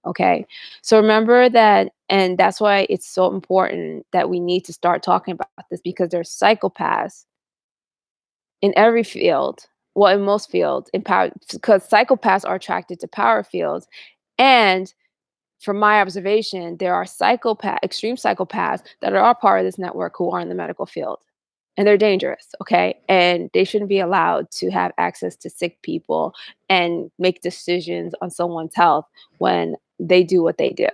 Okay. So remember that, and that's why it's so important that we need to start talking about this, because there's psychopaths in every field. Well, in most fields, in power, because psychopaths are attracted to power fields. And from my observation, there are extreme psychopaths that are part of this network who are in the medical field. And they're dangerous, okay? And they shouldn't be allowed to have access to sick people and make decisions on someone's health when they do what they do,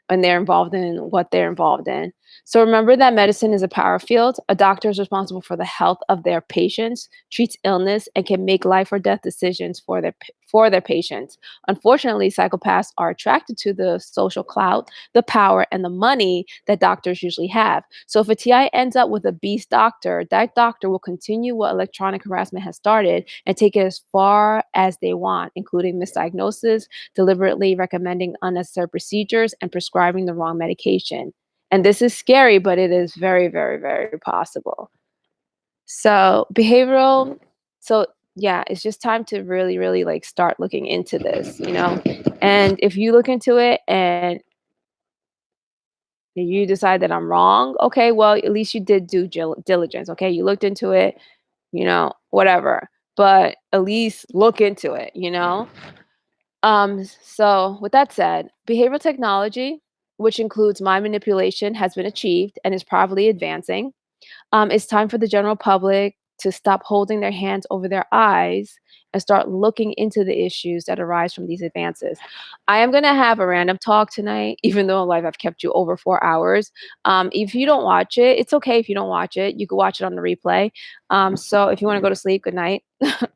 when they're involved in what they're involved in. So remember that medicine is a power field. A doctor is responsible for the health of their patients, treats illness, and can make life or death decisions for their patients. Unfortunately, psychopaths are attracted to the social clout, the power, and the money that doctors usually have. So if a TI ends up with a beast doctor, that doctor will continue what electronic harassment has started and take it as far as they want, including misdiagnosis, deliberately recommending unnecessary procedures, and prescribing the wrong medication. And this is scary, but it is very, very, very possible. So yeah, it's just time to really, really like start looking into this, And if you look into it and you decide that I'm wrong, okay, well, at least you did due diligence, okay? You looked into it, whatever. But at least look into it, So with that said, behavioral technology, which includes mind manipulation, has been achieved and is probably advancing. It's time for the general public to stop holding their hands over their eyes and start looking into the issues that arise from these advances. I am going to have a random talk tonight, even though in life I've kept you over 4 hours. If you don't watch it, it's okay if you don't watch it. You can watch it on the replay. So if you want to go to sleep, good night.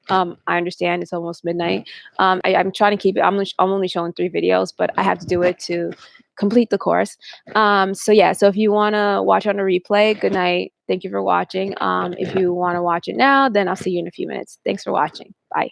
I understand it's almost midnight. I'm trying to keep it. I'm only showing 3 videos, but I have to do it to complete the course. So yeah, so if you want to watch on a replay, good night. Thank you for watching. If you want to watch it now, then I'll see you in a few minutes. Thanks for watching. Bye.